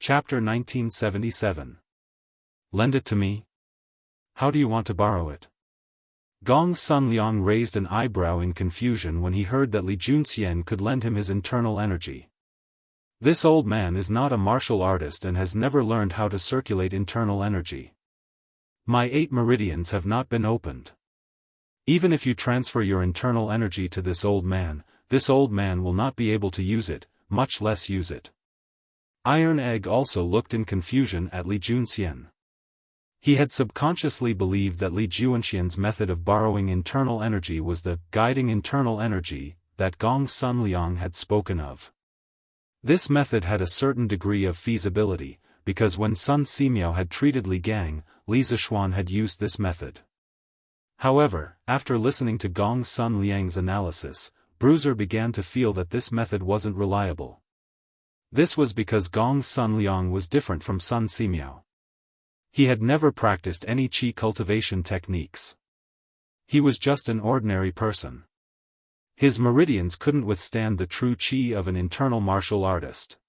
Chapter 1977. Lend it to me? How do you want to borrow it? Gong Sun Liang raised an eyebrow in confusion when he heard that Li Junxian could lend him his internal energy. This old man is not a martial artist and has never learned how to circulate internal energy. My 8 meridians have not been opened. Even if you transfer your internal energy to this old man will not be able to use it, much less use it. Iron Egg also looked in confusion at Li Junxian. He had subconsciously believed that Li Junxian's method of borrowing internal energy was the guiding internal energy that Gong Sun Liang had spoken of. This method had a certain degree of feasibility, because when Sun Simiao had treated Li Gang, Li Zishuan had used this method. However, after listening to Gong Sun Liang's analysis, Bruiser began to feel that this method wasn't reliable. This was because Gong Sun Liang was different from Sun Simiao. He had never practiced any qi cultivation techniques. He was just an ordinary person. His meridians couldn't withstand the true qi of an internal martial artist.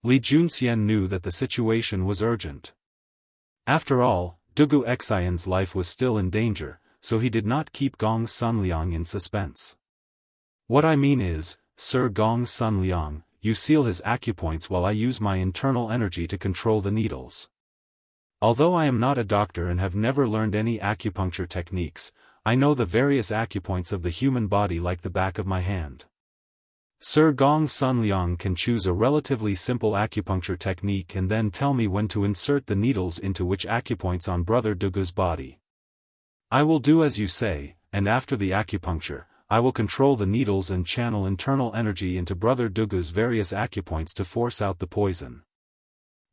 Li Junxian knew that the situation was urgent. After all, Dugu Xian's life was still in danger, so he did not keep Gong Sun Liang in suspense. What I mean is, Sir Gong Sun Liang, you seal his acupoints while I use my internal energy to control the needles. Although I am not a doctor and have never learned any acupuncture techniques, I know the various acupoints of the human body like the back of my hand. Sir Gong Sun Liang can choose a relatively simple acupuncture technique and then tell me when to insert the needles into which acupoints on Brother Dugu's body. I will do as you say, and after the acupuncture, I will control the needles and channel internal energy into Brother Dugu's various acupoints to force out the poison.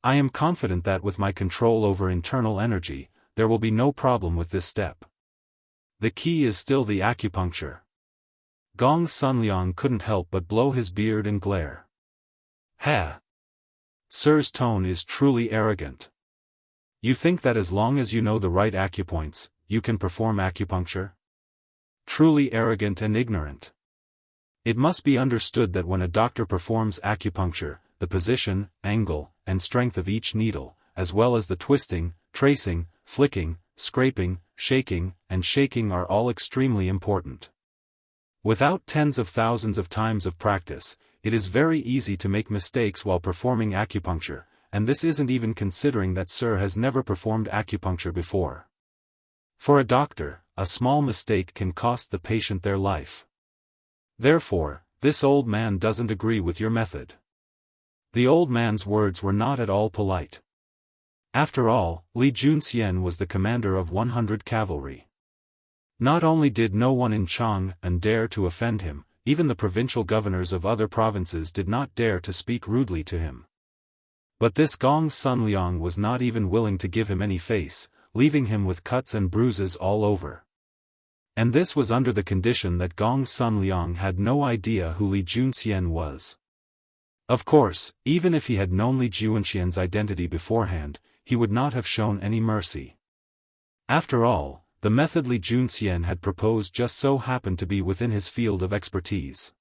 I am confident that with my control over internal energy, there will be no problem with this step. The key is still the acupuncture. Gong Sun Liang couldn't help but blow his beard and glare. Ha! Sir's tone is truly arrogant. You think that as long as you know the right acupoints, you can perform acupuncture? Truly arrogant and ignorant. It must be understood that when a doctor performs acupuncture, the position, angle, and strength of each needle, as well as the twisting, tracing, flicking, scraping, shaking, and shaking are all extremely important. Without tens of thousands of times of practice, it is very easy to make mistakes while performing acupuncture, and this isn't even considering that Sir has never performed acupuncture before. For a doctor, a small mistake can cost the patient their life. Therefore, this old man doesn't agree with your method. The old man's words were not at all polite. After all, Li Junxian was the commander of 100 cavalry. Not only did no one in Chang'an dare to offend him, even the provincial governors of other provinces did not dare to speak rudely to him. But this Gong Sun Liang was not even willing to give him any face, leaving him with cuts and bruises all over. And this was under the condition that Gong Sun Liang had no idea who Li Junxian was. Of course, even if he had known Li Junxian's identity beforehand, he would not have shown any mercy. After all, the method Li Junxian had proposed just so happened to be within his field of expertise.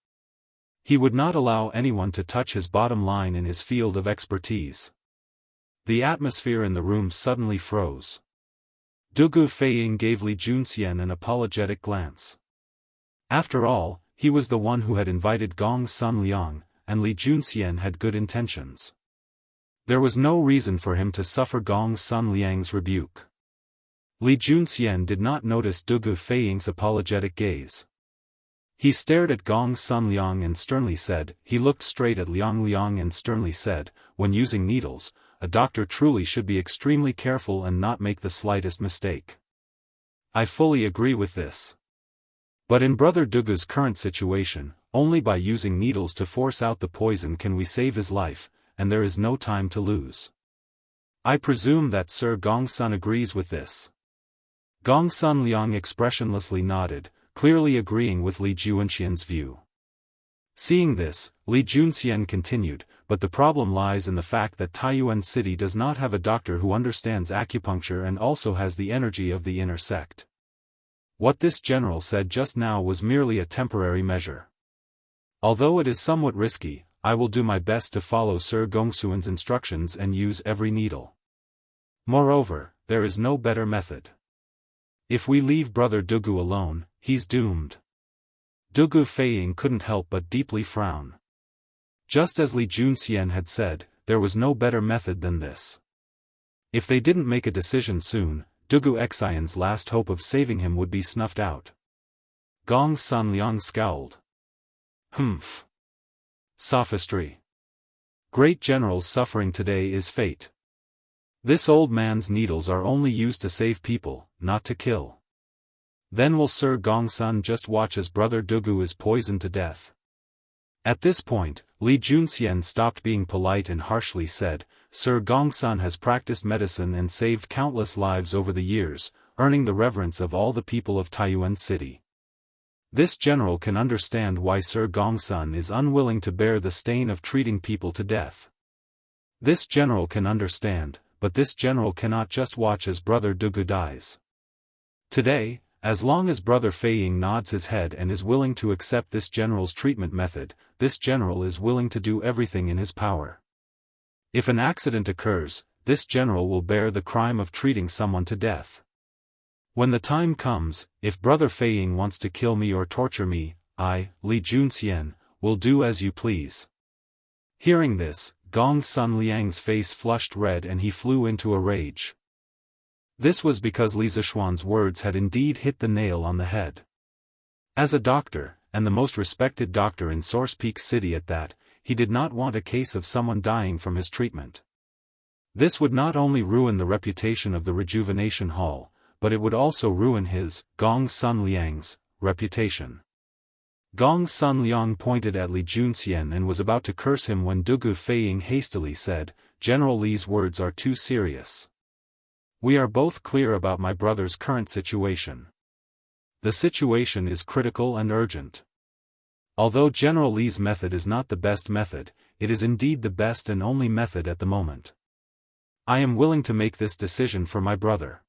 He would not allow anyone to touch his bottom line in his field of expertise. The atmosphere in the room suddenly froze. Dugu Feiying gave Li Junxian an apologetic glance. After all, he was the one who had invited Gong Sun Liang, and Li Junxian had good intentions. There was no reason for him to suffer Gong Sun Liang's rebuke. Li Junxian did not notice Dugu Feiying's apologetic gaze. He stared at Gong Sun Liang and sternly said, he looked straight at Liang Liang and sternly said, when using needles, a doctor truly should be extremely careful and not make the slightest mistake. I fully agree with this. But in Brother Dugu's current situation, only by using needles to force out the poison can we save his life, and there is no time to lose. I presume that Sir Gong Sun agrees with this. Gong Sun Liang expressionlessly nodded, clearly agreeing with Li Junxian's view. Seeing this, Li Junxian continued, but the problem lies in the fact that Taiyuan City does not have a doctor who understands acupuncture and also has the energy of the inner sect. What this general said just now was merely a temporary measure. Although it is somewhat risky, I will do my best to follow Sir Gongsuan's instructions and use every needle. Moreover, there is no better method. If we leave Brother Dugu alone, he's doomed. Dugu Feiying couldn't help but deeply frown. Just as Li Junxian had said, there was no better method than this. If they didn't make a decision soon, Dugu Xian's last hope of saving him would be snuffed out. Gong Sun Liang scowled. Humph. Sophistry. Great general's suffering today is fate. This old man's needles are only used to save people, not to kill. Then will Sir Gongsun just watch as Brother Dugu is poisoned to death. At this point, Li Junxian stopped being polite and harshly said, Sir Gongsun has practiced medicine and saved countless lives over the years, earning the reverence of all the people of Taiyuan City. This general can understand why Sir Gongsun is unwilling to bear the stain of treating people to death. This general can understand, but this general cannot just watch as Brother Dugu dies. Today, as long as Brother Feiying nods his head and is willing to accept this general's treatment method, this general is willing to do everything in his power. If an accident occurs, this general will bear the crime of treating someone to death. When the time comes, if Brother Feiying wants to kill me or torture me, I, Li Junxian, will do as you please. Hearing this, Gong Sun Liang's face flushed red and he flew into a rage. This was because Li Zishuan's words had indeed hit the nail on the head. As a doctor, and the most respected doctor in Source Peak City at that, he did not want a case of someone dying from his treatment. This would not only ruin the reputation of the Rejuvenation Hall, but it would also ruin his, Gong Sun Liang's, reputation. Gong Sun Liang pointed at Li Junxian and was about to curse him when Dugu Feiying hastily said, General Li's words are too serious. We are both clear about my brother's current situation. The situation is critical and urgent. Although General Li's method is not the best method, it is indeed the best and only method at the moment. I am willing to make this decision for my brother.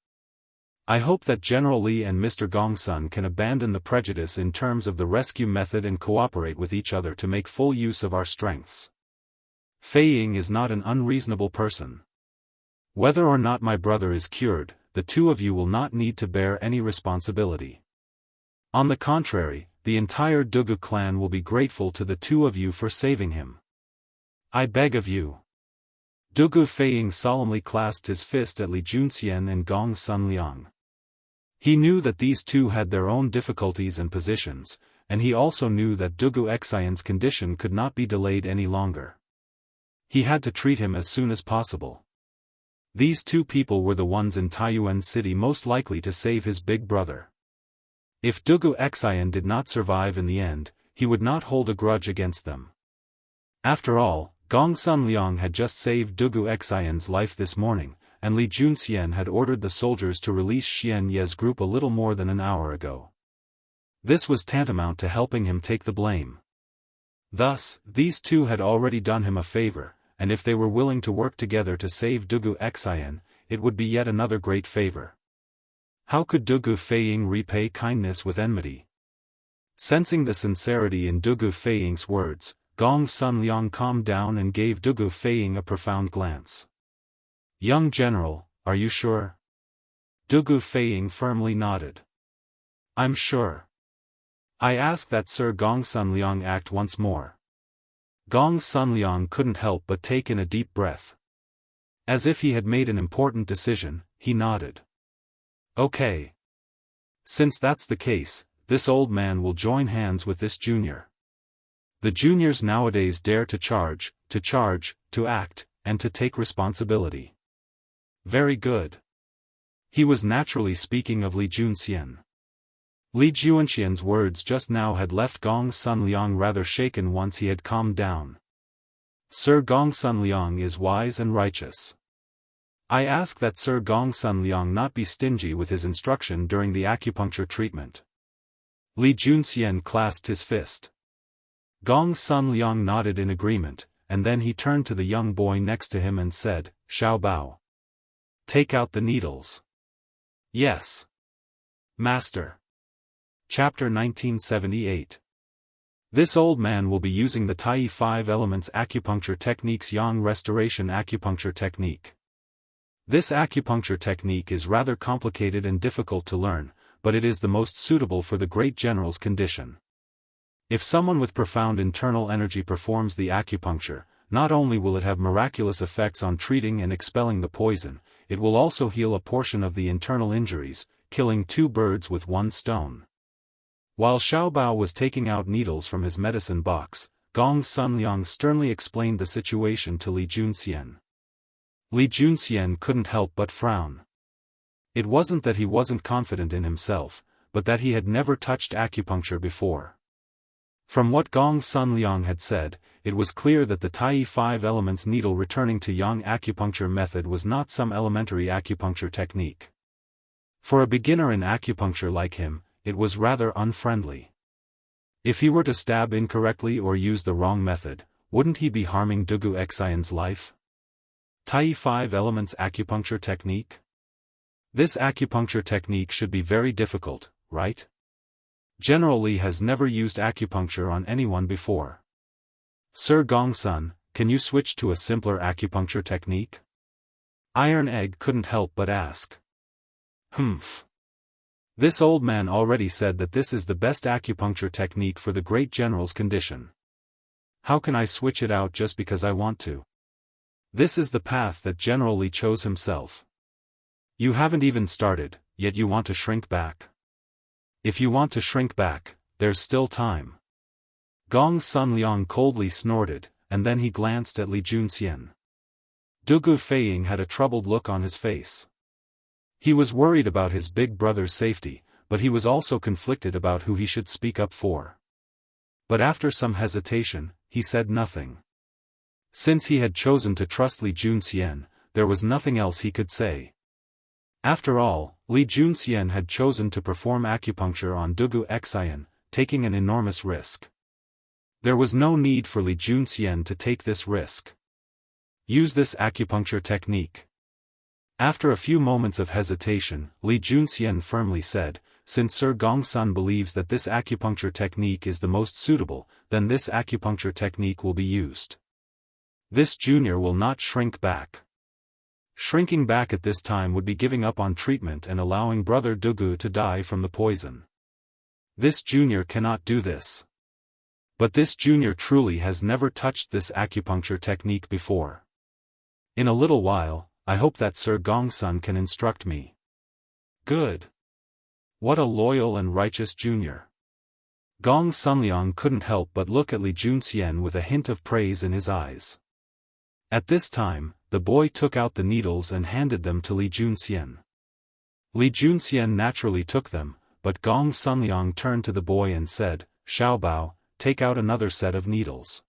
I hope that General Li and Mr. Gongsun can abandon the prejudice in terms of the rescue method and cooperate with each other to make full use of our strengths. Feiying is not an unreasonable person. Whether or not my brother is cured, the two of you will not need to bear any responsibility. On the contrary, the entire Dugu clan will be grateful to the two of you for saving him. I beg of you. Dugu Feiying solemnly clasped his fist at Li Junxian and Gong Sun Liang. He knew that these two had their own difficulties and positions, and he also knew that Dugu Xian's condition could not be delayed any longer. He had to treat him as soon as possible. These two people were the ones in Taiyuan City most likely to save his big brother. If Dugu Xian did not survive in the end, he would not hold a grudge against them. After all, Gong Sun Liang had just saved Dugu Xian's life this morning, and Li Junxian had ordered the soldiers to release Xian Ye's group a little more than an hour ago. This was tantamount to helping him take the blame. Thus, these two had already done him a favor, and if they were willing to work together to save Dugu Xian, it would be yet another great favor. How could Dugu Feiying repay kindness with enmity? Sensing the sincerity in Dugu Feiying's words, Gong Sun Liang calmed down and gave Dugu Feiying a profound glance. Young general, are you sure? Dugu Feiying firmly nodded. I'm sure. I ask that Sir Gong Sun Liang act once more. Gong Sun Liang couldn't help but take in a deep breath. As if he had made an important decision, he nodded. Okay. Since that's the case, this old man will join hands with this junior. The juniors nowadays dare to charge, to act, and to take responsibility. Very good. He was naturally speaking of Li Junxian. Li Junxian's words just now had left Gong Sun Liang rather shaken once he had calmed down. Sir Gong Sun Liang is wise and righteous. I ask that Sir Gong Sun Liang not be stingy with his instruction during the acupuncture treatment. Li Junxian clasped his fist. Gong Sun Liang nodded in agreement, and then he turned to the young boy next to him and said, Xiao Bao. Take out the needles. Yes. Master. Chapter 1978. This old man will be using the Tai 5 Elements acupuncture technique's Yang Restoration acupuncture technique. This acupuncture technique is rather complicated and difficult to learn, but it is the most suitable for the great general's condition. If someone with profound internal energy performs the acupuncture, not only will it have miraculous effects on treating and expelling the poison, it will also heal a portion of the internal injuries, killing two birds with one stone. While Xiaobao was taking out needles from his medicine box, Gong Sunliang sternly explained the situation to Li Junxian. Li Junxian couldn't help but frown. It wasn't that he wasn't confident in himself, but that he had never touched acupuncture before. From what Gong Sunliang had said, it was clear that the Tai 5 Elements needle returning to Yang acupuncture method was not some elementary acupuncture technique. For a beginner in acupuncture like him, it was rather unfriendly. If he were to stab incorrectly or use the wrong method, wouldn't he be harming Dugu Xianxia's life? Tai 5 Elements acupuncture technique? This acupuncture technique should be very difficult, right? General Li has never used acupuncture on anyone before. Sir Gongsun, can you switch to a simpler acupuncture technique? Iron Egg couldn't help but ask. Humph. This old man already said that this is the best acupuncture technique for the great general's condition. How can I switch it out just because I want to? This is the path that General Li chose himself. You haven't even started, yet you want to shrink back. If you want to shrink back, there's still time. Gong Sunliang coldly snorted, and then he glanced at Li Junxian. Dugu Feiying had a troubled look on his face. He was worried about his big brother's safety, but he was also conflicted about who he should speak up for. But after some hesitation, he said nothing. Since he had chosen to trust Li Junxian, there was nothing else he could say. After all, Li Junxian had chosen to perform acupuncture on Dugu Xian, taking an enormous risk. There was no need for Li Junxian to take this risk. Use this acupuncture technique. After a few moments of hesitation, Li Junxian firmly said, since Sir Gongsun believes that this acupuncture technique is the most suitable, then this acupuncture technique will be used. This junior will not shrink back. Shrinking back at this time would be giving up on treatment and allowing Brother Dugu to die from the poison. This junior cannot do this. But this junior truly has never touched this acupuncture technique before. In a little while, I hope that Sir Gongsun can instruct me. Good. What a loyal and righteous junior. Gong Sunliang couldn't help but look at Li Junxian with a hint of praise in his eyes. At this time, the boy took out the needles and handed them to Li Junxian. Li Junxian naturally took them, but Gong Sunliang turned to the boy and said, Xiaobao, take out another set of needles.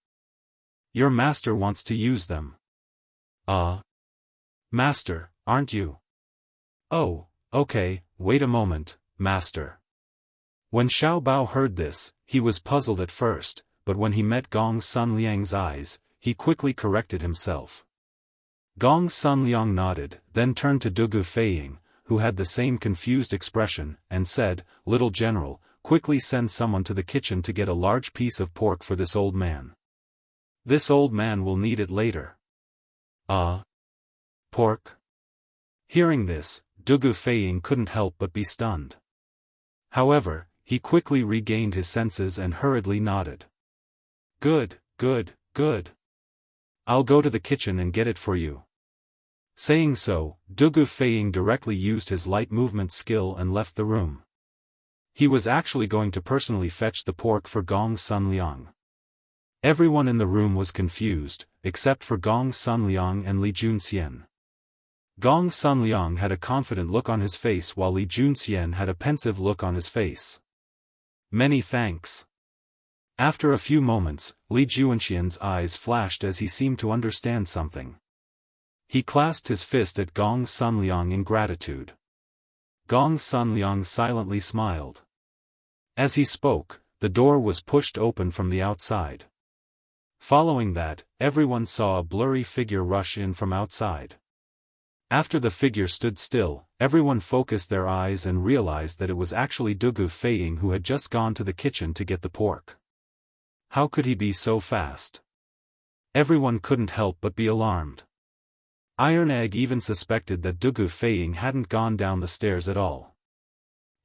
Your master wants to use them. Master, aren't you? Oh, okay, wait a moment, master. When Xiaobao heard this, he was puzzled at first, but when he met Gong Sunliang's eyes, he quickly corrected himself. Gong Sunliang nodded, then turned to Dugu Feiying, who had the same confused expression, and said, Little General, quickly send someone to the kitchen to get a large piece of pork for this old man. This old man will need it later. Pork? Hearing this, Dugu Feiying couldn't help but be stunned. However, he quickly regained his senses and hurriedly nodded. Good, good, good. I'll go to the kitchen and get it for you. Saying so, Dugu Feiying directly used his light movement skill and left the room. He was actually going to personally fetch the pork for Gong Sunliang. Everyone in the room was confused, except for Gong Sunliang and Li Junxian. Gong Sunliang had a confident look on his face while Li Junxian had a pensive look on his face. Many thanks. After a few moments, Li Junxian's eyes flashed as he seemed to understand something. He clasped his fist at Gong Sunliang in gratitude. Gong Sunliang silently smiled. As he spoke, the door was pushed open from the outside. Following that, everyone saw a blurry figure rush in from outside. After the figure stood still, everyone focused their eyes and realized that it was actually Dugu Feiying who had just gone to the kitchen to get the pork. How could he be so fast? Everyone couldn't help but be alarmed. Iron Egg even suspected that Dugu Feiying hadn't gone down the stairs at all.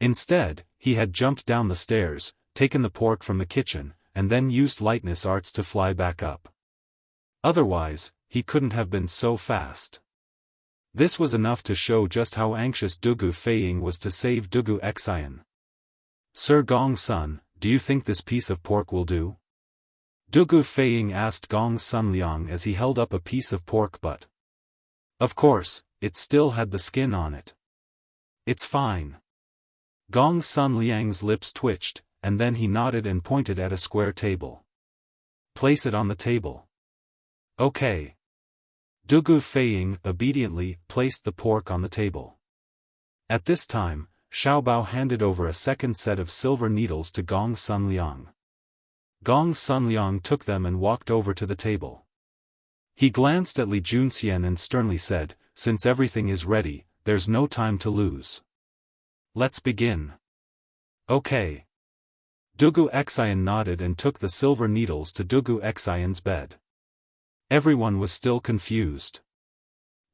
Instead, he had jumped down the stairs, taken the pork from the kitchen, and then used lightness arts to fly back up. Otherwise, he couldn't have been so fast. This was enough to show just how anxious Dugu Feiying was to save Dugu Xian. Sir Gong Sun, do you think this piece of pork will do? Dugu Feiying asked Gong Sun Liang as he held up a piece of pork butt. Of course, it still had the skin on it. It's fine. Gong Sun Liang's lips twitched, and then he nodded and pointed at a square table. Place it on the table. Okay. Dugu Feiying obediently placed the pork on the table. At this time, Xiaobao handed over a second set of silver needles to Gong Sun Liang. Gong Sun Liang took them and walked over to the table. He glanced at Li Junxian and sternly said, "Since everything is ready, there's no time to lose. Let's begin." Okay. Dugu Xian nodded and took the silver needles to Dugu Xian's bed. Everyone was still confused.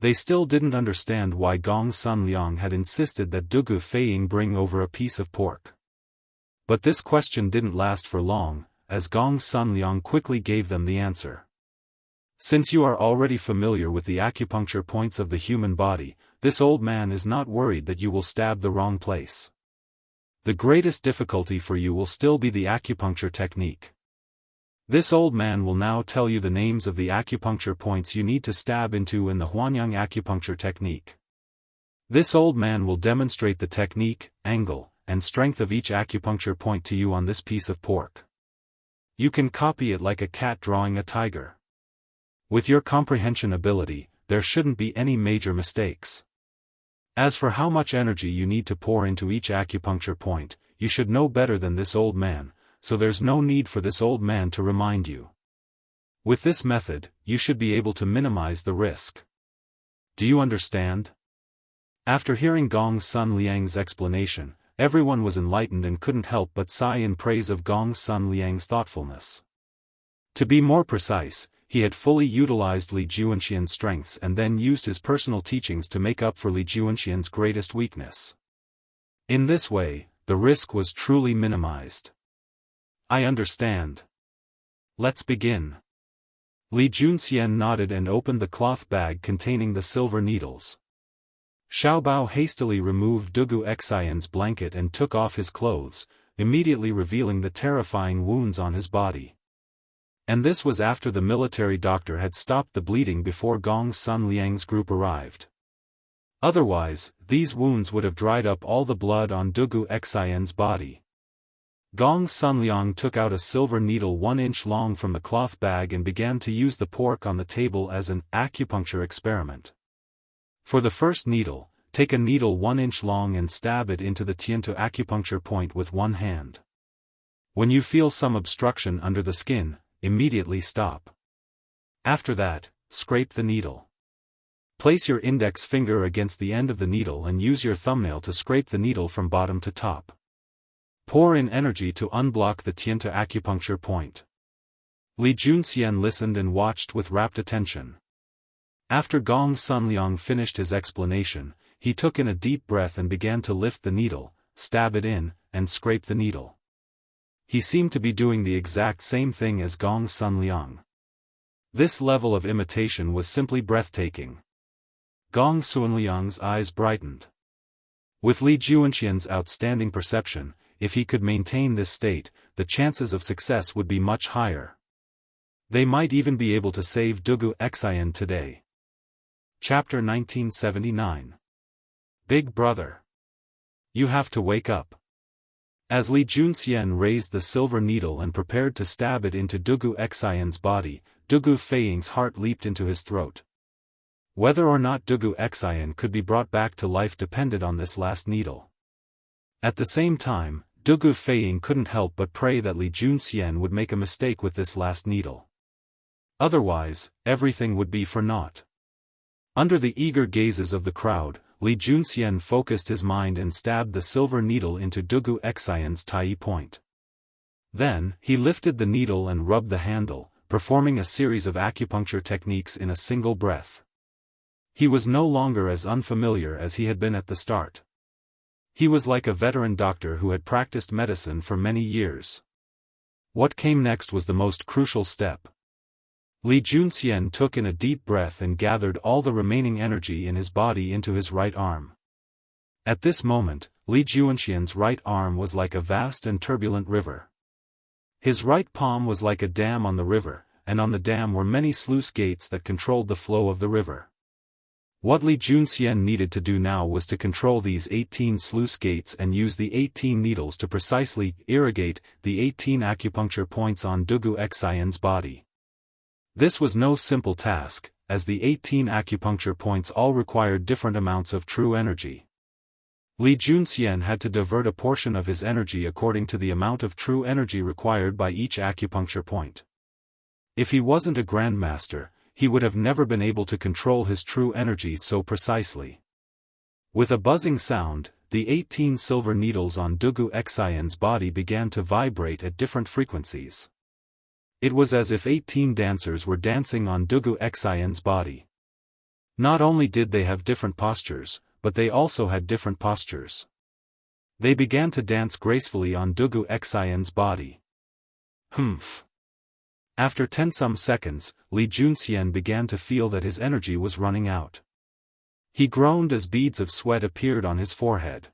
They still didn't understand why Gong Sun Liang had insisted that Dugu Feiying bring over a piece of pork. But this question didn't last for long, as Gong Sun Liang quickly gave them the answer. Since you are already familiar with the acupuncture points of the human body, this old man is not worried that you will stab the wrong place. The greatest difficulty for you will still be the acupuncture technique. This old man will now tell you the names of the acupuncture points you need to stab into in the Huanyang acupuncture technique. This old man will demonstrate the technique, angle, and strength of each acupuncture point to you on this piece of pork. You can copy it like a cat drawing a tiger. With your comprehension ability, there shouldn't be any major mistakes. As for how much energy you need to pour into each acupuncture point, you should know better than this old man, so there's no need for this old man to remind you. With this method, you should be able to minimize the risk. Do you understand? After hearing Gong Sun Liang's explanation, everyone was enlightened and couldn't help but sigh in praise of Gong Sun Liang's thoughtfulness. To be more precise, he had fully utilized Li Juanxian's strengths and then used his personal teachings to make up for Li Juanxian's greatest weakness. In this way, the risk was truly minimized. I understand. Let's begin. Li Junxian nodded and opened the cloth bag containing the silver needles. Xiaobao hastily removed Dugu Xian's blanket and took off his clothes, immediately revealing the terrifying wounds on his body. And this was after the military doctor had stopped the bleeding before Gong Sun Liang's group arrived. Otherwise, these wounds would have dried up all the blood on Dugu Xian's body. Gong Sun Liang took out a silver needle 1 inch long from the cloth bag and began to use the pork on the table as an acupuncture experiment. For the first needle, take a needle 1 inch long and stab it into the tiantu acupuncture point with one hand. When you feel some obstruction under the skin, immediately stop. After that, scrape the needle. Place your index finger against the end of the needle and use your thumbnail to scrape the needle from bottom to top. Pour in energy to unblock the tiantu acupuncture point. Li Junxian listened and watched with rapt attention. After Gong Sun Liang finished his explanation, he took in a deep breath and began to lift the needle, stab it in, and scrape the needle. He seemed to be doing the exact same thing as Gong Sun Liang. This level of imitation was simply breathtaking. Gong Sun Liang's eyes brightened. With Li Juanxian's outstanding perception, if he could maintain this state, the chances of success would be much higher. They might even be able to save Dugu Xian today. Chapter 1979. Big Brother. You have to wake up. As Li Junxian raised the silver needle and prepared to stab it into Dugu Xian's body, Dugu Feiying's heart leaped into his throat. Whether or not Dugu Xian could be brought back to life depended on this last needle. At the same time, Dugu Feiying couldn't help but pray that Li Junxian would make a mistake with this last needle. Otherwise, everything would be for naught. Under the eager gazes of the crowd, Li Junxian focused his mind and stabbed the silver needle into Dugu Xian's tai point. Then, he lifted the needle and rubbed the handle, performing a series of acupuncture techniques in a single breath. He was no longer as unfamiliar as he had been at the start. He was like a veteran doctor who had practiced medicine for many years. What came next was the most crucial step. Li Junxian took in a deep breath and gathered all the remaining energy in his body into his right arm. At this moment, Li Junxian's right arm was like a vast and turbulent river. His right palm was like a dam on the river, and on the dam were many sluice gates that controlled the flow of the river. What Li Junxian needed to do now was to control these 18 sluice gates and use the 18 needles to precisely irrigate the 18 acupuncture points on Dugu Xian's body. This was no simple task, as the 18 acupuncture points all required different amounts of true energy. Li Junxian had to divert a portion of his energy according to the amount of true energy required by each acupuncture point. If he wasn't a grandmaster, he would have never been able to control his true energy so precisely. With a buzzing sound, the 18 silver needles on Dugu Xian's body began to vibrate at different frequencies. It was as if 18 dancers were dancing on Dugu Xian's body. Not only did they have different postures, but they also had different postures. They began to dance gracefully on Dugu Xian's body. Humph. After 10 some seconds, Li Junxian began to feel that his energy was running out. He groaned as beads of sweat appeared on his forehead.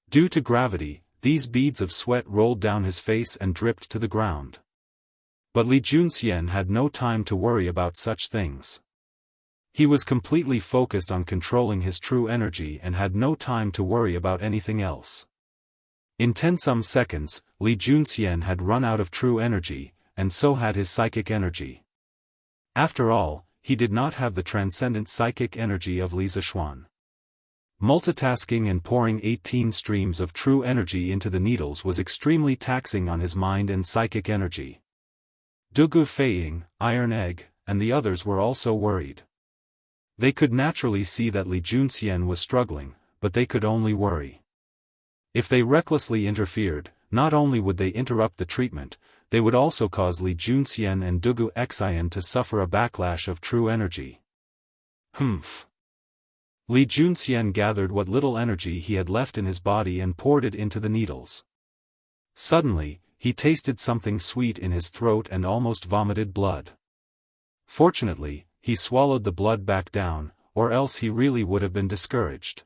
Due to gravity, these beads of sweat rolled down his face and dripped to the ground. But Li Junxian had no time to worry about such things. He was completely focused on controlling his true energy and had no time to worry about anything else. In 10 some seconds, Li Junxian had run out of true energy, and so had his psychic energy. After all, he did not have the transcendent psychic energy of Li Zishuan. Multitasking and pouring 18 streams of true energy into the needles was extremely taxing on his mind and psychic energy. Dugu Feiying, Iron Egg, and the others were also worried. They could naturally see that Li Junxian was struggling, but they could only worry. If they recklessly interfered, not only would they interrupt the treatment, they would also cause Li Junxian and Dugu Xian to suffer a backlash of true energy. Humph. Li Junxian gathered what little energy he had left in his body and poured it into the needles. Suddenly, he tasted something sweet in his throat and almost vomited blood. Fortunately, he swallowed the blood back down, or else he really would have been discouraged.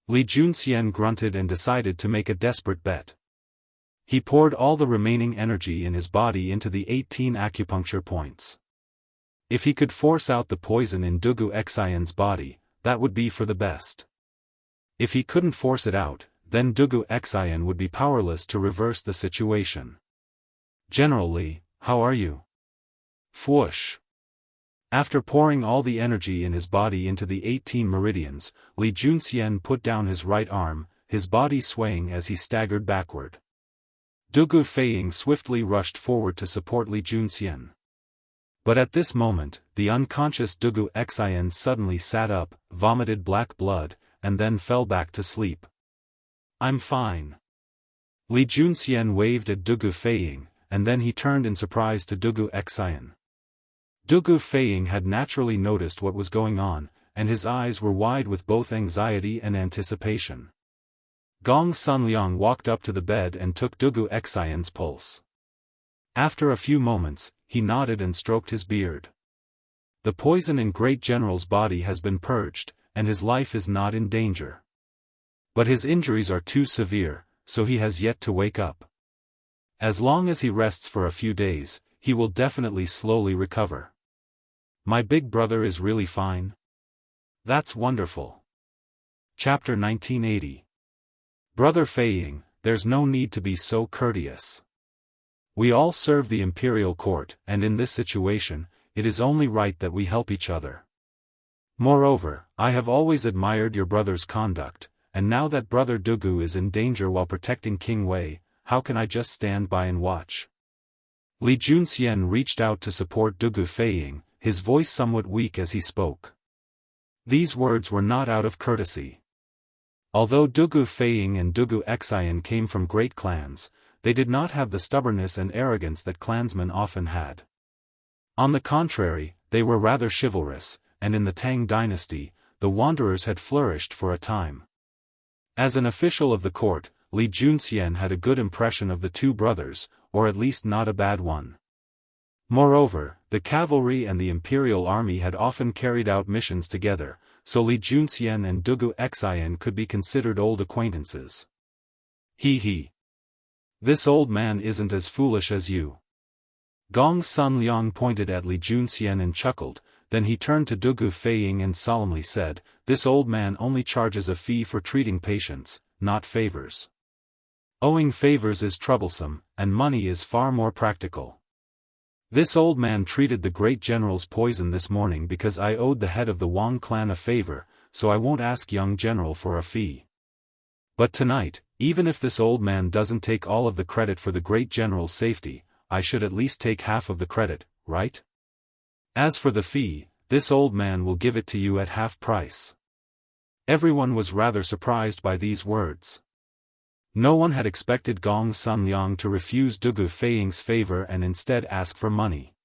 Li Junxian grunted and decided to make a desperate bet. He poured all the remaining energy in his body into the 18 acupuncture points. If he could force out the poison in Dugu Xian's body, that would be for the best. If he couldn't force it out, then Dugu Xian would be powerless to reverse the situation. General Li, how are you? Fwoosh. After pouring all the energy in his body into the 18 meridians, Li Junxian put down his right arm, his body swaying as he staggered backward. Dugu Feiying swiftly rushed forward to support Li Junxian. But at this moment, the unconscious Dugu Xian suddenly sat up, vomited black blood, and then fell back to sleep. I'm fine. Li Junxian waved at Dugu Feiying, and then he turned in surprise to Dugu Xian. Dugu Feiying had naturally noticed what was going on, and his eyes were wide with both anxiety and anticipation. Gong Sunliang walked up to the bed and took Dugu Xian's pulse. After a few moments, he nodded and stroked his beard. The poison in Great General's body has been purged, and his life is not in danger. But his injuries are too severe, so he has yet to wake up. As long as he rests for a few days, he will definitely slowly recover. My big brother is really fine? That's wonderful. Chapter 1980. Brother Feiying, there's no need to be so courteous. We all serve the imperial court, and in this situation, it is only right that we help each other. Moreover, I have always admired your brother's conduct, and now that Brother Dugu is in danger while protecting King Wei, how can I just stand by and watch? Li Junxian reached out to support Dugu Feiying, his voice somewhat weak as he spoke. These words were not out of courtesy. Although Dugu Feiying and Dugu Xian came from great clans, they did not have the stubbornness and arrogance that clansmen often had. On the contrary, they were rather chivalrous, and in the Tang dynasty, the wanderers had flourished for a time. As an official of the court, Li Junxian had a good impression of the two brothers, or at least not a bad one. Moreover, the cavalry and the imperial army had often carried out missions together, so Li Junxian and Dugu Xian could be considered old acquaintances. He. This old man isn't as foolish as you. Gong Sun Liang pointed at Li Junxian and chuckled, then he turned to Dugu Feiying and solemnly said, "This old man only charges a fee for treating patients, not favors. Owing favors is troublesome, and money is far more practical. This old man treated the great general's poison this morning because I owed the head of the Wang clan a favor, so I won't ask young general for a fee. But tonight, even if this old man doesn't take all of the credit for the great general's safety, I should at least take half of the credit, right? As for the fee, this old man will give it to you at half price." Everyone was rather surprised by these words. No one had expected Gong Sun Liang to refuse Dugu Feiying's favor and instead ask for money.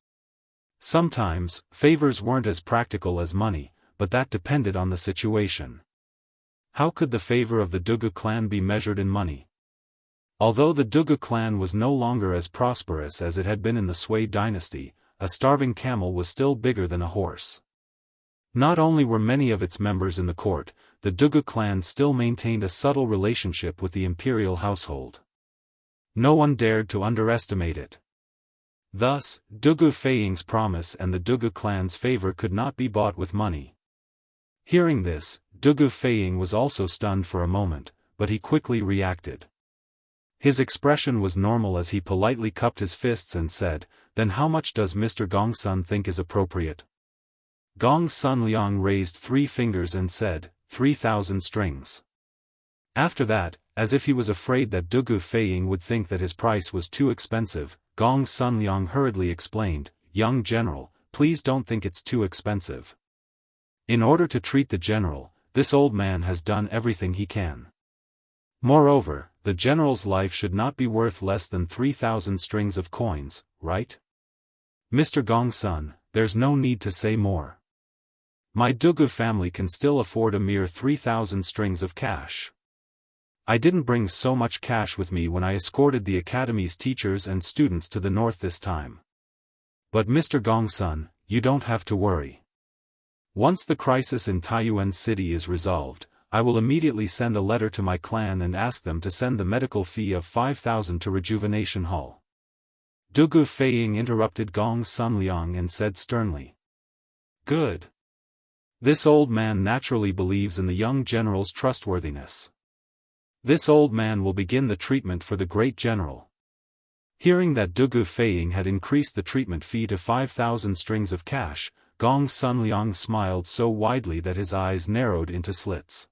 Sometimes, favors weren't as practical as money, but that depended on the situation. How could the favor of the Dugu clan be measured in money? Although the Dugu clan was no longer as prosperous as it had been in the Sui dynasty, a starving camel was still bigger than a horse. Not only were many of its members in the court, the Dugu clan still maintained a subtle relationship with the imperial household. No one dared to underestimate it. Thus, Dugu Feiying's promise and the Dugu clan's favor could not be bought with money. Hearing this, Dugu Feiying was also stunned for a moment, but he quickly reacted. His expression was normal as he politely cupped his fists and said, "Then how much does Mr. Gongsun think is appropriate?" Gong Sun Liang raised 3 fingers and said, 3,000 strings. After that, as if he was afraid that Dugu Feiying would think that his price was too expensive, Gong Sun Liang hurriedly explained, "Young general, please don't think it's too expensive. In order to treat the general, this old man has done everything he can. Moreover, the general's life should not be worth less than 3,000 strings of coins, right? Mr. Gongsun, there's no need to say more. My Dugu family can still afford a mere 3,000 strings of cash. I didn't bring so much cash with me when I escorted the academy's teachers and students to the north this time. But Mr. Gongsun, you don't have to worry. Once the crisis in Taiyuan City is resolved, I will immediately send a letter to my clan and ask them to send the medical fee of 5,000 to Rejuvenation Hall." Dugu Feiying interrupted Gong Sun Liang and said sternly, "Good. This old man naturally believes in the young general's trustworthiness. This old man will begin the treatment for the great general." Hearing that Dugu Feiying had increased the treatment fee to 5,000 strings of cash, Gong Sun Liang smiled so widely that his eyes narrowed into slits.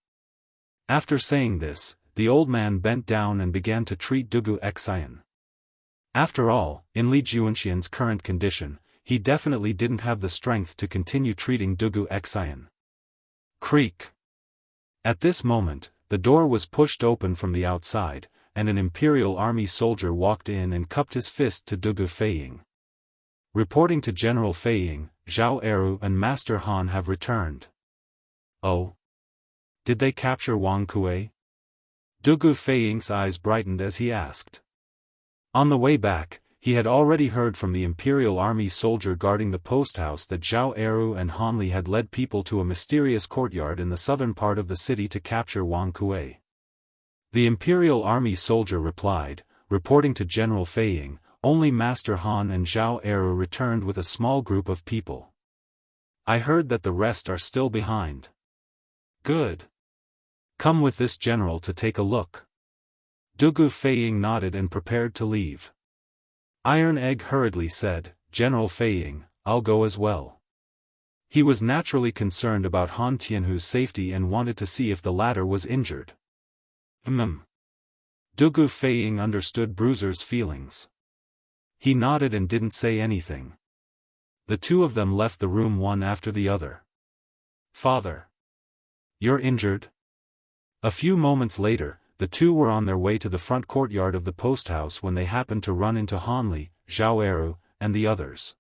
After saying this, the old man bent down and began to treat Dugu Xian. After all, in Li Junxian's current condition, he definitely didn't have the strength to continue treating Dugu Xian. Creak. At this moment, the door was pushed open from the outside, and an imperial army soldier walked in and cupped his fist to Dugu Feiying. "Reporting to General Feiying, Zhao Eru and Master Han have returned." "Oh? Did they capture Wang Kuei?" Dugu Feiying's eyes brightened as he asked. On the way back, he had already heard from the imperial army soldier guarding the post house that Zhao Eru and Han Li had led people to a mysterious courtyard in the southern part of the city to capture Wang Kuei. The imperial army soldier replied, reporting to General Feiying, "Only Master Han and Zhao Eru returned with a small group of people. I heard that the rest are still behind." "Good. Come with this general to take a look." Dugu Feiying nodded and prepared to leave. Iron Egg hurriedly said, "General Feiying, I'll go as well." He was naturally concerned about Han Tianhu's safety and wanted to see if the latter was injured. Dugu Feiying understood Bruiser's feelings. He nodded and didn't say anything. The two of them left the room one after the other. "Father. You're injured?" A few moments later, the two were on their way to the front courtyard of the post house when they happened to run into Han Li, Zhao Eru, and the others.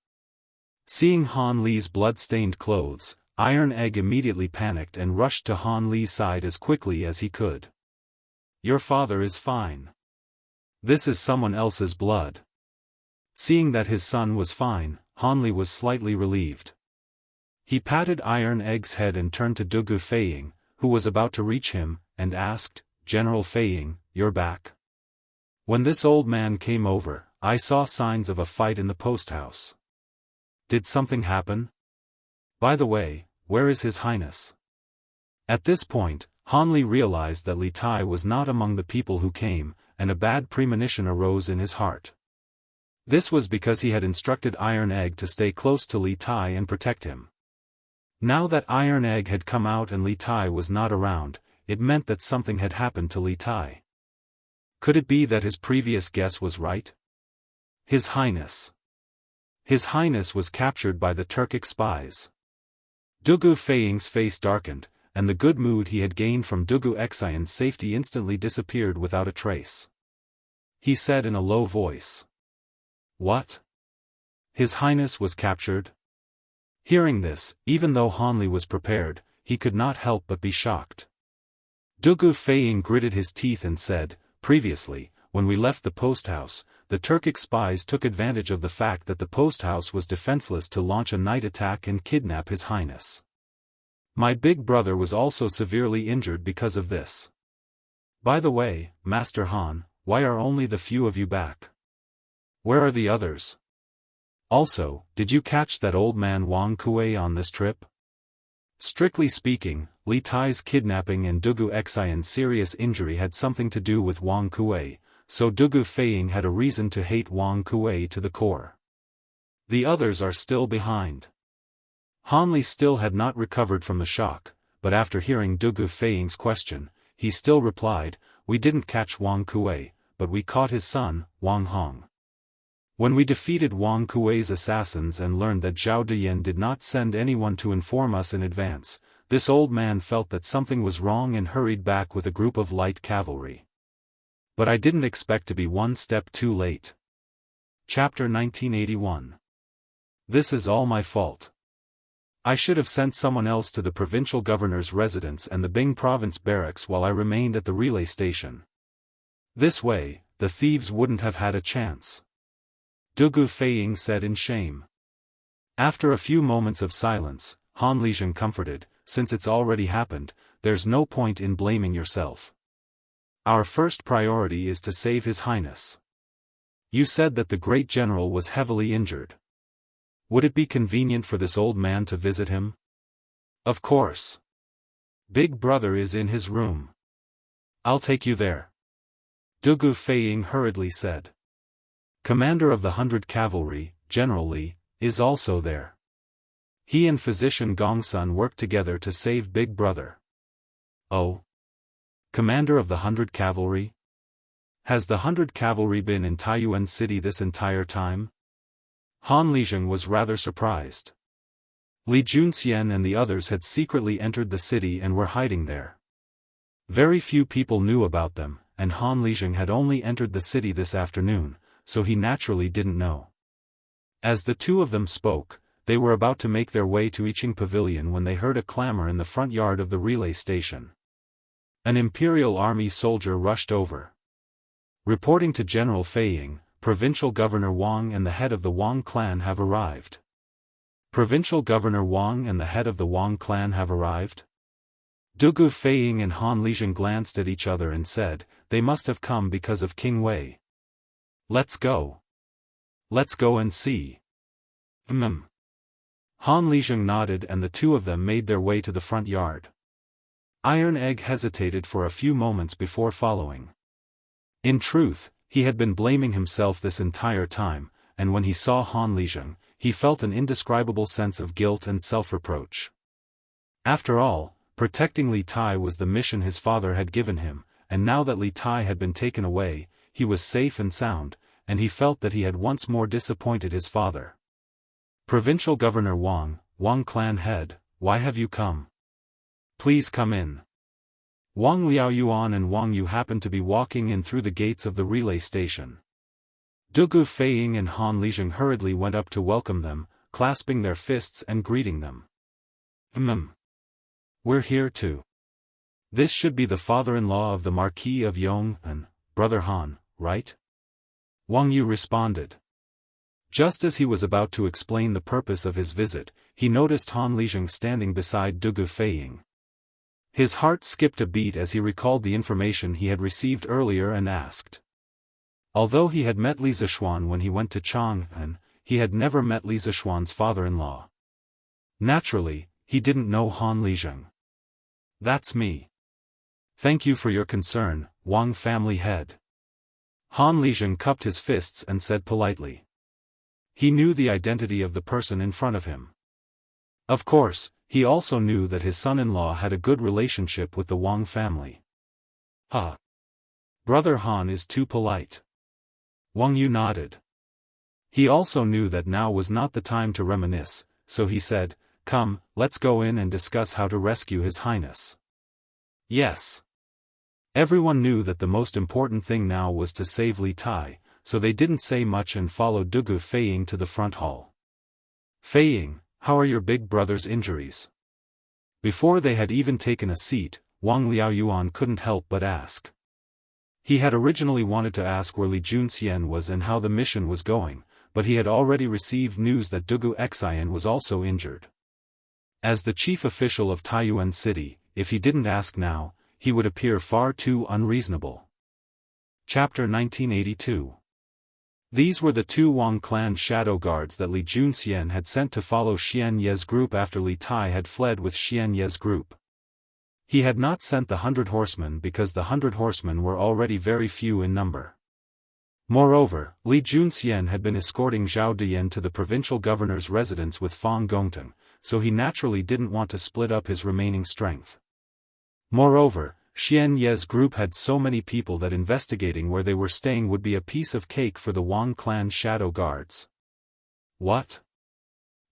Seeing Han Li's blood-stained clothes, Iron Egg immediately panicked and rushed to Han Li's side as quickly as he could. "Your father is fine. This is someone else's blood." Seeing that his son was fine, Han Li was slightly relieved. He patted Iron Egg's head and turned to Dugu Feiying, who was about to reach him, and asked, "General Feiying, you're back?" "When this old man came over, I saw signs of a fight in the post house. Did something happen? By the way, where is His Highness?" At this point, Han Li realized that Li Tai was not among the people who came, and a bad premonition arose in his heart. This was because he had instructed Iron Egg to stay close to Li Tai and protect him. Now that Iron Egg had come out and Li Tai was not around, it meant that something had happened to Li Tai. Could it be that his previous guess was right? His Highness. His Highness was captured by the Turkic spies. Dugu Feiying's face darkened, and the good mood he had gained from Dugu Xianxia's safety instantly disappeared without a trace. He said in a low voice. "What? His Highness was captured?" Hearing this, even though Han Li was prepared, he could not help but be shocked. Dugu Feiying gritted his teeth and said, "Previously, when we left the post house, the Turkic spies took advantage of the fact that the post house was defenseless to launch a night attack and kidnap His Highness. My big brother was also severely injured because of this. By the way, Master Han, why are only the few of you back? Where are the others? Also, did you catch that old man Wang Kuei on this trip?" Strictly speaking, Li Tai's kidnapping and Dugu Xian's serious injury had something to do with Wang Kuei, so Dugu Feiying had a reason to hate Wang Kuei to the core. The others are still behind. Han Li still had not recovered from the shock, but after hearing Dugu Feiying's question, he still replied, "We didn't catch Wang Kuei, but we caught his son, Wang Hong. When we defeated Wang Kuei's assassins and learned that Zhao Diyan did not send anyone to inform us in advance, this old man felt that something was wrong and hurried back with a group of light cavalry. But I didn't expect to be one step too late." Chapter 1981. This is all my fault. I should have sent someone else to the provincial governor's residence and the Bing province barracks while I remained at the relay station. This way, the thieves wouldn't have had a chance. Dugu Feiying said in shame. After a few moments of silence, Han Lizhen comforted, "Since it's already happened, there's no point in blaming yourself. Our first priority is to save His Highness. You said that the great general was heavily injured. Would it be convenient for this old man to visit him?" "Of course. Big brother is in his room. I'll take you there." Dugu Feiying hurriedly said. Commander of the 100 Cavalry, General Li, is also there. He and physician Gongsun work together to save Big Brother. "Oh? Commander of the 100 Cavalry? Has the 100 Cavalry been in Taiyuan City this entire time?" Han Lizhen was rather surprised. Li Junxian and the others had secretly entered the city and were hiding there. Very few people knew about them, and Han Lizhen had only entered the city this afternoon, so he naturally didn't know. As the two of them spoke, they were about to make their way to Iching Pavilion when they heard a clamor in the front yard of the relay station. An Imperial Army soldier rushed over. Reporting to General Feiying, Provincial Governor Wang and the head of the Wang clan have arrived. Provincial Governor Wang and the head of the Wang clan have arrived? Dugu Feiying and Han Lizhen glanced at each other and said, "They must have come because of King Wei. Let's go. Let's go and see." Han Lizhen nodded and the two of them made their way to the front yard. Iron Egg hesitated for a few moments before following. In truth, he had been blaming himself this entire time, and when he saw Han Lizhen, he felt an indescribable sense of guilt and self-reproach. After all, protecting Li Tai was the mission his father had given him, and now that Li Tai had been taken away, he was safe and sound, and he felt that he had once more disappointed his father. "Provincial Governor Wang, Wang clan head, why have you come? Please come in." Wang Liaoyuan and Wang Yu happened to be walking in through the gates of the relay station. Dugu Feiying and Han Lijing hurriedly went up to welcome them, clasping their fists and greeting them. We're here too. This should be the father-in-law of the Marquis of Yong'an, Brother Han, right? Wang Yu responded. Just as he was about to explain the purpose of his visit, he noticed Han Lijing standing beside Dugu Feiying. His heart skipped a beat as he recalled the information he had received earlier and asked. Although he had met Li Zishuan when he went to Chang'an, he had never met Li Zishuan's father-in-law. Naturally, he didn't know Han Lijing. That's me. Thank you for your concern, Wang family head. Han Lijing cupped his fists and said politely. He knew the identity of the person in front of him. Of course, he also knew that his son-in-law had a good relationship with the Wang family. Brother Han is too polite. Wang Yu nodded. He also knew that now was not the time to reminisce, so he said, "Come, let's go in and discuss how to rescue His Highness." Yes. Everyone knew that the most important thing now was to save Li Tai, so they didn't say much and followed Dugu Feiying to the front hall. "Feiying, how are your big brother's injuries?" Before they had even taken a seat, Wang Liaoyuan couldn't help but ask. He had originally wanted to ask where Li Junxian was and how the mission was going, but he had already received news that Dugu Xian was also injured. As the chief official of Taiyuan City, if he didn't ask now, he would appear far too unreasonable. Chapter 1982. These were the two Wang clan shadow guards that Li Junxian had sent to follow Xian Ye's group after Li Tai had fled with Xian Ye's group. He had not sent the 100 horsemen because the 100 horsemen were already very few in number. Moreover, Li Junxian had been escorting Zhao Diyan to the provincial governor's residence with Fang Gongteng, so he naturally didn't want to split up his remaining strength. Moreover, Xian Ye's group had so many people that investigating where they were staying would be a piece of cake for the Wang clan shadow guards. What?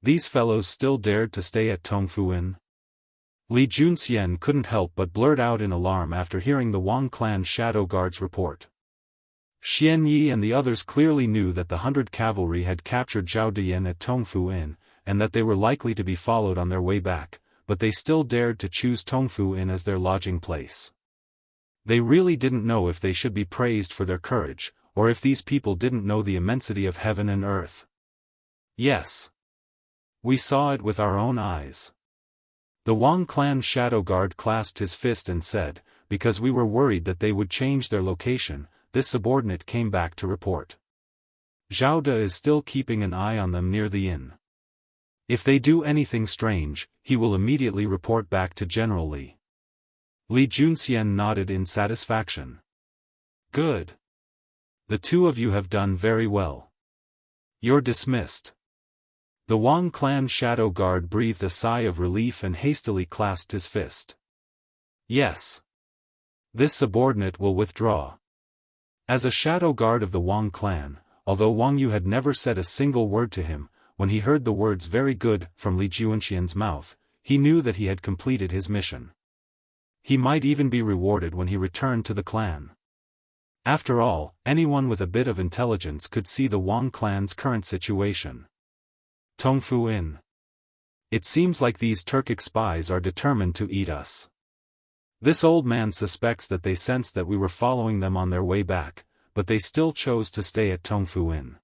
These fellows still dared to stay at Tongfu Inn? Li Junxian couldn't help but blurt out in alarm after hearing the Wang clan shadow guards report. Xian Yi and the others clearly knew that the 100 cavalry had captured Zhao Diyan at Tongfu Inn, and that they were likely to be followed on their way back, but they still dared to choose Tongfu Inn as their lodging place. They really didn't know if they should be praised for their courage, or if these people didn't know the immensity of heaven and earth. Yes. We saw it with our own eyes. The Wang clan shadow guard clasped his fist and said, because we were worried that they would change their location, this subordinate came back to report. Zhao De is still keeping an eye on them near the inn. If they do anything strange, he will immediately report back to General Li. Li Junxian nodded in satisfaction. Good. The two of you have done very well. You're dismissed. The Wang clan shadow guard breathed a sigh of relief and hastily clasped his fist. Yes. This subordinate will withdraw. As a shadow guard of the Wang clan, although Wang Yu had never said a single word to him, when he heard the words "very good" from Li Junxian's mouth, he knew that he had completed his mission. He might even be rewarded when he returned to the clan. After all, anyone with a bit of intelligence could see the Wang clan's current situation. Tongfu Inn. It seems like these Turkic spies are determined to eat us. This old man suspects that they sensed that we were following them on their way back, but they still chose to stay at Tongfu Inn.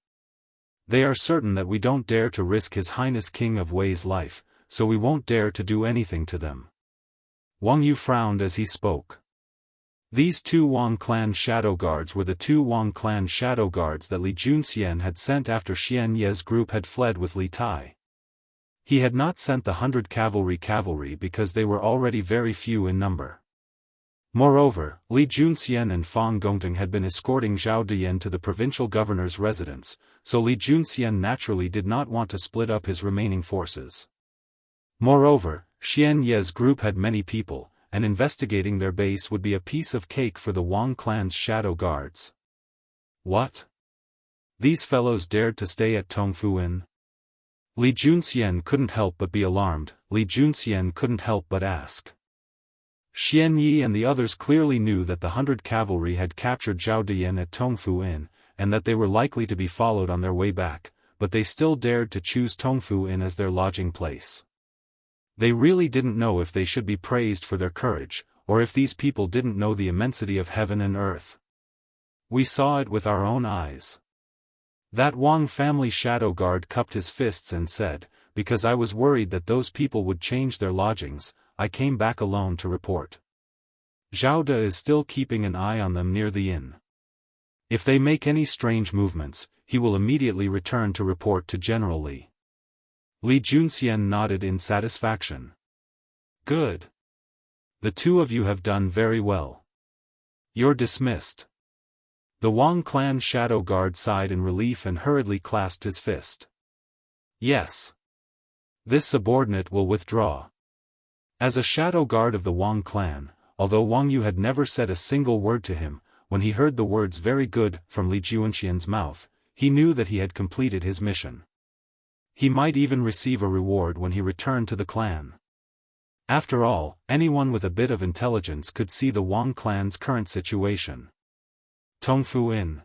They are certain that we don't dare to risk His Highness King of Wei's life, so we won't dare to do anything to them. Wang Yu frowned as he spoke. These two Wang clan shadow guards were the two Wang clan shadow guards that Li Junxian had sent after Xian Ye's group had fled with Li Tai. He had not sent the 100 cavalry because they were already very few in number. Moreover, Li Junxian and Fang Gongteng had been escorting Zhao Diyan to the provincial governor's residence, so Li Junxian naturally did not want to split up his remaining forces. Moreover, Xian Ye's group had many people, and investigating their base would be a piece of cake for the Wang clan's shadow guards. What? These fellows dared to stay at Tongfu Inn? Li Junxian couldn't help but be alarmed. Li Junxian couldn't help but ask. Xian Yi and the others clearly knew that the 100 cavalry had captured Zhao Dian at Tongfu Inn, and that they were likely to be followed on their way back, but they still dared to choose Tongfu Inn as their lodging place. They really didn't know if they should be praised for their courage, or if these people didn't know the immensity of heaven and earth. We saw it with our own eyes. That Wang family shadow guard cupped his fists and said, "Because I was worried that those people would change their lodgings, I came back alone to report. Zhao De is still keeping an eye on them near the inn. If they make any strange movements, he will immediately return to report to General Li." Li Junxian nodded in satisfaction. "Good. The two of you have done very well. You're dismissed." The Wang clan shadow guard sighed in relief and hurriedly clasped his fist. "Yes. This subordinate will withdraw." As a shadow guard of the Wang clan, although Wang Yu had never said a single word to him, when he heard the words "very good" from Li Junxian's mouth, he knew that he had completed his mission. He might even receive a reward when he returned to the clan. After all, anyone with a bit of intelligence could see the Wang clan's current situation. Tongfu Inn.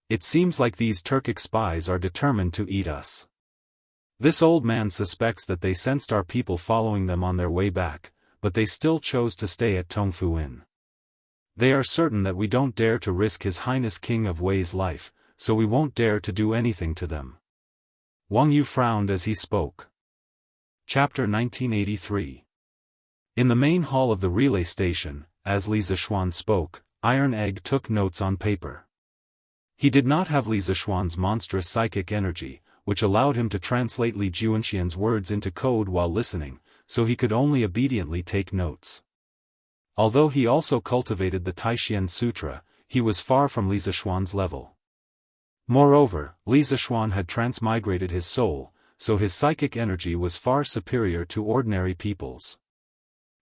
It seems like these Turkic spies are determined to eat us. This old man suspects that they sensed our people following them on their way back, but they still chose to stay at Tongfu Inn. They are certain that we don't dare to risk His Highness King of Wei's life, so we won't dare to do anything to them. Wang Yu frowned as he spoke. Chapter 1983. In the main hall of the relay station, as Li Zishuan spoke, Iron Egg took notes on paper. He did not have Li Zishuan's monstrous psychic energy, which allowed him to translate Li Junxian's words into code while listening, so he could only obediently take notes. Although he also cultivated the Taishian Sutra, he was far from Li Zishuan's level. Moreover, Li Zishuan had transmigrated his soul, so his psychic energy was far superior to ordinary people's.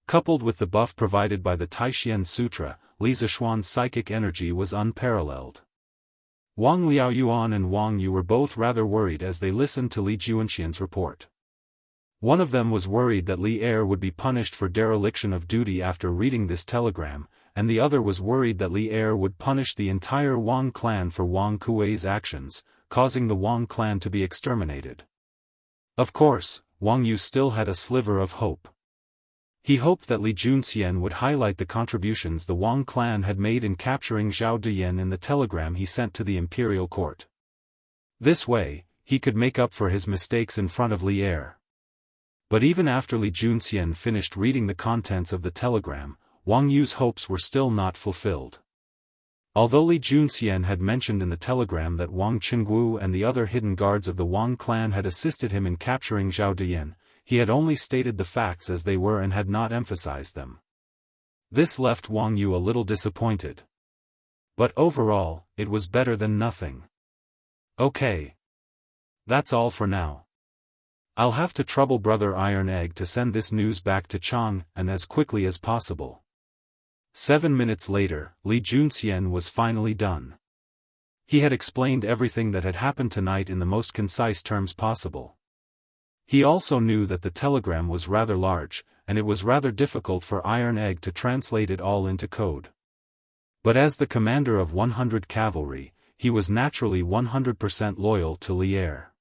Coupled with the buff provided by the Taishian Sutra, Li Zishuan's psychic energy was unparalleled. Wang Liaoyuan and Wang Yu were both rather worried as they listened to Li Junxian's report. One of them was worried that Li Er would be punished for dereliction of duty after reading this telegram, and the other was worried that Li Er would punish the entire Wang clan for Wang Kuei's actions, causing the Wang clan to be exterminated. Of course, Wang Yu still had a sliver of hope. He hoped that Li Junxian would highlight the contributions the Wang clan had made in capturing Zhao Dian in the telegram he sent to the imperial court. This way, he could make up for his mistakes in front of Li Er. But even after Li Junxian finished reading the contents of the telegram, Wang Yu's hopes were still not fulfilled. Although Li Junxian had mentioned in the telegram that Wang Qingwu and the other hidden guards of the Wang clan had assisted him in capturing Zhao Dian, he had only stated the facts as they were and had not emphasized them. This left Wang Yu a little disappointed. But overall, it was better than nothing. Okay. That's all for now. I'll have to trouble Brother Iron Egg to send this news back to Chang, and as quickly as possible. 7 minutes later, Li Junxian was finally done. He had explained everything that had happened tonight in the most concise terms possible. He also knew that the telegram was rather large, and it was rather difficult for Iron Egg to translate it all into code. But as the commander of 100 cavalry, he was naturally 100% loyal to Li Er.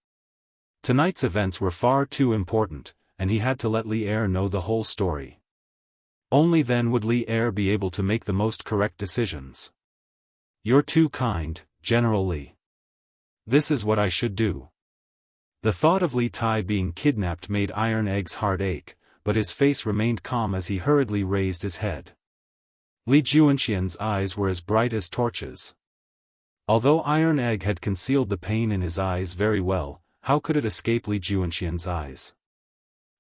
Tonight's events were far too important, and he had to let Li Er know the whole story. Only then would Li Er be able to make the most correct decisions. "You're too kind, General Li. This is what I should do." The thought of Li Tai being kidnapped made Iron Egg's heart ache, but his face remained calm as he hurriedly raised his head. Li Junxian's eyes were as bright as torches. Although Iron Egg had concealed the pain in his eyes very well, how could it escape Li Junxian's eyes?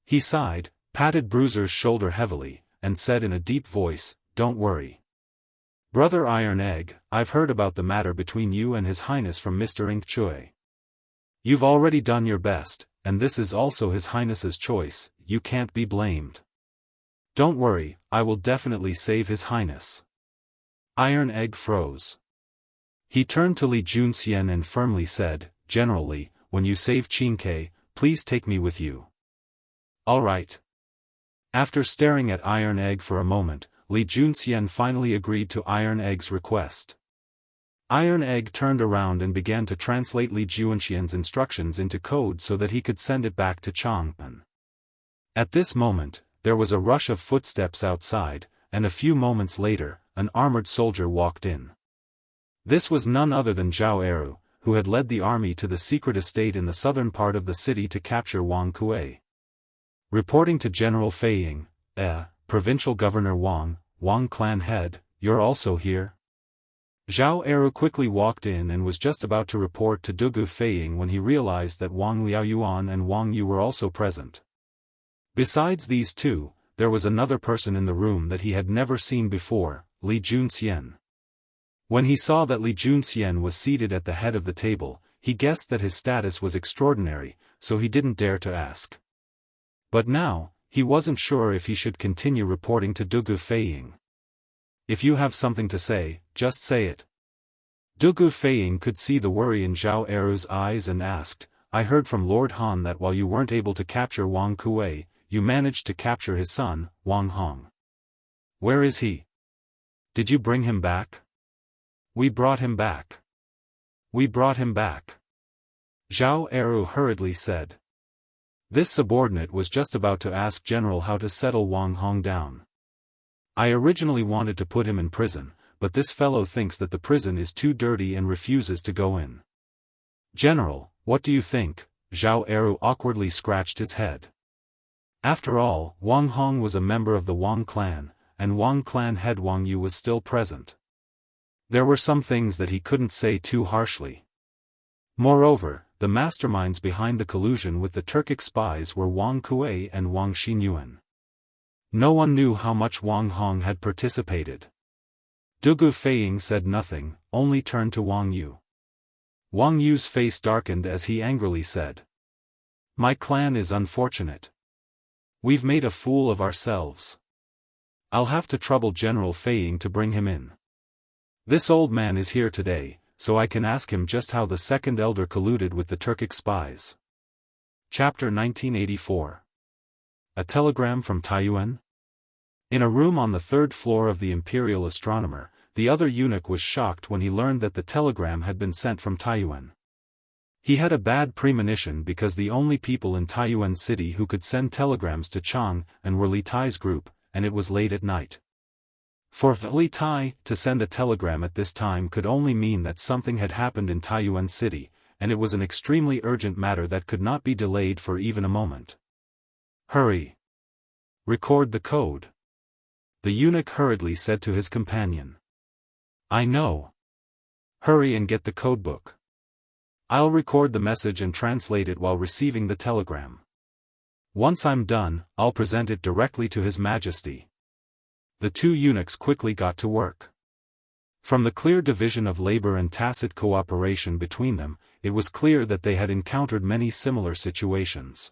He sighed, patted Bruiser's shoulder heavily, and said in a deep voice, "Don't worry. Brother Iron Egg, I've heard about the matter between you and His Highness from Mr. Ink Chui. You've already done your best, and this is also His Highness's choice, you can't be blamed. Don't worry, I will definitely save His Highness." Iron Egg froze. He turned to Li Junxian and firmly said, "General Li, when you save Qingke, please take me with you." "All right. After staring at Iron Egg for a moment, Li Junxian finally agreed to Iron Egg's request. Iron Egg turned around and began to translate Li Junxian's instructions into code so that he could send it back to Chang'an. At this moment, there was a rush of footsteps outside, and a few moments later, an armored soldier walked in. This was none other than Zhao Eru, who had led the army to the secret estate in the southern part of the city to capture Wang Kuei. Reporting to General Fei Ying, Provincial Governor Wang clan head, you're also here? Zhao Eru quickly walked in and was just about to report to Dugu Feiying when he realized that Wang Liaoyuan and Wang Yu were also present. Besides these two, there was another person in the room that he had never seen before, Li Junxian. When he saw that Li Junxian was seated at the head of the table, he guessed that his status was extraordinary, so he didn't dare to ask. But now, he wasn't sure if he should continue reporting to Dugu Feiying. If you have something to say, just say it. Dugu Feiying could see the worry in Zhao Eru's eyes and asked, I heard from Lord Han that while you weren't able to capture Wang Kuei, you managed to capture his son, Wang Hong. Where is he? Did you bring him back? We brought him back. We brought him back. Zhao Eru hurriedly said. This subordinate was just about to ask General how to settle Wang Hong down. I originally wanted to put him in prison, but this fellow thinks that the prison is too dirty and refuses to go in. General, what do you think? Zhao Eru awkwardly scratched his head. After all, Wang Hong was a member of the Wang clan, and Wang clan head Wang Yu was still present. There were some things that he couldn't say too harshly. Moreover, the masterminds behind the collusion with the Turkic spies were Wang Kuei and Wang Xinyuan. No one knew how much Wang Hong had participated. Dugu Feiying said nothing, only turned to Wang Yu. Wang Yu's face darkened as he angrily said. My clan is unfortunate. We've made a fool of ourselves. I'll have to trouble General Feiying to bring him in. This old man is here today, so I can ask him just how the second elder colluded with the Turkic spies. Chapter 1984. A telegram from Taiyuan? In a room on the third floor of the Imperial Astronomer, the other eunuch was shocked when he learned that the telegram had been sent from Taiyuan. He had a bad premonition because the only people in Taiyuan City who could send telegrams to Chang and were Li Tai's group, and it was late at night. For Li Tai to send a telegram at this time could only mean that something had happened in Taiyuan City, and it was an extremely urgent matter that could not be delayed for even a moment. Hurry! Record the code. The eunuch hurriedly said to his companion. I know. Hurry and get the codebook. I'll record the message and translate it while receiving the telegram. Once I'm done, I'll present it directly to His Majesty. The two eunuchs quickly got to work. From the clear division of labor and tacit cooperation between them, it was clear that they had encountered many similar situations.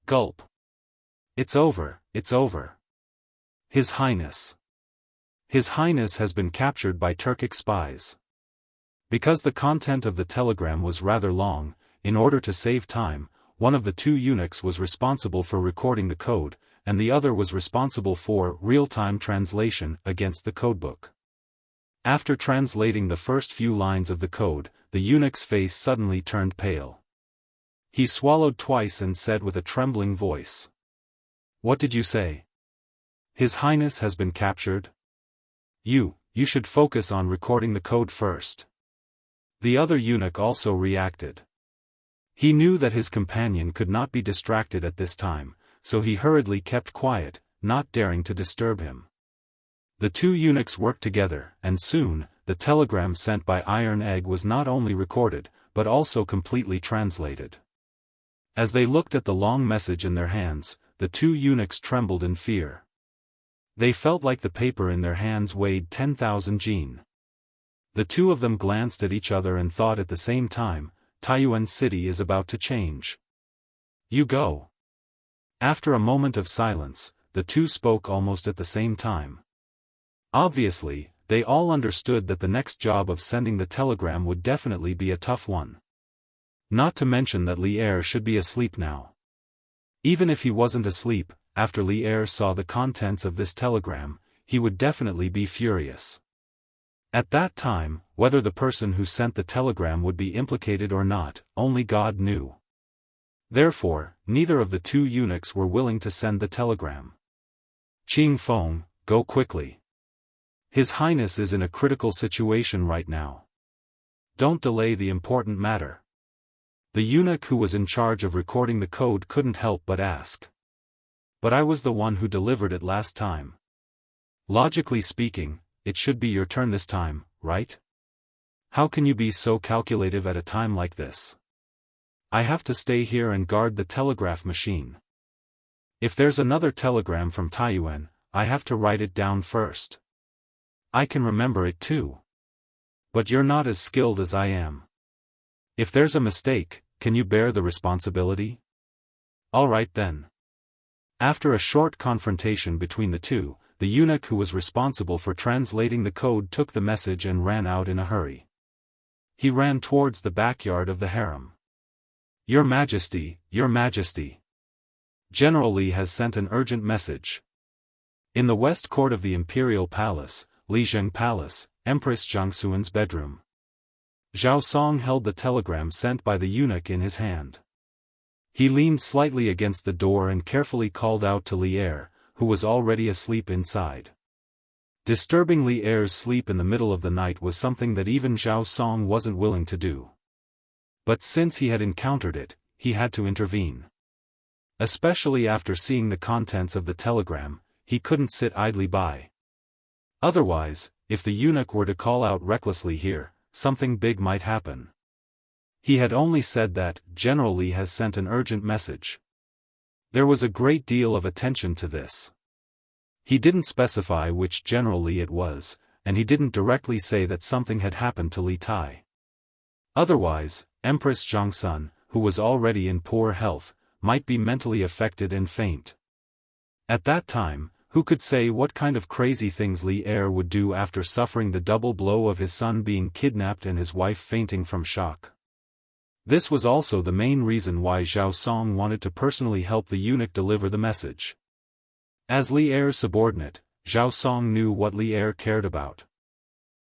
Gulp. It's over, it's over. His Highness. His Highness has been captured by Turkic spies. Because the content of the telegram was rather long, in order to save time, one of the two eunuchs was responsible for recording the code, and the other was responsible for real-time translation against the codebook. After translating the first few lines of the code, the eunuch's face suddenly turned pale. He swallowed twice and said with a trembling voice. What did you say? His Highness has been captured? You should focus on recording the code first. The other eunuch also reacted. He knew that his companion could not be distracted at this time, so he hurriedly kept quiet, not daring to disturb him. The two eunuchs worked together, and soon, the telegram sent by Iron Egg was not only recorded, but also completely translated. As they looked at the long message in their hands, the two eunuchs trembled in fear. They felt like the paper in their hands weighed 10,000 jin. The two of them glanced at each other and thought at the same time, Taiyuan City is about to change. You go. After a moment of silence, the two spoke almost at the same time. Obviously, they all understood that the next job of sending the telegram would definitely be a tough one. Not to mention that Li Er should be asleep now. Even if he wasn't asleep, after Li Er saw the contents of this telegram, he would definitely be furious. At that time, whether the person who sent the telegram would be implicated or not, only God knew. Therefore, neither of the two eunuchs were willing to send the telegram. Qing Feng, go quickly. His Highness is in a critical situation right now. Don't delay the important matter. The eunuch who was in charge of recording the code couldn't help but ask. But I was the one who delivered it last time. Logically speaking, it should be your turn this time, right? How can you be so calculative at a time like this? I have to stay here and guard the telegraph machine. If there's another telegram from Taiyuan, I have to write it down first. I can remember it too. But you're not as skilled as I am. If there's a mistake, can you bear the responsibility? All right then. After a short confrontation between the two, the eunuch who was responsible for translating the code took the message and ran out in a hurry. He ran towards the backyard of the harem. Your Majesty, Your Majesty. General Li has sent an urgent message. In the west court of the Imperial Palace, Lijiang Palace, Empress Jiangxuan's bedroom. Zhao Song held the telegram sent by the eunuch in his hand. He leaned slightly against the door and carefully called out to Li Er, who was already asleep inside. Disturbing Li Er's sleep in the middle of the night was something that even Zhao Song wasn't willing to do. But since he had encountered it, he had to intervene. Especially after seeing the contents of the telegram, he couldn't sit idly by. Otherwise, if the eunuch were to call out recklessly here, something big might happen. He had only said that General Li has sent an urgent message. There was a great deal of attention to this. He didn't specify which General Li it was, and he didn't directly say that something had happened to Li Tai. Otherwise, Empress Jiangxun, who was already in poor health, might be mentally affected and faint. At that time, who could say what kind of crazy things Li Er would do after suffering the double blow of his son being kidnapped and his wife fainting from shock? This was also the main reason why Zhao Song wanted to personally help the eunuch deliver the message. As Li Er's subordinate, Zhao Song knew what Li Er cared about.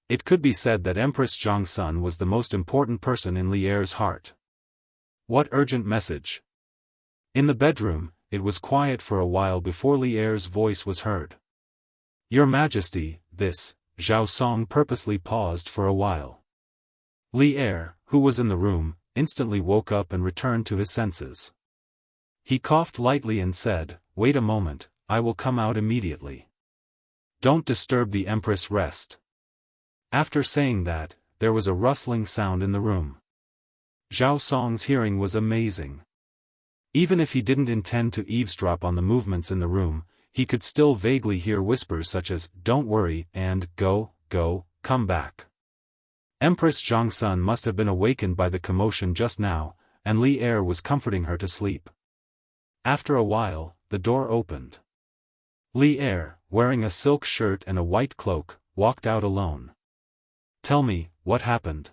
It could be said that Empress Jiangxun was the most important person in Li Er's heart. What urgent message? In the bedroom, it was quiet for a while before Li Er's voice was heard. Your Majesty, this. Zhao Song purposely paused for a while. Li Er, who was in the room, instantly woke up and returned to his senses. He coughed lightly and said, wait a moment, I will come out immediately. Don't disturb the Empress' rest. After saying that, there was a rustling sound in the room. Zhao Song's hearing was amazing. Even if he didn't intend to eavesdrop on the movements in the room, he could still vaguely hear whispers such as, don't worry, and, go, come back. Empress Jiangxun must have been awakened by the commotion just now, and Li Er was comforting her to sleep. After a while, the door opened. Li Er, wearing a silk shirt and a white cloak, walked out alone. Tell me, what happened?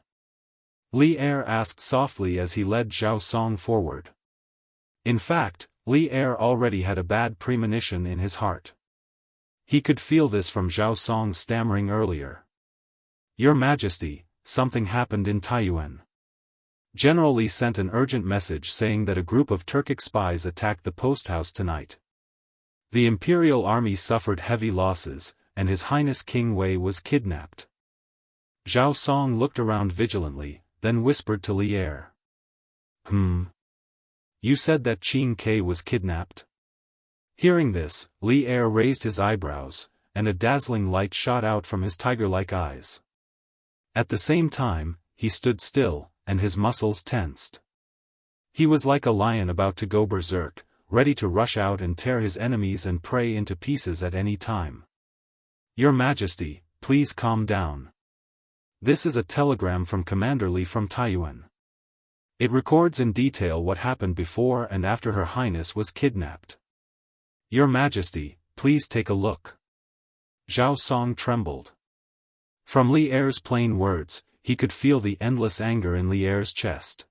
Li Er asked softly as he led Zhao Song forward. In fact, Li Er already had a bad premonition in his heart. He could feel this from Zhao Song stammering earlier. Your Majesty, something happened in Taiyuan. General Li sent an urgent message saying that a group of Turkic spies attacked the post house tonight. The Imperial Army suffered heavy losses, and His Highness King Wei was kidnapped. Zhao Song looked around vigilantly, then whispered to Li Er. You said that Qing Ke was kidnapped? Hearing this, Li Er raised his eyebrows, and a dazzling light shot out from his tiger-like eyes. At the same time, he stood still, and his muscles tensed. He was like a lion about to go berserk, ready to rush out and tear his enemies and prey into pieces at any time. Your Majesty, please calm down. This is a telegram from Commander Li from Taiyuan. It records in detail what happened before and after Her Highness was kidnapped. Your Majesty, please take a look. Zhao Song trembled. From Li Er's plain words, he could feel the endless anger in Li Er's chest.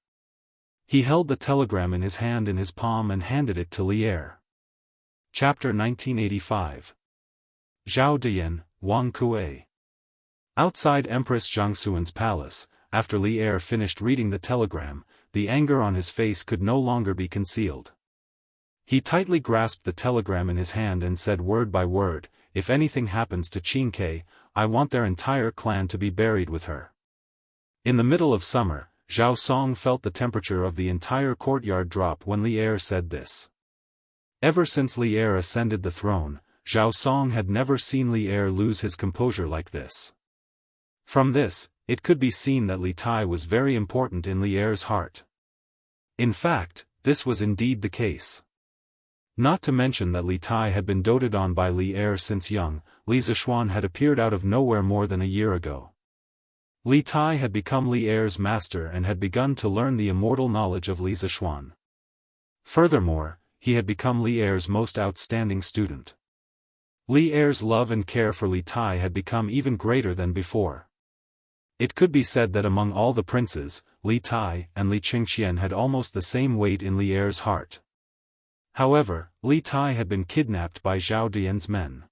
He held the telegram in his hand in his palm and handed it to Li Er. Chapter 1985. Zhao Dian, Wang Kuei. Outside Empress Jianghu's palace, after Li Er finished reading the telegram, the anger on his face could no longer be concealed. He tightly grasped the telegram in his hand and said word by word, "If anything happens to Qingke, I want their entire clan to be buried with her." In the middle of summer, Zhao Song felt the temperature of the entire courtyard drop when Li Er said this. Ever since Li Er ascended the throne, Zhao Song had never seen Li Er lose his composure like this. From this, it could be seen that Li Tai was very important in Li Er's heart. In fact, this was indeed the case. Not to mention that Li Tai had been doted on by Li Er since young. Li Zishuan had appeared out of nowhere more than a year ago. Li Tai had become Li Er's master and had begun to learn the immortal knowledge of Li Zishuan. Furthermore, he had become Li Er's most outstanding student. Li Er's love and care for Li Tai had become even greater than before. It could be said that among all the princes, Li Tai and Li Qingxian had almost the same weight in Li Er's heart. However, Li Tai had been kidnapped by Zhao Dian's men.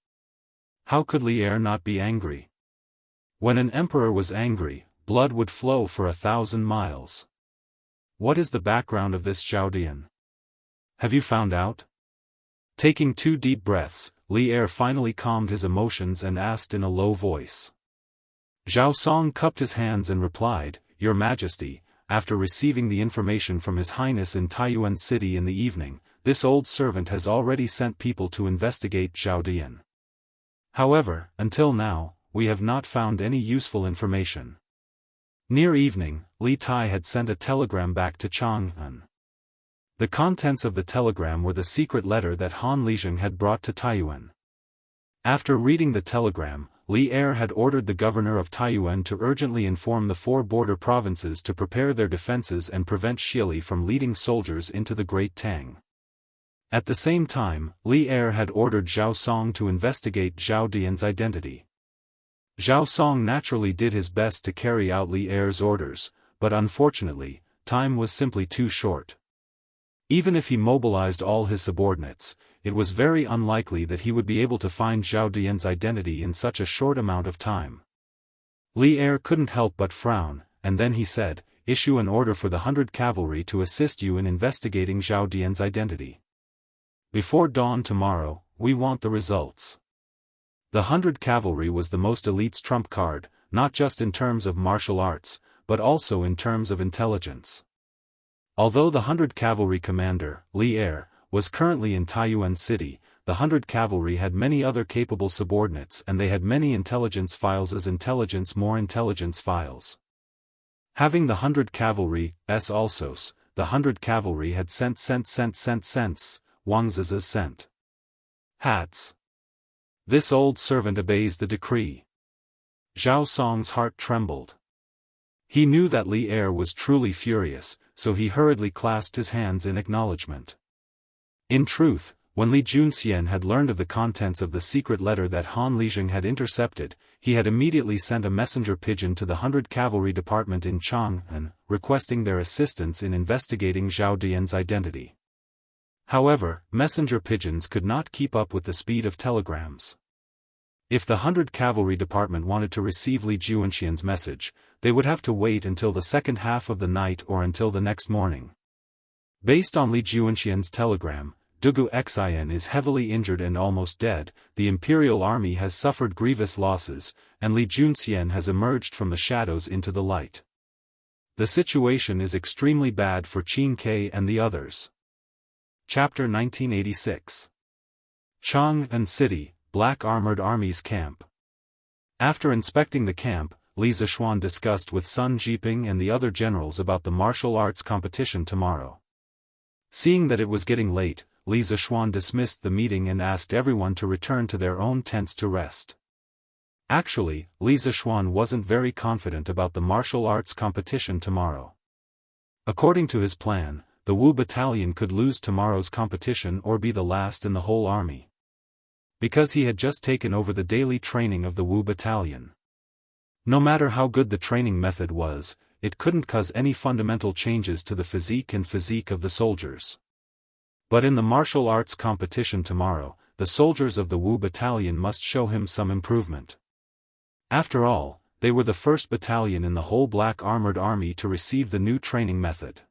How could Li Er not be angry? When an emperor was angry, blood would flow for 1,000 miles. What is the background of this Zhao Dian? Have you found out? Taking 2 deep breaths, Li Er finally calmed his emotions and asked in a low voice. Zhao Song cupped his hands and replied, "Your Majesty, after receiving the information from His Highness in Taiyuan City in the evening, this old servant has already sent people to investigate Zhao Dian. However, until now, we have not found any useful information." Near evening, Li Tai had sent a telegram back to Chang'an. The contents of the telegram were the secret letter that Han Lizheng had brought to Taiyuan. After reading the telegram, Li Er had ordered the governor of Taiyuan to urgently inform the 4 border provinces to prepare their defenses and prevent Shili from leading soldiers into the Great Tang. At the same time, Li Er had ordered Zhao Song to investigate Zhao Dian's identity. Zhao Song naturally did his best to carry out Li Er's orders, but unfortunately, time was simply too short. Even if he mobilized all his subordinates, it was very unlikely that he would be able to find Zhao Dian's identity in such a short amount of time. Li Er couldn't help but frown, and then he said, "Issue an order for the 100 cavalry to assist you in investigating Zhao Dian's identity. Before dawn tomorrow, we want the results." The 100 cavalry was the most elite's trump card, not just in terms of martial arts, but also in terms of intelligence. Although the 100 cavalry commander, Li Er, was currently in Taiyuan City, the 100 cavalry had many other capable subordinates and they had many intelligence files as more intelligence files. Having the 100 cavalry, the 100 cavalry had sent Wangzi's sent hats. This old servant obeys the decree. Zhao Song's heart trembled. He knew that Li Er was truly furious, so he hurriedly clasped his hands in acknowledgement. In truth, when Li Junxian had learned of the contents of the secret letter that Han Lizheng had intercepted, he had immediately sent a messenger pigeon to the 100 Cavalry Department in Chang'an, requesting their assistance in investigating Zhao Dian's identity. However, messenger pigeons could not keep up with the speed of telegrams. If the 100 Cavalry Department wanted to receive Li Junxian's message, they would have to wait until the second half of the night or until the next morning. Based on Li Junxian's telegram, Dugu Xian is heavily injured and almost dead, the imperial army has suffered grievous losses, and Li Junxian has emerged from the shadows into the light. The situation is extremely bad for Qingke and the others. Chapter 1986. Chang'an City, Black Armored Army's Camp. After inspecting the camp, Li Zishuan discussed with Sun Jiping and the other generals about the martial arts competition tomorrow. Seeing that it was getting late, Li Zishuan dismissed the meeting and asked everyone to return to their own tents to rest. Actually, Li Zishuan wasn't very confident about the martial arts competition tomorrow. According to his plan, the Wu battalion could lose tomorrow's competition or be the last in the whole army. Because he had just taken over the daily training of the Wu battalion. No matter how good the training method was, it couldn't cause any fundamental changes to the physique of the soldiers. But in the martial arts competition tomorrow, the soldiers of the Wu battalion must show him some improvement. After all, they were the first battalion in the whole black armored army to receive the new training method.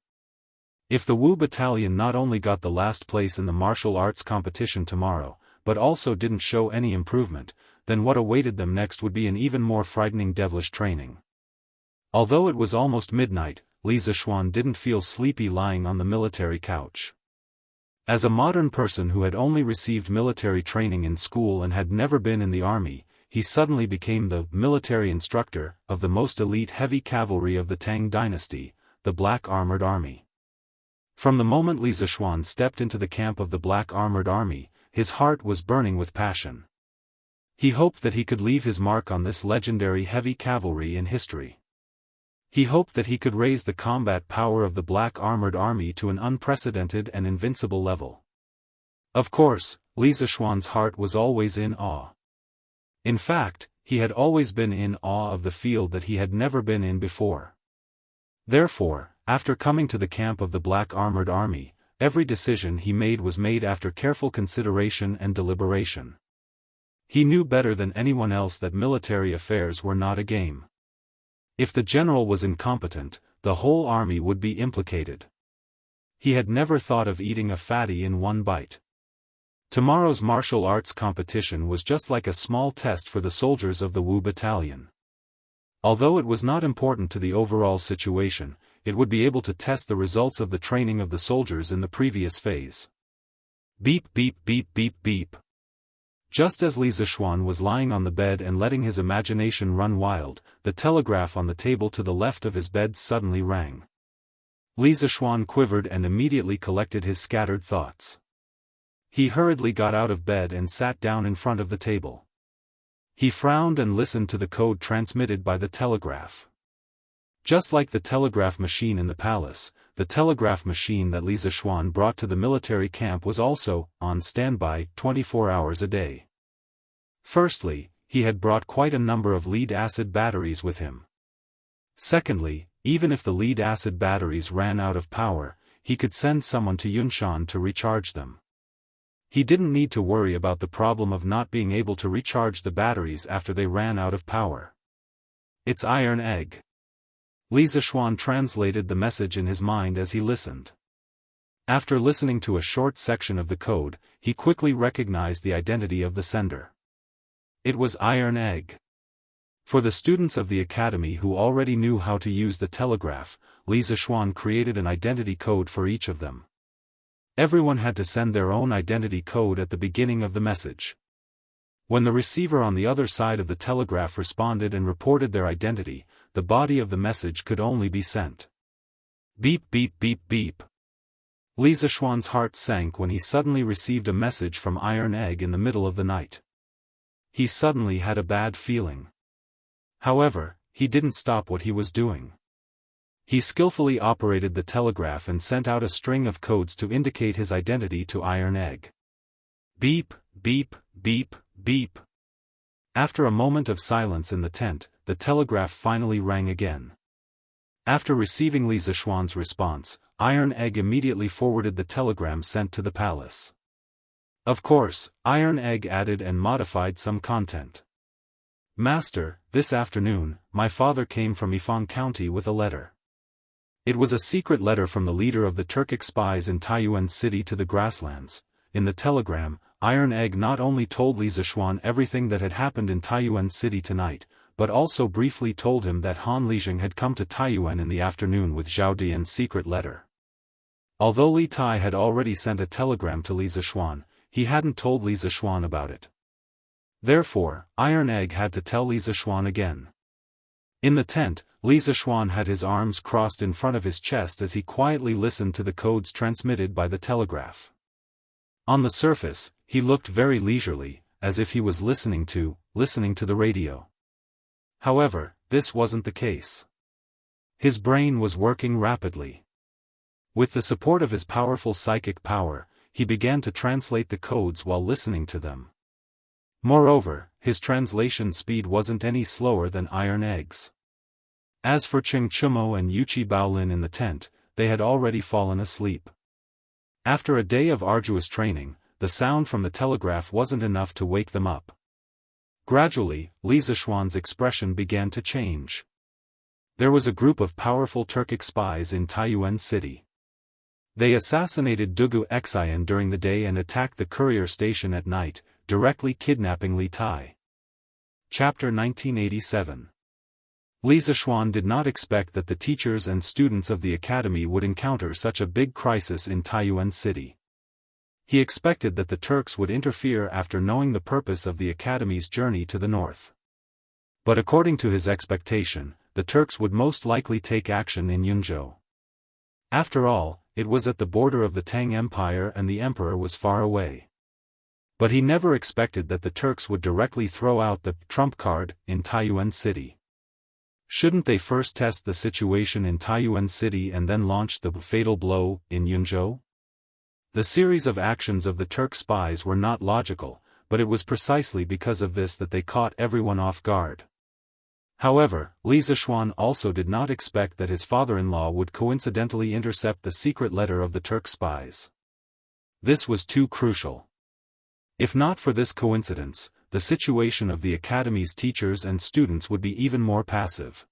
If the Wu battalion not only got the last place in the martial arts competition tomorrow, but also didn't show any improvement, then what awaited them next would be an even more frightening devilish training. Although it was almost midnight, Li Zishuan didn't feel sleepy lying on the military couch. As a modern person who had only received military training in school and had never been in the army, he suddenly became the military instructor of the most elite heavy cavalry of the Tang dynasty, the Black Armored Army. From the moment Li Zishuan stepped into the camp of the Black Armored Army, his heart was burning with passion. He hoped that he could leave his mark on this legendary heavy cavalry in history. He hoped that he could raise the combat power of the Black Armored Army to an unprecedented and invincible level. Of course, Li Zishuan's heart was always in awe. In fact, he had always been in awe of the field that he had never been in before. Therefore, after coming to the camp of the Black Armored Army, every decision he made was made after careful consideration and deliberation. He knew better than anyone else that military affairs were not a game. If the general was incompetent, the whole army would be implicated. He had never thought of eating a fatty in one bite. Tomorrow's martial arts competition was just like a small test for the soldiers of the Wu battalion. Although it was not important to the overall situation, it would be able to test the results of the training of the soldiers in the previous phase. Beep beep beep beep beep. Just as Li Zishuan was lying on the bed and letting his imagination run wild, the telegraph on the table to the left of his bed suddenly rang. Li Zishuan quivered and immediately collected his scattered thoughts. He hurriedly got out of bed and sat down in front of the table. He frowned and listened to the code transmitted by the telegraph. Just like the telegraph machine in the palace, the telegraph machine that Li Zishuan brought to the military camp was also on standby 24 hours a day. Firstly, he had brought quite a number of lead-acid batteries with him. Secondly, even if the lead-acid batteries ran out of power, he could send someone to Yunshan to recharge them. He didn't need to worry about the problem of not being able to recharge the batteries after they ran out of power. It's iron egg. Li Zishuan translated the message in his mind as he listened. After listening to a short section of the code, he quickly recognized the identity of the sender. It was Iron Egg. For the students of the academy who already knew how to use the telegraph, Li Zishuan created an identity code for each of them. Everyone had to send their own identity code at the beginning of the message. When the receiver on the other side of the telegraph responded and reported their identity, the body of the message could only be sent. Beep beep beep beep. Li Zishuan's heart sank when he suddenly received a message from Iron Egg in the middle of the night. He suddenly had a bad feeling. However, he didn't stop what he was doing. He skillfully operated the telegraph and sent out a string of codes to indicate his identity to Iron Egg. Beep, beep, beep, beep. After a moment of silence in the tent, the telegraph finally rang again. After receiving Li Zishuan's response, Iron Egg immediately forwarded the telegram sent to the palace. Of course, Iron Egg added and modified some content. Master, this afternoon, my father came from Yifan County with a letter. It was a secret letter from the leader of the Turkic spies in Taiyuan City to the grasslands. In the telegram, Iron Egg not only told Li Zishuan everything that had happened in Taiyuan City tonight, but also briefly told him that Han Lijing had come to Taiyuan in the afternoon with Zhao Dian's secret letter. Although Li Tai had already sent a telegram to Li Zishuan, he hadn't told Li Zishuan about it. Therefore, Iron Egg had to tell Li Zishuan again. In the tent, Li Zishuan had his arms crossed in front of his chest as he quietly listened to the codes transmitted by the telegraph. On the surface, he looked very leisurely, as if he was listening to the radio. However, this wasn't the case. His brain was working rapidly. With the support of his powerful psychic power, he began to translate the codes while listening to them. Moreover, his translation speed wasn't any slower than Iron Egg's. As for Cheng Chumo and Yuchi Baolin in the tent, they had already fallen asleep. After a day of arduous training, the sound from the telegraph wasn't enough to wake them up. Gradually, Li Zishuan's expression began to change. There was a group of powerful Turkic spies in Taiyuan City. They assassinated Dugu Xian during the day and attacked the courier station at night, directly kidnapping Li Tai. Chapter 1987. Li Zishuan did not expect that the teachers and students of the academy would encounter such a big crisis in Taiyuan City. He expected that the Turks would interfere after knowing the purpose of the academy's journey to the north. But according to his expectation, the Turks would most likely take action in Yunzhou. After all, it was at the border of the Tang Empire and the emperor was far away. But he never expected that the Turks would directly throw out the trump card in Taiyuan City. Shouldn't they first test the situation in Taiyuan City and then launch the fatal blow in Yunzhou? The series of actions of the Turk spies were not logical, but it was precisely because of this that they caught everyone off guard. However, Li Zishuan also did not expect that his father-in-law would coincidentally intercept the secret letter of the Turk spies. This was too crucial. If not for this coincidence, the situation of the academy's teachers and students would be even more passive.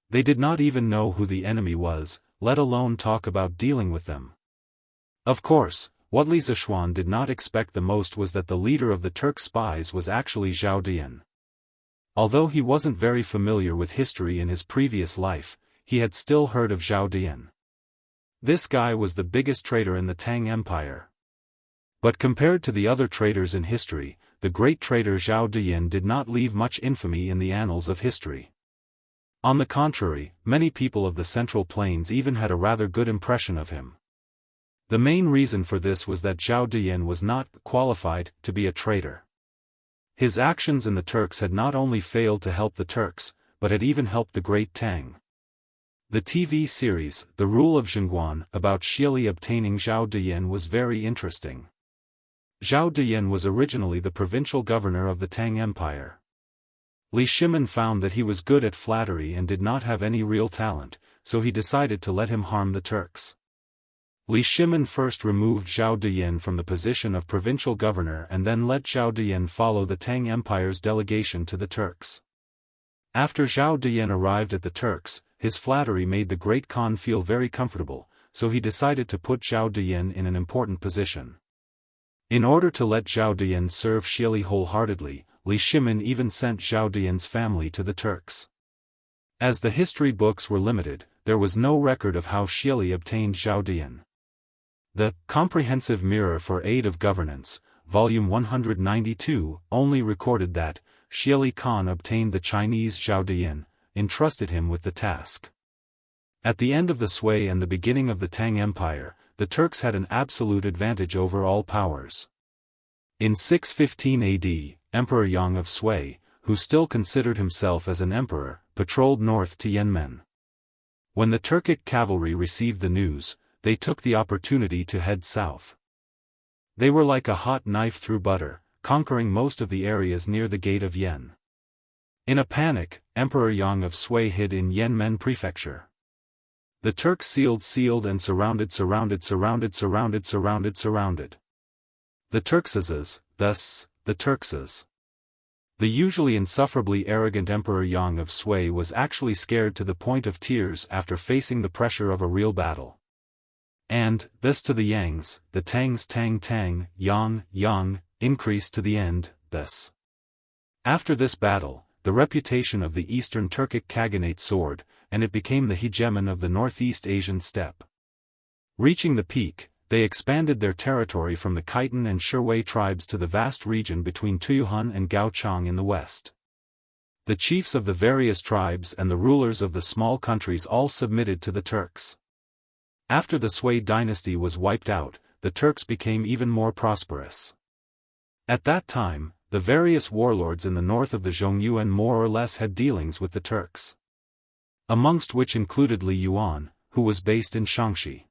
They did not even know who the enemy was, let alone talk about dealing with them. Of course, what Li Zishuan did not expect the most was that the leader of the Turk spies was actually Zhao Dian. Although he wasn't very familiar with history in his previous life, he had still heard of Zhao Dian. This guy was the biggest traitor in the Tang Empire. But compared to the other traitors in history, the great traitor Zhao Dian did not leave much infamy in the annals of history. On the contrary, many people of the Central Plains even had a rather good impression of him. The main reason for this was that Zhao Dian was not qualified to be a traitor. His actions in the Turks had not only failed to help the Turks, but had even helped the Great Tang. The TV series, The Rule of Zhengguan, about Xieli obtaining Zhao Dian was very interesting. Zhao Dian was originally the provincial governor of the Tang Empire. Li Shimin found that he was good at flattery and did not have any real talent, so he decided to let him harm the Turks. Li Shimin first removed Zhao Dian from the position of provincial governor and then let Zhao Dian follow the Tang Empire's delegation to the Turks. After Zhao Dian arrived at the Turks, his flattery made the Great Khan feel very comfortable, so he decided to put Zhao Dian in an important position. In order to let Zhao Dian serve Xieli wholeheartedly, Li Shimin even sent Zhao Dian's family to the Turks. As the history books were limited, there was no record of how Xieli obtained Zhao Dian. The Comprehensive Mirror for Aid of Governance, Volume 192, only recorded that Xieli Khan obtained the Chinese Zhao Dian, entrusted him with the task. At the end of the Sui and the beginning of the Tang Empire, the Turks had an absolute advantage over all powers. In 615 AD, Emperor Yang of Sui, who still considered himself as an emperor, patrolled north to Yanmen. When the Turkic cavalry received the news, they took the opportunity to head south. They were like a hot knife through butter, conquering most of the areas near the gate of Yan. In a panic, Emperor Yang of Sui hid in Yanmen Prefecture. The Turks sealed and surrounded. The Turksas, thus, the Turksas. The usually insufferably arrogant Emperor Yang of Sui was actually scared to the point of tears after facing the pressure of a real battle. And, thus to the Yangs, the Tangs Yang, increased to the end, thus. After this battle, the reputation of the Eastern Turkic Khaganate soared, and it became the hegemon of the Northeast Asian steppe. Reaching the peak, they expanded their territory from the Khitan and Shui tribes to the vast region between Tuyuhun and Gaochang in the west. The chiefs of the various tribes and the rulers of the small countries all submitted to the Turks. After the Sui dynasty was wiped out, the Turks became even more prosperous. At that time, the various warlords in the north of the Zhongyuan more or less had dealings with the Turks. Amongst which included Li Yuan, who was based in Shaanxi.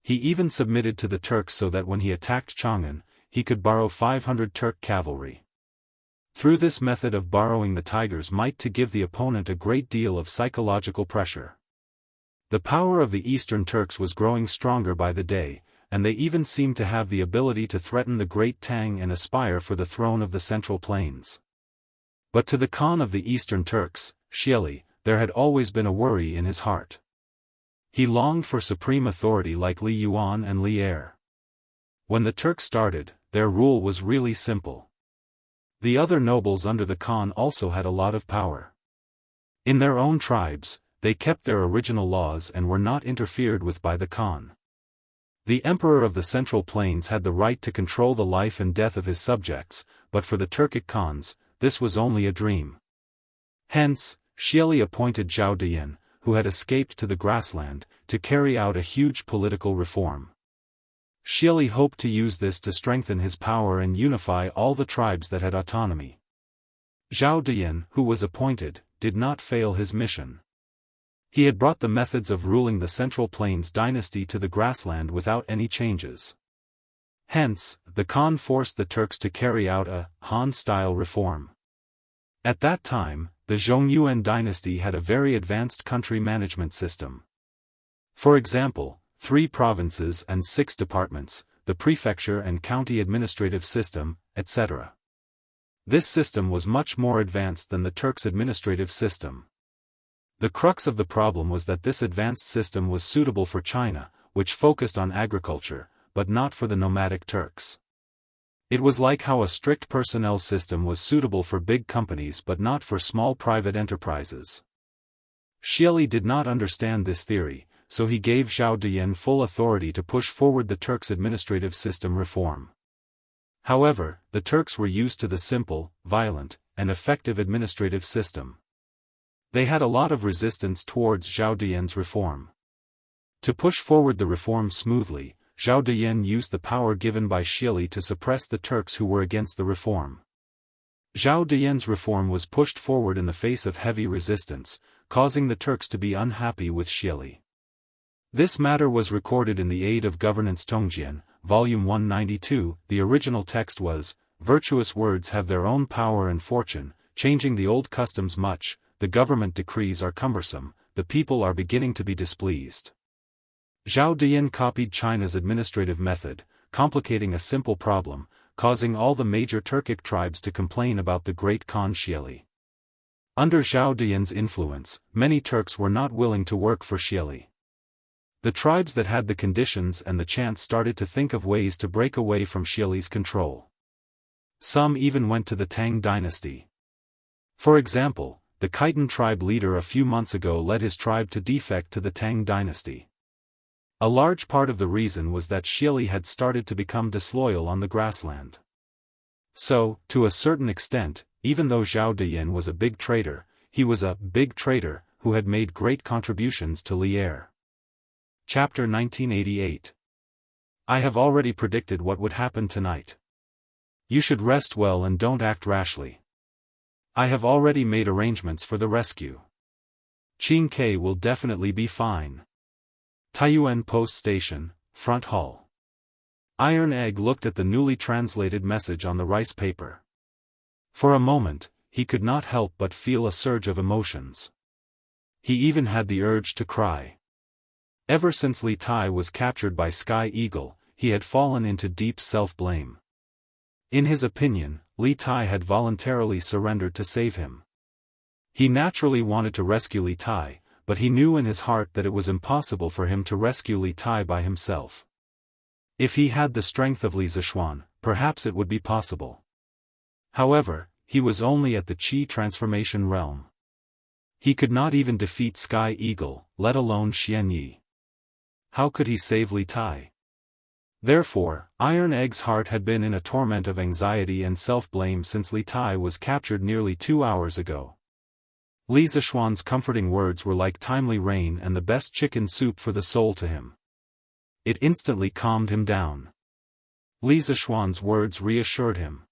He even submitted to the Turks so that when he attacked Chang'an, he could borrow 500 Turk cavalry. Through this method of borrowing the tiger's might to give the opponent a great deal of psychological pressure. The power of the Eastern Turks was growing stronger by the day, and they even seemed to have the ability to threaten the Great Tang and aspire for the throne of the Central Plains. But to the Khan of the Eastern Turks, Xieli, there had always been a worry in his heart. He longed for supreme authority like Li Yuan and Li Er. When the Turks started, their rule was really simple. The other nobles under the Khan also had a lot of power. In their own tribes, they kept their original laws and were not interfered with by the Khan. The emperor of the Central Plains had the right to control the life and death of his subjects, but for the Turkic Khans, this was only a dream. Hence, Xieli appointed Zhao Diyan, who had escaped to the grassland, to carry out a huge political reform. Xieli hoped to use this to strengthen his power and unify all the tribes that had autonomy. Zhao Diyan, who was appointed, did not fail his mission. He had brought the methods of ruling the Central Plains dynasty to the grassland without any changes. Hence, the Khan forced the Turks to carry out a Han-style reform. At that time, the Zhongyuan dynasty had a very advanced country management system. For example, 3 provinces and 6 departments, the prefecture and county administrative system, etc. This system was much more advanced than the Turks' administrative system. The crux of the problem was that this advanced system was suitable for China, which focused on agriculture, but not for the nomadic Turks. It was like how a strict personnel system was suitable for big companies but not for small private enterprises. Xieli did not understand this theory, so he gave Zhao Diyan full authority to push forward the Turks' administrative system reform. However, the Turks were used to the simple, violent, and effective administrative system. They had a lot of resistance towards Zhao Diyan's reform. To push forward the reform smoothly, Zhao Diyan used the power given by Xieli to suppress the Turks who were against the reform. Zhao Diyan's reform was pushed forward in the face of heavy resistance, causing the Turks to be unhappy with Xieli. This matter was recorded in the Aid of Governance Tongjian, Volume 192. The original text was, "Virtuous words have their own power and fortune, changing the old customs much. The government decrees are cumbersome, the people are beginning to be displeased." Zhao Diyan copied China's administrative method, complicating a simple problem, causing all the major Turkic tribes to complain about the great Khan Xieli. Under Zhao Diyan's influence, many Turks were not willing to work for Xieli. The tribes that had the conditions and the chance started to think of ways to break away from Xieli's control. Some even went to the Tang dynasty. For example, the Khitan tribe leader a few months ago led his tribe to defect to the Tang dynasty. A large part of the reason was that Xieli had started to become disloyal on the grassland. So, to a certain extent, even though Zhao Diyan was a big traitor, he was a big traitor who had made great contributions to Li Er. Chapter 1988. I have already predicted what would happen tonight. You should rest well and don't act rashly. I have already made arrangements for the rescue. Qing Ke will definitely be fine. Taiyuan Post Station, Front Hall. Iron Egg looked at the newly translated message on the rice paper. For a moment, he could not help but feel a surge of emotions. He even had the urge to cry. Ever since Li Tai was captured by Sky Eagle, he had fallen into deep self-blame. In his opinion, Li Tai had voluntarily surrendered to save him. He naturally wanted to rescue Li Tai, but he knew in his heart that it was impossible for him to rescue Li Tai by himself. If he had the strength of Li Zishuan, perhaps it would be possible. However, he was only at the Qi transformation realm. He could not even defeat Sky Eagle, let alone Xian Yi. How could he save Li Tai? Therefore, Iron Egg's heart had been in a torment of anxiety and self-blame since Li Tai was captured nearly 2 hours ago. Li Zishuan's comforting words were like timely rain and the best chicken soup for the soul to him. It instantly calmed him down. Li Zishuan's words reassured him.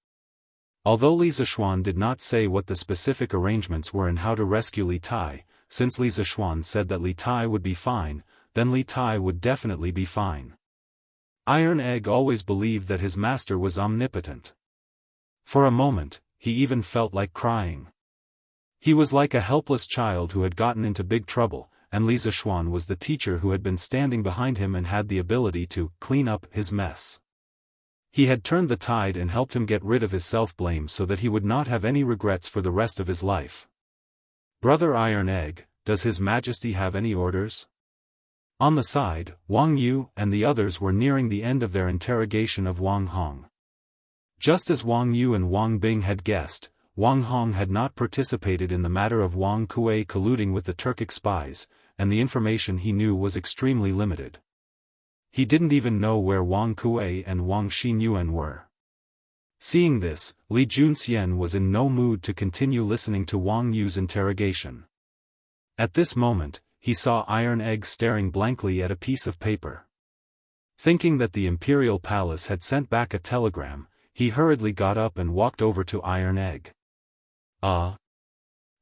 Although Li Zishuan did not say what the specific arrangements were and how to rescue Li Tai, since Li Zishuan said that Li Tai would be fine, then Li Tai would definitely be fine. Iron Egg always believed that his master was omnipotent. For a moment, he even felt like crying. He was like a helpless child who had gotten into big trouble, and Li Zishuan was the teacher who had been standing behind him and had the ability to clean up his mess. He had turned the tide and helped him get rid of his self-blame so that he would not have any regrets for the rest of his life. Brother Iron Egg, does His Majesty have any orders? On the side, Wang Yu and the others were nearing the end of their interrogation of Wang Hong. Just as Wang Yu and Wang Bing had guessed, Wang Hong had not participated in the matter of Wang Kuei colluding with the Turkic spies, and the information he knew was extremely limited. He didn't even know where Wang Kuei and Wang Xinyuan were. Seeing this, Li Junxian was in no mood to continue listening to Wang Yu's interrogation. At this moment, he saw Iron Egg staring blankly at a piece of paper. Thinking that the Imperial Palace had sent back a telegram, he hurriedly got up and walked over to Iron Egg.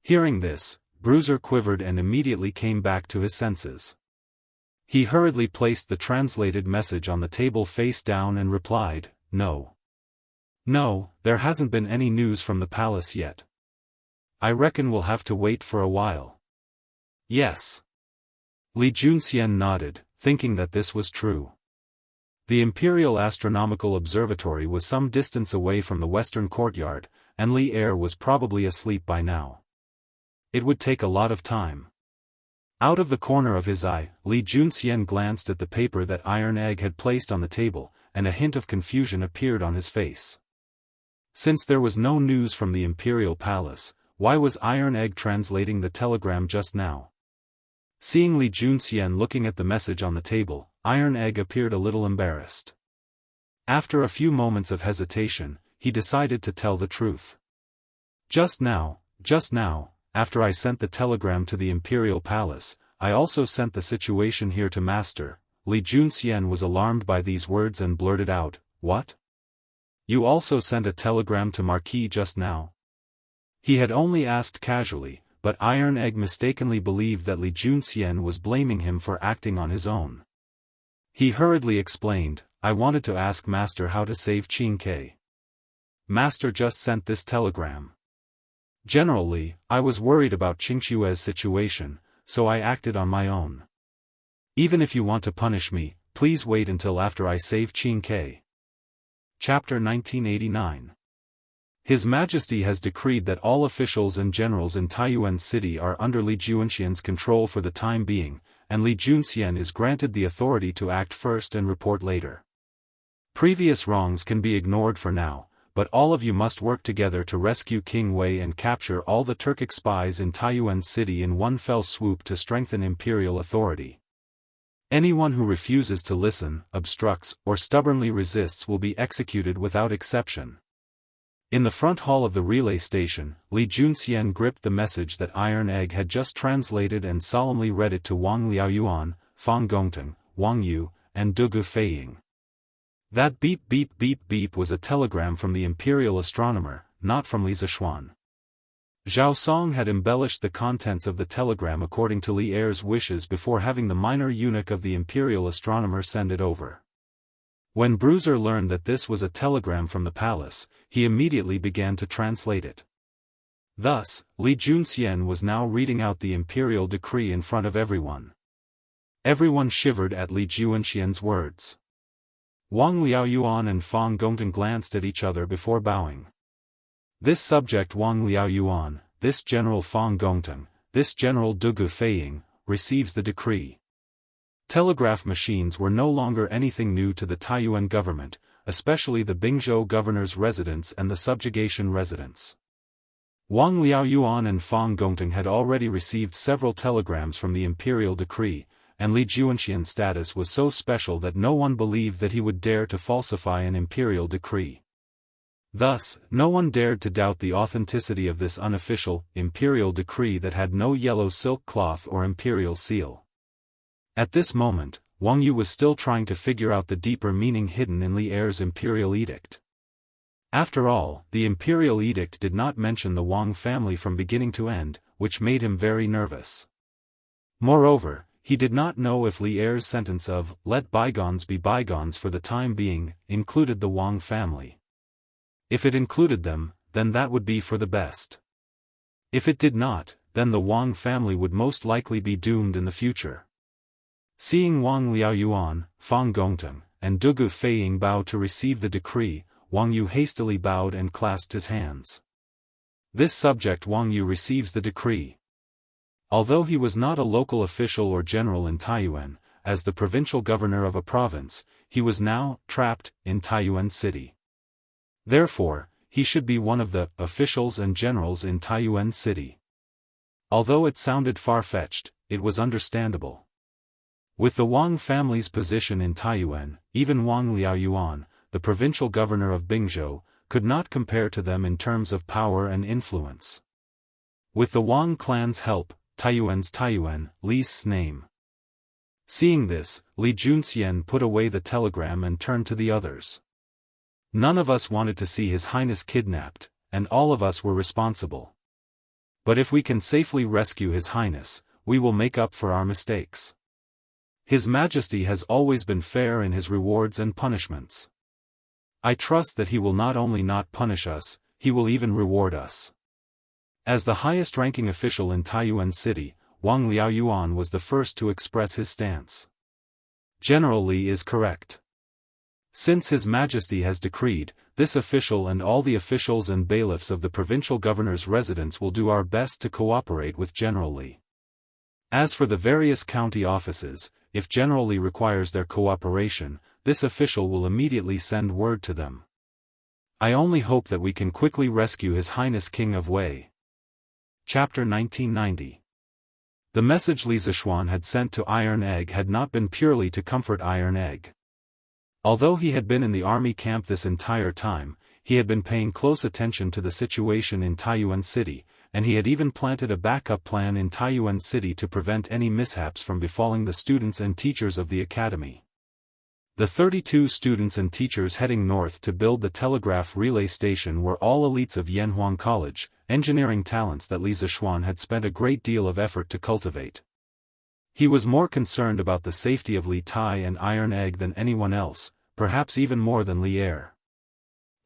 Hearing this, Bruiser quivered and immediately came back to his senses. He hurriedly placed the translated message on the table face down and replied, "No. No, there hasn't been any news from the palace yet. I reckon we'll have to wait for a while." "Yes." Li Junxian nodded, thinking that this was true. The Imperial Astronomical Observatory was some distance away from the western courtyard, and Li Er was probably asleep by now. It would take a lot of time. Out of the corner of his eye, Li Junxian glanced at the paper that Iron Egg had placed on the table, and a hint of confusion appeared on his face. Since there was no news from the Imperial Palace, why was Iron Egg translating the telegram just now? Seeing Li Junxian looking at the message on the table, Iron Egg appeared a little embarrassed. After a few moments of hesitation, he decided to tell the truth. Just now, after I sent the telegram to the Imperial Palace, I also sent the situation here to Master." Li Junxian was alarmed by these words and blurted out, "What? You also sent a telegram to Marquis just now?" He had only asked casually, but Iron Egg mistakenly believed that Li Junxian was blaming him for acting on his own. He hurriedly explained, "I wanted to ask Master how to save Qing Ke. Master just sent this telegram. Generally, I was worried about Qingxue's situation, so I acted on my own. Even if you want to punish me, please wait until after I save Qing Ke." Chapter 1989. His Majesty has decreed that all officials and generals in Taiyuan City are under Li Junxian's control for the time being, and Li Junxian is granted the authority to act first and report later. Previous wrongs can be ignored for now, but all of you must work together to rescue King Wei and capture all the Turkic spies in Taiyuan City in one fell swoop to strengthen imperial authority. Anyone who refuses to listen, obstructs, or stubbornly resists will be executed without exception. In the front hall of the relay station, Li Junxian gripped the message that Iron Egg had just translated and solemnly read it to Wang Liaoyuan, Fang Gongteng, Wang Yu, and Dugu Feiying. That beep beep beep beep was a telegram from the imperial astronomer, not from Li Zishuan. Zhao Song had embellished the contents of the telegram according to Li Er's wishes before having the minor eunuch of the imperial astronomer send it over. When Bruiser learned that this was a telegram from the palace, he immediately began to translate it. Thus, Li Junxian was now reading out the imperial decree in front of everyone. Everyone shivered at Li Junxian's words. Wang Liaoyuan and Fang Gongteng glanced at each other before bowing. This subject Wang Liaoyuan, this General Fang Gongteng, this General Dugu Feiying, receives the decree. Telegraph machines were no longer anything new to the Taiyuan government, especially the Bingzhou governor's residence and the subjugation residence. Wang Liaoyuan and Fang Gongteng had already received several telegrams from the imperial decree, and Li Junxian's status was so special that no one believed that he would dare to falsify an imperial decree. Thus, no one dared to doubt the authenticity of this unofficial, imperial decree that had no yellow silk cloth or imperial seal. At this moment, Wang Yu was still trying to figure out the deeper meaning hidden in Li Er's imperial edict. After all, the imperial edict did not mention the Wang family from beginning to end, which made him very nervous. Moreover, he did not know if Li Er's sentence of, "let bygones be bygones for the time being," included the Wang family. If it included them, then that would be for the best. If it did not, then the Wang family would most likely be doomed in the future. Seeing Wang Liaoyuan, Fang Gongteng, and Dugu Feiying bow to receive the decree, Wang Yu hastily bowed and clasped his hands. This subject Wang Yu receives the decree. Although he was not a local official or general in Taiyuan, as the provincial governor of a province, he was now trapped in Taiyuan City. Therefore, he should be one of the officials and generals in Taiyuan City. Although it sounded far-fetched, it was understandable. With the Wang family's position in Taiyuan, even Wang Liaoyuan, the provincial governor of Bingzhou, could not compare to them in terms of power and influence. With the Wang clan's help, Taiyuan, Li's name. Seeing this, Li Junxian put away the telegram and turned to the others. None of us wanted to see His Highness kidnapped, and all of us were responsible. But if we can safely rescue His Highness, we will make up for our mistakes. His Majesty has always been fair in his rewards and punishments. I trust that he will not only not punish us, he will even reward us. As the highest-ranking official in Taiyuan City, Wang Liaoyuan was the first to express his stance. General Li is correct. Since His Majesty has decreed, this official and all the officials and bailiffs of the provincial governor's residence will do our best to cooperate with General Li. As for the various county offices, if General Li requires their cooperation, this official will immediately send word to them. I only hope that we can quickly rescue His Highness King of Wei. Chapter 1990. The message Li Zishuan had sent to Iron Egg had not been purely to comfort Iron Egg. Although he had been in the army camp this entire time, he had been paying close attention to the situation in Taiyuan City, and he had even planted a backup plan in Taiyuan City to prevent any mishaps from befalling the students and teachers of the academy. The 32 students and teachers heading north to build the telegraph relay station were all elites of Yanhuang College, engineering talents that Li Zishuan had spent a great deal of effort to cultivate. He was more concerned about the safety of Li Tai and Iron Egg than anyone else, perhaps even more than Li Er.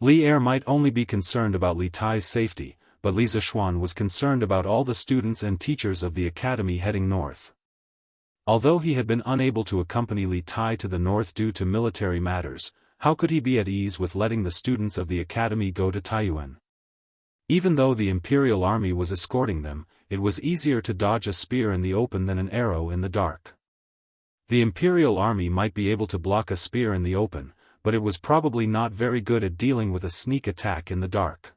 Li Er might only be concerned about Li Tai's safety, but Li Zishuan was concerned about all the students and teachers of the academy heading north. Although he had been unable to accompany Li Tai to the north due to military matters, how could he be at ease with letting the students of the academy go to Taiyuan? Even though the Imperial Army was escorting them, it was easier to dodge a spear in the open than an arrow in the dark. The Imperial Army might be able to block a spear in the open, but it was probably not very good at dealing with a sneak attack in the dark.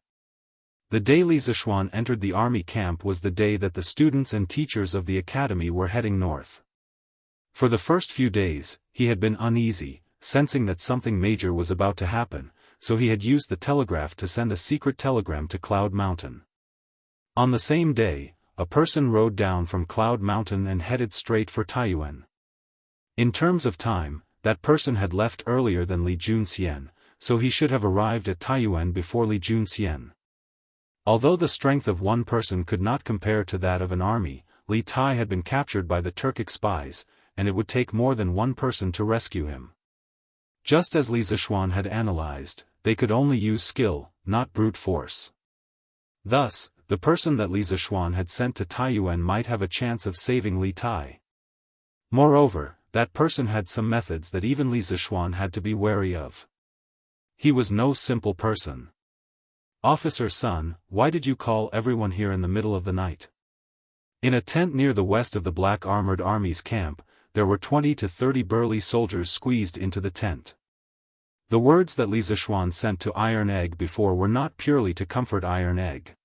The day Li Zishuan entered the army camp was the day that the students and teachers of the academy were heading north. For the first few days, he had been uneasy, sensing that something major was about to happen, so he had used the telegraph to send a secret telegram to Cloud Mountain. On the same day, a person rode down from Cloud Mountain and headed straight for Taiyuan. In terms of time, that person had left earlier than Li Junxian, so he should have arrived at Taiyuan before Li Junxian. Although the strength of one person could not compare to that of an army, Li Tai had been captured by the Turkic spies, and it would take more than one person to rescue him. Just as Li Zishuan had analyzed, they could only use skill, not brute force. Thus, the person that Li Zishuan had sent to Taiyuan might have a chance of saving Li Tai. Moreover, that person had some methods that even Li Zishuan had to be wary of. He was no simple person. Officer Sun, why did you call everyone here in the middle of the night? In a tent near the west of the Black Armored Army's camp, there were 20 to 30 burly soldiers squeezed into the tent. The words that Li Zishuan sent to Iron Egg before were not purely to comfort Iron Egg.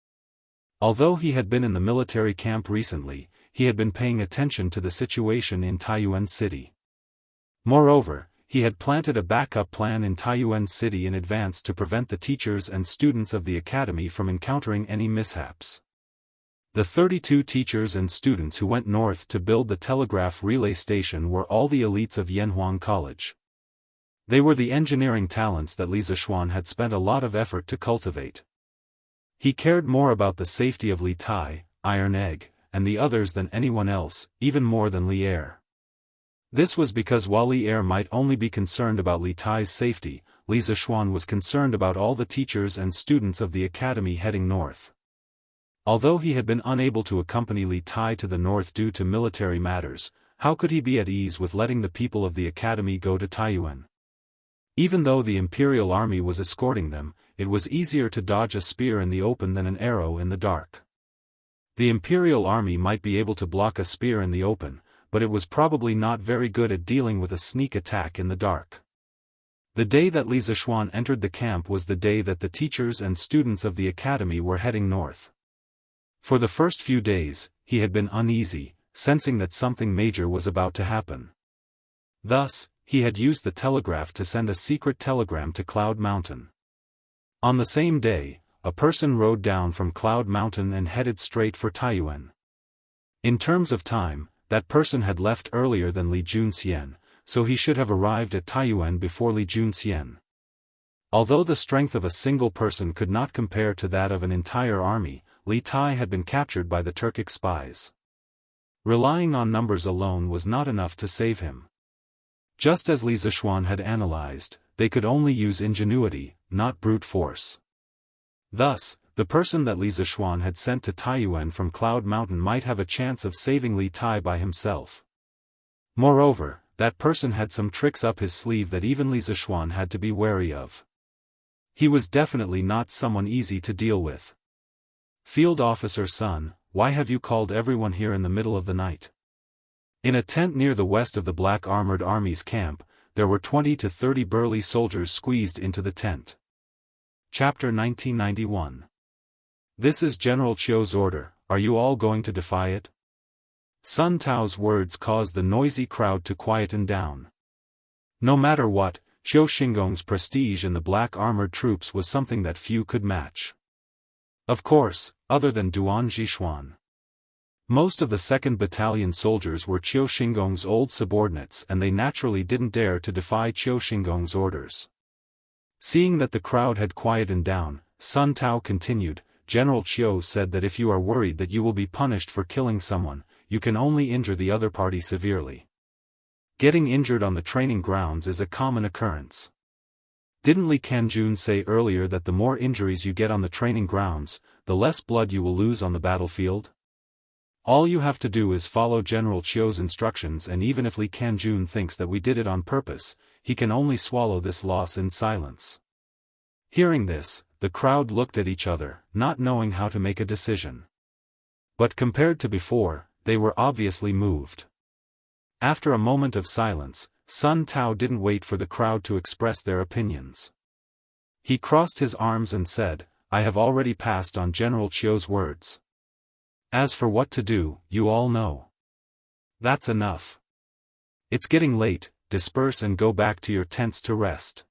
Although he had been in the military camp recently, he had been paying attention to the situation in Taiyuan City. Moreover, he had planted a backup plan in Taiyuan City in advance to prevent the teachers and students of the academy from encountering any mishaps. The 32 teachers and students who went north to build the telegraph relay station were all the elites of Yanhuang College. They were the engineering talents that Li Zishuan had spent a lot of effort to cultivate. He cared more about the safety of Li Tai, Iron Egg, and the others than anyone else, even more than Li Er. This was because while Li Er might only be concerned about Li Tai's safety, Li Zishuan was concerned about all the teachers and students of the academy heading north. Although he had been unable to accompany Li Tai to the north due to military matters, how could he be at ease with letting the people of the academy go to Taiyuan? Even though the imperial army was escorting them, it was easier to dodge a spear in the open than an arrow in the dark. The imperial army might be able to block a spear in the open, but it was probably not very good at dealing with a sneak attack in the dark. The day that Li Zishuan entered the camp was the day that the teachers and students of the academy were heading north. For the first few days, he had been uneasy, sensing that something major was about to happen. Thus, he had used the telegraph to send a secret telegram to Cloud Mountain. On the same day, a person rode down from Cloud Mountain and headed straight for Taiyuan. In terms of time, that person had left earlier than Li Junxian, so he should have arrived at Taiyuan before Li Junxian. Although the strength of a single person could not compare to that of an entire army, Li Tai had been captured by the Turkic spies. Relying on numbers alone was not enough to save him. Just as Li Zishuan had analyzed, they could only use ingenuity, not brute force. Thus, the person that Li Zishuan had sent to Taiyuan from Cloud Mountain might have a chance of saving Li Tai by himself. Moreover, that person had some tricks up his sleeve that even Li Zishuan had to be wary of. He was definitely not someone easy to deal with. Field Officer Sun, why have you called everyone here in the middle of the night? In a tent near the west of the Black Armored Army's camp, there were 20 to 30 burly soldiers squeezed into the tent. Chapter 1991. This is General Chio's order, are you all going to defy it? Sun Tao's words caused the noisy crowd to quieten down. No matter what, Qiu Xingong's prestige in the Black Armored troops was something that few could match. Of course, other than Duan Zhishuan. Most of the 2nd Battalion soldiers were Qiu Xingong's old subordinates and they naturally didn't dare to defy Qiu Xingong's orders. Seeing that the crowd had quietened down, Sun Tao continued, General Qiu said that if you are worried that you will be punished for killing someone, you can only injure the other party severely. Getting injured on the training grounds is a common occurrence. Didn't Li Kanjun say earlier that the more injuries you get on the training grounds, the less blood you will lose on the battlefield? All you have to do is follow General Qiu's instructions, and even if Li Kanjun thinks that we did it on purpose, he can only swallow this loss in silence. Hearing this, the crowd looked at each other, not knowing how to make a decision. But compared to before, they were obviously moved. After a moment of silence, Sun Tao didn't wait for the crowd to express their opinions. He crossed his arms and said, I have already passed on General Qiu's words. As for what to do, you all know. That's enough. It's getting late, disperse and go back to your tents to rest.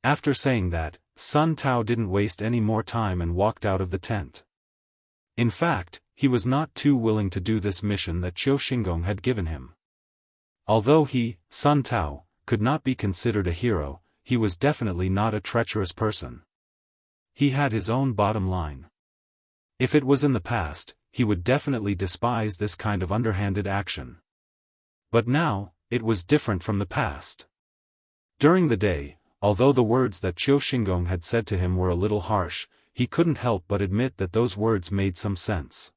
After saying that, Sun Tao didn't waste any more time and walked out of the tent. In fact, he was not too willing to do this mission that Qiu Xingong had given him. Although he, Sun Tao, could not be considered a hero, he was definitely not a treacherous person. He had his own bottom line. If it was in the past, he would definitely despise this kind of underhanded action. But now, it was different from the past. During the day, although the words that Qiu Xingong had said to him were a little harsh, he couldn't help but admit that those words made some sense.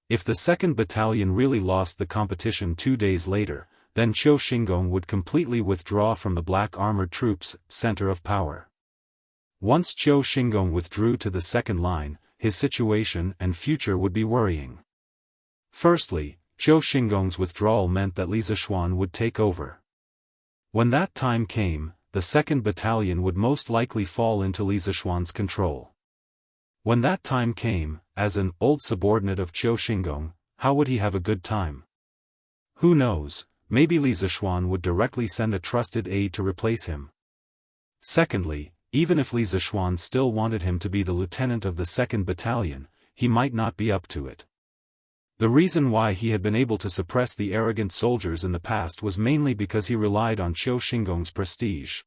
If the 2nd Battalion really lost the competition 2 days later, then Qiu Xingong would completely withdraw from the Black Armored Troops' center of power. Once Qiu Xingong withdrew to the 2nd line, his situation and future would be worrying. Firstly, Qiu Xingong's withdrawal meant that Li Zishuan would take over. When that time came, the 2nd Battalion would most likely fall into Li Zishuan's control. When that time came, as an old subordinate of Qiu Xingong, how would he have a good time? Who knows, maybe Li Zishuan would directly send a trusted aide to replace him. Secondly, even if Li Zishuan still wanted him to be the lieutenant of the 2nd Battalion, he might not be up to it. The reason why he had been able to suppress the arrogant soldiers in the past was mainly because he relied on Qiu Xingong's prestige.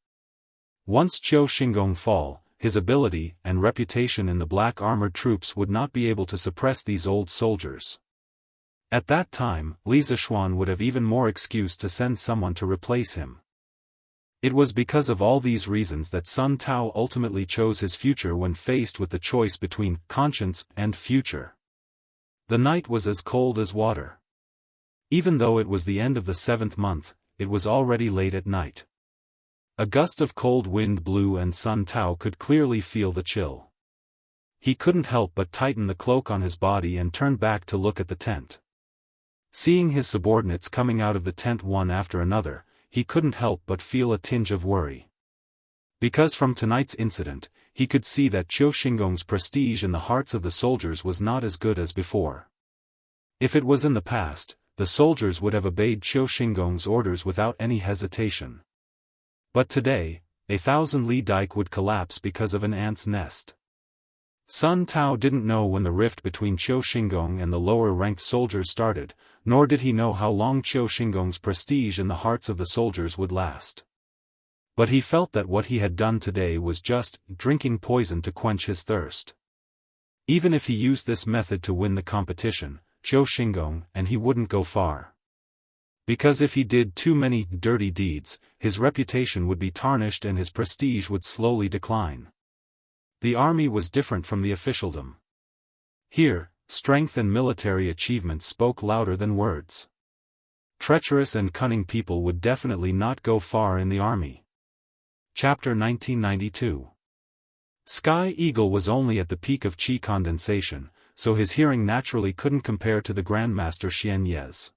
Once Qiu Xingong fall, his ability and reputation in the Black Armored Troops would not be able to suppress these old soldiers. At that time, Li Zishuan would have even more excuse to send someone to replace him. It was because of all these reasons that Sun Tao ultimately chose his future when faced with the choice between conscience and future. The night was as cold as water. Even though it was the end of the 7th month, it was already late at night. A gust of cold wind blew and Sun Tao could clearly feel the chill. He couldn't help but tighten the cloak on his body and turn back to look at the tent. Seeing his subordinates coming out of the tent one after another, he couldn't help but feel a tinge of worry. Because from tonight's incident, he could see that Qiu Xingong's prestige in the hearts of the soldiers was not as good as before. If it was in the past, the soldiers would have obeyed Qiu Xingong's orders without any hesitation. But today, 1,000 li dike would collapse because of an ant's nest. Sun Tao didn't know when the rift between Qiu Xingong and the lower-ranked soldiers started, nor did he know how long Qiu Xingong's prestige in the hearts of the soldiers would last. But he felt that what he had done today was just drinking poison to quench his thirst. Even if he used this method to win the competition, Qiu Xingong and he wouldn't go far. Because if he did too many dirty deeds, his reputation would be tarnished and his prestige would slowly decline. The army was different from the officialdom. Here, strength and military achievements spoke louder than words. Treacherous and cunning people would definitely not go far in the army. Chapter 1992. Sky Eagle was only at the peak of qi condensation, so his hearing naturally couldn't compare to the Grandmaster Xian Ye's.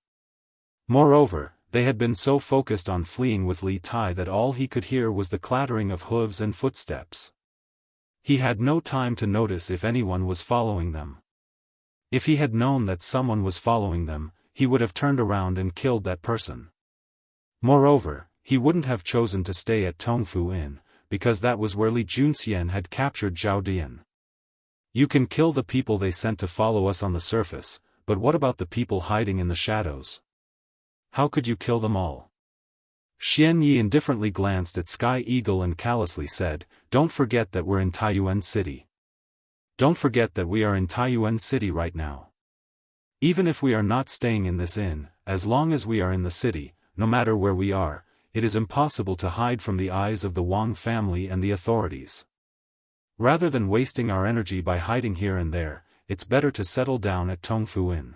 Moreover, they had been so focused on fleeing with Li Tai that all he could hear was the clattering of hooves and footsteps. He had no time to notice if anyone was following them. If he had known that someone was following them, he would have turned around and killed that person. Moreover, he wouldn't have chosen to stay at Tongfu Inn, because that was where Li Junxian had captured Zhao Dian. You can kill the people they sent to follow us on the surface, but what about the people hiding in the shadows? How could you kill them all? Xian Yi indifferently glanced at Sky Eagle and callously said, "Don't forget that we're in Taiyuan City. Don't forget that we are in Taiyuan City right now. Even if we are not staying in this inn, as long as we are in the city, no matter where we are, it is impossible to hide from the eyes of the Wang family and the authorities. Rather than wasting our energy by hiding here and there, it's better to settle down at Tongfu Inn.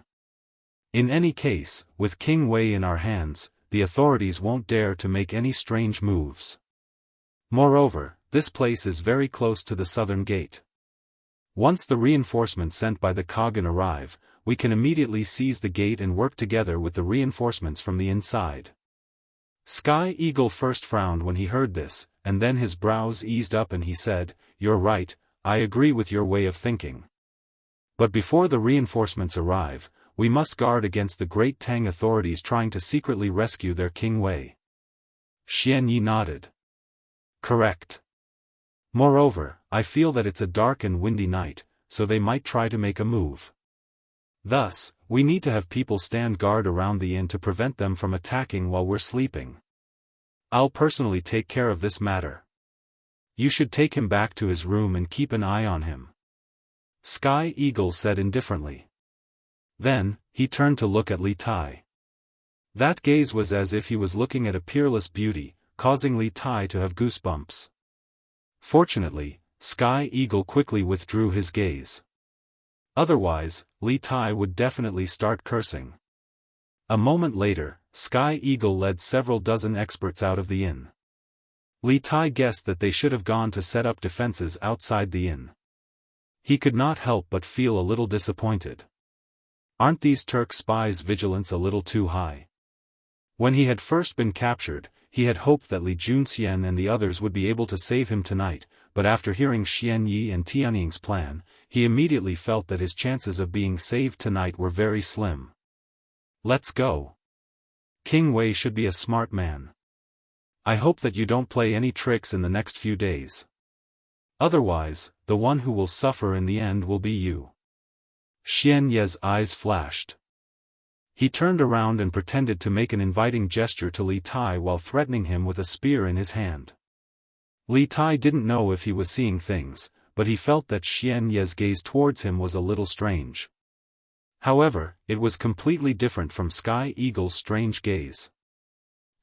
In any case, with King Wei in our hands, the authorities won't dare to make any strange moves. Moreover, this place is very close to the southern gate. Once the reinforcements sent by the Kagan arrive, we can immediately seize the gate and work together with the reinforcements from the inside." Sky Eagle first frowned when he heard this, and then his brows eased up and he said, "You're right, I agree with your way of thinking. But before the reinforcements arrive, we must guard against the Great Tang authorities trying to secretly rescue their King Wei." Xian Yi nodded. "Correct. Moreover, I feel that it's a dark and windy night, so they might try to make a move. Thus, we need to have people stand guard around the inn to prevent them from attacking while we're sleeping. I'll personally take care of this matter. You should take him back to his room and keep an eye on him," Sky Eagle said indifferently. Then, he turned to look at Li Tai. That gaze was as if he was looking at a peerless beauty, causing Li Tai to have goosebumps. Fortunately, Sky Eagle quickly withdrew his gaze. Otherwise, Li Tai would definitely start cursing. A moment later, Sky Eagle led several dozen experts out of the inn. Li Tai guessed that they should have gone to set up defenses outside the inn. He could not help but feel a little disappointed. Aren't these Turk spies' vigilance a little too high? When he had first been captured, he had hoped that Li Junxian and the others would be able to save him tonight, but after hearing Xian Yi and Tianying's plan, he immediately felt that his chances of being saved tonight were very slim. Let's go. King Wei should be a smart man. I hope that you don't play any tricks in the next few days. Otherwise, the one who will suffer in the end will be you. Xian Ye's eyes flashed. He turned around and pretended to make an inviting gesture to Li Tai while threatening him with a spear in his hand. Li Tai didn't know if he was seeing things, but he felt that Xian Ye's gaze towards him was a little strange. However, it was completely different from Sky Eagle's strange gaze.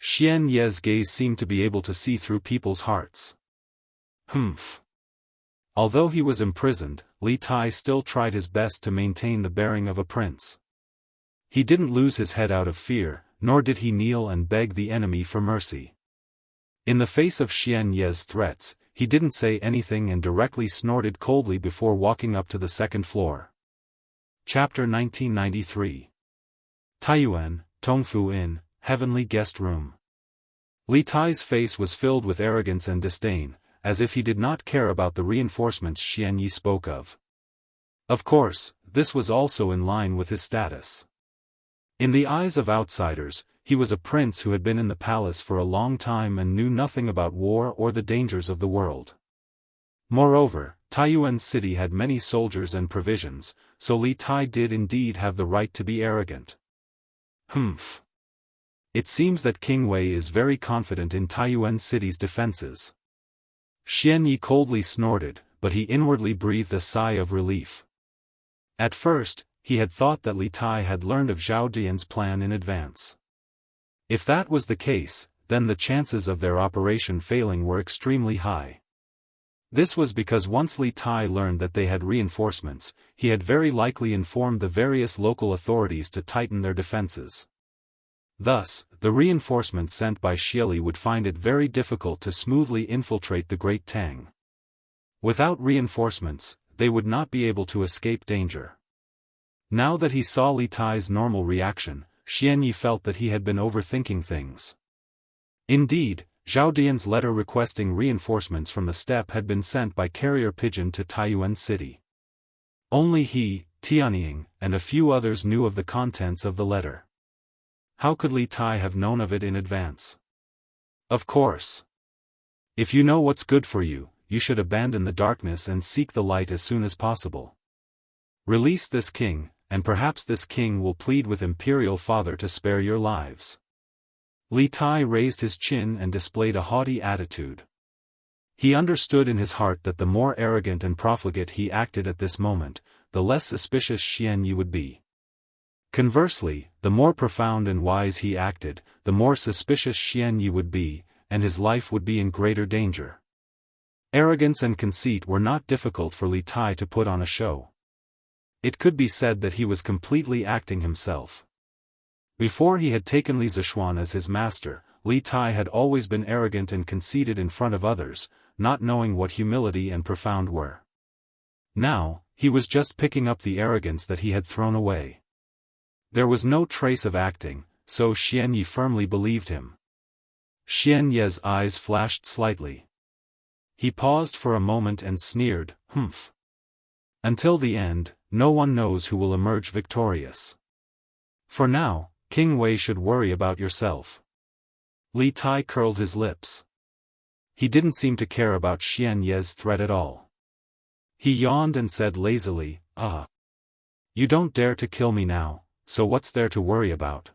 Xianxia's gaze seemed to be able to see through people's hearts. Humph. Although he was imprisoned, Li Tai still tried his best to maintain the bearing of a prince. He didn't lose his head out of fear, nor did he kneel and beg the enemy for mercy. In the face of Xianxia's threats, he didn't say anything and directly snorted coldly before walking up to the second floor. Chapter 1993. Taiyuan, Tongfu Inn, Heavenly Guest Room. Li Tai's face was filled with arrogance and disdain, as if he did not care about the reinforcements Xianyi spoke of. Of course, this was also in line with his status. In the eyes of outsiders, he was a prince who had been in the palace for a long time and knew nothing about war or the dangers of the world. Moreover, Taiyuan city had many soldiers and provisions, so Li Tai did indeed have the right to be arrogant. Humph. It seems that King Wei is very confident in Taiyuan city's defenses. Xianyi coldly snorted, but he inwardly breathed a sigh of relief. At first, he had thought that Li Tai had learned of Zhao Dian's plan in advance. If that was the case, then the chances of their operation failing were extremely high. This was because once Li Tai learned that they had reinforcements, he had very likely informed the various local authorities to tighten their defenses. Thus, the reinforcements sent by Xieli would find it very difficult to smoothly infiltrate the Great Tang. Without reinforcements, they would not be able to escape danger. Now that he saw Li Tai's normal reaction, Xianyi felt that he had been overthinking things. Indeed, Zhao Dian's letter requesting reinforcements from the steppe had been sent by carrier pigeon to Taiyuan city. Only he, Tianying, and a few others knew of the contents of the letter. How could Li Tai have known of it in advance? Of course. If you know what's good for you, you should abandon the darkness and seek the light as soon as possible. Release this king, and perhaps this king will plead with Imperial Father to spare your lives. Li Tai raised his chin and displayed a haughty attitude. He understood in his heart that the more arrogant and profligate he acted at this moment, the less suspicious Xianyi would be. Conversely, the more profound and wise he acted, the more suspicious Xianyi would be, and his life would be in greater danger. Arrogance and conceit were not difficult for Li Tai to put on a show. It could be said that he was completely acting himself. Before he had taken Li Zishuan as his master, Li Tai had always been arrogant and conceited in front of others, not knowing what humility and profound were. Now, he was just picking up the arrogance that he had thrown away. There was no trace of acting, so Xianyi firmly believed him. Xianyi's eyes flashed slightly. He paused for a moment and sneered, "Humph. Until the end, no one knows who will emerge victorious. For now, King Wei should worry about yourself." Li Tai curled his lips. He didn't seem to care about Xianyi's threat at all. He yawned and said lazily, You don't dare to kill me now, so what's there to worry about?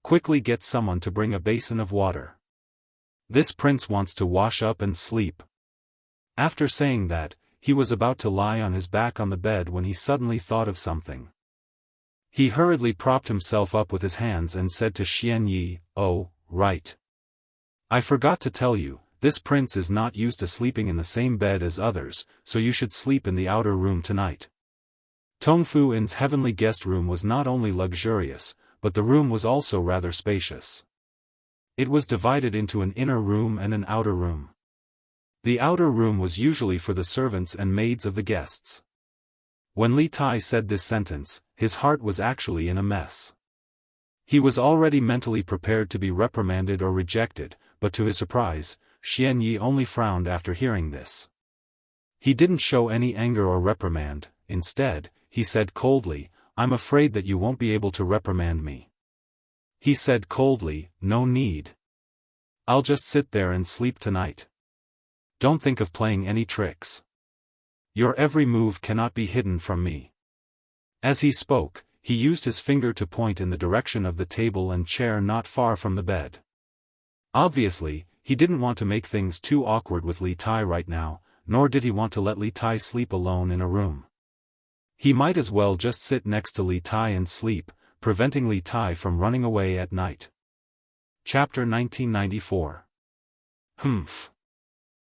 Quickly get someone to bring a basin of water. This prince wants to wash up and sleep." After saying that, he was about to lie on his back on the bed when he suddenly thought of something. He hurriedly propped himself up with his hands and said to Xianyi, "Oh, right. I forgot to tell you, this prince is not used to sleeping in the same bed as others, so you should sleep in the outer room tonight." Tongfu Inn's heavenly guest room was not only luxurious, but the room was also rather spacious. It was divided into an inner room and an outer room. The outer room was usually for the servants and maids of the guests. When Li Tai said this sentence, his heart was actually in a mess. He was already mentally prepared to be reprimanded or rejected, but to his surprise, Xianyi only frowned after hearing this. He didn't show any anger or reprimand. Instead, he said coldly, "I'm afraid that you won't be able to reprimand me." He said coldly, "No need. I'll just sit there and sleep tonight. Don't think of playing any tricks. Your every move cannot be hidden from me." As he spoke, he used his finger to point in the direction of the table and chair not far from the bed. Obviously, he didn't want to make things too awkward with Li Tai right now, nor did he want to let Li Tai sleep alone in a room. He might as well just sit next to Li Tai and sleep, preventing Li Tai from running away at night. Chapter 1994. Humph.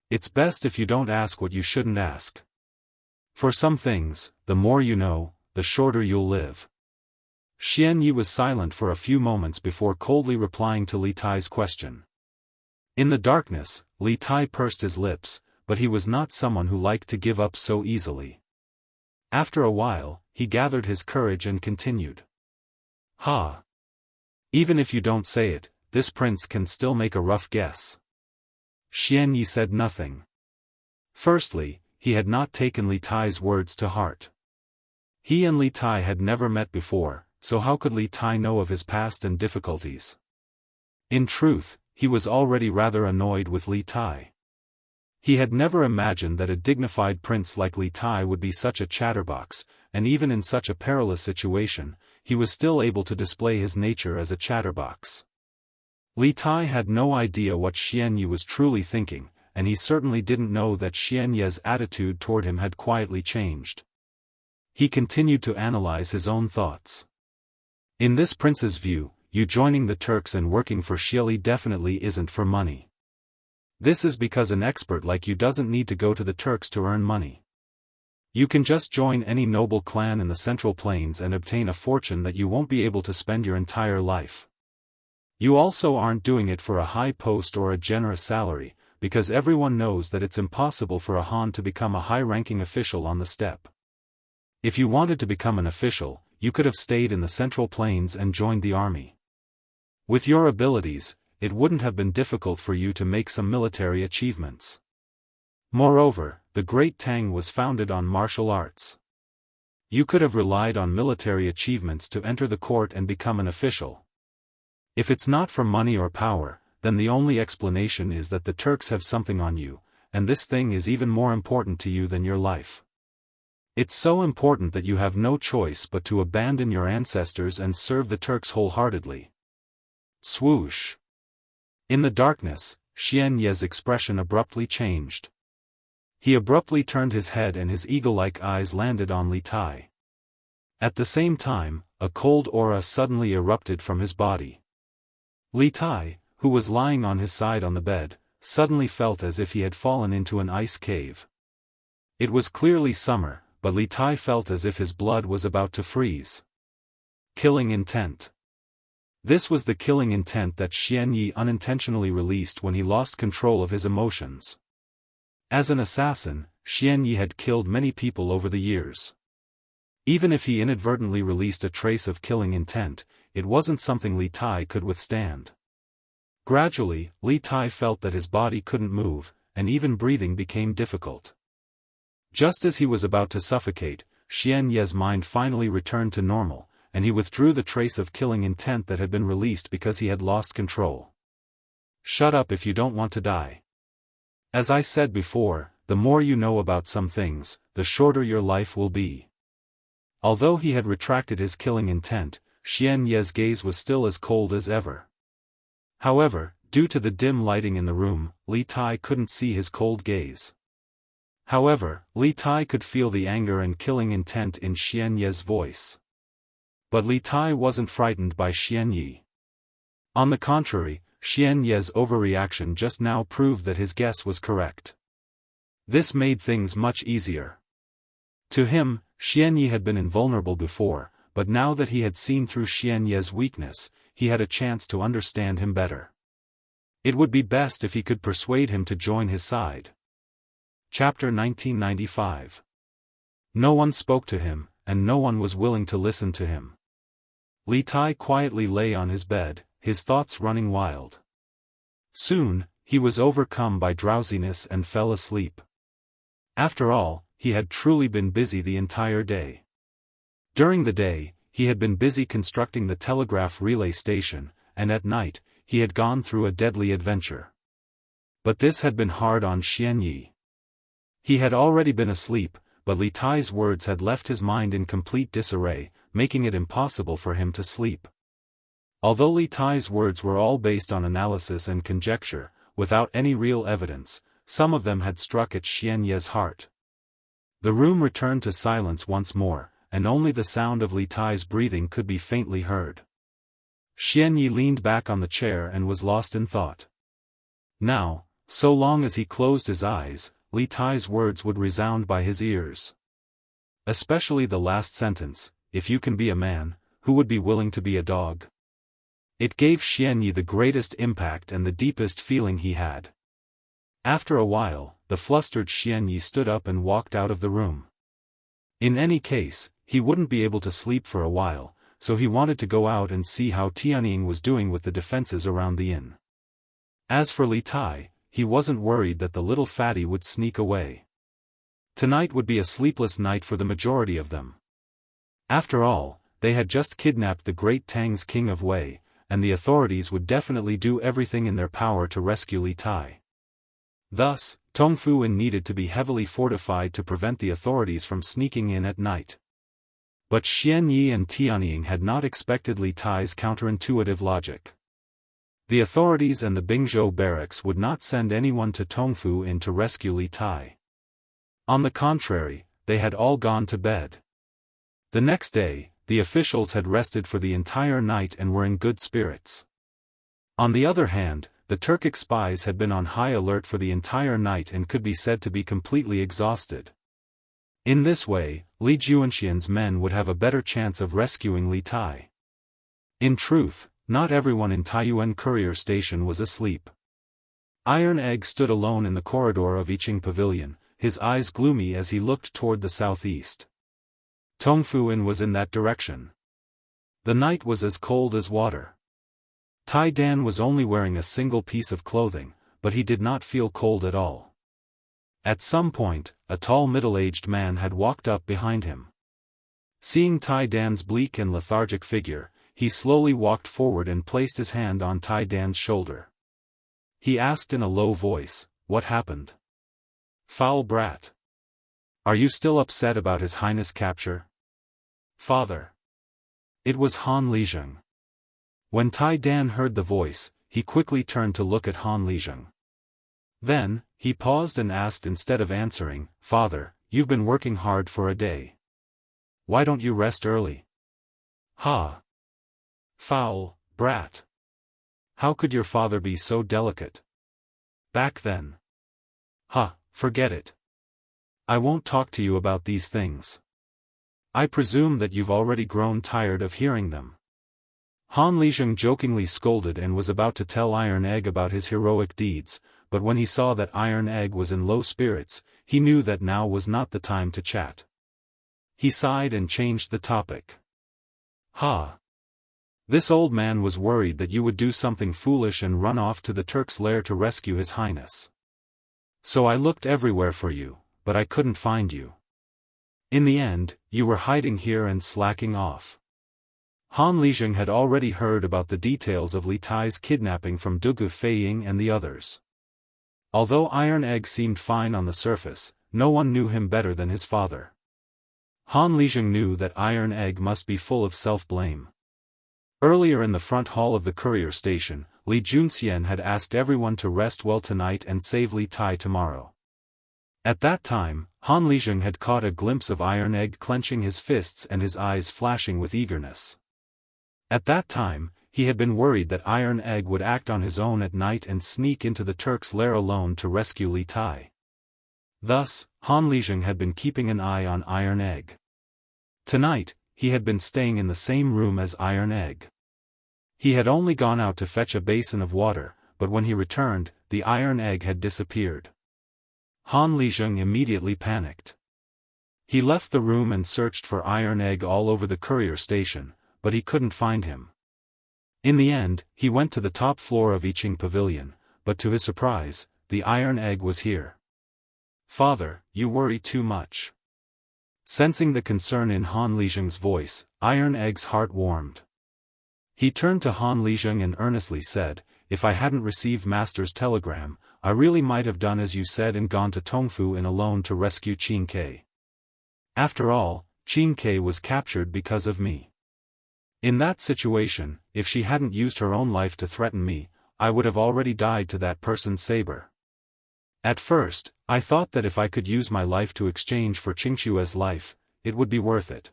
It's best if you don't ask what you shouldn't ask. For some things, the more you know, the shorter you'll live. Xianyi was silent for a few moments before coldly replying to Li Tai's question. In the darkness, Li Tai pursed his lips, but he was not someone who liked to give up so easily. After a while, he gathered his courage and continued. Ha! Even if you don't say it, this prince can still make a rough guess. Xianyi said nothing. Firstly, he had not taken Li Tai's words to heart. He and Li Tai had never met before, so how could Li Tai know of his past and difficulties? In truth, he was already rather annoyed with Li Tai. He had never imagined that a dignified prince like Li Tai would be such a chatterbox, and even in such a perilous situation, he was still able to display his nature as a chatterbox. Li Tai had no idea what Xianyi was truly thinking, and he certainly didn't know that Xianyi's attitude toward him had quietly changed. He continued to analyze his own thoughts. In this prince's view, you joining the Turks and working for Xieli definitely isn't for money. This is because an expert like you doesn't need to go to the Turks to earn money. You can just join any noble clan in the Central Plains and obtain a fortune that you won't be able to spend your entire life. You also aren't doing it for a high post or a generous salary, because everyone knows that it's impossible for a Han to become a high-ranking official on the steppe. If you wanted to become an official, you could have stayed in the Central Plains and joined the army. With your abilities, it wouldn't have been difficult for you to make some military achievements. Moreover, the Great Tang was founded on martial arts. You could have relied on military achievements to enter the court and become an official. If it's not for money or power, then the only explanation is that the Turks have something on you, and this thing is even more important to you than your life. It's so important that you have no choice but to abandon your ancestors and serve the Turks wholeheartedly. Swoosh! In the darkness, Xianyi's expression abruptly changed. He abruptly turned his head and his eagle-like eyes landed on Li Tai. At the same time, a cold aura suddenly erupted from his body. Li Tai, who was lying on his side on the bed, suddenly felt as if he had fallen into an ice cave. It was clearly summer, but Li Tai felt as if his blood was about to freeze. Killing intent. This was the killing intent that Xianyi unintentionally released when he lost control of his emotions. As an assassin, Xianyi had killed many people over the years. Even if he inadvertently released a trace of killing intent, it wasn't something Li Tai could withstand. Gradually, Li Tai felt that his body couldn't move, and even breathing became difficult. Just as he was about to suffocate, Xianyi's mind finally returned to normal, and he withdrew the trace of killing intent that had been released because he had lost control. Shut up if you don't want to die. As I said before, the more you know about some things, the shorter your life will be. Although he had retracted his killing intent, Xianyi's gaze was still as cold as ever. However, due to the dim lighting in the room, Li Tai couldn't see his cold gaze. However, Li Tai could feel the anger and killing intent in Xianyi's voice. But Li Tai wasn't frightened by Xianyi. On the contrary, Xianyi's overreaction just now proved that his guess was correct. This made things much easier. To him, Xianyi had been invulnerable before, but now that he had seen through Xianyi's weakness, he had a chance to understand him better. It would be best if he could persuade him to join his side. Chapter 1995. No one spoke to him, and no one was willing to listen to him. Li Tai quietly lay on his bed, his thoughts running wild. Soon, he was overcome by drowsiness and fell asleep. After all, he had truly been busy the entire day. During the day, he had been busy constructing the telegraph relay station, and at night, he had gone through a deadly adventure. But this had been hard on Xianyi. He had already been asleep, but Li Tai's words had left his mind in complete disarray, making it impossible for him to sleep. Although Li Tai's words were all based on analysis and conjecture, without any real evidence, some of them had struck at Xianyi's heart. The room returned to silence once more, and only the sound of Li Tai's breathing could be faintly heard. Xianyi leaned back on the chair and was lost in thought. Now, so long as he closed his eyes, Li Tai's words would resound by his ears. Especially the last sentence, if you can be a man, who would be willing to be a dog? It gave Xianyi the greatest impact and the deepest feeling he had. After a while, the flustered Xianyi stood up and walked out of the room. In any case, he wouldn't be able to sleep for a while, so he wanted to go out and see how Tianying was doing with the defenses around the inn. As for Li Tai, he wasn't worried that the little fatty would sneak away. Tonight would be a sleepless night for the majority of them. After all, they had just kidnapped the great Tang's king of Wei, and the authorities would definitely do everything in their power to rescue Li Tai. Thus, Tongfu Inn needed to be heavily fortified to prevent the authorities from sneaking in at night. But Xianyi and Tianying had not expected Li Tai's counterintuitive logic. The authorities and the Bingzhou barracks would not send anyone to Tongfu Inn to rescue Li Tai. On the contrary, they had all gone to bed. The next day, the officials had rested for the entire night and were in good spirits. On the other hand, the Turkic spies had been on high alert for the entire night and could be said to be completely exhausted. In this way, Li Juanxian's men would have a better chance of rescuing Li Tai. In truth, not everyone in Taiyuan courier station was asleep. Iron Egg stood alone in the corridor of Iching Pavilion, his eyes gloomy as he looked toward the southeast. Tongfu Inn was in that direction. The night was as cold as water. Tai Dan was only wearing a single piece of clothing, but he did not feel cold at all. At some point, a tall middle-aged man had walked up behind him. Seeing Tai Dan's bleak and lethargic figure, he slowly walked forward and placed his hand on Tai Dan's shoulder. He asked in a low voice, "What happened? Foul brat. Are you still upset about His Highness' capture?" "Father." It was Han Lizheng. When Tai Dan heard the voice, he quickly turned to look at Han Lizheng. Then, he paused and asked instead of answering, "Father, you've been working hard for a day. Why don't you rest early?" "Ha! Foul brat. How could your father be so delicate? Back then. Ha, forget it. I won't talk to you about these things. I presume that you've already grown tired of hearing them." Han Lizheng jokingly scolded and was about to tell Iron Egg about his heroic deeds, but when he saw that Iron Egg was in low spirits, he knew that now was not the time to chat. He sighed and changed the topic. "Ha! This old man was worried that you would do something foolish and run off to the Turk's lair to rescue His Highness. So I looked everywhere for you, but I couldn't find you. In the end, you were hiding here and slacking off." Han Lizheng had already heard about the details of Li Tai's kidnapping from Dugu Feiying and the others. Although Iron Egg seemed fine on the surface, no one knew him better than his father. Han Lizheng knew that Iron Egg must be full of self-blame. Earlier in the front hall of the courier station, Li Junxian had asked everyone to rest well tonight and save Li Tai tomorrow. At that time, Han Lizheng had caught a glimpse of Iron Egg clenching his fists and his eyes flashing with eagerness. At that time, he had been worried that Iron Egg would act on his own at night and sneak into the Turk's lair alone to rescue Li Tai. Thus, Han Lizheng had been keeping an eye on Iron Egg. Tonight, he had been staying in the same room as Iron Egg. He had only gone out to fetch a basin of water, but when he returned, the Iron Egg had disappeared. Han Lizheng immediately panicked. He left the room and searched for Iron Egg all over the courier station, but he couldn't find him. In the end, he went to the top floor of Iching Pavilion, but to his surprise, the Iron Egg was here. "Father, you worry too much." Sensing the concern in Han Lizheng's voice, Iron Egg's heart warmed. He turned to Han Lizheng and earnestly said, "If I hadn't received Master's telegram, I really might have done as you said and gone to Tongfu Inn alone to rescue Qin Ke. After all, Qin Ke was captured because of me. In that situation, if she hadn't used her own life to threaten me, I would have already died to that person's saber. At first, I thought that if I could use my life to exchange for Qingxue's life, it would be worth it.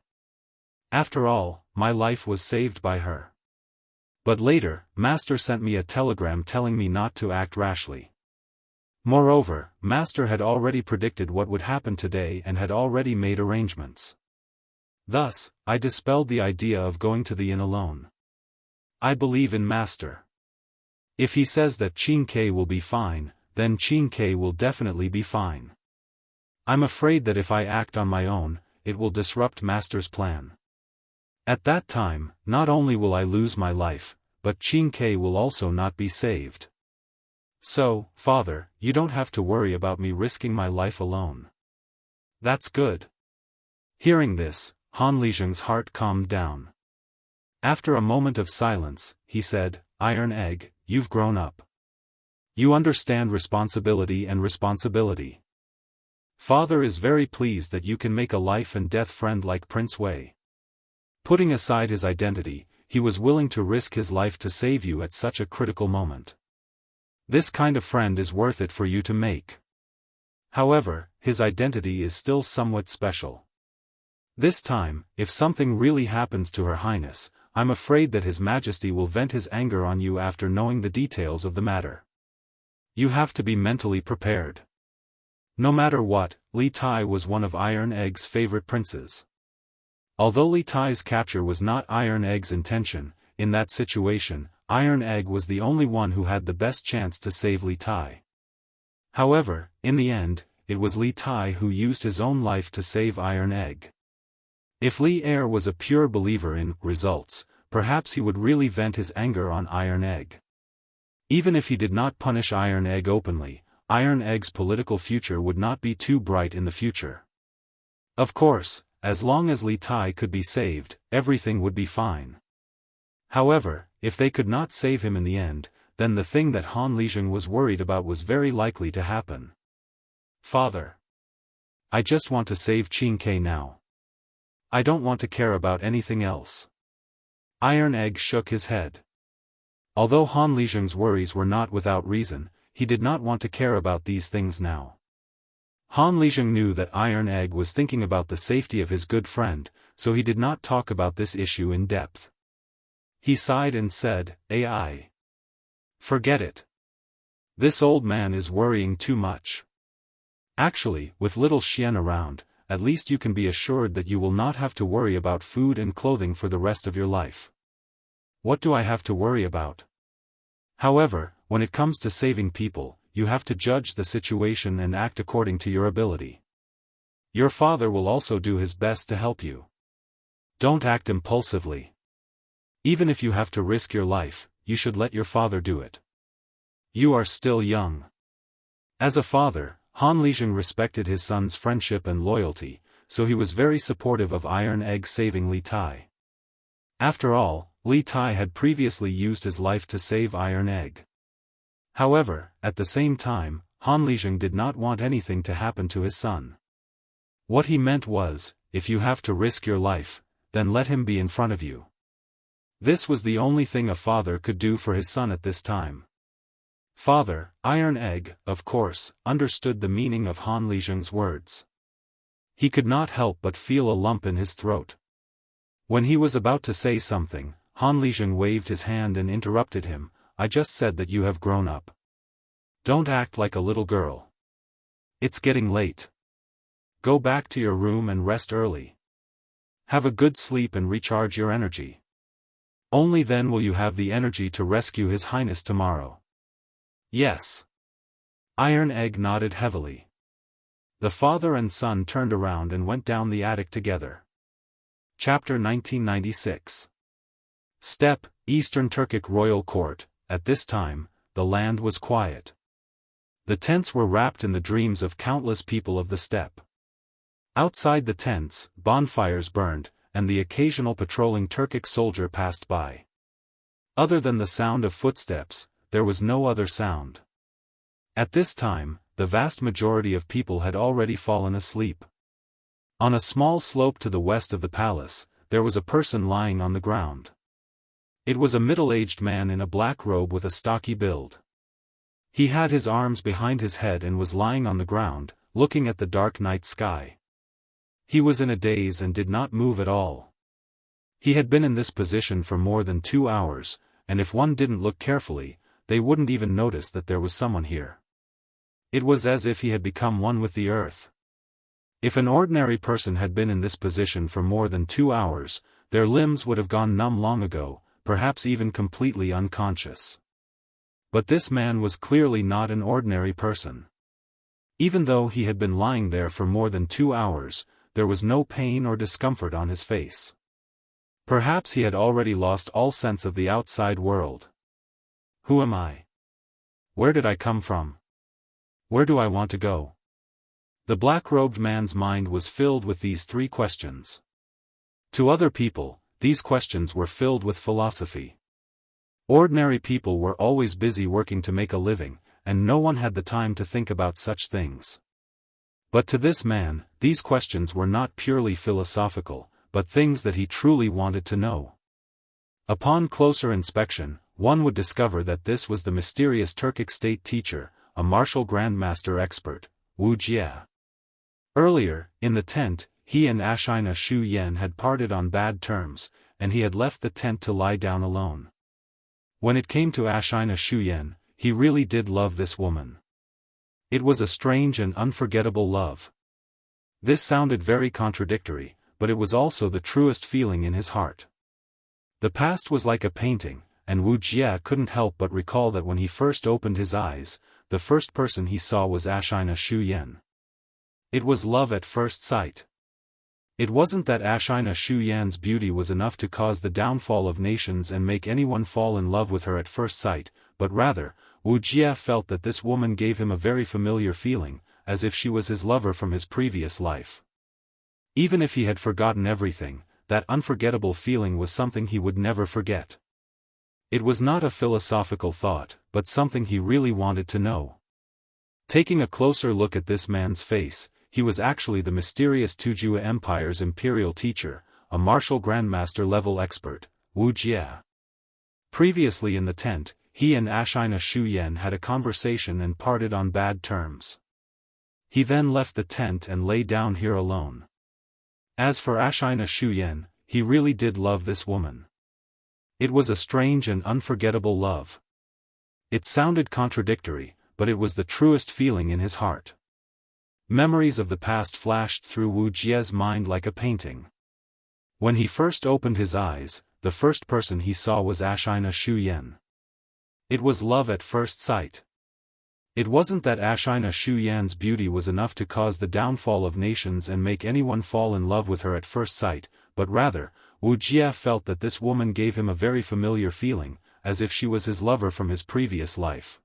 After all, my life was saved by her. But later, Master sent me a telegram telling me not to act rashly. Moreover, Master had already predicted what would happen today and had already made arrangements. Thus, I dispelled the idea of going to the inn alone. I believe in Master. If he says that Qingke will be fine, then Qingke will definitely be fine. I'm afraid that if I act on my own, it will disrupt Master's plan. At that time, not only will I lose my life, but Qingke will also not be saved. So, Father, you don't have to worry about me risking my life alone. That's good. Hearing this, Han Lizheng's heart calmed down. After a moment of silence, he said, Iron Egg, you've grown up. You understand responsibility and responsibility. Father is very pleased that you can make a life and death friend like Prince Wei. Putting aside his identity, he was willing to risk his life to save you at such a critical moment. This kind of friend is worth it for you to make. However, his identity is still somewhat special. This time, if something really happens to Her Highness, I'm afraid that His Majesty will vent his anger on you after knowing the details of the matter. You have to be mentally prepared. No matter what, Li Tai was one of Iron Egg's favorite princes. Although Li Tai's capture was not Iron Egg's intention, in that situation, Iron Egg was the only one who had the best chance to save Li Tai. However, in the end, it was Li Tai who used his own life to save Iron Egg. If Li Er was a pure believer in results, perhaps he would really vent his anger on Iron Egg. Even if he did not punish Iron Egg openly, Iron Egg's political future would not be too bright in the future. Of course, as long as Li Tai could be saved, everything would be fine. However, if they could not save him in the end, then the thing that Han Lizheng was worried about was very likely to happen. Father. I just want to save Qingke now. I don't want to care about anything else. Iron Egg shook his head. Although Han Lizheng's worries were not without reason, he did not want to care about these things now. Han Lizheng knew that Iron Egg was thinking about the safety of his good friend, so he did not talk about this issue in depth. He sighed and said, "AI. Forget it. This old man is worrying too much. Actually, with little Xian around, at least you can be assured that you will not have to worry about food and clothing for the rest of your life. What do I have to worry about? However, when it comes to saving people, you have to judge the situation and act according to your ability. Your father will also do his best to help you. Don't act impulsively. Even if you have to risk your life, you should let your father do it. You are still young." As a father, Han Lizheng respected his son's friendship and loyalty, so he was very supportive of Iron Egg saving Li Tai. After all, Li Tai had previously used his life to save Iron Egg. However, at the same time, Han Lizheng did not want anything to happen to his son. What he meant was, if you have to risk your life, then let him be in front of you. This was the only thing a father could do for his son at this time. Father, Iron Egg, of course, understood the meaning of Han Lizheng's words. He could not help but feel a lump in his throat. When he was about to say something, Han Lizheng waved his hand and interrupted him. "I just said that you have grown up. Don't act like a little girl. It's getting late. Go back to your room and rest early. Have a good sleep and recharge your energy. Only then will you have the energy to rescue His Highness tomorrow." "Yes." Iron Egg nodded heavily. The father and son turned around and went down the attic together. Chapter 1996. Steppe, Eastern Turkic Royal Court. At this time, the land was quiet. The tents were wrapped in the dreams of countless people of the steppe. Outside the tents, bonfires burned, and the occasional patrolling Turkic soldier passed by. Other than the sound of footsteps, there was no other sound. At this time, the vast majority of people had already fallen asleep. On a small slope to the west of the palace, there was a person lying on the ground. It was a middle-aged man in a black robe with a stocky build. He had his arms behind his head and was lying on the ground, looking at the dark night sky. He was in a daze and did not move at all. He had been in this position for more than 2 hours, and if one didn't look carefully, they wouldn't even notice that there was someone here. It was as if he had become one with the earth. If an ordinary person had been in this position for more than 2 hours, their limbs would have gone numb long ago, perhaps even completely unconscious. But this man was clearly not an ordinary person. Even though he had been lying there for more than 2 hours, there was no pain or discomfort on his face. Perhaps he had already lost all sense of the outside world. Who am I? Where did I come from? Where do I want to go? The black-robed man's mind was filled with these 3 questions. To other people, these questions were filled with philosophy. Ordinary people were always busy working to make a living, and no one had the time to think about such things. But to this man, these questions were not purely philosophical, but things that he truly wanted to know. Upon closer inspection, one would discover that this was the mysterious Turkic state teacher, a martial grandmaster expert, Wuxia. Earlier, in the tent, he and Ashina Shu Yen had parted on bad terms, and he had left the tent to lie down alone. When it came to Ashina Shu Yen, he really did love this woman. It was a strange and unforgettable love. This sounded very contradictory, but it was also the truest feeling in his heart. The past was like a painting, and Wuxia couldn't help but recall that when he first opened his eyes, the first person he saw was Ashina Shu Yen. It was love at first sight. It wasn't that Ashina Shu Yan's beauty was enough to cause the downfall of nations and make anyone fall in love with her at first sight, but rather, Wuxia felt that this woman gave him a very familiar feeling, as if she was his lover from his previous life. Even if he had forgotten everything, that unforgettable feeling was something he would never forget. It was not a philosophical thought, but something he really wanted to know. Taking a closer look at this man's face, he was actually the mysterious Tujue Empire's imperial teacher, a martial grandmaster level expert, Wuxia. Previously in the tent, he and Ashina Shu Yen had a conversation and parted on bad terms. He then left the tent and lay down here alone. As for Ashina Shu Yen, he really did love this woman. It was a strange and unforgettable love. It sounded contradictory, but it was the truest feeling in his heart. Memories of the past flashed through Wuxia's mind like a painting. When he first opened his eyes, the first person he saw was Ashina Shu Yen. It was love at first sight. It wasn't that Ashina Shu Yan's beauty was enough to cause the downfall of nations and make anyone fall in love with her at first sight, but rather, Wuxia felt that this woman gave him a very familiar feeling, as if she was his lover from his previous life.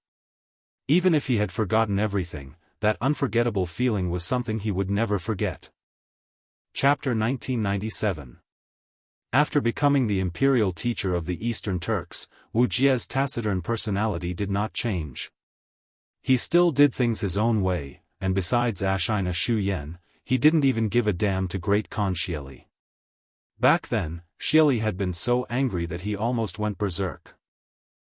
Even if he had forgotten everything, that unforgettable feeling was something he would never forget. Chapter 1997. After becoming the imperial teacher of the Eastern Turks, Wuxia's taciturn personality did not change. He still did things his own way, and besides Ashina Shu Yen, he didn't even give a damn to Great Khan Xieli. Back then, Xieli had been so angry that he almost went berserk.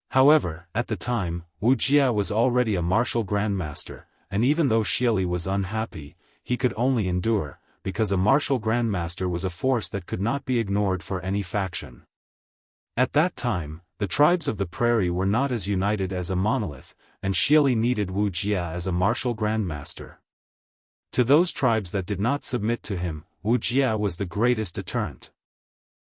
However, at the time, Wuxia was already a martial grandmaster, and even though Xieli was unhappy, he could only endure, because a martial grandmaster was a force that could not be ignored for any faction. At that time, the tribes of the prairie were not as united as a monolith, and Xieli needed Wuxia as a martial grandmaster. To those tribes that did not submit to him, Wuxia was the greatest deterrent.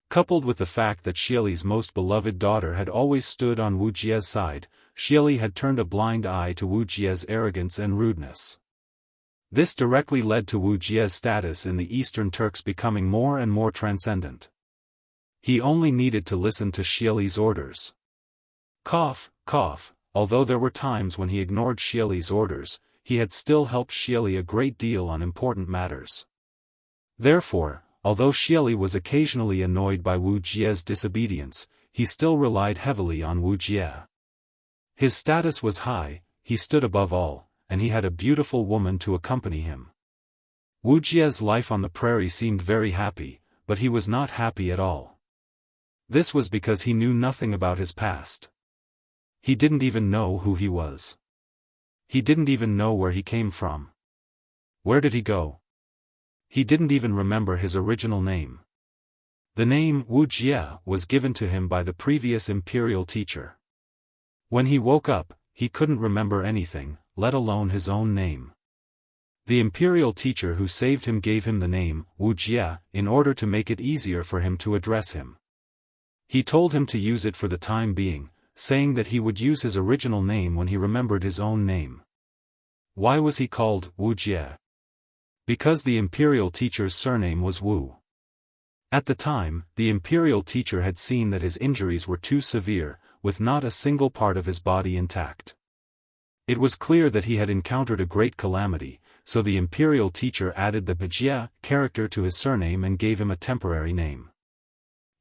Coupled with the fact that Xieli's most beloved daughter had always stood on Wuxia's side, Xieli had turned a blind eye to Wuxia's arrogance and rudeness. This directly led to Wuxia's status in the Eastern Turks becoming more and more transcendent. He only needed to listen to Xieli's orders. Cough, cough, although there were times when he ignored Xieli's orders, he had still helped Xieli a great deal on important matters. Therefore, although Xieli was occasionally annoyed by Wuxia's disobedience, he still relied heavily on Wuxia. His status was high, he stood above all, and he had a beautiful woman to accompany him. Wuxia's life on the prairie seemed very happy, but he was not happy at all. This was because he knew nothing about his past. He didn't even know who he was. He didn't even know where he came from. Where did he go? He didn't even remember his original name. The name Wuxia was given to him by the previous imperial teacher. When he woke up, he couldn't remember anything, let alone his own name. The imperial teacher who saved him gave him the name Wuxia in order to make it easier for him to address him. He told him to use it for the time being, saying that he would use his original name when he remembered his own name. Why was he called Wuxia? Because the imperial teacher's surname was Wu. At the time, the imperial teacher had seen that his injuries were too severe, with not a single part of his body intact. It was clear that he had encountered a great calamity, so the imperial teacher added the Wuxia character to his surname and gave him a temporary name.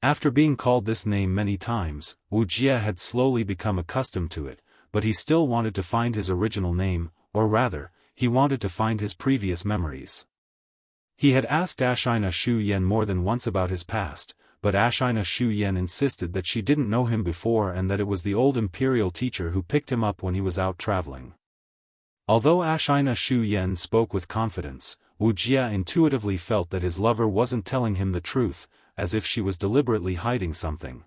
After being called this name many times, Wuxia had slowly become accustomed to it, but he still wanted to find his original name, or rather, he wanted to find his previous memories. He had asked Ashina Shu Yen more than once about his past, but Ashina Shu Yen insisted that she didn't know him before and that it was the old imperial teacher who picked him up when he was out traveling. Although Ashina Shu Yen spoke with confidence, Wuxia intuitively felt that his lover wasn't telling him the truth, as if she was deliberately hiding something.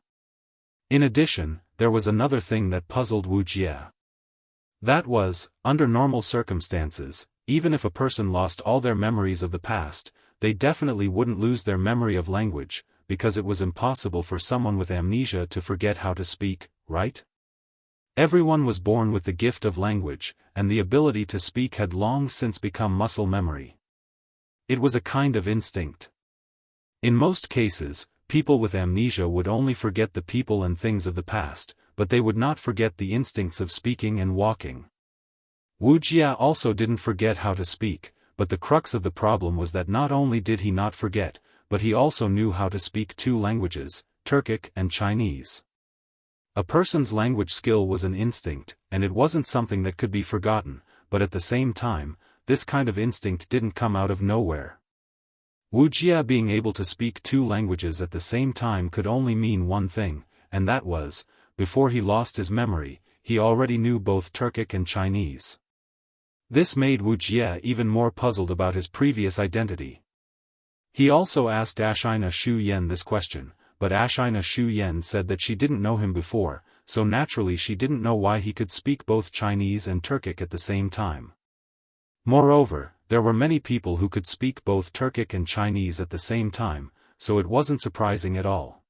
In addition, there was another thing that puzzled Wuxia. That was, under normal circumstances, even if a person lost all their memories of the past, they definitely wouldn't lose their memory of language, because it was impossible for someone with amnesia to forget how to speak, right? Everyone was born with the gift of language, and the ability to speak had long since become muscle memory. It was a kind of instinct. In most cases, people with amnesia would only forget the people and things of the past, but they would not forget the instincts of speaking and walking. Wuxia also didn't forget how to speak, but the crux of the problem was that not only did he not forget, but he also knew how to speak two languages, Turkic and Chinese. A person's language skill was an instinct, and it wasn't something that could be forgotten, but at the same time, this kind of instinct didn't come out of nowhere. Wuxia being able to speak two languages at the same time could only mean one thing, and that was, before he lost his memory, he already knew both Turkic and Chinese. This made Wuxia even more puzzled about his previous identity. He also asked Ashina Shu Yen this question, but Ashina Shu Yen said that she didn't know him before, so naturally she didn't know why he could speak both Chinese and Turkic at the same time. Moreover, there were many people who could speak both Turkic and Chinese at the same time, so it wasn't surprising at all.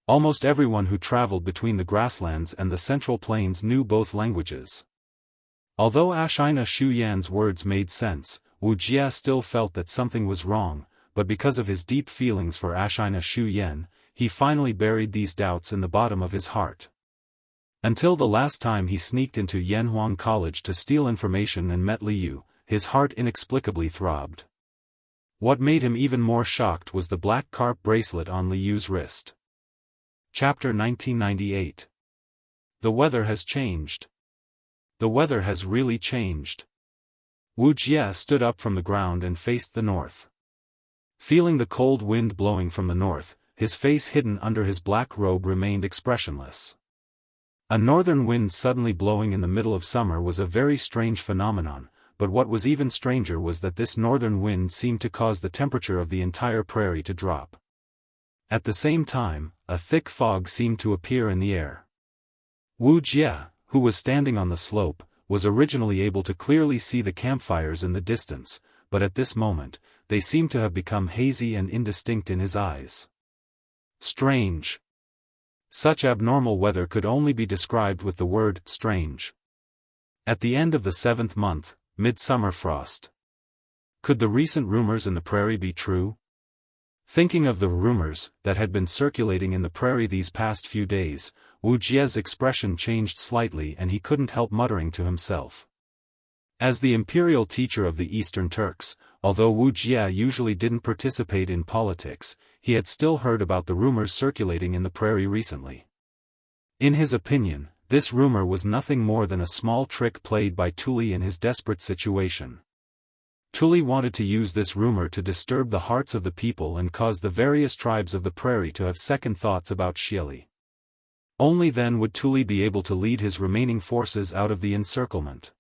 Almost everyone who traveled between the grasslands and the central plains knew both languages. Although Ashina Shu Yan's words made sense, Wuxia still felt that something was wrong, but because of his deep feelings for Ashina Shu Yan, he finally buried these doubts in the bottom of his heart. Until the last time he sneaked into Yanhuang College to steal information and met Liu, his heart inexplicably throbbed. What made him even more shocked was the black carp bracelet on Liu's wrist. Chapter 1998. The weather has changed. The weather has really changed. Wuxia stood up from the ground and faced the north. Feeling the cold wind blowing from the north, his face hidden under his black robe remained expressionless. A northern wind suddenly blowing in the middle of summer was a very strange phenomenon, but what was even stranger was that this northern wind seemed to cause the temperature of the entire prairie to drop. At the same time, a thick fog seemed to appear in the air. Wuxia, who was standing on the slope, was originally able to clearly see the campfires in the distance, but at this moment, they seemed to have become hazy and indistinct in his eyes. Strange. Such abnormal weather could only be described with the word strange. At the end of the 7th month, midsummer frost. Could the recent rumors in the prairie be true? Thinking of the rumors that had been circulating in the prairie these past few days, Wuxia's expression changed slightly and he couldn't help muttering to himself. As the imperial teacher of the Eastern Turks, although Wuxia usually didn't participate in politics, he had still heard about the rumors circulating in the prairie recently. In his opinion, this rumor was nothing more than a small trick played by Tuli in his desperate situation. Tuli wanted to use this rumor to disturb the hearts of the people and cause the various tribes of the prairie to have second thoughts about Xieli. Only then would Tuli be able to lead his remaining forces out of the encirclement.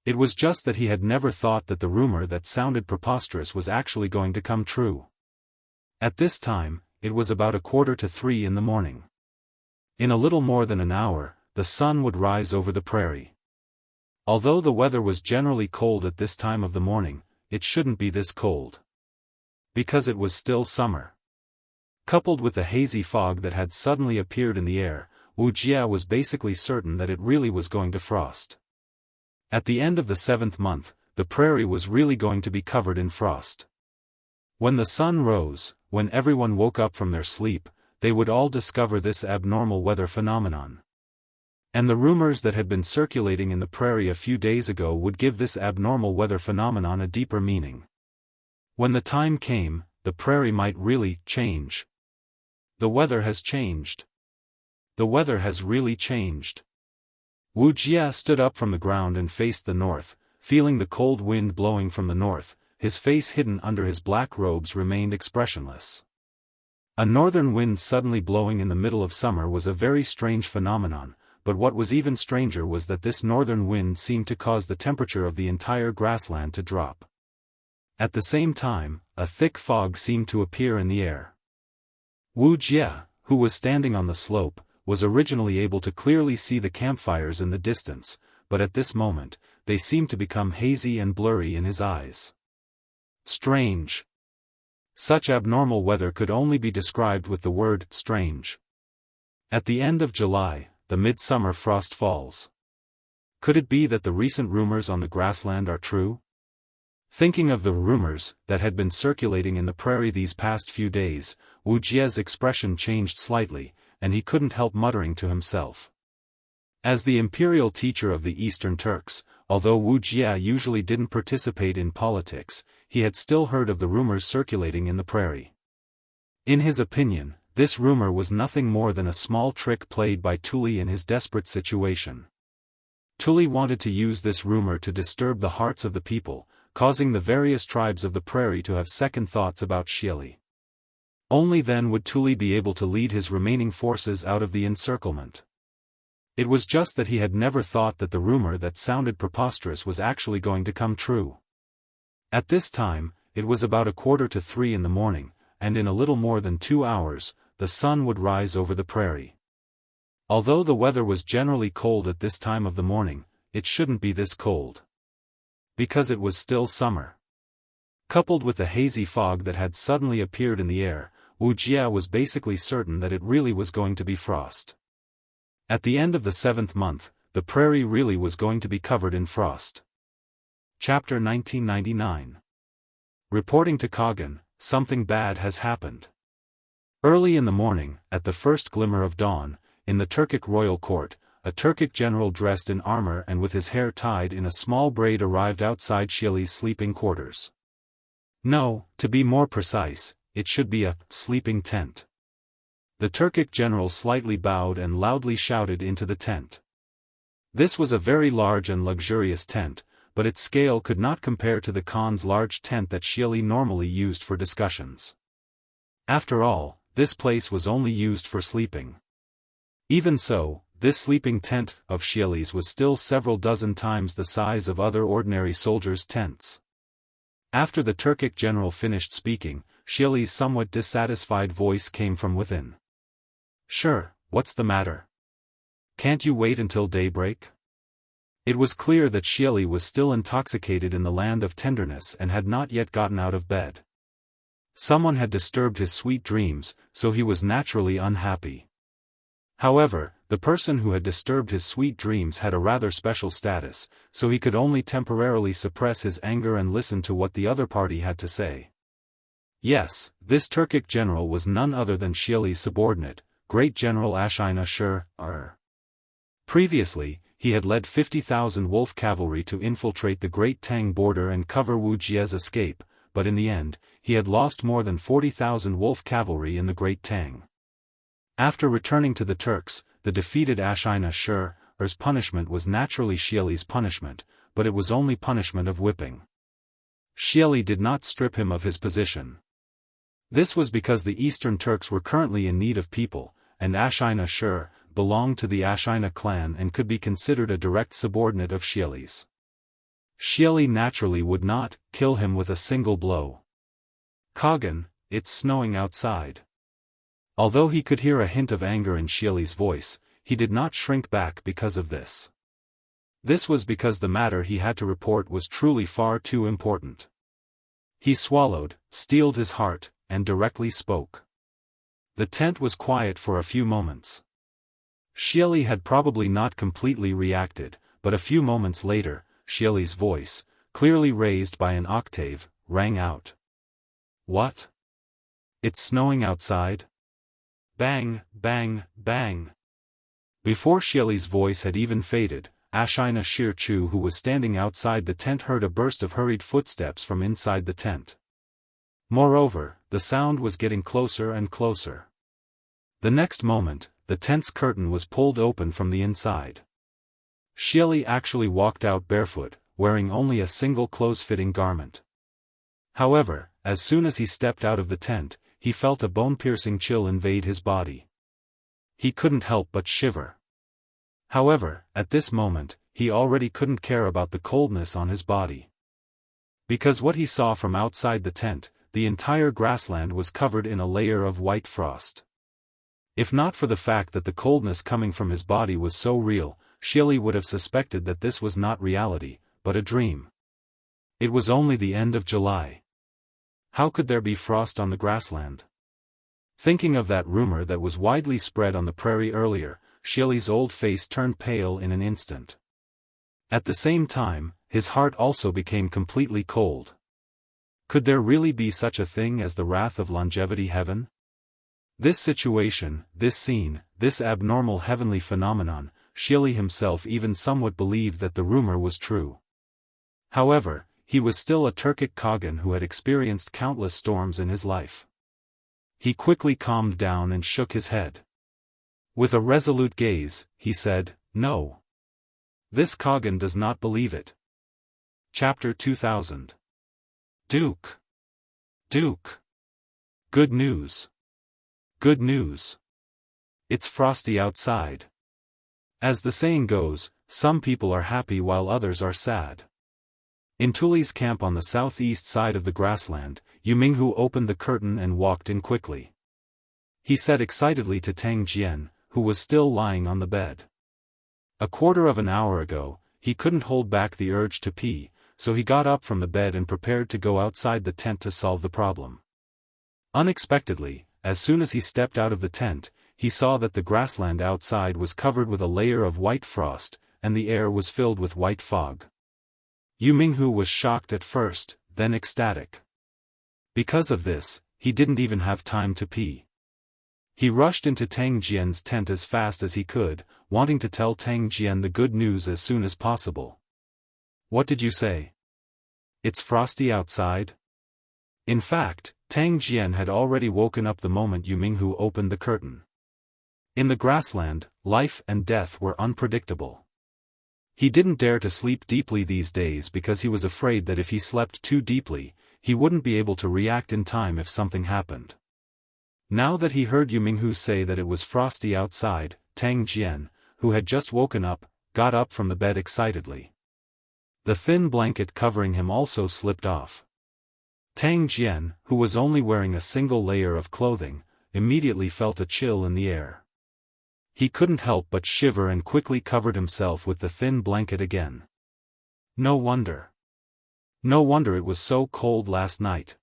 It was just that he had never thought that the rumor that sounded preposterous was actually going to come true. At this time, it was about 2:45 in the morning. In a little more than an hour, the sun would rise over the prairie. Although the weather was generally cold at this time of the morning, it shouldn't be this cold. Because it was still summer. Coupled with the hazy fog that had suddenly appeared in the air, Wuxia was basically certain that it really was going to frost. At the end of the 7th month, the prairie was really going to be covered in frost. When the sun rose, when everyone woke up from their sleep, they would all discover this abnormal weather phenomenon. And the rumors that had been circulating in the prairie a few days ago would give this abnormal weather phenomenon a deeper meaning. When the time came, the prairie might really change. The weather has changed. The weather has really changed. Wuxia stood up from the ground and faced the north, feeling the cold wind blowing from the north. His face hidden under his black robes remained expressionless. A northern wind suddenly blowing in the middle of summer was a very strange phenomenon, but what was even stranger was that this northern wind seemed to cause the temperature of the entire grassland to drop. At the same time, a thick fog seemed to appear in the air. Wuxia, who was standing on the slope, was originally able to clearly see the campfires in the distance, but at this moment, they seemed to become hazy and blurry in his eyes. Strange. Such abnormal weather could only be described with the word strange. At the end of July, the midsummer frost falls. Could it be that the recent rumors on the grassland are true? Thinking of the rumors that had been circulating in the prairie these past few days, Wuxia's expression changed slightly, and he couldn't help muttering to himself. As the imperial teacher of the Eastern Turks, although Wuxia usually didn't participate in politics, he had still heard of the rumors circulating in the prairie. In his opinion, this rumor was nothing more than a small trick played by Tuli in his desperate situation. Tuli wanted to use this rumor to disturb the hearts of the people, causing the various tribes of the prairie to have second thoughts about Xieli. Only then would Tuli be able to lead his remaining forces out of the encirclement. It was just that he had never thought that the rumor that sounded preposterous was actually going to come true. At this time, it was about 2:45 in the morning, and in a little more than 2 hours, the sun would rise over the prairie. Although the weather was generally cold at this time of the morning, it shouldn't be this cold. Because it was still summer. Coupled with the hazy fog that had suddenly appeared in the air, Wuxia was basically certain that it really was going to be frost. At the end of the 7th month, the prairie really was going to be covered in frost. Chapter 1999. Reporting to Kagan, something bad has happened. Early in the morning, at the first glimmer of dawn, in the Turkic royal court, a Turkic general dressed in armor and with his hair tied in a small braid arrived outside Xieli's sleeping quarters. No, to be more precise, it should be a sleeping tent. The Turkic general slightly bowed and loudly shouted into the tent. This was a very large and luxurious tent, but its scale could not compare to the Khan's large tent that Xieli normally used for discussions. After all, this place was only used for sleeping. Even so, this sleeping tent of Xieli's was still several dozen times the size of other ordinary soldiers' tents. After the Turkic general finished speaking, Xieli's somewhat dissatisfied voice came from within. "Sure, what's the matter? Can't you wait until daybreak?" It was clear that Xieli was still intoxicated in the land of tenderness and had not yet gotten out of bed. Someone had disturbed his sweet dreams, so he was naturally unhappy. However, the person who had disturbed his sweet dreams had a rather special status, so he could only temporarily suppress his anger and listen to what the other party had to say. Yes, this Turkic general was none other than Xieli's subordinate, Great General Ashina Shur. Previously, he had led 50,000 wolf cavalry to infiltrate the Great Tang border and cover Wuxia's escape, but in the end, he had lost more than 40,000 wolf cavalry in the Great Tang. After returning to the Turks, the defeated Ashina Shur's punishment was naturally Xieli's punishment, but it was only punishment of whipping. Xieli did not strip him of his position. This was because the Eastern Turks were currently in need of people, and Ashina Shur belonged to the Ashina clan and could be considered a direct subordinate of Xieli's. Xieli naturally would not kill him with a single blow. "Kagan, it's snowing outside. Although he could hear a hint of anger in Xieli's voice, he did not shrink back because of this. This was because the matter he had to report was truly far too important. He swallowed, steeled his heart, and directly spoke. The tent was quiet for a few moments. Xieli had probably not completely reacted, but a few moments later, Xieli's voice, clearly raised by an octave, rang out. What? It's snowing outside? Bang, bang, bang. Before Xieli's voice had even faded, Ashina Shirchu, who was standing outside the tent, heard a burst of hurried footsteps from inside the tent. Moreover, the sound was getting closer and closer. The next moment, the tent's curtain was pulled open from the inside. Xieli actually walked out barefoot, wearing only a single close-fitting garment. However, as soon as he stepped out of the tent, he felt a bone-piercing chill invade his body. He couldn't help but shiver. However, at this moment, he already couldn't care about the coldness on his body. Because what he saw from outside the tent, the entire grassland was covered in a layer of white frost. If not for the fact that the coldness coming from his body was so real, Xieli would have suspected that this was not reality, but a dream. It was only the end of July. How could there be frost on the grassland? Thinking of that rumor that was widely spread on the prairie earlier, Xieli's old face turned pale in an instant. At the same time, his heart also became completely cold. Could there really be such a thing as the wrath of longevity heaven? This situation, this scene, this abnormal heavenly phenomenon, Xieli himself even somewhat believed that the rumor was true. However, he was still a Turkic Khagan who had experienced countless storms in his life. He quickly calmed down and shook his head. With a resolute gaze, he said, "No. This Khagan does not believe it." Chapter 2000. Duke. Duke. Good news. Good news. It's frosty outside. As the saying goes, some people are happy while others are sad. In Tuli's camp on the southeast side of the grassland, Yuminghu opened the curtain and walked in quickly. He said excitedly to Tang Jian, who was still lying on the bed. A quarter of an hour ago, he couldn't hold back the urge to pee, so he got up from the bed and prepared to go outside the tent to solve the problem. Unexpectedly, as soon as he stepped out of the tent, he saw that the grassland outside was covered with a layer of white frost, and the air was filled with white fog. Yuminghu was shocked at first, then ecstatic. Because of this, he didn't even have time to pee. He rushed into Tang Jian's tent as fast as he could, wanting to tell Tang Jian the good news as soon as possible. What did you say? It's frosty outside? In fact, Tang Jian had already woken up the moment Yuminghu opened the curtain. In the grassland, life and death were unpredictable. He didn't dare to sleep deeply these days because he was afraid that if he slept too deeply, he wouldn't be able to react in time if something happened. Now that he heard Yuminghu say that it was frosty outside, Tang Jian, who had just woken up, got up from the bed excitedly. The thin blanket covering him also slipped off. Tang Jian, who was only wearing a single layer of clothing, immediately felt a chill in the air. He couldn't help but shiver and quickly covered himself with the thin blanket again. No wonder. No wonder it was so cold last night.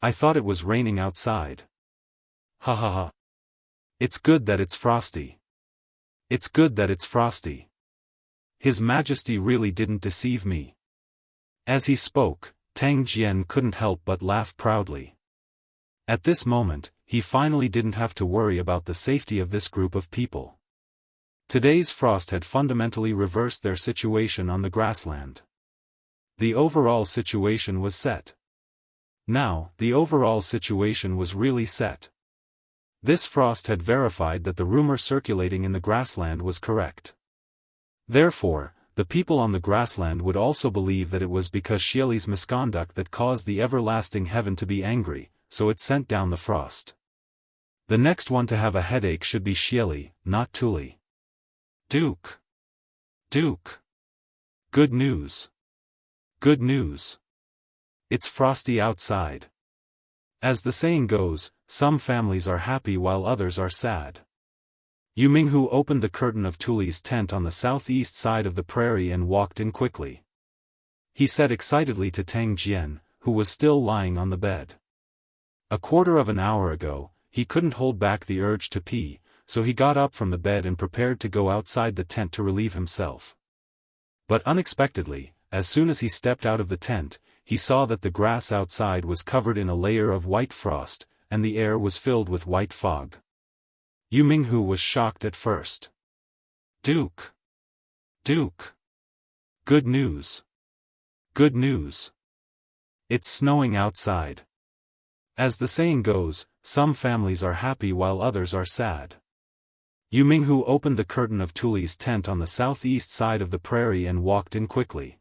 I thought it was raining outside. Ha ha ha. It's good that it's frosty. It's good that it's frosty. His Majesty really didn't deceive me. As he spoke, Tang Jian couldn't help but laugh proudly. At this moment, he finally didn't have to worry about the safety of this group of people. Today's frost had fundamentally reversed their situation on the grassland. The overall situation was set. Now, the overall situation was really set. This frost had verified that the rumor circulating in the grassland was correct. Therefore, the people on the grassland would also believe that it was because Xieli's misconduct that caused the everlasting heaven to be angry, so it sent down the frost. The next one to have a headache should be Xieli, not Tuli. Duke. Duke. Good news. Good news. It's frosty outside. As the saying goes, some families are happy while others are sad. Yu Minghu opened the curtain of Tuli's tent on the southeast side of the prairie and walked in quickly. He said excitedly to Tang Jian, who was still lying on the bed. A quarter of an hour ago, he couldn't hold back the urge to pee, so he got up from the bed and prepared to go outside the tent to relieve himself. But unexpectedly, as soon as he stepped out of the tent, he saw that the grass outside was covered in a layer of white frost, and the air was filled with white fog. Yu Minghu was shocked at first. Duke! Duke! Good news! Good news! It's snowing outside. As the saying goes, some families are happy while others are sad. Yu Minghu opened the curtain of Tuli's tent on the southeast side of the prairie and walked in quickly.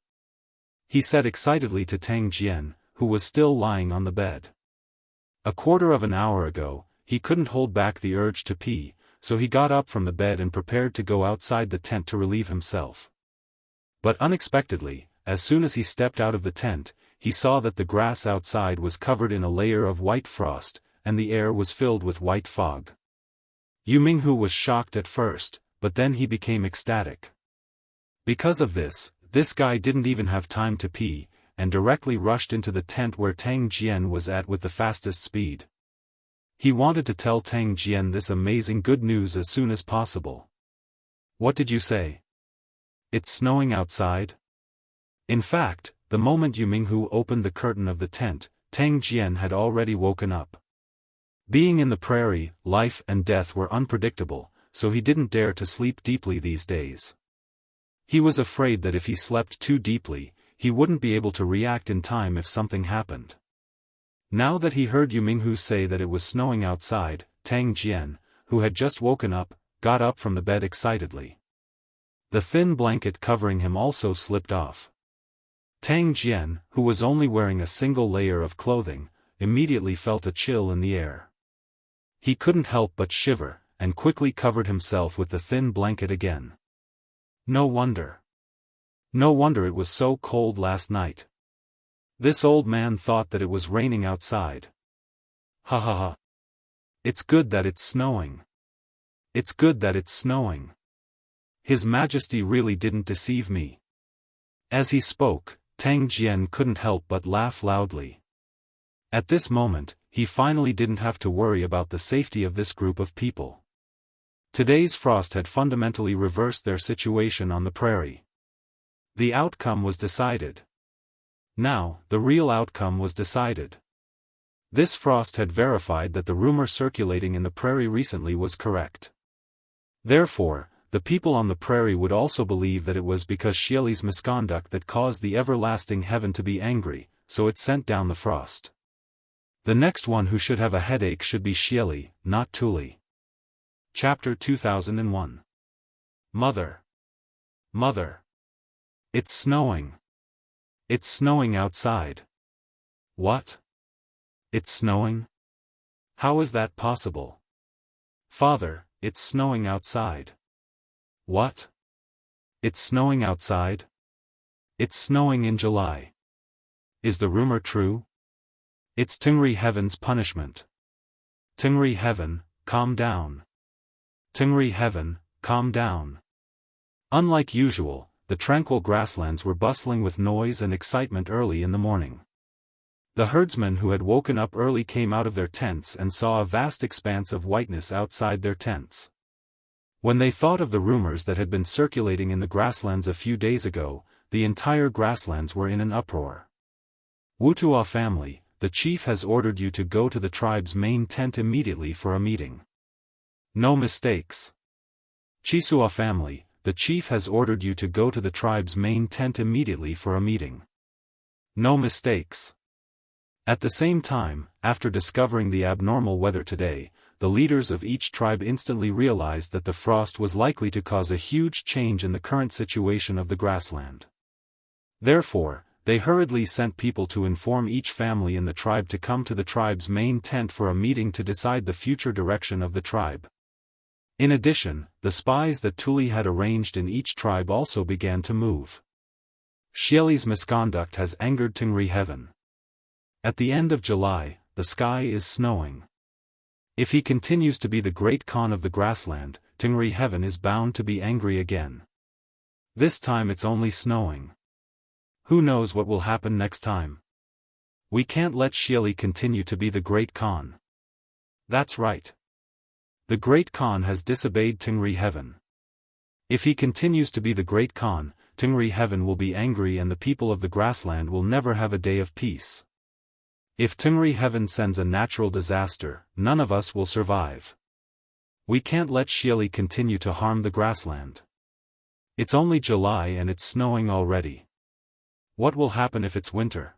He said excitedly to Tang Jian, who was still lying on the bed. A quarter of an hour ago, he couldn't hold back the urge to pee, so he got up from the bed and prepared to go outside the tent to relieve himself. But unexpectedly, as soon as he stepped out of the tent, he saw that the grass outside was covered in a layer of white frost, and the air was filled with white fog. Yu Minghu was shocked at first, but then he became ecstatic. Because of this guy didn't even have time to pee, and directly rushed into the tent where Tang Jian was at with the fastest speed. He wanted to tell Tang Jian this amazing good news as soon as possible. What did you say? It's snowing outside? In fact, the moment Yu Minghu opened the curtain of the tent, Tang Jian had already woken up. Being in the prairie, life and death were unpredictable, so he didn't dare to sleep deeply these days. He was afraid that if he slept too deeply, he wouldn't be able to react in time if something happened. Now that he heard Yu Minghu say that it was snowing outside, Tang Jian, who had just woken up, got up from the bed excitedly. The thin blanket covering him also slipped off. Tang Jian, who was only wearing a single layer of clothing, immediately felt a chill in the air. He couldn't help but shiver, and quickly covered himself with the thin blanket again. No wonder. No wonder it was so cold last night. This old man thought that it was raining outside. Ha ha ha. It's good that it's snowing. It's good that it's snowing. His Majesty really didn't deceive me. As he spoke, Tang Jian couldn't help but laugh loudly. At this moment, he finally didn't have to worry about the safety of this group of people. Today's frost had fundamentally reversed their situation on the prairie. The outcome was decided. Now, the real outcome was decided. This frost had verified that the rumor circulating in the prairie recently was correct. Therefore, the people on the prairie would also believe that it was because Xieli's misconduct that caused the everlasting heaven to be angry, so it sent down the frost. The next one who should have a headache should be Xieli, not Tuli. Chapter 2001. Mother. Mother. It's snowing. It's snowing outside. What? It's snowing? How is that possible? Father, it's snowing outside. What? It's snowing outside? It's snowing in July. Is the rumor true? It's Tengri Heaven's punishment. Tengri Heaven, calm down. Tengri Heaven, calm down. Unlike usual, the tranquil grasslands were bustling with noise and excitement early in the morning. The herdsmen who had woken up early came out of their tents and saw a vast expanse of whiteness outside their tents. When they thought of the rumors that had been circulating in the grasslands a few days ago, the entire grasslands were in an uproar. Wuxia family, the chief has ordered you to go to the tribe's main tent immediately for a meeting. No mistakes. Chisua family, the chief has ordered you to go to the tribe's main tent immediately for a meeting. No mistakes. At the same time, after discovering the abnormal weather today, the leaders of each tribe instantly realized that the frost was likely to cause a huge change in the current situation of the grassland. Therefore, they hurriedly sent people to inform each family in the tribe to come to the tribe's main tent for a meeting to decide the future direction of the tribe. In addition, the spies that Tuli had arranged in each tribe also began to move. Xieli's misconduct has angered Tengri Heaven. At the end of July, the sky is snowing. If he continues to be the great Khan of the grassland, Tingri heaven is bound to be angry again. This time it's only snowing. Who knows what will happen next time? We can't let Xieli continue to be the great Khan. That's right. The great Khan has disobeyed Tingri heaven. If he continues to be the great Khan, Tingri heaven will be angry and the people of the grassland will never have a day of peace. If Tingri heaven sends a natural disaster, none of us will survive. We can't let Xieli continue to harm the grassland. It's only July and it's snowing already. What will happen if it's winter?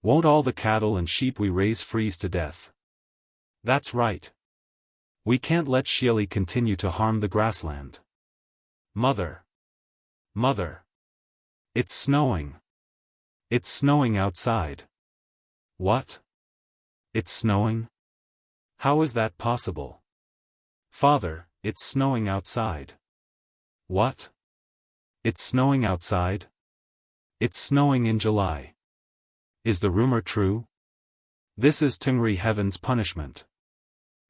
Won't all the cattle and sheep we raise freeze to death? That's right. We can't let Xieli continue to harm the grassland. Mother. Mother. It's snowing. It's snowing outside. What? It's snowing? How is that possible? Father, it's snowing outside. What? It's snowing outside? It's snowing in July. Is the rumor true? This is Tingri heaven's punishment.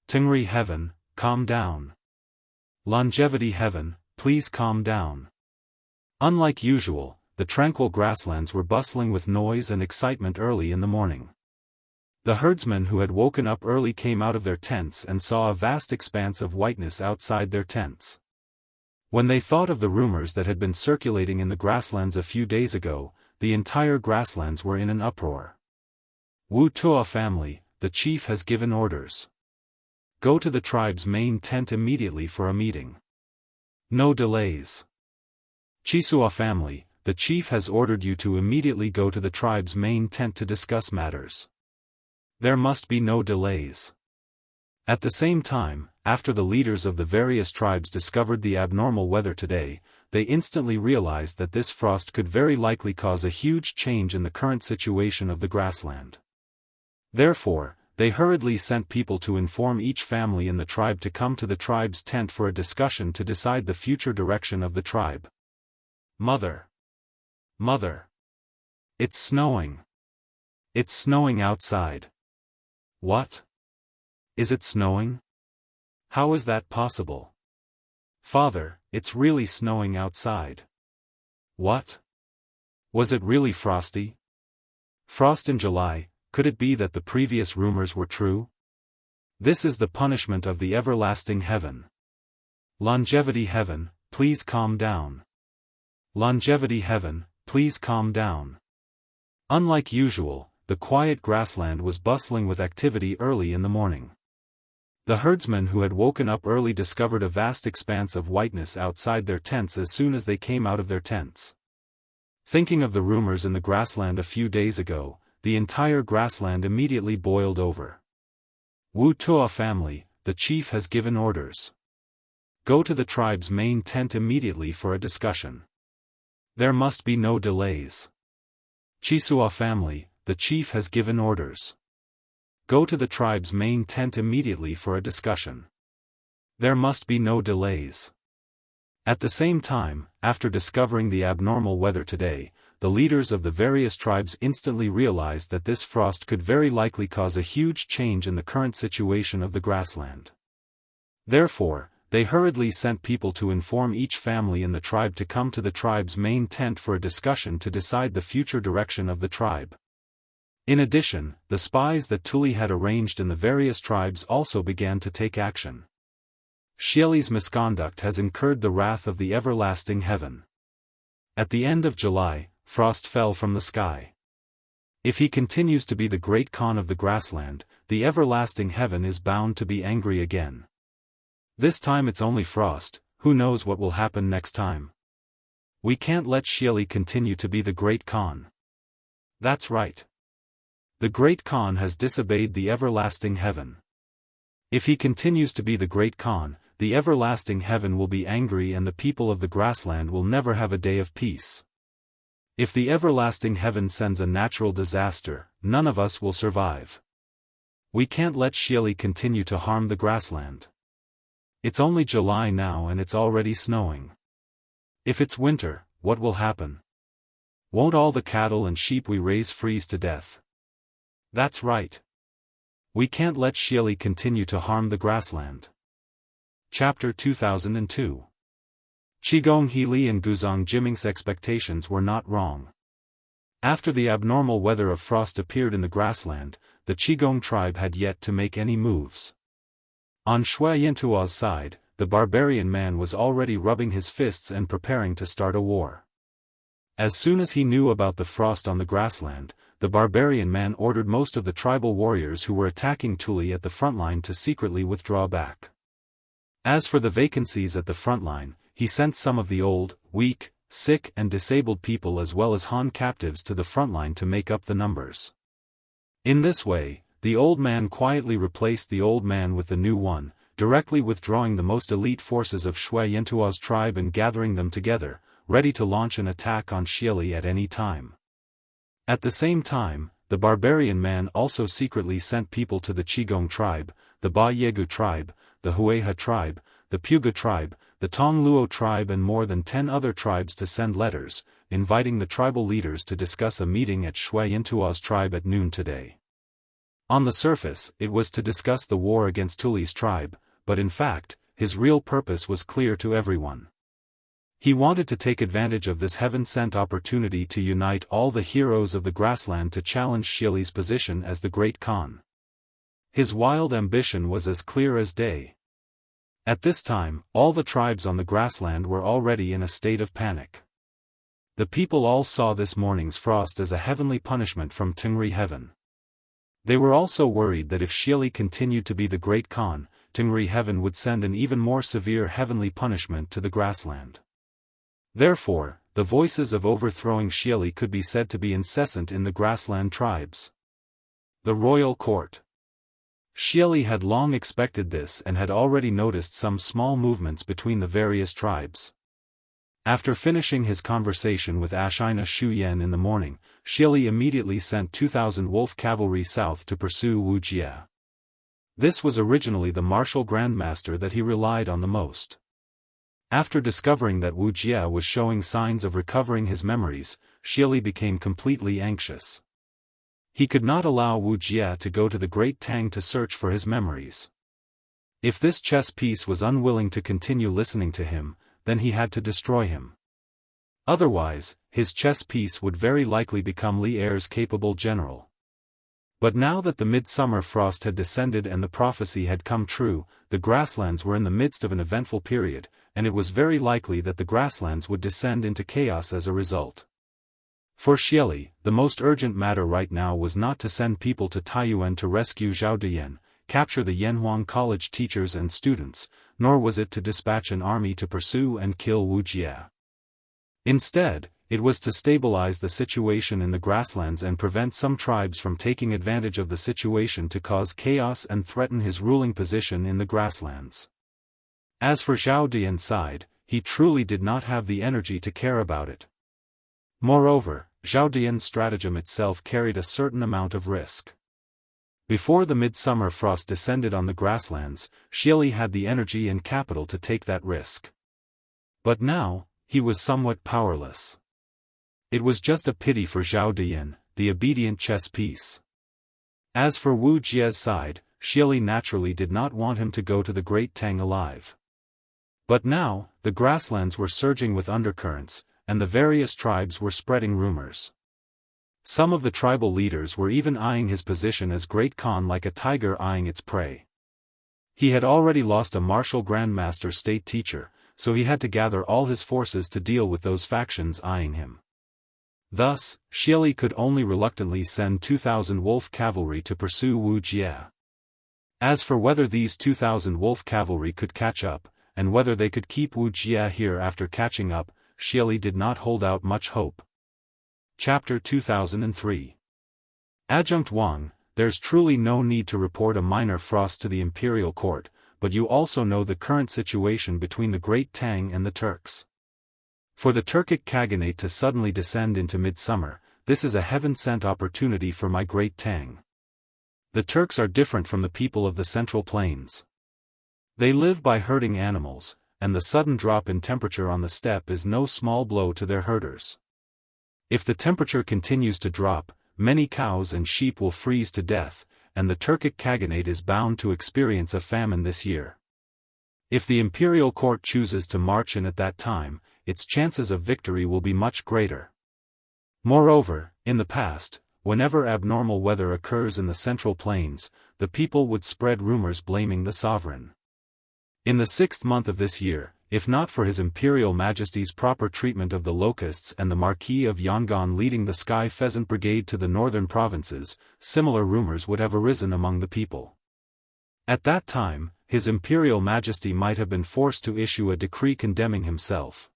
Tingri heaven, calm down. Longevity heaven, please calm down. Unlike usual, the tranquil grasslands were bustling with noise and excitement early in the morning. The herdsmen who had woken up early came out of their tents and saw a vast expanse of whiteness outside their tents. When they thought of the rumors that had been circulating in the grasslands a few days ago, the entire grasslands were in an uproar. Wu Tuo family, the chief has given orders. Go to the tribe's main tent immediately for a meeting. No delays. Chisua family, the chief has ordered you to immediately go to the tribe's main tent to discuss matters. There must be no delays. At the same time, after the leaders of the various tribes discovered the abnormal weather today, they instantly realized that this frost could very likely cause a huge change in the current situation of the grassland. Therefore, they hurriedly sent people to inform each family in the tribe to come to the tribe's tent for a discussion to decide the future direction of the tribe. Mother. Mother. It's snowing. It's snowing outside. What? Is it snowing? How is that possible? Father, it's really snowing outside. What? Was it really frosty? Frost in July, could it be that the previous rumors were true? This is the punishment of the everlasting heaven. Longevity heaven, please calm down. Longevity heaven, please calm down. Unlike usual, the quiet grassland was bustling with activity early in the morning. The herdsmen who had woken up early discovered a vast expanse of whiteness outside their tents as soon as they came out of their tents. Thinking of the rumors in the grassland a few days ago, the entire grassland immediately boiled over. Wu Tuo family, the chief has given orders. Go to the tribe's main tent immediately for a discussion. There must be no delays. Chisua family, the chief has given orders. Go to the tribe's main tent immediately for a discussion. There must be no delays. At the same time, after discovering the abnormal weather today, the leaders of the various tribes instantly realized that this frost could very likely cause a huge change in the current situation of the grassland. Therefore, they hurriedly sent people to inform each family in the tribe to come to the tribe's main tent for a discussion to decide the future direction of the tribe. In addition, the spies that Tuli had arranged in the various tribes also began to take action. Xieli's misconduct has incurred the wrath of the everlasting heaven. At the end of July, frost fell from the sky. If he continues to be the great Khan of the grassland, the everlasting heaven is bound to be angry again. This time it's only frost, who knows what will happen next time? We can't let Xieli continue to be the great Khan. That's right. The great Khan has disobeyed the everlasting heaven. If he continues to be the great Khan, the everlasting heaven will be angry and the people of the grassland will never have a day of peace. If the everlasting heaven sends a natural disaster, none of us will survive. We can't let Xieli continue to harm the grassland. It's only July now and it's already snowing. If it's winter, what will happen? Won't all the cattle and sheep we raise freeze to death? That's right. We can't let Xieli continue to harm the grassland. Chapter 2002. Qigong Heili and Guzong Jiming's expectations were not wrong. After the abnormal weather of frost appeared in the grassland, the Qigong tribe had yet to make any moves. On Shui Yintuo's side, the barbarian man was already rubbing his fists and preparing to start a war. As soon as he knew about the frost on the grassland, the barbarian man ordered most of the tribal warriors who were attacking Tuli at the front line to secretly withdraw back. As for the vacancies at the front line, he sent some of the old, weak, sick and disabled people as well as Han captives to the front line to make up the numbers. In this way, the old man quietly replaced the old man with the new one, directly withdrawing the most elite forces of Shui Yintuo's tribe and gathering them together, ready to launch an attack on Xieli at any time. At the same time, the barbarian man also secretly sent people to the Qigong tribe, the Ba Yegu tribe, the Hueha tribe, the Puga tribe, the Tongluo tribe and more than 10 other tribes to send letters, inviting the tribal leaders to discuss a meeting at Shui Yintuo's tribe at noon today. On the surface, it was to discuss the war against Tuli's tribe, but in fact, his real purpose was clear to everyone. He wanted to take advantage of this heaven-sent opportunity to unite all the heroes of the grassland to challenge Xieli's position as the Great Khan. His wild ambition was as clear as day. At this time, all the tribes on the grassland were already in a state of panic. The people all saw this morning's frost as a heavenly punishment from Tengri heaven. They were also worried that if Xieli continued to be the Great Khan, Tengri heaven would send an even more severe heavenly punishment to the grassland. Therefore, the voices of overthrowing Xieli could be said to be incessant in the grassland tribes. The royal court. Xieli had long expected this and had already noticed some small movements between the various tribes. After finishing his conversation with Ashina Shuyan in the morning, Xieli immediately sent 2,000 wolf cavalry south to pursue Wuxia. This was originally the martial grandmaster that he relied on the most. After discovering that Wuxia was showing signs of recovering his memories, Xieli became completely anxious. He could not allow Wuxia to go to the Great Tang to search for his memories. If this chess piece was unwilling to continue listening to him, then he had to destroy him. Otherwise, his chess piece would very likely become Li Er's capable general. But now that the midsummer frost had descended and the prophecy had come true, the grasslands were in the midst of an eventful period, and it was very likely that the grasslands would descend into chaos as a result. For Xieli, the most urgent matter right now was not to send people to Taiyuan to rescue Zhao Diyan, capture the Yanhuang College teachers and students, nor was it to dispatch an army to pursue and kill Wuxia. Instead, it was to stabilize the situation in the grasslands and prevent some tribes from taking advantage of the situation to cause chaos and threaten his ruling position in the grasslands. As for Zhao Dian's side, he truly did not have the energy to care about it. Moreover, Zhao Dian's stratagem itself carried a certain amount of risk. Before the midsummer frost descended on the grasslands, Xieli had the energy and capital to take that risk. But now, he was somewhat powerless. It was just a pity for Zhao Diyan, the obedient chess piece. As for Wu Jia's side, Xieli naturally did not want him to go to the Great Tang alive. But now, the grasslands were surging with undercurrents, and the various tribes were spreading rumors. Some of the tribal leaders were even eyeing his position as Great Khan like a tiger eyeing its prey. He had already lost a martial grandmaster state teacher, so he had to gather all his forces to deal with those factions eyeing him. Thus, Xieli could only reluctantly send 2,000 wolf cavalry to pursue Wu Jia. As for whether these 2,000 wolf cavalry could catch up, and whether they could keep Wu Jia here after catching up, Xieli did not hold out much hope. Chapter 2003. Adjunct Wang, there's truly no need to report a minor frost to the imperial court, but you also know the current situation between the Great Tang and the Turks. For the Turkic Khaganate to suddenly descend into midsummer, this is a heaven-sent opportunity for my Great Tang. The Turks are different from the people of the Central Plains. They live by herding animals, and the sudden drop in temperature on the steppe is no small blow to their herders. If the temperature continues to drop, many cows and sheep will freeze to death, and the Turkic Khaganate is bound to experience a famine this year. If the imperial court chooses to march in at that time, its chances of victory will be much greater. Moreover, in the past, whenever abnormal weather occurs in the Central Plains, the people would spread rumors blaming the sovereign. In the 6th month of this year, if not for His Imperial Majesty's proper treatment of the locusts and the Marquis of Yangon leading the Sky Pheasant Brigade to the northern provinces, similar rumors would have arisen among the people. At that time, His Imperial Majesty might have been forced to issue a decree condemning himself.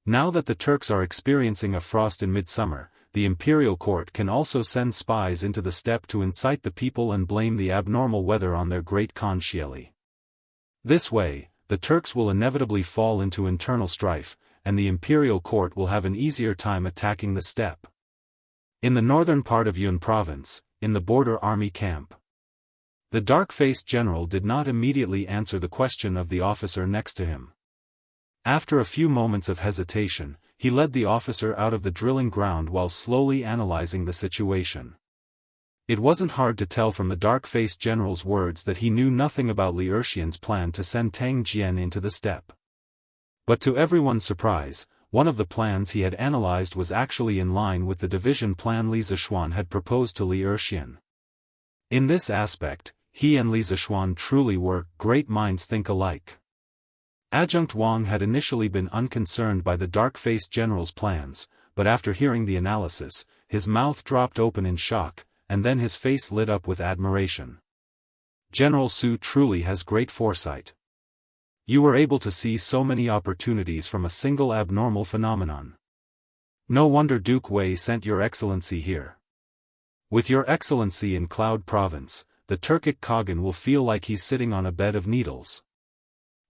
Now that the Turks are experiencing a frost in midsummer, the imperial court can also send spies into the steppe to incite the people and blame the abnormal weather on their great Khan Shieli. This way, the Turks will inevitably fall into internal strife, and the imperial court will have an easier time attacking the steppe. In the northern part of Yun province, in the border army camp, the dark-faced general did not immediately answer the question of the officer next to him. After a few moments of hesitation, he led the officer out of the drilling ground while slowly analyzing the situation. It wasn't hard to tell from the dark-faced general's words that he knew nothing about Li Erxian's plan to send Tang Jian into the steppe. But to everyone's surprise, one of the plans he had analyzed was actually in line with the division plan Li Zishuan had proposed to Li Erxian. In this aspect, he and Li Zishuan truly were great minds think alike. Adjunct Wang had initially been unconcerned by the dark-faced general's plans, but after hearing the analysis, his mouth dropped open in shock, and then his face lit up with admiration. General Su truly has great foresight. You were able to see so many opportunities from a single abnormal phenomenon. No wonder Duke Wei sent Your Excellency here. With Your Excellency in Cloud Province, the Turkic Khagan will feel like he's sitting on a bed of needles.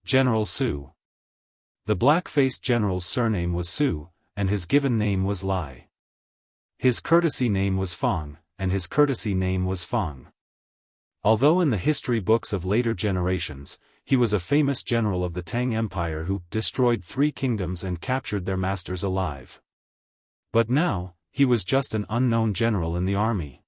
General Su. The black-faced general's surname was Su, and his given name was Lai. His courtesy name was Fang, and his courtesy name was Fang. Although in the history books of later generations, he was a famous general of the Tang Empire who destroyed 3 kingdoms and captured their masters alive. But now, he was just an unknown general in the army.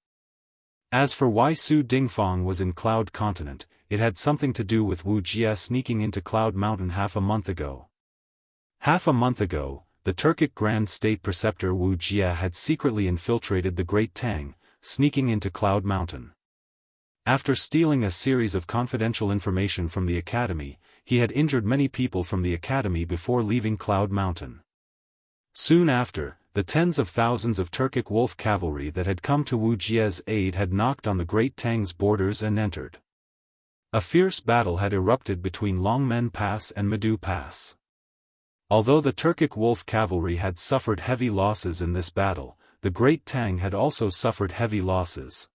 As for why Su Dingfang was in Cloud Continent, it had something to do with Wu Jie sneaking into Cloud Mountain half a month ago. Half a month ago, the Turkic Grand State Preceptor Wu Jie had secretly infiltrated the Great Tang, sneaking into Cloud Mountain. After stealing a series of confidential information from the academy, he had injured many people from the academy before leaving Cloud Mountain. Soon after, the tens of thousands of Turkic wolf cavalry that had come to Wu Jie's aid had knocked on the Great Tang's borders and entered. A fierce battle had erupted between Longmen Pass and Medu Pass. Although the Turkic wolf cavalry had suffered heavy losses in this battle, the Great Tang had also suffered heavy losses.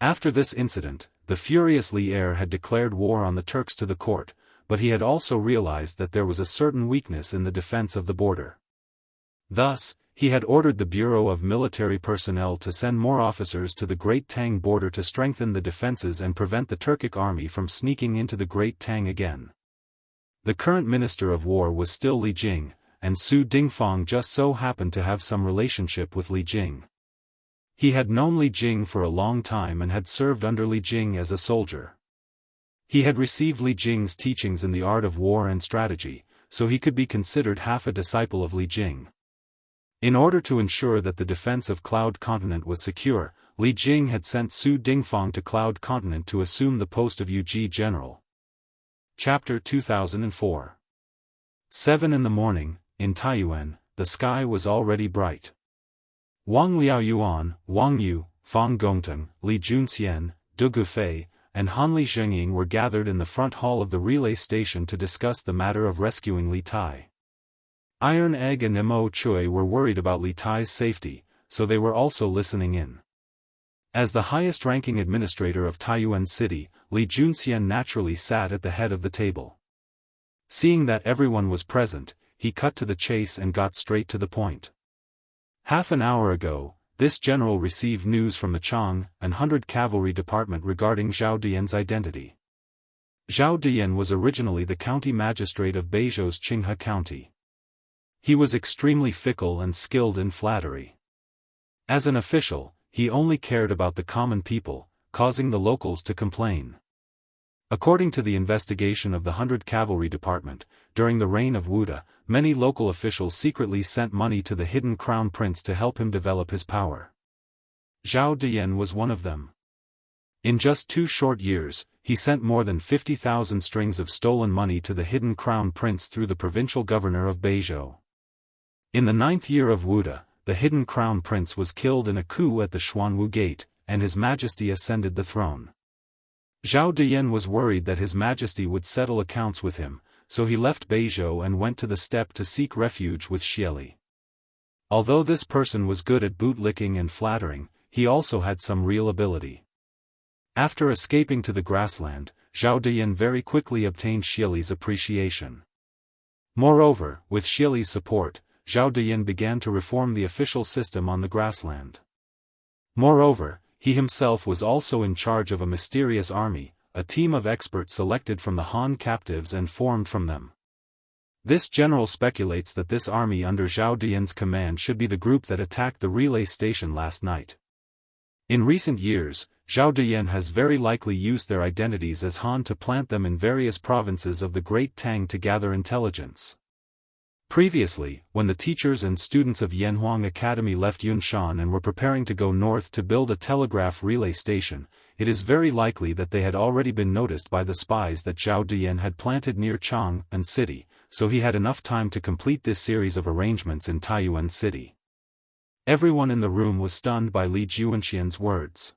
After this incident, the furious Li Er had declared war on the Turks to the court, but he had also realized that there was a certain weakness in the defense of the border. Thus, he had ordered the Bureau of Military Personnel to send more officers to the Great Tang border to strengthen the defenses and prevent the Turkic army from sneaking into the Great Tang again. The current Minister of War was still Li Jing, and Su Dingfang just so happened to have some relationship with Li Jing. He had known Li Jing for a long time and had served under Li Jing as a soldier. He had received Li Jing's teachings in the art of war and strategy, so he could be considered half a disciple of Li Jing. In order to ensure that the defense of Cloud Continent was secure, Li Jing had sent Su Dingfang to Cloud Continent to assume the post of UG General. Chapter 2004. 7 in the morning, in Taiyuan, the sky was already bright. Wang Liaoyuan, Wang Yu, Fang Gongteng, Li Junxian, Du Gufei, and Han Li Zhengying were gathered in the front hall of the relay station to discuss the matter of rescuing Li Tai. Iron Egg and Mo Chui were worried about Li Tai's safety, so they were also listening in. As the highest-ranking administrator of Taiyuan City, Li Junxian naturally sat at the head of the table. Seeing that everyone was present, he cut to the chase and got straight to the point. Half an hour ago, this general received news from the Chang and 100 Cavalry Department regarding Zhao Dian's identity. Zhao Dian was originally the county magistrate of Beizhou's Qinghe County. He was extremely fickle and skilled in flattery. As an official, he only cared about the common people, causing the locals to complain. According to the investigation of the 100 Cavalry Department, during the reign of Wuda, many local officials secretly sent money to the hidden crown prince to help him develop his power. Zhao Diyan was one of them. In just 2 short years, he sent more than 50,000 strings of stolen money to the hidden crown prince through the provincial governor of Beizhou. In the 9th year of Wuda, the hidden crown prince was killed in a coup at the Xuanwu Gate, and His Majesty ascended the throne. Zhao Diyan was worried that His Majesty would settle accounts with him, so he left Beizhou and went to the steppe to seek refuge with Xieli. Although this person was good at bootlicking and flattering, he also had some real ability. After escaping to the grassland, Zhao Diyan very quickly obtained Xieli's appreciation. Moreover, with Xieli's support, Zhao Diyan began to reform the official system on the grassland. Moreover, he himself was also in charge of a mysterious army, a team of experts selected from the Han captives and formed from them. This general speculates that this army under Zhao Diyan's command should be the group that attacked the relay station last night. In recent years, Zhao Diyan has very likely used their identities as Han to plant them in various provinces of the Great Tang to gather intelligence. Previously, when the teachers and students of Yanhuang Academy left Yunshan and were preparing to go north to build a telegraph relay station, it is very likely that they had already been noticed by the spies that Zhao Diyan had planted near Chang'an City, so he had enough time to complete this series of arrangements in Taiyuan City. Everyone in the room was stunned by Li Juanxian's words.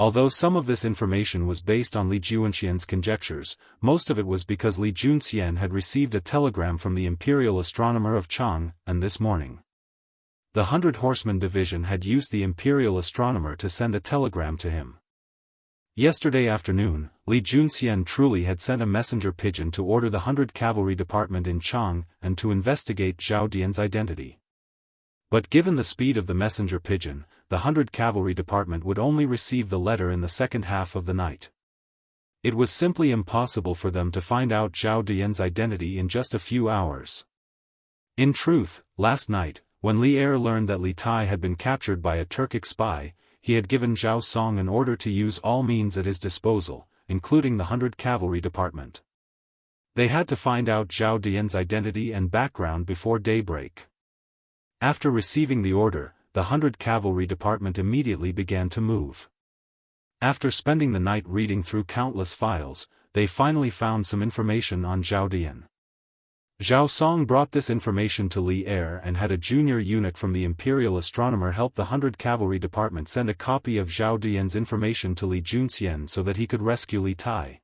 Although some of this information was based on Li Juanxian's conjectures, most of it was because Li Junxian had received a telegram from the Imperial Astronomer of Chang'an this morning. The 100 Horsemen Division had used the Imperial Astronomer to send a telegram to him. Yesterday afternoon, Li Junxian truly had sent a messenger pigeon to order the 100 Cavalry Department in Chang'an to investigate Zhao Diyan's identity. But given the speed of the messenger pigeon, the 100 Cavalry Department would only receive the letter in the second half of the night. It was simply impossible for them to find out Zhao Diyan's identity in just a few hours. In truth, last night, when Li Er learned that Li Tai had been captured by a Turkic spy, he had given Zhao Song an order to use all means at his disposal, including the 100 Cavalry Department. They had to find out Zhao Diyan's identity and background before daybreak. After receiving the order, the 100 Cavalry Department immediately began to move. After spending the night reading through countless files, they finally found some information on Zhao Diyan. Zhao Song brought this information to Li Er and had a junior eunuch from the Imperial Astronomer help the 100 Cavalry Department send a copy of Zhao Diyan's information to Li Junxian so that he could rescue Li Tai.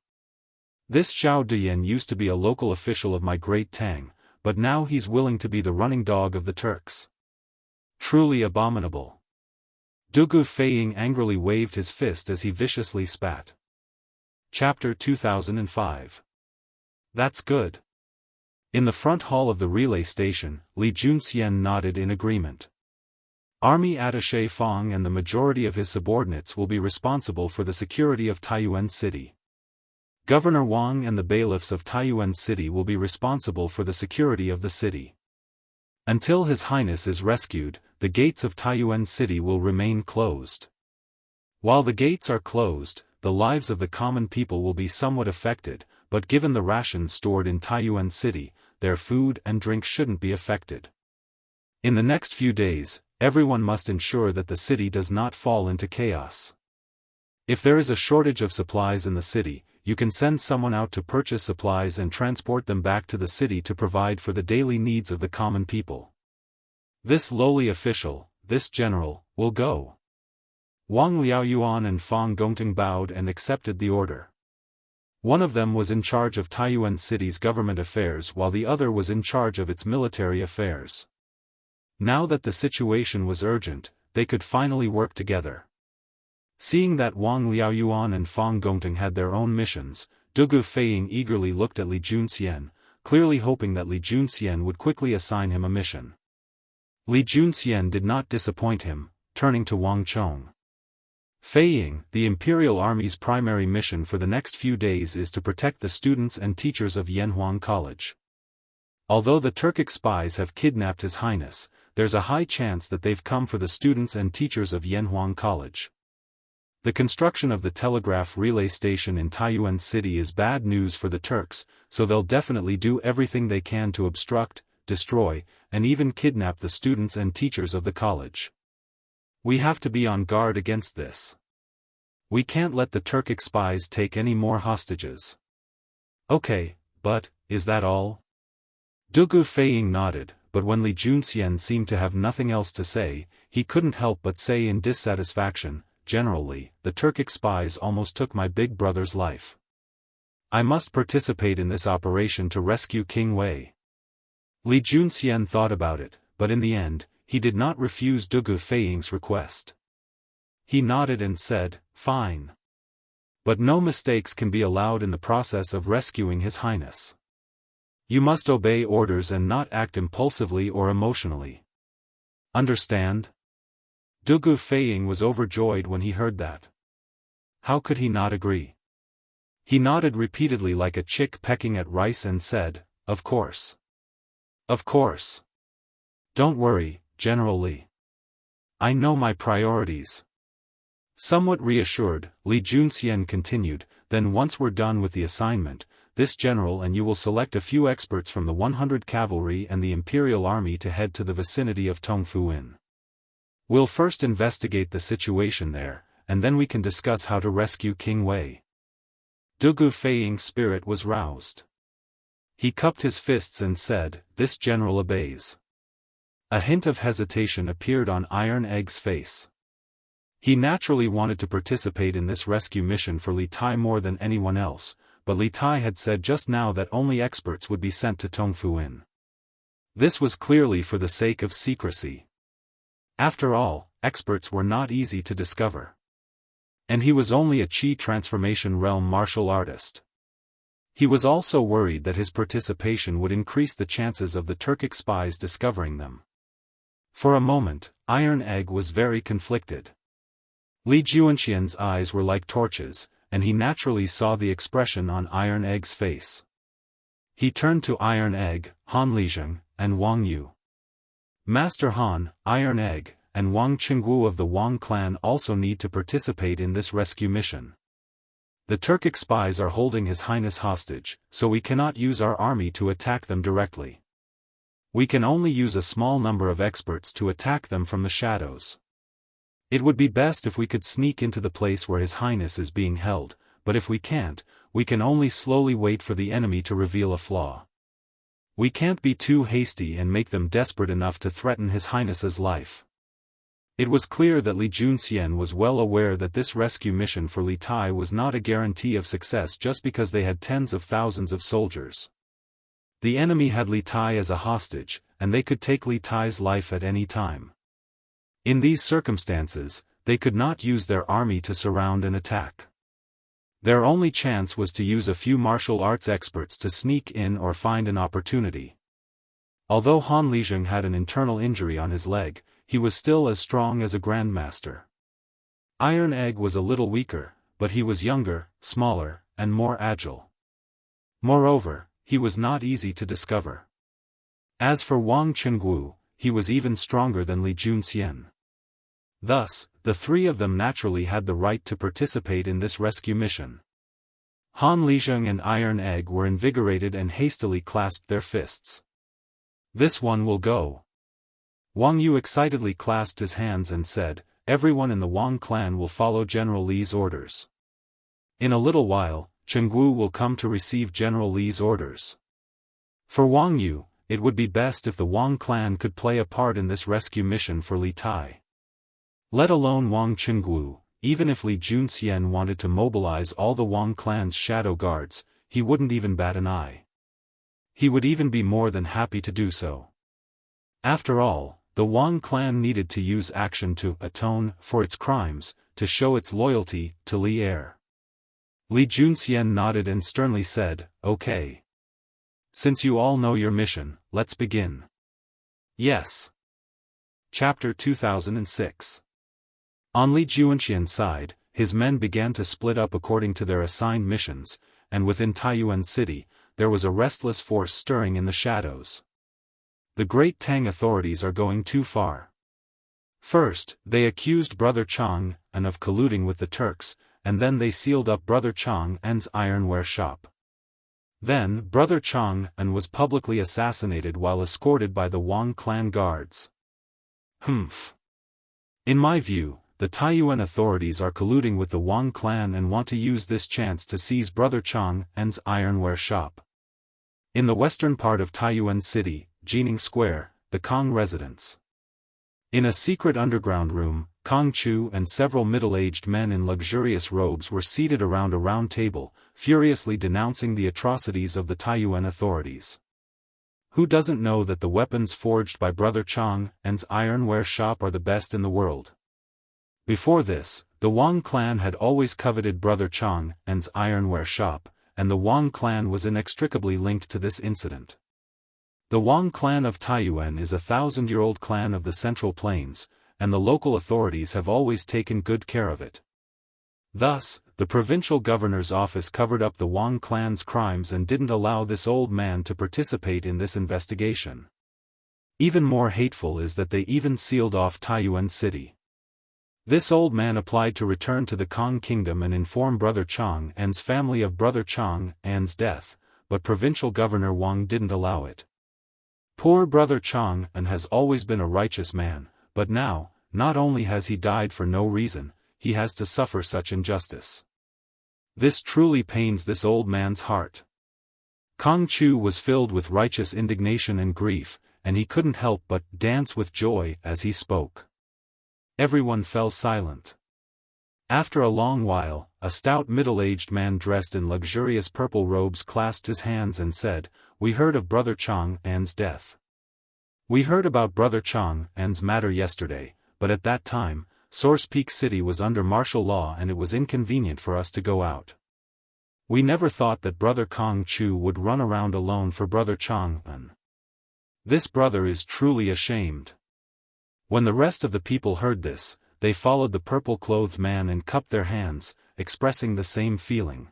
This Zhao Diyan used to be a local official of my Great Tang, but now he's willing to be the running dog of the Turks. Truly abominable. Dugu Feiying angrily waved his fist as he viciously spat. Chapter 2005. That's good. In the front hall of the relay station, Li Junxian nodded in agreement. Army Attaché Fong and the majority of his subordinates will be responsible for the security of Taiyuan City. Governor Wang and the bailiffs of Taiyuan City will be responsible for the security of the city. Until His Highness is rescued, the gates of Taiyuan City will remain closed. While the gates are closed, the lives of the common people will be somewhat affected, but given the rations stored in Taiyuan City, their food and drink shouldn't be affected. In the next few days, everyone must ensure that the city does not fall into chaos. If there is a shortage of supplies in the city, you can send someone out to purchase supplies and transport them back to the city to provide for the daily needs of the common people. This lowly official, this general, will go. Wang Liaoyuan and Fang Gongting bowed and accepted the order. One of them was in charge of Taiyuan City's government affairs while the other was in charge of its military affairs. Now that the situation was urgent, they could finally work together. Seeing that Wang Liaoyuan and Fang Gongting had their own missions, Dugu Feiying eagerly looked at Li Junxian, clearly hoping that Li Junxian would quickly assign him a mission. Li Junxian did not disappoint him, turning to Wang Chong. Feiying, the Imperial Army's primary mission for the next few days is to protect the students and teachers of Yanhuang College. Although the Turkic spies have kidnapped His Highness, there's a high chance that they've come for the students and teachers of Yanhuang College. The construction of the telegraph relay station in Taiyuan City is bad news for the Turks, so they'll definitely do everything they can to obstruct, destroy, and even kidnap the students and teachers of the college. We have to be on guard against this. We can't let the Turkic spies take any more hostages. Okay, but, is that all? Dugu Feiying nodded, but when Li Junxian seemed to have nothing else to say, he couldn't help but say in dissatisfaction, "Generally, the Turkic spies almost took my big brother's life. I must participate in this operation to rescue King Wei." Li Junxian thought about it, but in the end, he did not refuse Dugu Feiying's request. He nodded and said, "Fine. But no mistakes can be allowed in the process of rescuing His Highness. You must obey orders and not act impulsively or emotionally. Understand?" Dugu Feiying was overjoyed when he heard that. How could he not agree? He nodded repeatedly like a chick pecking at rice and said, "Of course. Of course. Don't worry, General Li. I know my priorities." Somewhat reassured, Li Junxian continued, "Then once we're done with the assignment, this general and you will select a few experts from the 100 cavalry and the Imperial Army to head to the vicinity of Tongfuin. We'll first investigate the situation there, and then we can discuss how to rescue King Wei." Dugu Feiying's spirit was roused. He cupped his fists and said, "This general obeys." A hint of hesitation appeared on Iron Egg's face. He naturally wanted to participate in this rescue mission for Li Tai more than anyone else, but Li Tai had said just now that only experts would be sent to Tongfuin. This was clearly for the sake of secrecy. After all, experts were not easy to discover. And he was only a Qi transformation realm martial artist. He was also worried that his participation would increase the chances of the Turkic spies discovering them. For a moment, Iron Egg was very conflicted. Li Junxian's eyes were like torches, and he naturally saw the expression on Iron Egg's face. He turned to Iron Egg, Han Lizheng, and Wang Yu. Master Han, Iron Egg, and Wang Qingwu of the Wang clan also need to participate in this rescue mission. The Turkic spies are holding His Highness hostage, so we cannot use our army to attack them directly. We can only use a small number of experts to attack them from the shadows. It would be best if we could sneak into the place where His Highness is being held, but if we can't, we can only slowly wait for the enemy to reveal a flaw. We can't be too hasty and make them desperate enough to threaten His Highness's life." It was clear that Li Junxian was well aware that this rescue mission for Li Tai was not a guarantee of success just because they had tens of thousands of soldiers. The enemy had Li Tai as a hostage, and they could take Li Tai's life at any time. In these circumstances, they could not use their army to surround and attack. Their only chance was to use a few martial arts experts to sneak in or find an opportunity. Although Han Lizheng had an internal injury on his leg, he was still as strong as a grandmaster. Iron Egg was a little weaker, but he was younger, smaller, and more agile. Moreover, he was not easy to discover. As for Wang Qingwu, he was even stronger than Li Junxian. Thus, the three of them naturally had the right to participate in this rescue mission. Han Lizheng and Iron Egg were invigorated and hastily clasped their fists. "This one will go." Wang Yu excitedly clasped his hands and said, "Everyone in the Wang clan will follow General Li's orders. In a little while, Qingwu will come to receive General Li's orders." For Wang Yu, it would be best if the Wang clan could play a part in this rescue mission for Li Tai. Let alone Wang Qingwu, even if Li Junxian wanted to mobilize all the Wang clan's shadow guards, he wouldn't even bat an eye. He would even be more than happy to do so. After all, the Wang clan needed to use action to atone for its crimes, to show its loyalty to Li Heir. Li Junxian nodded and sternly said, "Okay. Since you all know your mission, let's begin." Yes. Chapter 2006. On Li Junxian's side, his men began to split up according to their assigned missions, and within Taiyuan City, there was a restless force stirring in the shadows. The Great Tang authorities are going too far. First, they accused Brother Chang An of colluding with the Turks, and then they sealed up Brother Chang An's ironware shop. Then, Brother Chang An was publicly assassinated while escorted by the Wang clan guards. Humph. In my view, the Taiyuan authorities are colluding with the Wang clan and want to use this chance to seize Brother Chang An's ironware shop. In the western part of Taiyuan City, Jianghu Square, the Kong residence. In a secret underground room, Kong Chu and several middle-aged men in luxurious robes were seated around a round table, furiously denouncing the atrocities of the Taiyuan authorities. Who doesn't know that the weapons forged by Brother Chang An's ironware shop are the best in the world? Before this, the Wang clan had always coveted Brother Chang An's ironware shop, and the Wang clan was inextricably linked to this incident. The Wang clan of Taiyuan is a 1,000-year-old clan of the Central Plains, and the local authorities have always taken good care of it. Thus, the provincial governor's office covered up the Wang clan's crimes and didn't allow this old man to participate in this investigation. Even more hateful is that they even sealed off Taiyuan City. This old man applied to return to the Kong kingdom and inform Brother Chang An's family of Brother Chang An's death, but provincial governor Wang didn't allow it. Poor Brother Chang An has always been a righteous man, but now, not only has he died for no reason, he has to suffer such injustice. This truly pains this old man's heart. Kong Chu was filled with righteous indignation and grief, and he couldn't help but dance with joy as he spoke. Everyone fell silent. After a long while, a stout middle-aged man dressed in luxurious purple robes clasped his hands and said, "We heard of Brother Chang An's death. We heard about Brother Chang An's matter yesterday, but at that time, Source Peak City was under martial law and it was inconvenient for us to go out. We never thought that Brother Kong Chu would run around alone for Brother Chang An. This brother is truly ashamed." When the rest of the people heard this, they followed the purple-clothed man and cupped their hands, expressing the same feeling.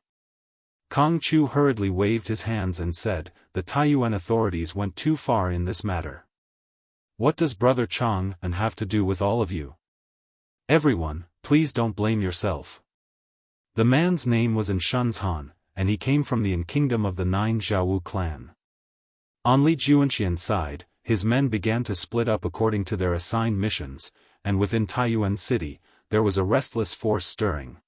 Kong Chu hurriedly waved his hands and said, "The Taiyuan authorities went too far in this matter. What does Brother Chang An have to do with all of you? Everyone, please don't blame yourself." The man's name was Shunzhan, and he came from the kingdom of the 9 Jianghu clan. On Li Juanxian's side, his men began to split up according to their assigned missions, and within Taiyuan City, there was a restless force stirring.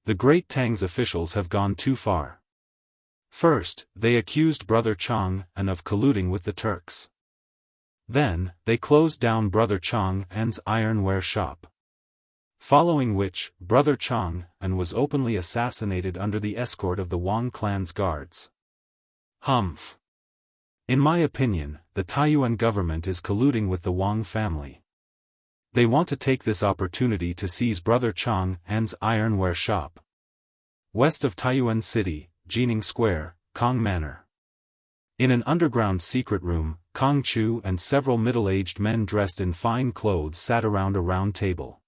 The Great Tang's officials have gone too far. First, they accused Brother Chang An of colluding with the Turks. Then, they closed down Brother Chang An's ironware shop. Following which, Brother Chang An was openly assassinated under the escort of the Wang clan's guards. Humph. In my opinion, the Taiyuan government is colluding with the Wang family. They want to take this opportunity to seize Brother Chang An's ironware shop. West of Taiyuan City, Jianghu Square, Kong Manor. In an underground secret room, Kong Chu and several middle-aged men dressed in fine clothes sat around a round table.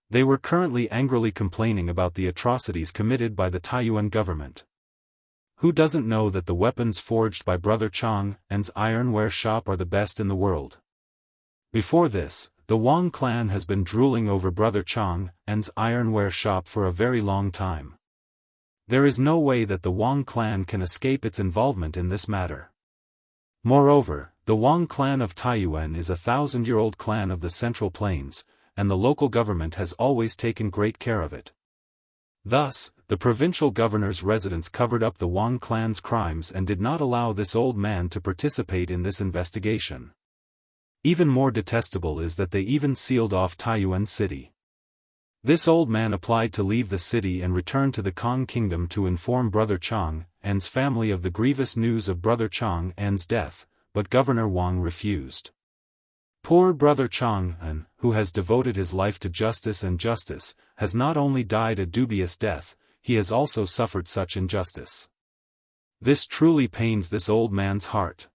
They were currently angrily complaining about the atrocities committed by the Taiyuan government. Who doesn't know that the weapons forged by Brother Chang An's ironware shop are the best in the world? Before this, the Wang clan has been drooling over Brother Chang An's ironware shop for a very long time. There is no way that the Wang clan can escape its involvement in this matter. Moreover, the Wang clan of Taiyuan is a 1,000-year-old clan of the Central Plains, and the local government has always taken great care of it. Thus, the provincial governor's residence covered up the Wang clan's crimes and did not allow this old man to participate in this investigation. Even more detestable is that they even sealed off Taiyuan City. This old man applied to leave the city and return to the Kong kingdom to inform Brother Chang An's family of the grievous news of Brother Chang An's death, but Governor Wang refused. Poor Brother Chang An, who has devoted his life to justice and justice, has not only died a dubious death, he has also suffered such injustice. This truly pains this old man's heart.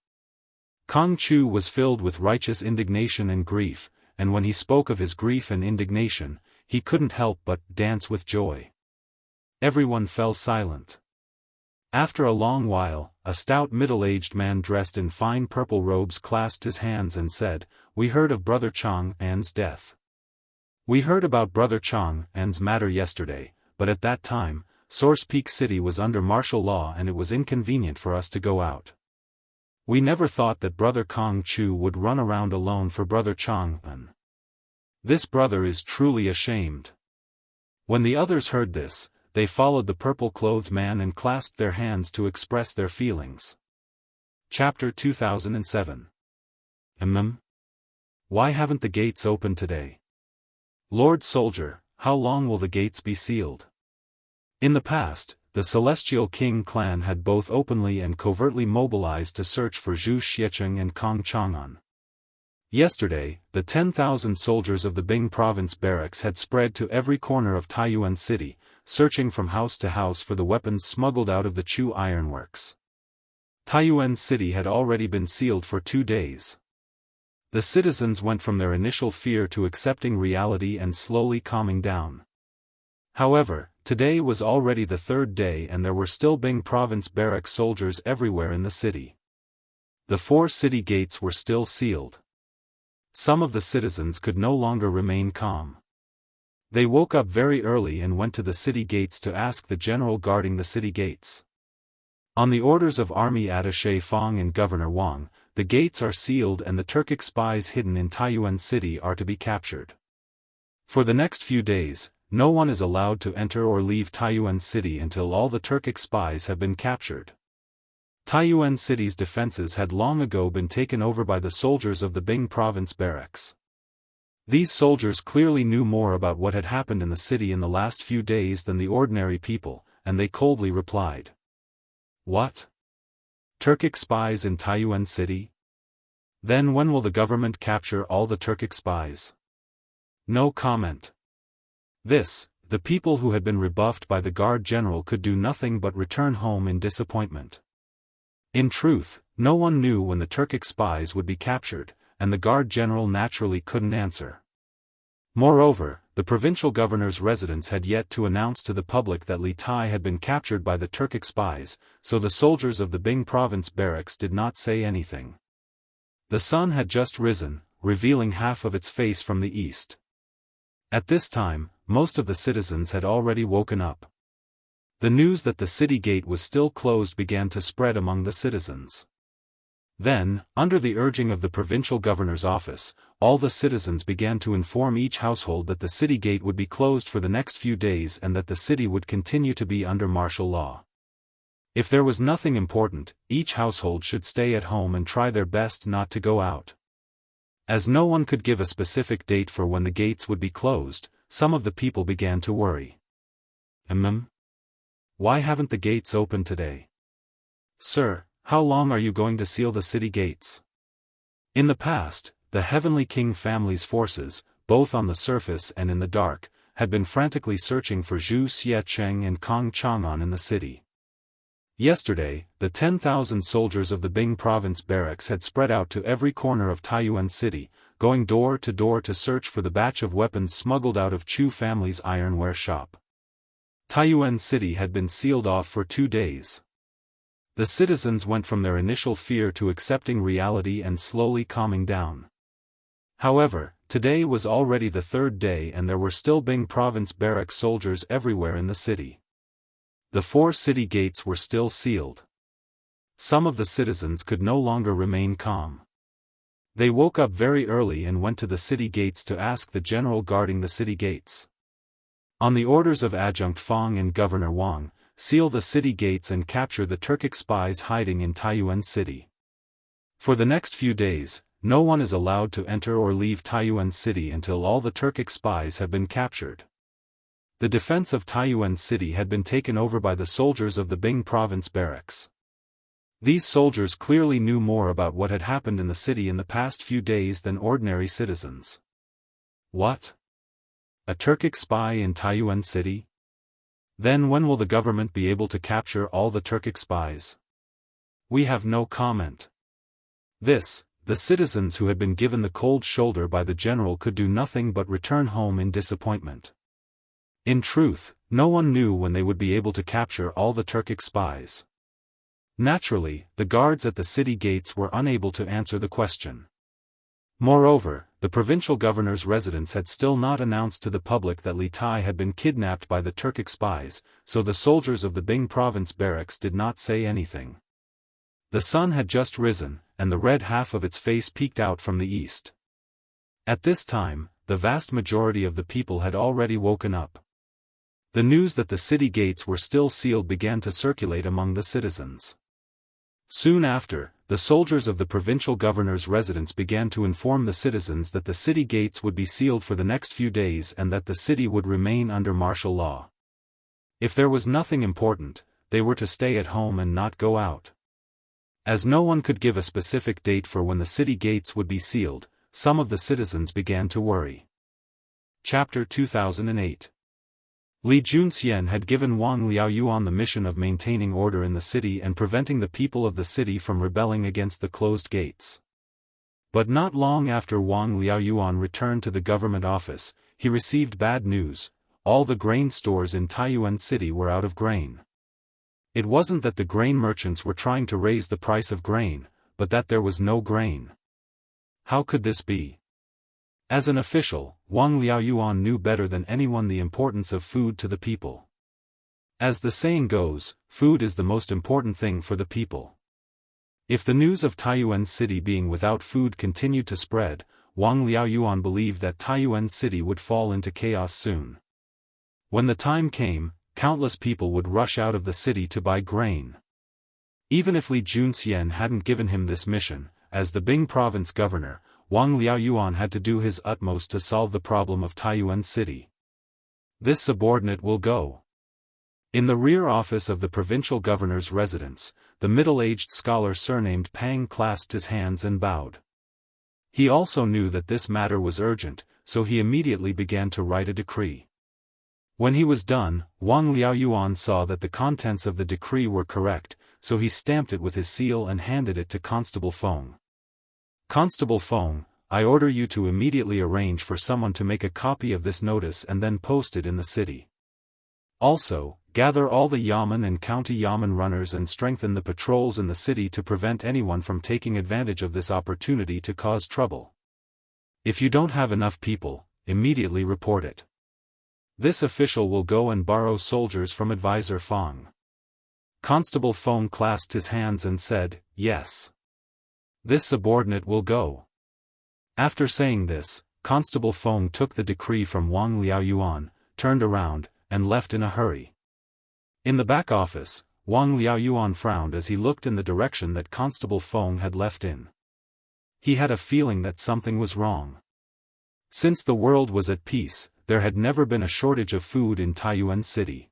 Kong Chu was filled with righteous indignation and grief, and when he spoke of his grief and indignation, he couldn't help but dance with joy. Everyone fell silent. After a long while, a stout middle-aged man dressed in fine purple robes clasped his hands and said, "We heard of Brother Chang An's death. We heard about Brother Chang An's matter yesterday, but at that time, Source Peak City was under martial law and it was inconvenient for us to go out. We never thought that Brother Kong Chu would run around alone for Brother Chang An. This brother is truly ashamed." When the others heard this, they followed the purple-clothed man and clasped their hands to express their feelings. Chapter 2007. Why haven't the gates opened today? Lord Soldier, how long will the gates be sealed? In the past, the Celestial King clan had both openly and covertly mobilized to search for Zhu Xiecheng and Kong Chang'an. Yesterday, the 10,000 soldiers of the Bing Province barracks had spread to every corner of Taiyuan City, searching from house to house for the weapons smuggled out of the Chu ironworks. Taiyuan City had already been sealed for 2 days. The citizens went from their initial fear to accepting reality and slowly calming down. However, today was already the 3rd day and there were still Bing Province barracks soldiers everywhere in the city. The 4 city gates were still sealed. Some of the citizens could no longer remain calm. They woke up very early and went to the city gates to ask the general guarding the city gates. On the orders of Army Attaché Fong and Governor Wang, the gates are sealed and the Turkic spies hidden in Taiyuan City are to be captured. For the next few days, no one is allowed to enter or leave Taiyuan City until all the Turkic spies have been captured. Taiyuan City's defenses had long ago been taken over by the soldiers of the Bing Province barracks. These soldiers clearly knew more about what had happened in the city in the last few days than the ordinary people, and they coldly replied. "What? Turkic spies in Taiyuan City? Then when will the government capture all the Turkic spies?" No comment. The people who had been rebuffed by the guard general could do nothing but return home in disappointment. In truth, no one knew when the Turkic spies would be captured, and the guard general naturally couldn't answer. Moreover, the provincial governor's residence had yet to announce to the public that Li Tai had been captured by the Turkic spies, so the soldiers of the Bing Province barracks did not say anything. The sun had just risen, revealing half of its face from the east. At this time, most of the citizens had already woken up. The news that the city gate was still closed began to spread among the citizens. Then, under the urging of the provincial governor's office, all the citizens began to inform each household that the city gate would be closed for the next few days and that the city would continue to be under martial law. If there was nothing important, each household should stay at home and try their best not to go out. As no one could give a specific date for when the gates would be closed, some of the people began to worry. Why haven't the gates opened today? Sir, how long are you going to seal the city gates? In the past, the Heavenly King family's forces, both on the surface and in the dark, had been frantically searching for Zhu Xiecheng and Kong Chang'an in the city. Yesterday, the 10,000 soldiers of the Bing Province barracks had spread out to every corner of Taiyuan City, going door to door to search for the batch of weapons smuggled out of Chu family's ironware shop. Taiyuan City had been sealed off for 2 days. The citizens went from their initial fear to accepting reality and slowly calming down. However, today was already the 3rd day and there were still Bing Province barracks soldiers everywhere in the city. The 4 city gates were still sealed. Some of the citizens could no longer remain calm. They woke up very early and went to the city gates to ask the general guarding the city gates. On the orders of Adjunct Fong and Governor Wang, seal the city gates and capture the Turkic spies hiding in Taiyuan City. For the next few days, no one is allowed to enter or leave Taiyuan City until all the Turkic spies have been captured. The defense of Taiyuan City had been taken over by the soldiers of the Bing Province barracks. These soldiers clearly knew more about what had happened in the city in the past few days than ordinary citizens. What? A Turkic spy in Taiyuan City? Then when will the government be able to capture all the Turkic spies? We have no comment. The citizens who had been given the cold shoulder by the general could do nothing but return home in disappointment. In truth, no one knew when they would be able to capture all the Turkic spies. Naturally, the guards at the city gates were unable to answer the question. Moreover, the provincial governor's residence had still not announced to the public that Li Tai had been kidnapped by the Turkic spies, so the soldiers of the Bing province barracks did not say anything. The sun had just risen, and the red half of its face peeked out from the east. At this time, the vast majority of the people had already woken up. The news that the city gates were still sealed began to circulate among the citizens. Soon after, the soldiers of the provincial governor's residence began to inform the citizens that the city gates would be sealed for the next few days and that the city would remain under martial law. If there was nothing important, they were to stay at home and not go out. As no one could give a specific date for when the city gates would be sealed, some of the citizens began to worry. Chapter 2008. Li Junxian had given Wang Liaoyuan the mission of maintaining order in the city and preventing the people of the city from rebelling against the closed gates. But not long after Wang Liaoyuan returned to the government office, he received bad news: all the grain stores in Taiyuan City were out of grain. It wasn't that the grain merchants were trying to raise the price of grain, but that there was no grain. How could this be? As an official, Wang Liaoyuan knew better than anyone the importance of food to the people. As the saying goes, food is the most important thing for the people. If the news of Taiyuan City being without food continued to spread, Wang Liaoyuan believed that Taiyuan City would fall into chaos soon. When the time came, countless people would rush out of the city to buy grain. Even if Li Junxian hadn't given him this mission, as the Bing province governor, Wang Liaoyuan had to do his utmost to solve the problem of Taiyuan City. This subordinate will go. In the rear office of the provincial governor's residence, the middle-aged scholar surnamed Pang clasped his hands and bowed. He also knew that this matter was urgent, so he immediately began to write a decree. When he was done, Wang Liaoyuan saw that the contents of the decree were correct, so he stamped it with his seal and handed it to Constable Feng. Constable Feng, I order you to immediately arrange for someone to make a copy of this notice and then post it in the city. Also, gather all the yamen and county yamen runners and strengthen the patrols in the city to prevent anyone from taking advantage of this opportunity to cause trouble. If you don't have enough people, immediately report it. This official will go and borrow soldiers from advisor Feng. Constable Feng clasped his hands and said, yes. This subordinate will go. After saying this, Constable Feng took the decree from Wang Liaoyuan, turned around, and left in a hurry. In the back office, Wang Liaoyuan frowned as he looked in the direction that Constable Feng had left in. He had a feeling that something was wrong. Since the world was at peace, there had never been a shortage of food in Taiyuan City.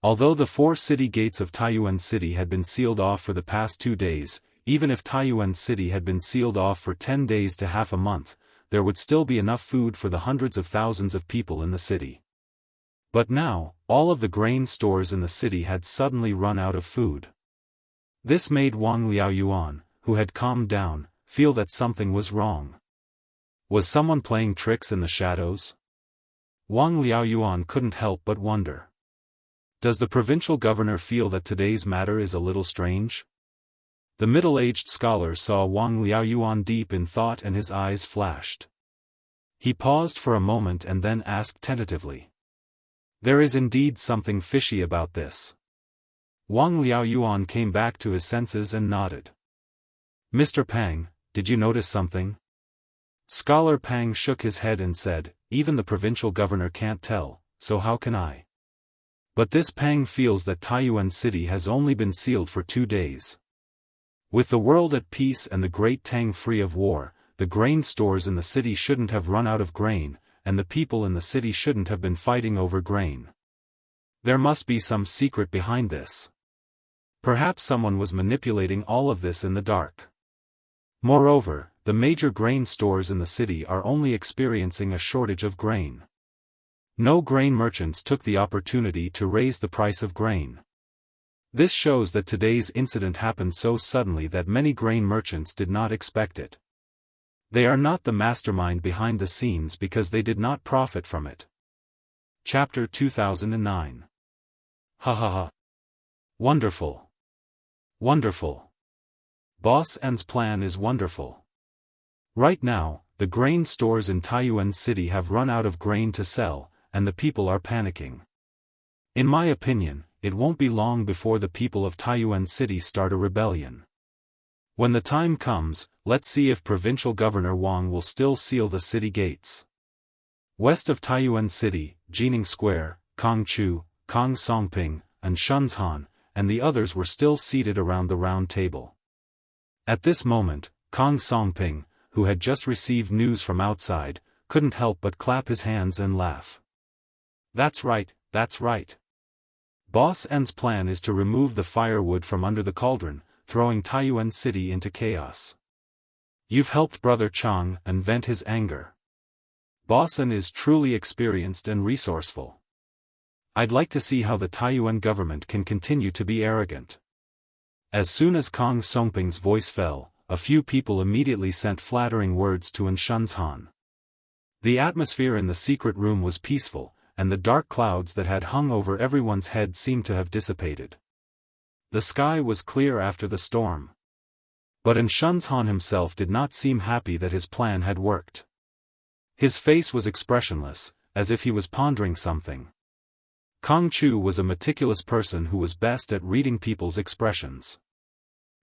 Although the 4 city gates of Taiyuan City had been sealed off for the past 2 days, even if Taiyuan City had been sealed off for 10 days to half a month, there would still be enough food for the hundreds of thousands of people in the city. But now, all of the grain stores in the city had suddenly run out of food. This made Wang Liaoyuan, who had calmed down, feel that something was wrong. Was someone playing tricks in the shadows? Wang Liaoyuan couldn't help but wonder. Does the provincial governor feel that today's matter is a little strange? The middle-aged scholar saw Wang Liaoyuan deep in thought and his eyes flashed. He paused for a moment and then asked tentatively. There is indeed something fishy about this. Wang Liaoyuan came back to his senses and nodded. Mr. Pang, did you notice something? Scholar Pang shook his head and said, even the provincial governor can't tell, so how can I? But this Pang feels that Taiyuan City has only been sealed for 2 days. With the world at peace and the Great Tang free of war, the grain stores in the city shouldn't have run out of grain, and the people in the city shouldn't have been fighting over grain. There must be some secret behind this. Perhaps someone was manipulating all of this in the dark. Moreover, the major grain stores in the city are only experiencing a shortage of grain. No grain merchants took the opportunity to raise the price of grain. This shows that today's incident happened so suddenly that many grain merchants did not expect it. They are not the mastermind behind the scenes because they did not profit from it. Chapter 2009. Ha ha ha. Wonderful. Wonderful. Boss N's plan is wonderful. Right now, the grain stores in Taiyuan City have run out of grain to sell, and the people are panicking. In my opinion, it won't be long before the people of Taiyuan City start a rebellion. When the time comes, let's see if Provincial Governor Wang will still seal the city gates. West of Taiyuan City, Jining Square, Kong Chu, Kong Songping, and Shenzhen, and the others were still seated around the round table. At this moment, Kong Songping, who had just received news from outside, couldn't help but clap his hands and laugh. That's right, that's right. Boss N's plan is to remove the firewood from under the cauldron, throwing Taiyuan City into chaos. You've helped Brother Chang and vent his anger. Boss N is truly experienced and resourceful. I'd like to see how the Taiyuan government can continue to be arrogant. As soon as Kong Songping's voice fell, a few people immediately sent flattering words to Shenzhen. The atmosphere in the secret room was peaceful, and the dark clouds that had hung over everyone's head seemed to have dissipated. The sky was clear after the storm. But Shenzhen himself did not seem happy that his plan had worked. His face was expressionless, as if he was pondering something. Kong Chu was a meticulous person who was best at reading people's expressions.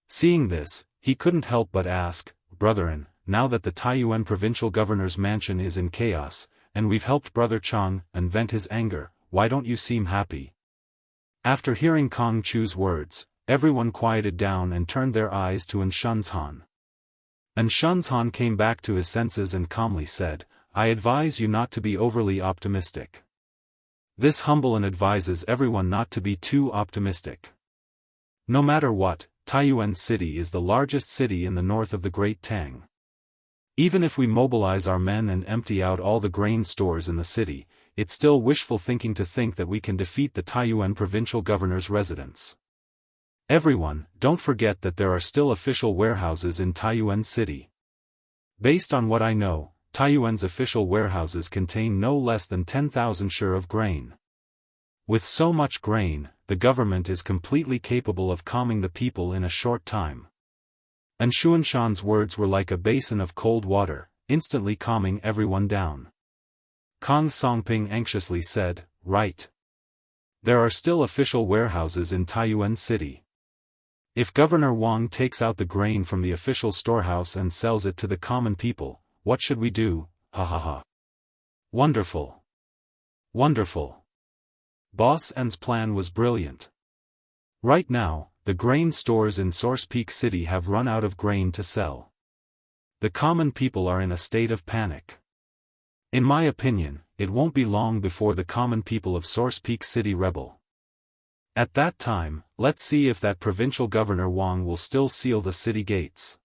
Seeing this, he couldn't help but ask, Brother N, now that the Taiyuan provincial governor's mansion is in chaos, and we've helped Brother Chang and vent his anger, why don't you seem happy? After hearing Kong Chu's words, everyone quieted down and turned their eyes to Shenzhen. Shenzhen came back to his senses and calmly said, I advise you not to be overly optimistic. This humble and advises everyone not to be too optimistic. No matter what, Taiyuan City is the largest city in the north of the Great Tang. Even if we mobilize our men and empty out all the grain stores in the city, it's still wishful thinking to think that we can defeat the Taiyuan provincial governor's residence. Everyone, don't forget that there are still official warehouses in Taiyuan City. Based on what I know, Taiyuan's official warehouses contain no less than 10,000 share of grain. With so much grain, the government is completely capable of calming the people in a short time. Xuanshan's words were like a basin of cold water, instantly calming everyone down. Kong Songping anxiously said, Right. There are still official warehouses in Taiyuan City. If Governor Wang takes out the grain from the official storehouse and sells it to the common people, what should we do? Ha ha ha. Wonderful. Wonderful. Boss N's plan was brilliant. Right now, the grain stores in Source Peak City have run out of grain to sell. The common people are in a state of panic. In my opinion, it won't be long before the common people of Source Peak City rebel. At that time, let's see if that provincial governor Wang will still seal the city gates.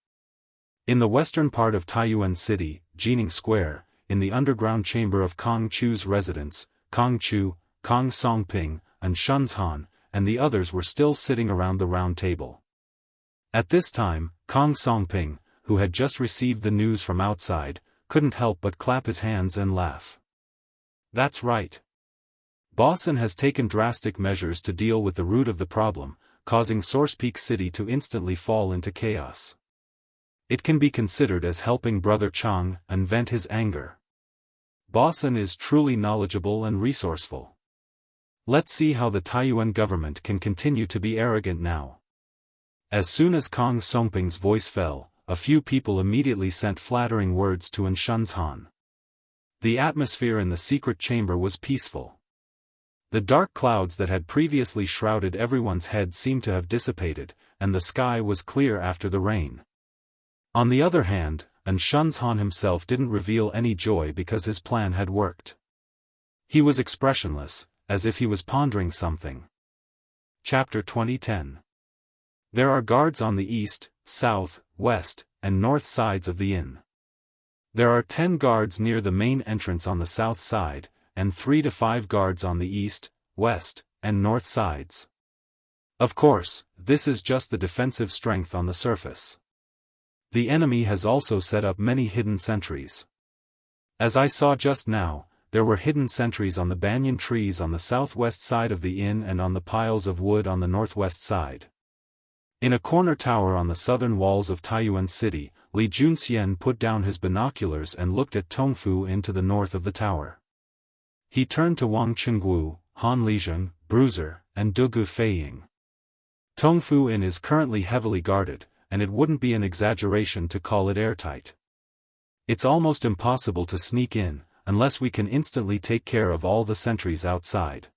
In the western part of Taiyuan City, Jining Square, in the underground chamber of Kong Chu's residence, Kong Chu, Kong Songping, and Shenzhen, and the others were still sitting around the round table. At this time, Kong Songping, who had just received the news from outside, couldn't help but clap his hands and laugh. That's right. Boss N has taken drastic measures to deal with the root of the problem, causing Source Peak City to instantly fall into chaos. It can be considered as helping Brother Chang and vent his anger. Boss N is truly knowledgeable and resourceful. Let's see how the Taiyuan government can continue to be arrogant now. As soon as Kong Songping's voice fell, a few people immediately sent flattering words to Shenzhen. The atmosphere in the secret chamber was peaceful. The dark clouds that had previously shrouded everyone's head seemed to have dissipated, and the sky was clear after the rain. On the other hand, Shenzhen himself didn't reveal any joy because his plan had worked. He was expressionless, as if he was pondering something. Chapter 2010. There are guards on the east, south, west, and north sides of the inn. There are 10 guards near the main entrance on the south side, and 3 to 5 guards on the east, west, and north sides. Of course, this is just the defensive strength on the surface. The enemy has also set up many hidden sentries. As I saw just now, there were hidden sentries on the banyan trees on the southwest side of the inn and on the piles of wood on the northwest side. In a corner tower on the southern walls of Taiyuan City, Li Junxian put down his binoculars and looked at Tongfu Inn to the north of the tower. He turned to Wang Qingguo, Han Lizheng, Bruiser, and Dugu Feiying. Tongfu Inn is currently heavily guarded, and it wouldn't be an exaggeration to call it airtight. It's almost impossible to sneak in, unless we can instantly take care of all the sentries outside.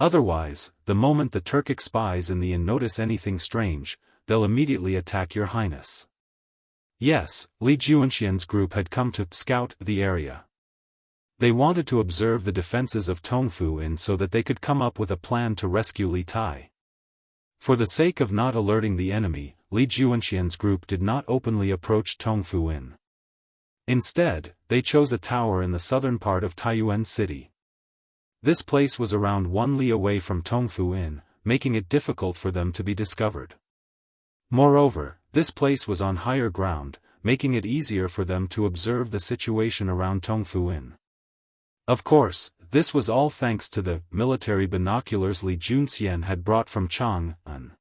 Otherwise, the moment the Turkic spies in the inn notice anything strange, they'll immediately attack your highness. Yes, Li Junxian's group had come to scout the area. They wanted to observe the defenses of Tongfu Inn so that they could come up with a plan to rescue Li Tai. For the sake of not alerting the enemy, Li Junxian's group did not openly approach Tongfu Inn. Instead, they chose a tower in the southern part of Taiyuan City. This place was around 1 li away from Tongfu Inn, making it difficult for them to be discovered. Moreover, this place was on higher ground, making it easier for them to observe the situation around Tongfu Inn. Of course, this was all thanks to the military binoculars Li Junxian had brought from Chang'an.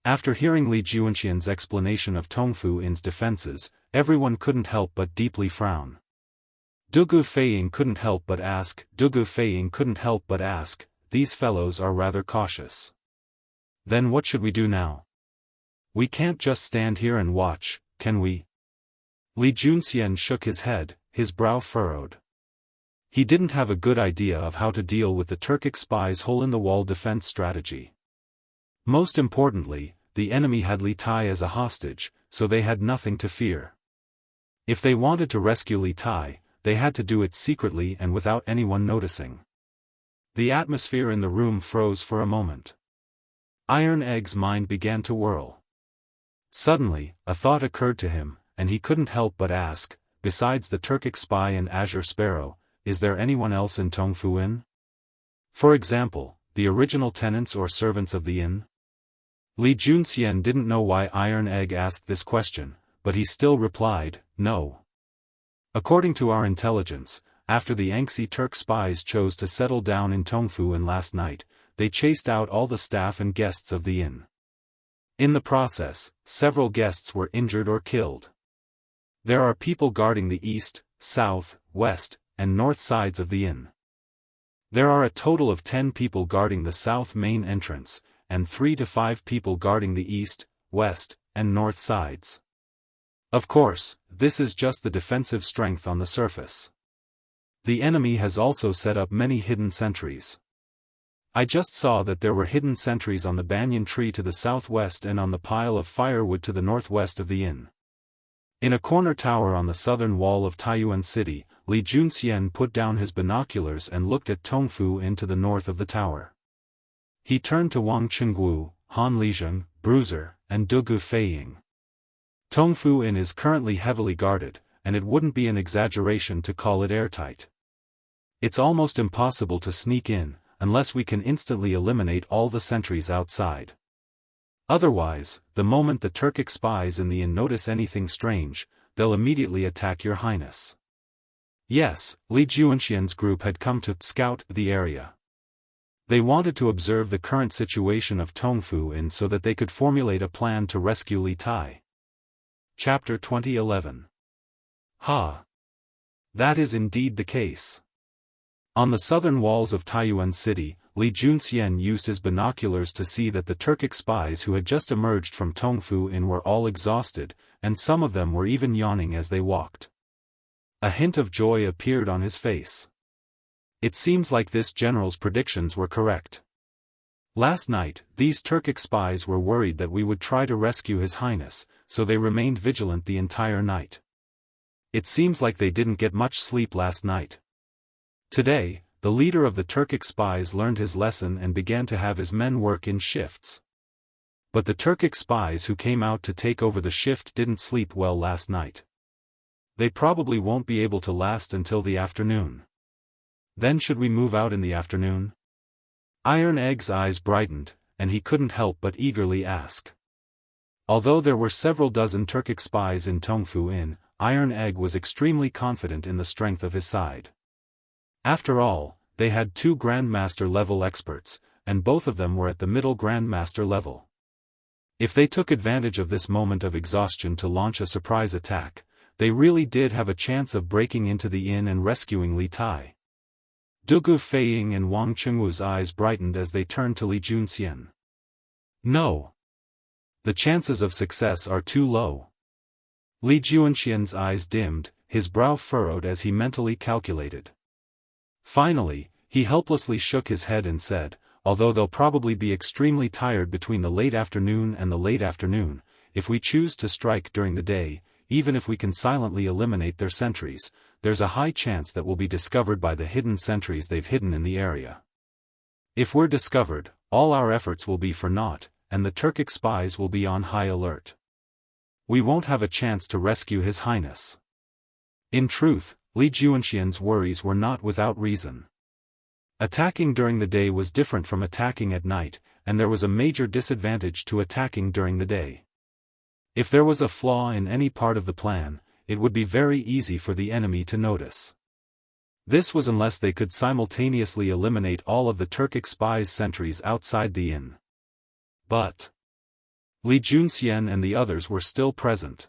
After hearing Li Junxian's explanation of Tongfu Inn's defenses, everyone couldn't help but deeply frown. Dugu Feiying couldn't help but ask, these fellows are rather cautious. Then what should we do now? We can't just stand here and watch, can we? Li Junxian shook his head, his brow furrowed. He didn't have a good idea of how to deal with the Turkic spies' hole-in-the-wall defense strategy. Most importantly, the enemy had Li Tai as a hostage, so they had nothing to fear. If they wanted to rescue Li Tai, they had to do it secretly and without anyone noticing. The atmosphere in the room froze for a moment. Iron Egg's mind began to whirl. Suddenly, a thought occurred to him, and he couldn't help but ask, besides the Turkic spy and Azure Sparrow, is there anyone else in Tongfu Inn? For example, the original tenants or servants of the inn? Li Junxian didn't know why Iron Egg asked this question, but he still replied, no. According to our intelligence, after the Yangtze Turk spies chose to settle down in Tongfu Inn last night, they chased out all the staff and guests of the inn. In the process, several guests were injured or killed. There are people guarding the east, south, west, and north sides of the inn. There are a total of 10 people guarding the south main entrance, and 3 to 5 people guarding the east, west, and north sides. Of course, this is just the defensive strength on the surface. The enemy has also set up many hidden sentries. I just saw that there were hidden sentries on the banyan tree to the southwest and on the pile of firewood to the northwest of the inn. In a corner tower on the southern wall of Taiyuan City, Li Junxian put down his binoculars and looked at Tongfu Inn to the north of the tower. He turned to Wang Qingguo, Han Lizheng, Bruiser, and Dugu Feiying. Tongfu Inn is currently heavily guarded, and it wouldn't be an exaggeration to call it airtight. It's almost impossible to sneak in, unless we can instantly eliminate all the sentries outside. Otherwise, the moment the Turkic spies in the inn notice anything strange, they'll immediately attack your highness. Yes, Li Junxian's group had come to scout the area. They wanted to observe the current situation of Tongfu Inn so that they could formulate a plan to rescue Li Tai. Chapter 2011. Ha! That is indeed the case. On the southern walls of Taiyuan City, Li Junxian used his binoculars to see that the Turkic spies who had just emerged from Tongfu Inn were all exhausted, and some of them were even yawning as they walked. A hint of joy appeared on his face. It seems like this general's predictions were correct. Last night, these Turkic spies were worried that we would try to rescue His Highness, so they remained vigilant the entire night. It seems like they didn't get much sleep last night. Today, the leader of the Turkic spies learned his lesson and began to have his men work in shifts. But the Turkic spies who came out to take over the shift didn't sleep well last night. They probably won't be able to last until the afternoon. Then should we move out in the afternoon? Iron Egg's eyes brightened, and he couldn't help but eagerly ask. Although there were several dozen Turkic spies in Tongfu Inn, Iron Egg was extremely confident in the strength of his side. After all, they had 2 Grandmaster level experts, and both of them were at the middle Grandmaster level. If they took advantage of this moment of exhaustion to launch a surprise attack, they really did have a chance of breaking into the inn and rescuing Li Tai. Du Guifeng and Wang Chengwu's eyes brightened as they turned to Li Junxian. No. The chances of success are too low. Li Junxian's eyes dimmed, his brow furrowed as he mentally calculated. Finally, he helplessly shook his head and said, although they'll probably be extremely tired between the late afternoon and the late afternoon, if we choose to strike during the day, even if we can silently eliminate their sentries, there's a high chance that we'll be discovered by the hidden sentries they've hidden in the area. If we're discovered, all our efforts will be for naught, and the Turkic spies will be on high alert. We won't have a chance to rescue His Highness. In truth, Li Junxian's worries were not without reason. Attacking during the day was different from attacking at night, and there was a major disadvantage to attacking during the day. If there was a flaw in any part of the plan, it would be very easy for the enemy to notice. This was unless they could simultaneously eliminate all of the Turkic spies' sentries outside the inn. But Li Junxian and the others were still present.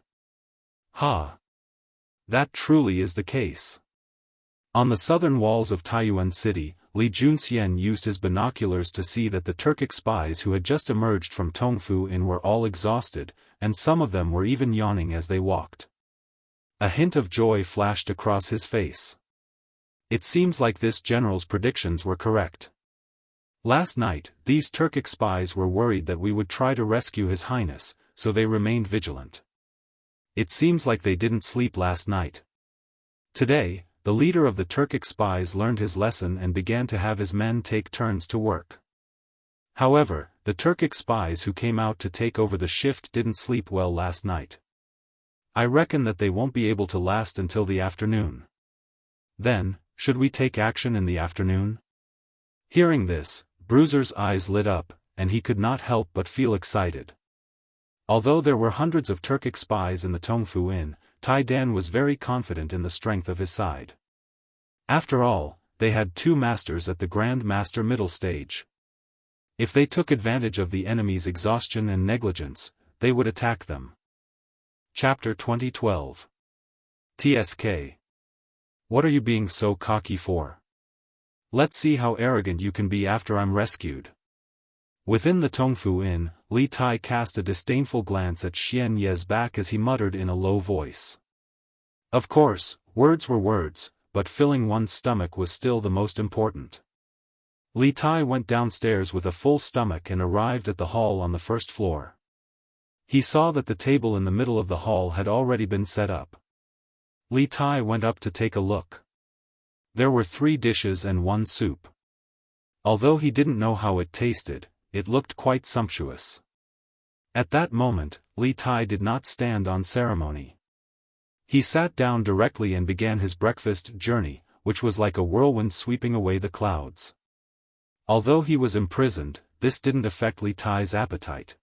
That truly is the case. On the southern walls of Taiyuan City, Li Junxian used his binoculars to see that the Turkic spies who had just emerged from Tongfu Inn were all exhausted, and some of them were even yawning as they walked. A hint of joy flashed across his face. It seems like this general's predictions were correct. Last night, these Turkic spies were worried that we would try to rescue His Highness, so they remained vigilant. It seems like they didn't sleep last night. Today, the leader of the Turkic spies learned his lesson and began to have his men take turns to work. However, the Turkic spies who came out to take over the shift didn't sleep well last night. I reckon that they won't be able to last until the afternoon. Then, should we take action in the afternoon? Hearing this, Bruiser's eyes lit up, and he could not help but feel excited. Although there were hundreds of Turkic spies in the Tongfu Inn, Tai Dan was very confident in the strength of his side. After all, they had two masters at the Grand Master middle stage. If they took advantage of the enemy's exhaustion and negligence, they would attack them. Chapter 2012. TSK. What are you being so cocky for? Let's see how arrogant you can be after I'm rescued. Within the Tongfu Inn, Li Tai cast a disdainful glance at Xian Ye's back as he muttered in a low voice. Of course, words were words, but filling one's stomach was still the most important. Li Tai went downstairs with a full stomach and arrived at the hall on the first floor. He saw that the table in the middle of the hall had already been set up. Li Tai went up to take a look. There were 3 dishes and 1 soup. Although he didn't know how it tasted, it looked quite sumptuous. At that moment, Li Tai did not stand on ceremony. He sat down directly and began his breakfast journey, which was like a whirlwind sweeping away the clouds. Although he was imprisoned, this didn't affect Li Tai's appetite.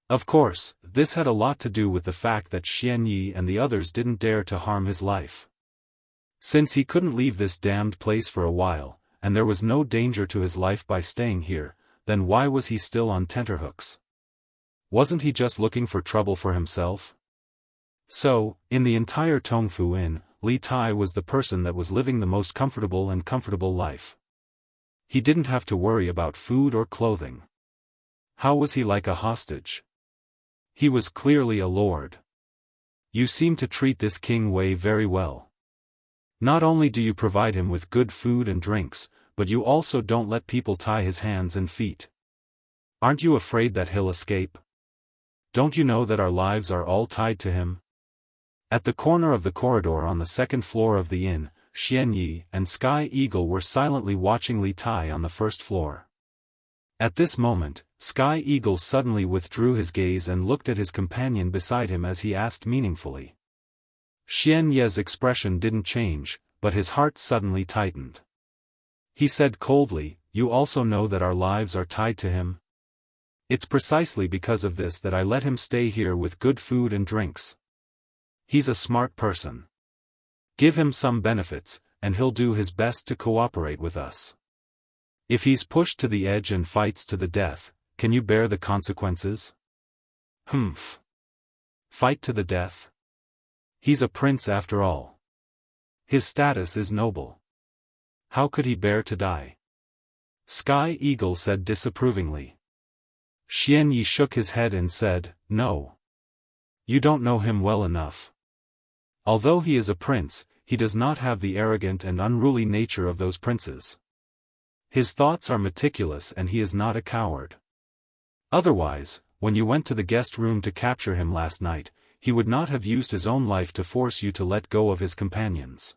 Of course, this had a lot to do with the fact that Xian Yi and the others didn't dare to harm his life. Since he couldn't leave this damned place for a while, and there was no danger to his life by staying here, then why was he still on tenterhooks? Wasn't he just looking for trouble for himself? So, in the entire Tongfu Inn, Li Tai was the person that was living the most comfortable life. He didn't have to worry about food or clothing. How was he like a hostage? He was clearly a lord. You seem to treat this King Wei very well. Not only do you provide him with good food and drinks, but you also don't let people tie his hands and feet. Aren't you afraid that he'll escape? Don't you know that our lives are all tied to him? At the corner of the corridor on the 2nd floor of the inn, Xian Yi and Sky Eagle were silently watching Li Tai on the 1st floor. At this moment, Sky Eagle suddenly withdrew his gaze and looked at his companion beside him as he asked meaningfully. Xian Ye's expression didn't change, but his heart suddenly tightened. He said coldly, "You also know that our lives are tied to him? It's precisely because of this that I let him stay here with good food and drinks. He's a smart person. Give him some benefits, and he'll do his best to cooperate with us. If he's pushed to the edge and fights to the death, can you bear the consequences? Humph. Fight to the death? He's a prince after all. His status is noble. How could he bear to die? Sky Eagle said disapprovingly. Xian Yi shook his head and said, No. You don't know him well enough. Although he is a prince, he does not have the arrogant and unruly nature of those princes. His thoughts are meticulous and he is not a coward. Otherwise, when you went to the guest room to capture him last night, he would not have used his own life to force you to let go of his companions.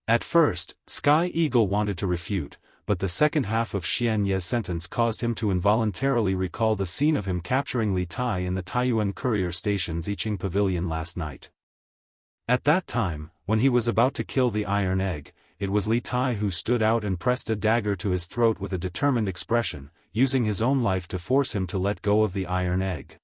At first, Sky Eagle wanted to refute, but the second half of Xian Ye's sentence caused him to involuntarily recall the scene of him capturing Li Tai in the Taiyuan courier station's Iching pavilion last night. At that time, when he was about to kill the iron egg, it was Li Tai who stood out and pressed a dagger to his throat with a determined expression, using his own life to force him to let go of the iron egg.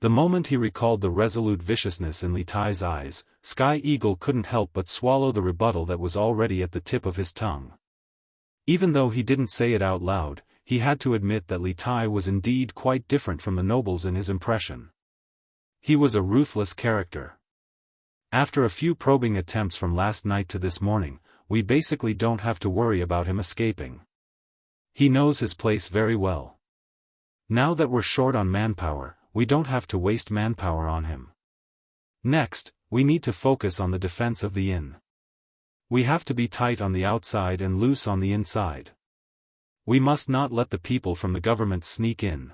The moment he recalled the resolute viciousness in Li Tai's eyes, Sky Eagle couldn't help but swallow the rebuttal that was already at the tip of his tongue. Even though he didn't say it out loud, he had to admit that Li Tai was indeed quite different from the nobles in his impression. He was a ruthless character. After a few probing attempts from last night to this morning, we basically don't have to worry about him escaping. He knows his place very well. Now that we're short on manpower, we don't have to waste manpower on him. Next, we need to focus on the defense of the inn. We have to be tight on the outside and loose on the inside. We must not let the people from the government sneak in.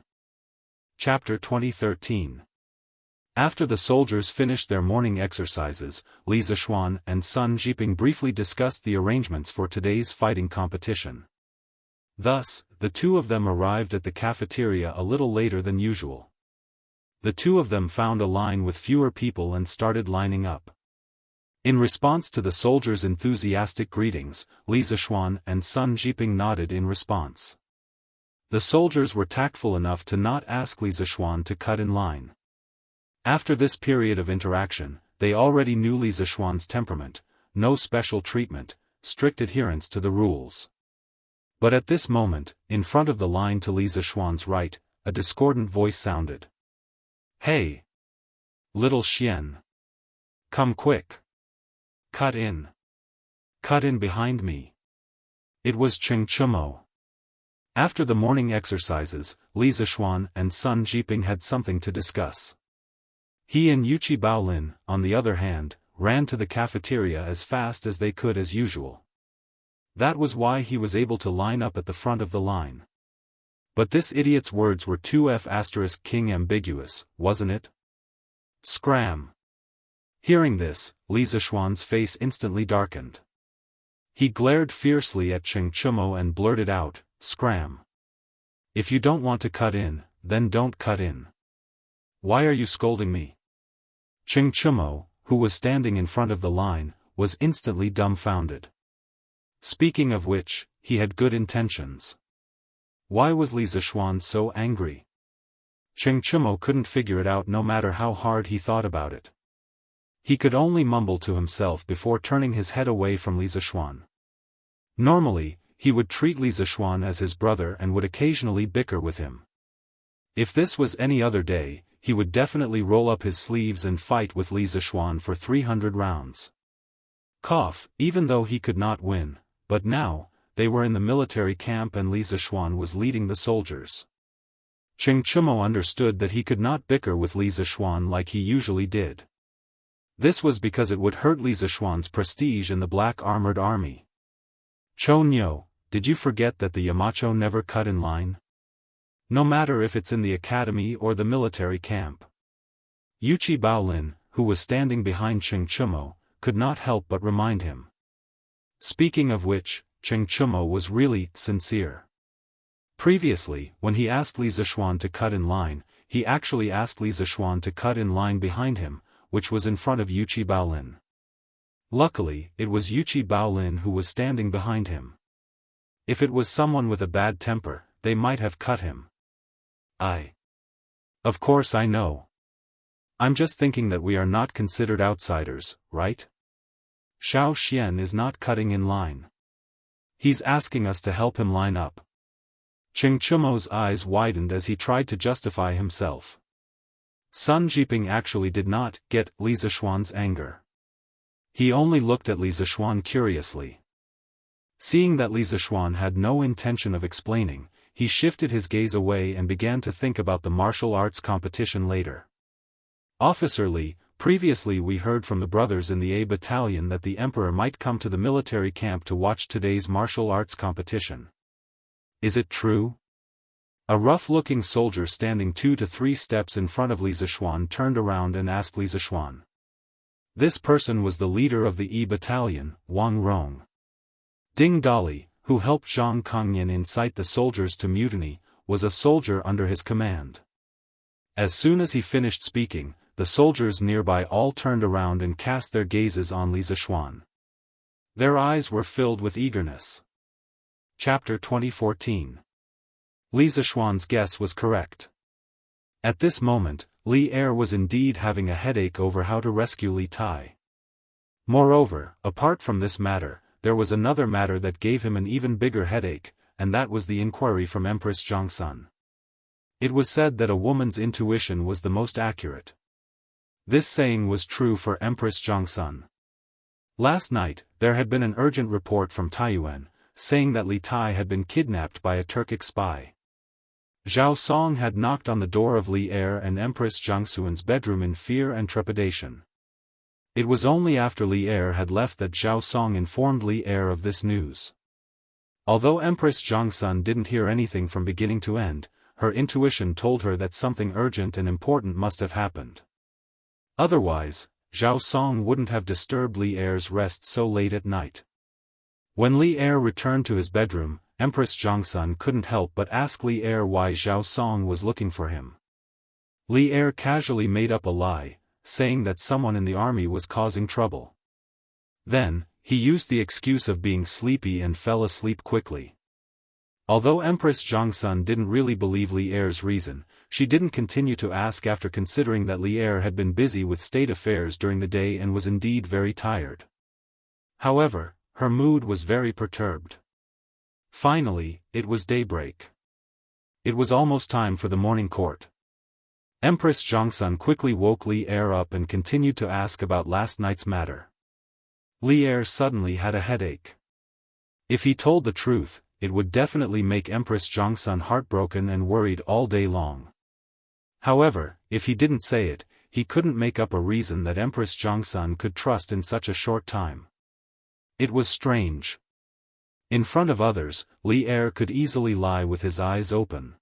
Chapter 2013. After the soldiers finished their morning exercises, Li Zishuan and Sun Jiping briefly discussed the arrangements for today's fighting competition. Thus, the two of them arrived at the cafeteria a little later than usual. The two of them found a line with fewer people and started lining up. In response to the soldiers' enthusiastic greetings, Li Zishuan and Sun Jiping nodded in response. The soldiers were tactful enough to not ask Li Zishuan to cut in line. After this period of interaction, they already knew Li Zishuan's temperament: no special treatment, strict adherence to the rules. But at this moment, in front of the line to Li Zishuan's right, a discordant voice sounded. Hey! Little Xian! Come quick! Cut in! Cut in behind me! It was Cheng Chumo. After the morning exercises, Li Zishuan and Sun Jiping had something to discuss. He and Yuchi Baolin, on the other hand, ran to the cafeteria as fast as they could as usual. That was why he was able to line up at the front of the line. But this idiot's words were too F*King ambiguous, wasn't it? Scram! Hearing this, Li Zishuan's face instantly darkened. He glared fiercely at Cheng Chumo and blurted out, Scram! If you don't want to cut in, then don't cut in. Why are you scolding me? Cheng Chumo, who was standing in front of the line, was instantly dumbfounded. Speaking of which, he had good intentions. Why was Li Zishuan so angry? Cheng Chumo couldn't figure it out no matter how hard he thought about it. He could only mumble to himself before turning his head away from Li Zishuan. Normally, he would treat Li Zishuan as his brother and would occasionally bicker with him. If this was any other day, he would definitely roll up his sleeves and fight with Li Zishuan for 300 rounds. Even though he could not win, but now, they were in the military camp and Li Zishuan was leading the soldiers. Cheng Chumo understood that he could not bicker with Li Zishuan like he usually did. This was because it would hurt Li Zishuan's prestige in the Black Armored Army. Cho Nyo, did you forget that the Yamacho never cut in line? No matter if it's in the academy or the military camp. Yuchi Baolin, who was standing behind Cheng Chumo, could not help but remind him. Speaking of which, Cheng Chumo was really sincere. Previously, when he asked Li Zishuan to cut in line, he actually asked Li Zishuan to cut in line behind him, which was in front of Yuchi Baolin. Luckily, it was Yuchi Baolin who was standing behind him. If it was someone with a bad temper, they might have cut him. Of course I know. I'm just thinking that we are not considered outsiders, right? Xiao Xian is not cutting in line. He's asking us to help him line up. Cheng Chumo's eyes widened as he tried to justify himself. Sun Jiping actually did not get Li Zishuan's anger. He only looked at Li Zishuan curiously. Seeing that Li Zishuan had no intention of explaining, he shifted his gaze away and began to think about the martial arts competition later. Officer Li, previously we heard from the brothers in the A battalion that the emperor might come to the military camp to watch today's martial arts competition. Is it true? A rough-looking soldier standing 2 to 3 steps in front of Li Zishuan turned around and asked Li Zishuan. This person was the leader of the E battalion, Wang Rong. Ding Dali, who helped Zhang Kongyan incite the soldiers to mutiny, was a soldier under his command. As soon as he finished speaking, the soldiers nearby all turned around and cast their gazes on Li Zishuan. Their eyes were filled with eagerness. Chapter 2014. Li Zishuan's guess was correct. At this moment, Li Er was indeed having a headache over how to rescue Li Tai. Moreover, apart from this matter, there was another matter that gave him an even bigger headache, and that was the inquiry from Empress Jiangsun. It was said that a woman's intuition was the most accurate. This saying was true for Empress Jiangsun. Last night, there had been an urgent report from Taiyuan, saying that Li Tai had been kidnapped by a Turkic spy. Zhao Song had knocked on the door of Li Er and Empress Jiangsun's bedroom in fear and trepidation. It was only after Li Er had left that Zhao Song informed Li Er of this news. Although Empress Jiangsun didn't hear anything from beginning to end, her intuition told her that something urgent and important must have happened. Otherwise, Zhao Song wouldn't have disturbed Li Er's rest so late at night. When Li Er returned to his bedroom, Empress Jiangsun couldn't help but ask Li Er why Zhao Song was looking for him. Li Er casually made up a lie, saying that someone in the army was causing trouble. Then, he used the excuse of being sleepy and fell asleep quickly. Although Empress Jiangsun didn't really believe Li Er's reason, she didn't continue to ask after considering that Li Er had been busy with state affairs during the day and was indeed very tired. However, her mood was very perturbed. Finally, it was daybreak. It was almost time for the morning court. Empress Jiangsun quickly woke Li Er up and continued to ask about last night's matter. Li Er suddenly had a headache. If he told the truth, it would definitely make Empress Jiangsun heartbroken and worried all day long. However, if he didn't say it, he couldn't make up a reason that Empress Jiangsun could trust in such a short time. It was strange. In front of others, Li Er could easily lie with his eyes open.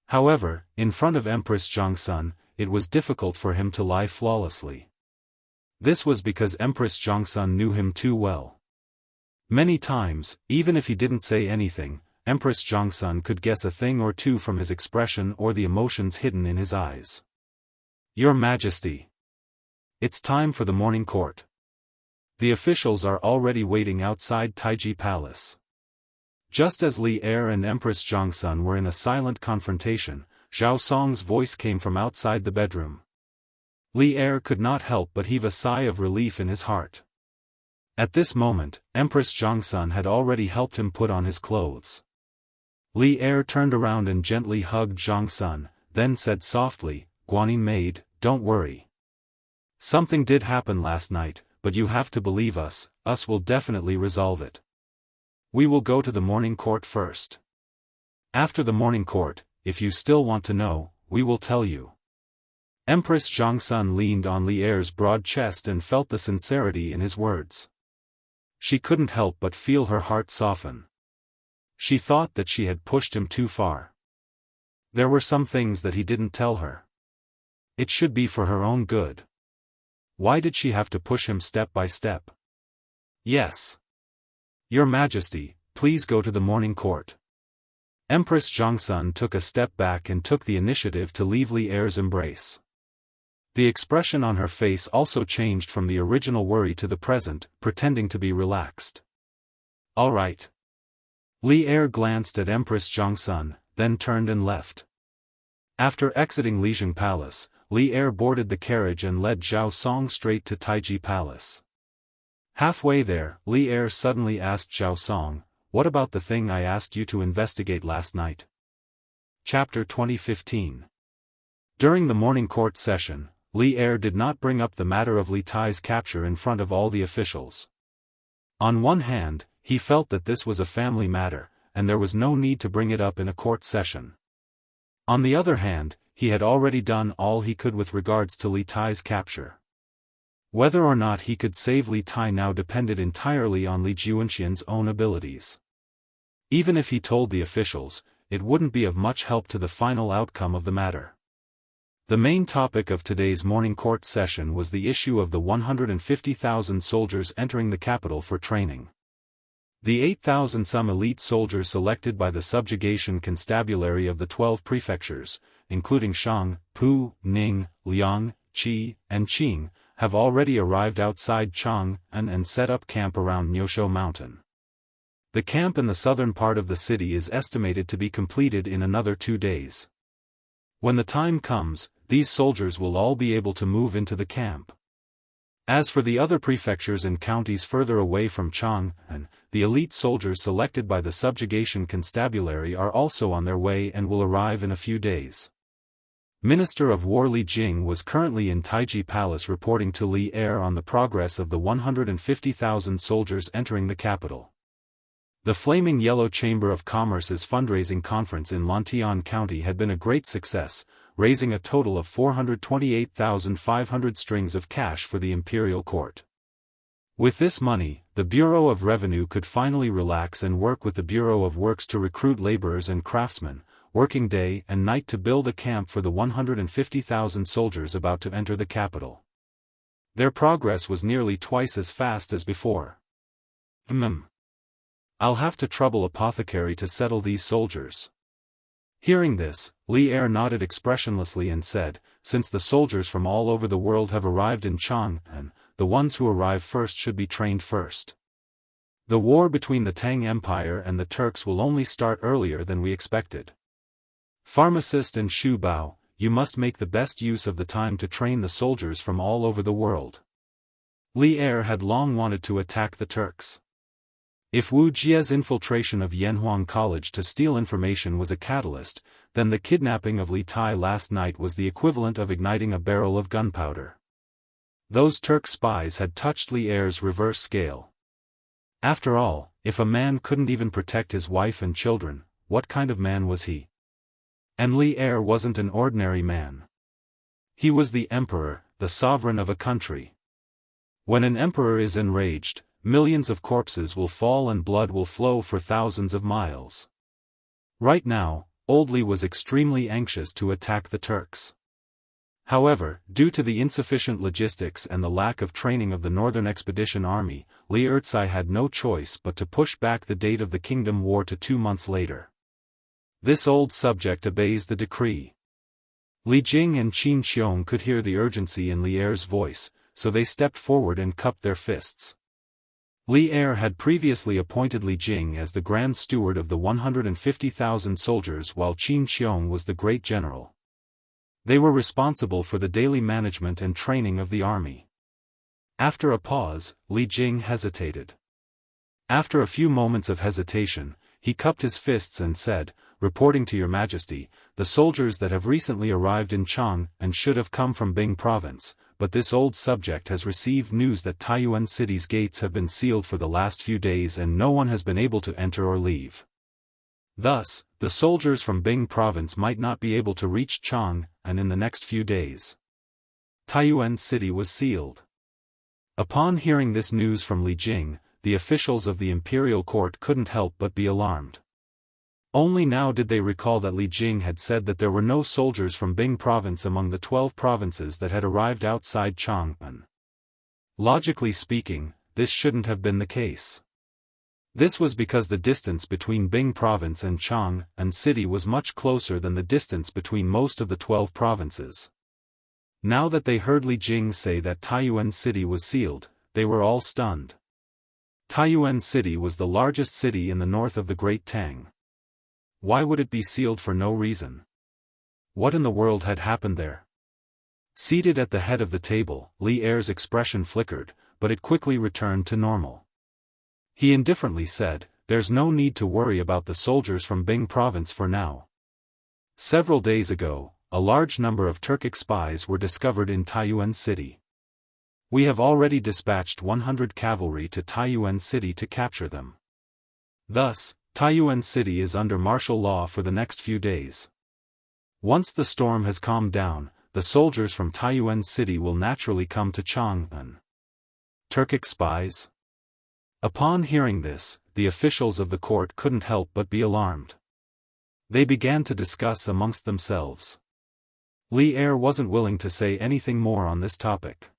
However, in front of Empress Jiangsun, it was difficult for him to lie flawlessly. This was because Empress Jiangsun knew him too well. Many times, even if he didn't say anything, Empress Jiangsun could guess a thing or two from his expression or the emotions hidden in his eyes. Your Majesty. It's time for the morning court. The officials are already waiting outside Taiji Palace. Just as Li Er and Empress Jiangsun were in a silent confrontation, Zhao Song's voice came from outside the bedroom. Li Er could not help but heave a sigh of relief in his heart. At this moment, Empress Jiangsun had already helped him put on his clothes. Li Er turned around and gently hugged Jiangsun, then said softly, "Guanyin maid, don't worry. Something did happen last night, but you have to believe us will definitely resolve it. We will go to the morning court first. After the morning court, if you still want to know, we will tell you." Empress Jiangsun leaned on Li Er's broad chest and felt the sincerity in his words. She couldn't help but feel her heart soften. She thought that she had pushed him too far. There were some things that he didn't tell her. It should be for her own good. Why did she have to push him step by step? Yes. Your Majesty, please go to the morning court. Empress Jiangsun took a step back and took the initiative to leave Li Er's embrace. The expression on her face also changed from the original worry to the present, pretending to be relaxed. All right. Li Er glanced at Empress Jiangsun, then turned and left. After exiting Lijiang Palace, Li Er boarded the carriage and led Zhao Song straight to Taiji Palace. Halfway there, Li Er suddenly asked Zhao Song, "What about the thing I asked you to investigate last night?" Chapter 2015. During the morning court session, Li Er did not bring up the matter of Li Tai's capture in front of all the officials. On one hand, he felt that this was a family matter, and there was no need to bring it up in a court session. On the other hand, he had already done all he could with regards to Li Tai's capture. Whether or not he could save Li Tai now depended entirely on Li Juanxian's own abilities. Even if he told the officials, it wouldn't be of much help to the final outcome of the matter. The main topic of today's morning court session was the issue of the 150,000 soldiers entering the capital for training. The 8,000-some elite soldiers selected by the subjugation constabulary of the 12 prefectures, including Shang, Pu, Ning, Liang, Qi, and Qing, have already arrived outside Chang'an and set up camp around Niushou Mountain. The camp in the southern part of the city is estimated to be completed in another 2 days. When the time comes, these soldiers will all be able to move into the camp. As for the other prefectures and counties further away from Chang'an, the elite soldiers selected by the subjugation constabulary are also on their way and will arrive in a few days. Minister of War Li Jing was currently in Taiji Palace reporting to Li Er on the progress of the 150,000 soldiers entering the capital. The Flaming Yellow Chamber of Commerce's fundraising conference in Lantian County had been a great success, raising a total of 428,500 strings of cash for the imperial court. With this money, the Bureau of Revenue could finally relax and work with the Bureau of Works to recruit laborers and craftsmen, working day and night to build a camp for the 150,000 soldiers about to enter the capital. Their progress was nearly twice as fast as before. I'll have to trouble apothecary to settle these soldiers. Hearing this, Li Er nodded expressionlessly and said, since the soldiers from all over the world have arrived in Chang'an, the ones who arrive first should be trained first. The war between the Tang Empire and the Turks will only start earlier than we expected. Pharmacist and Shu Bao, you must make the best use of the time to train the soldiers from all over the world. Li Er had long wanted to attack the Turks. If Wu Jie's infiltration of Yanhuang College to steal information was a catalyst, then the kidnapping of Li Tai last night was the equivalent of igniting a barrel of gunpowder. Those Turk spies had touched Li Er's reverse scale. After all, if a man couldn't even protect his wife and children, what kind of man was he? And Li Er wasn't an ordinary man. He was the emperor, the sovereign of a country. When an emperor is enraged, millions of corpses will fall and blood will flow for thousands of miles. Right now, Old Li was extremely anxious to attack the Turks. However, due to the insufficient logistics and the lack of training of the Northern Expedition Army, Li Ertsai had no choice but to push back the date of the Kingdom War to 2 months later. This old subject obeys the decree. Li Jing and Qin Xiong could hear the urgency in Li Er's voice, so they stepped forward and cupped their fists. Li Er had previously appointed Li Jing as the Grand Steward of the 150,000 soldiers while Qin Xiong was the Great General. They were responsible for the daily management and training of the army. After a pause, Li Jing hesitated. After a few moments of hesitation, he cupped his fists and said, reporting to Your Majesty, the soldiers that have recently arrived in Chang'an should have come from Bing Province, but this old subject has received news that Taiyuan City's gates have been sealed for the last few days and no one has been able to enter or leave. Thus, the soldiers from Bing Province might not be able to reach Chang'an in the next few days. Taiyuan City was sealed. Upon hearing this news from Li Jing, the officials of the imperial court couldn't help but be alarmed. Only now did they recall that Li Jing had said that there were no soldiers from Bing Province among the 12 provinces that had arrived outside Chang'an. Logically speaking, this shouldn't have been the case. This was because the distance between Bing Province and Chang'an City was much closer than the distance between most of the 12 provinces. Now that they heard Li Jing say that Taiyuan City was sealed, they were all stunned. Taiyuan City was the largest city in the north of the Great Tang. Why would it be sealed for no reason? What in the world had happened there? Seated at the head of the table, Li Er's expression flickered, but it quickly returned to normal. He indifferently said, there's no need to worry about the soldiers from Bing Province for now. Several days ago, a large number of Turkic spies were discovered in Taiyuan City. We have already dispatched 100 cavalry to Taiyuan City to capture them. Thus, Taiyuan City is under martial law for the next few days. Once the storm has calmed down, the soldiers from Taiyuan City will naturally come to Chang'an. Turkic spies? Upon hearing this, the officials of the court couldn't help but be alarmed. They began to discuss amongst themselves. Li Er wasn't willing to say anything more on this topic.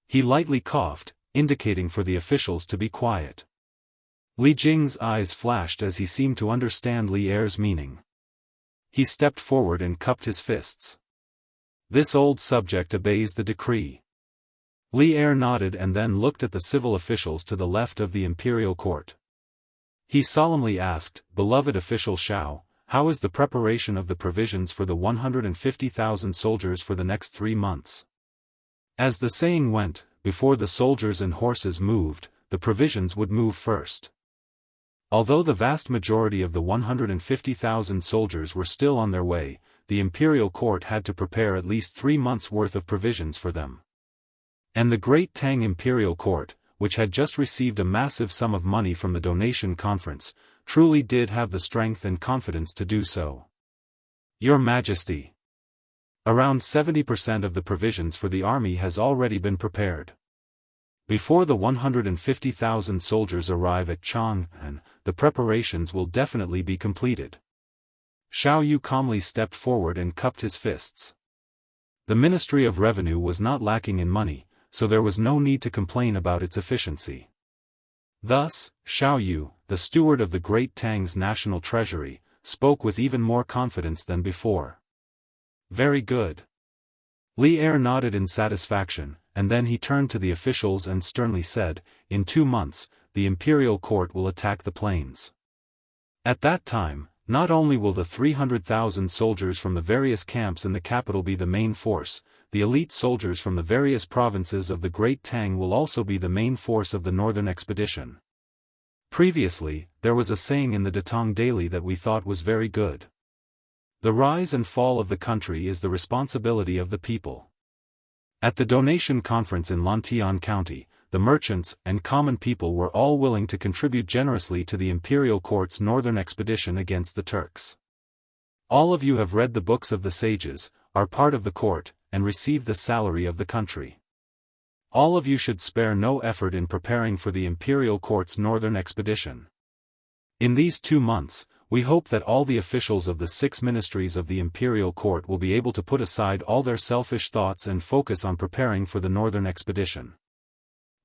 He lightly coughed, indicating for the officials to be quiet. Li Jing's eyes flashed as he seemed to understand Li Er's meaning. He stepped forward and cupped his fists. This old subject obeys the decree. Li Er nodded and then looked at the civil officials to the left of the imperial court. He solemnly asked, "Beloved official Shao, how is the preparation of the provisions for the 150,000 soldiers for the next 3 months?" As the saying went, before the soldiers and horses moved, the provisions would move first. Although the vast majority of the 150,000 soldiers were still on their way, the imperial court had to prepare at least 3 months' worth of provisions for them. And the Great Tang Imperial Court, which had just received a massive sum of money from the donation conference, truly did have the strength and confidence to do so. Your Majesty. Around 70% of the provisions for the army has already been prepared. Before the 150,000 soldiers arrive at Chang'an, the preparations will definitely be completed. Xiao Yu calmly stepped forward and cupped his fists. The Ministry of Revenue was not lacking in money, so there was no need to complain about its efficiency. Thus, Xiao Yu, the steward of the Great Tang's national treasury, spoke with even more confidence than before. Very good. Li Er nodded in satisfaction, and then he turned to the officials and sternly said, "In 2 months, the imperial court will attack the plains. At that time, not only will the 300,000 soldiers from the various camps in the capital be the main force, the elite soldiers from the various provinces of the Great Tang will also be the main force of the northern expedition." Previously, there was a saying in the Datong Daily that we thought was very good. The rise and fall of the country is the responsibility of the people. At the donation conference in Lantian County, the merchants and common people were all willing to contribute generously to the imperial court's northern expedition against the Turks. All of you have read the books of the sages, are part of the court, and receive the salary of the country. All of you should spare no effort in preparing for the imperial court's northern expedition. In these 2 months, we hope that all the officials of the 6 ministries of the imperial court will be able to put aside all their selfish thoughts and focus on preparing for the northern expedition.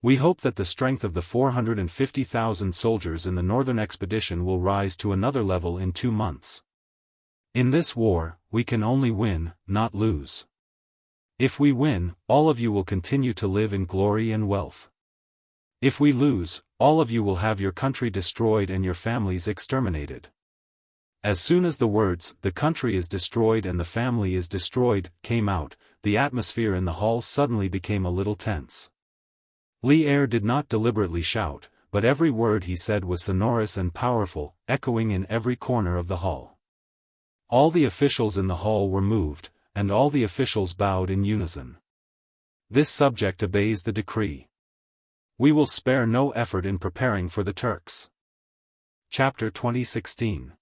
We hope that the strength of the 450,000 soldiers in the northern expedition will rise to another level in 2 months. In this war, we can only win, not lose. If we win, all of you will continue to live in glory and wealth. If we lose, all of you will have your country destroyed and your families exterminated. As soon as the words, "the country is destroyed and the family is destroyed," came out, the atmosphere in the hall suddenly became a little tense. Li Er did not deliberately shout, but every word he said was sonorous and powerful, echoing in every corner of the hall. All the officials in the hall were moved, and all the officials bowed in unison. This subject obeys the decree. We will spare no effort in preparing for the Turks. Chapter 2016.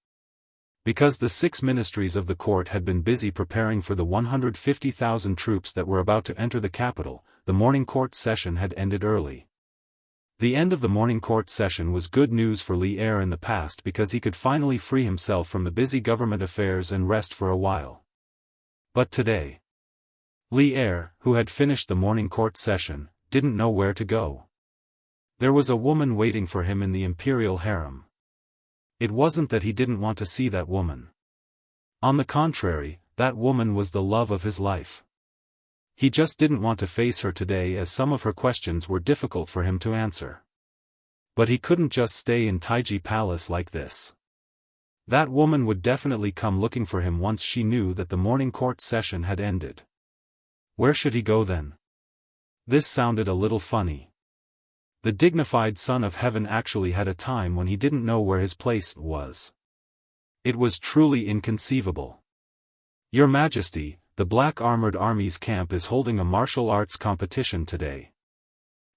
Because the 6 ministries of the court had been busy preparing for the 150,000 troops that were about to enter the capital, the morning court session had ended early. The end of the morning court session was good news for Li Er in the past because he could finally free himself from the busy government affairs and rest for a while. But today, Li Er, who had finished the morning court session, didn't know where to go. There was a woman waiting for him in the imperial harem. It wasn't that he didn't want to see that woman. On the contrary, that woman was the love of his life. He just didn't want to face her today as some of her questions were difficult for him to answer. But he couldn't just stay in Taiji Palace like this. That woman would definitely come looking for him once she knew that the morning court session had ended. Where should he go then? This sounded a little funny. The dignified son of heaven actually had a time when he didn't know where his place was. It was truly inconceivable. Your Majesty, the Black Armored Army's camp is holding a martial arts competition today.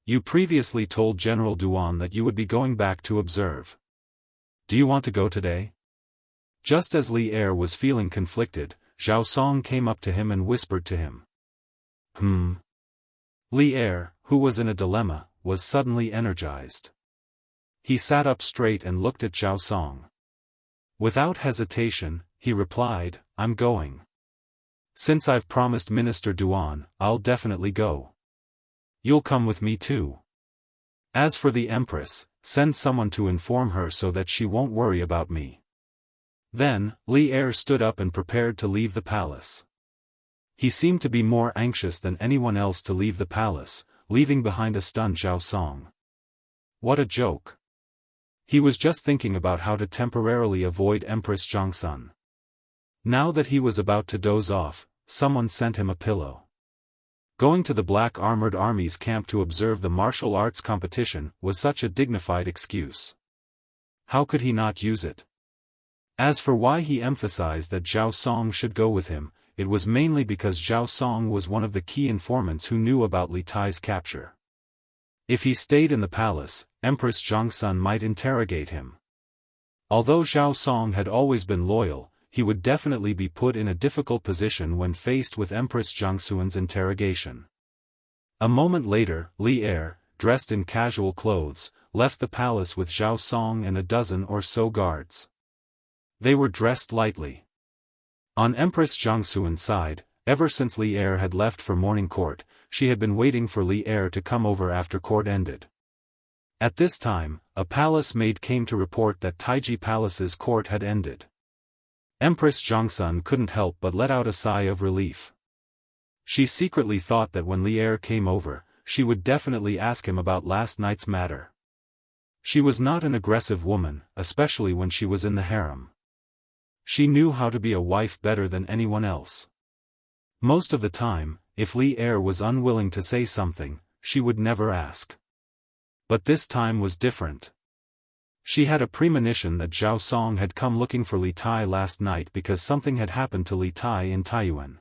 You previously told General Duan that you would be going back to observe. Do you want to go today? Just as Li Er was feeling conflicted, Zhao Song came up to him and whispered to him. Li Er, who was in a dilemma, was suddenly energized. He sat up straight and looked at Zhao Song. Without hesitation, he replied, I'm going. Since I've promised Minister Duan, I'll definitely go. You'll come with me too. As for the Empress, send someone to inform her so that she won't worry about me. Then, Li Er stood up and prepared to leave the palace. He seemed to be more anxious than anyone else to leave the palace, leaving behind a stunned Zhao Song. What a joke. He was just thinking about how to temporarily avoid Empress Zhongsun. Now that he was about to doze off, someone sent him a pillow. Going to the Black Armored Army's camp to observe the martial arts competition was such a dignified excuse. How could he not use it? As for why he emphasized that Zhao Song should go with him, it was mainly because Zhao Song was one of the key informants who knew about Li Tai's capture. If he stayed in the palace, Empress Zhongsun might interrogate him. Although Zhao Song had always been loyal, he would definitely be put in a difficult position when faced with Empress Zhongsun's interrogation. A moment later, Li Er, dressed in casual clothes, left the palace with Zhao Song and a dozen or so guards. They were dressed lightly. On Empress Zhongsun's side, ever since Li Er had left for morning court, she had been waiting for Li Er to come over after court ended. At this time, a palace maid came to report that Taiji Palace's court had ended. Empress Zhongsun couldn't help but let out a sigh of relief. She secretly thought that when Li Er came over, she would definitely ask him about last night's matter. She was not an aggressive woman, especially when she was in the harem. She knew how to be a wife better than anyone else. Most of the time, if Li Er was unwilling to say something, she would never ask. But this time was different. She had a premonition that Zhao Song had come looking for Li Tai last night because something had happened to Li Tai in Taiyuan.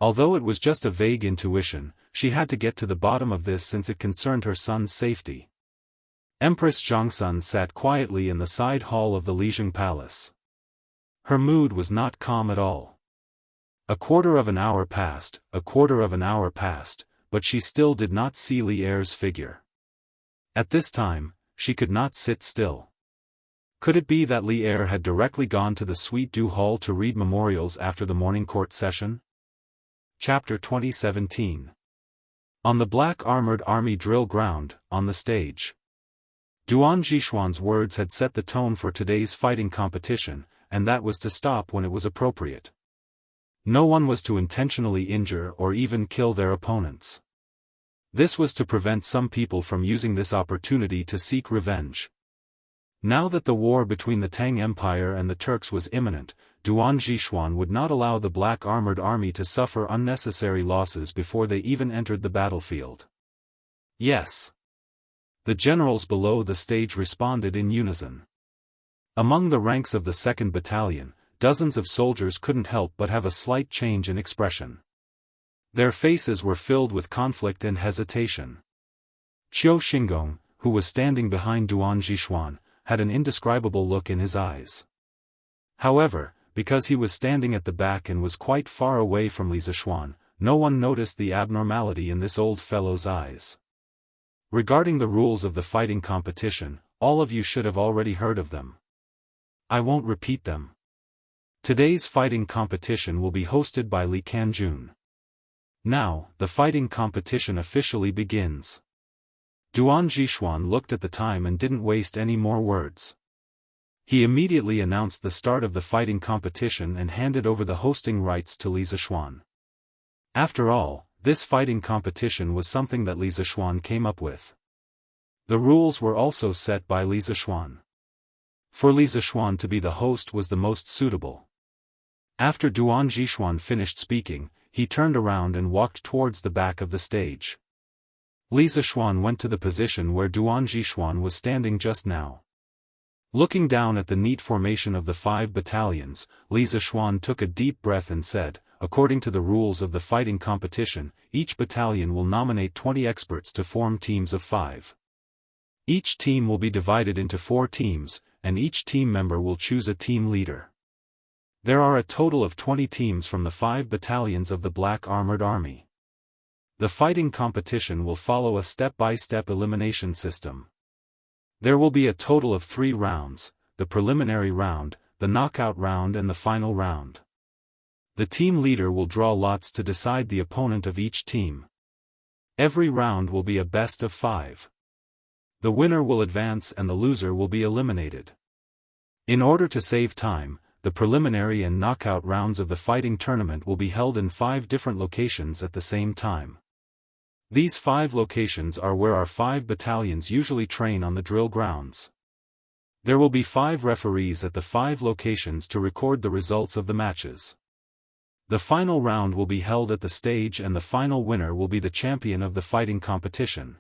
Although it was just a vague intuition, she had to get to the bottom of this since it concerned her son's safety. Empress Zhongsun sat quietly in the side hall of the Lijiang Palace. Her mood was not calm at all. A quarter of an hour passed, but she still did not see Li Er's figure. At this time, she could not sit still. Could it be that Li Er had directly gone to the Suite du Hall to read memorials after the morning court session? Chapter 2017. On the Black Armored Army drill ground, on the stage. Duan Zhishuan's words had set the tone for today's fighting competition, and that was to stop when it was appropriate. No one was to intentionally injure or even kill their opponents. This was to prevent some people from using this opportunity to seek revenge. Now that the war between the Tang Empire and the Turks was imminent, Duan Zhishuan would not allow the Black Armored Army to suffer unnecessary losses before they even entered the battlefield. Yes. The generals below the stage responded in unison. Among the ranks of the 2nd Battalion, dozens of soldiers couldn't help but have a slight change in expression. Their faces were filled with conflict and hesitation. Qiu Xingong, who was standing behind Duan Zhishuan, had an indescribable look in his eyes. However, because he was standing at the back and was quite far away from Li Zishuan, no one noticed the abnormality in this old fellow's eyes. Regarding the rules of the fighting competition, all of you should have already heard of them. I won't repeat them. Today's fighting competition will be hosted by Li Kanjun. Now, the fighting competition officially begins. Duan Zhishuan looked at the time and didn't waste any more words. He immediately announced the start of the fighting competition and handed over the hosting rights to Li Zishuan. After all, this fighting competition was something that Li Zishuan came up with. The rules were also set by Li Zishuan. For Li Zishuan to be the host was the most suitable. After Duan Zhishuan finished speaking, he turned around and walked towards the back of the stage. Li Zishuan went to the position where Duan Zhishuan was standing just now. Looking down at the neat formation of the 5 battalions, Li Zishuan took a deep breath and said, according to the rules of the fighting competition, each battalion will nominate 20 experts to form teams of 5. Each team will be divided into 4 teams, and each team member will choose a team leader. There are a total of 20 teams from the 5 battalions of the Black Armored Army. The fighting competition will follow a step-by-step elimination system. There will be a total of 3 rounds, the preliminary round, the knockout round and the final round. The team leader will draw lots to decide the opponent of each team. Every round will be a best of 5. The winner will advance and the loser will be eliminated. In order to save time, the preliminary and knockout rounds of the fighting tournament will be held in 5 different locations at the same time. These 5 locations are where our 5 battalions usually train on the drill grounds. There will be 5 referees at the 5 locations to record the results of the matches. The final round will be held at the stage and the final winner will be the champion of the fighting competition.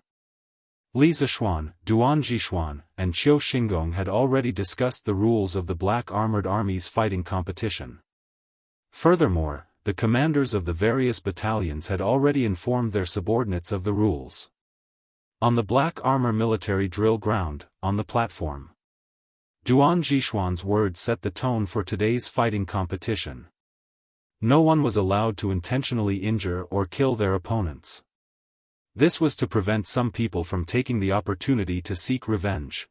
Li Zishuan, Duan Jishuan, and Qiu Xingong had already discussed the rules of the Black Armored Army's fighting competition. Furthermore, the commanders of the various battalions had already informed their subordinates of the rules. On the Black Armor military drill ground, on the platform, Duan Jishuan's words set the tone for today's fighting competition. No one was allowed to intentionally injure or kill their opponents. This was to prevent some people from taking the opportunity to seek revenge.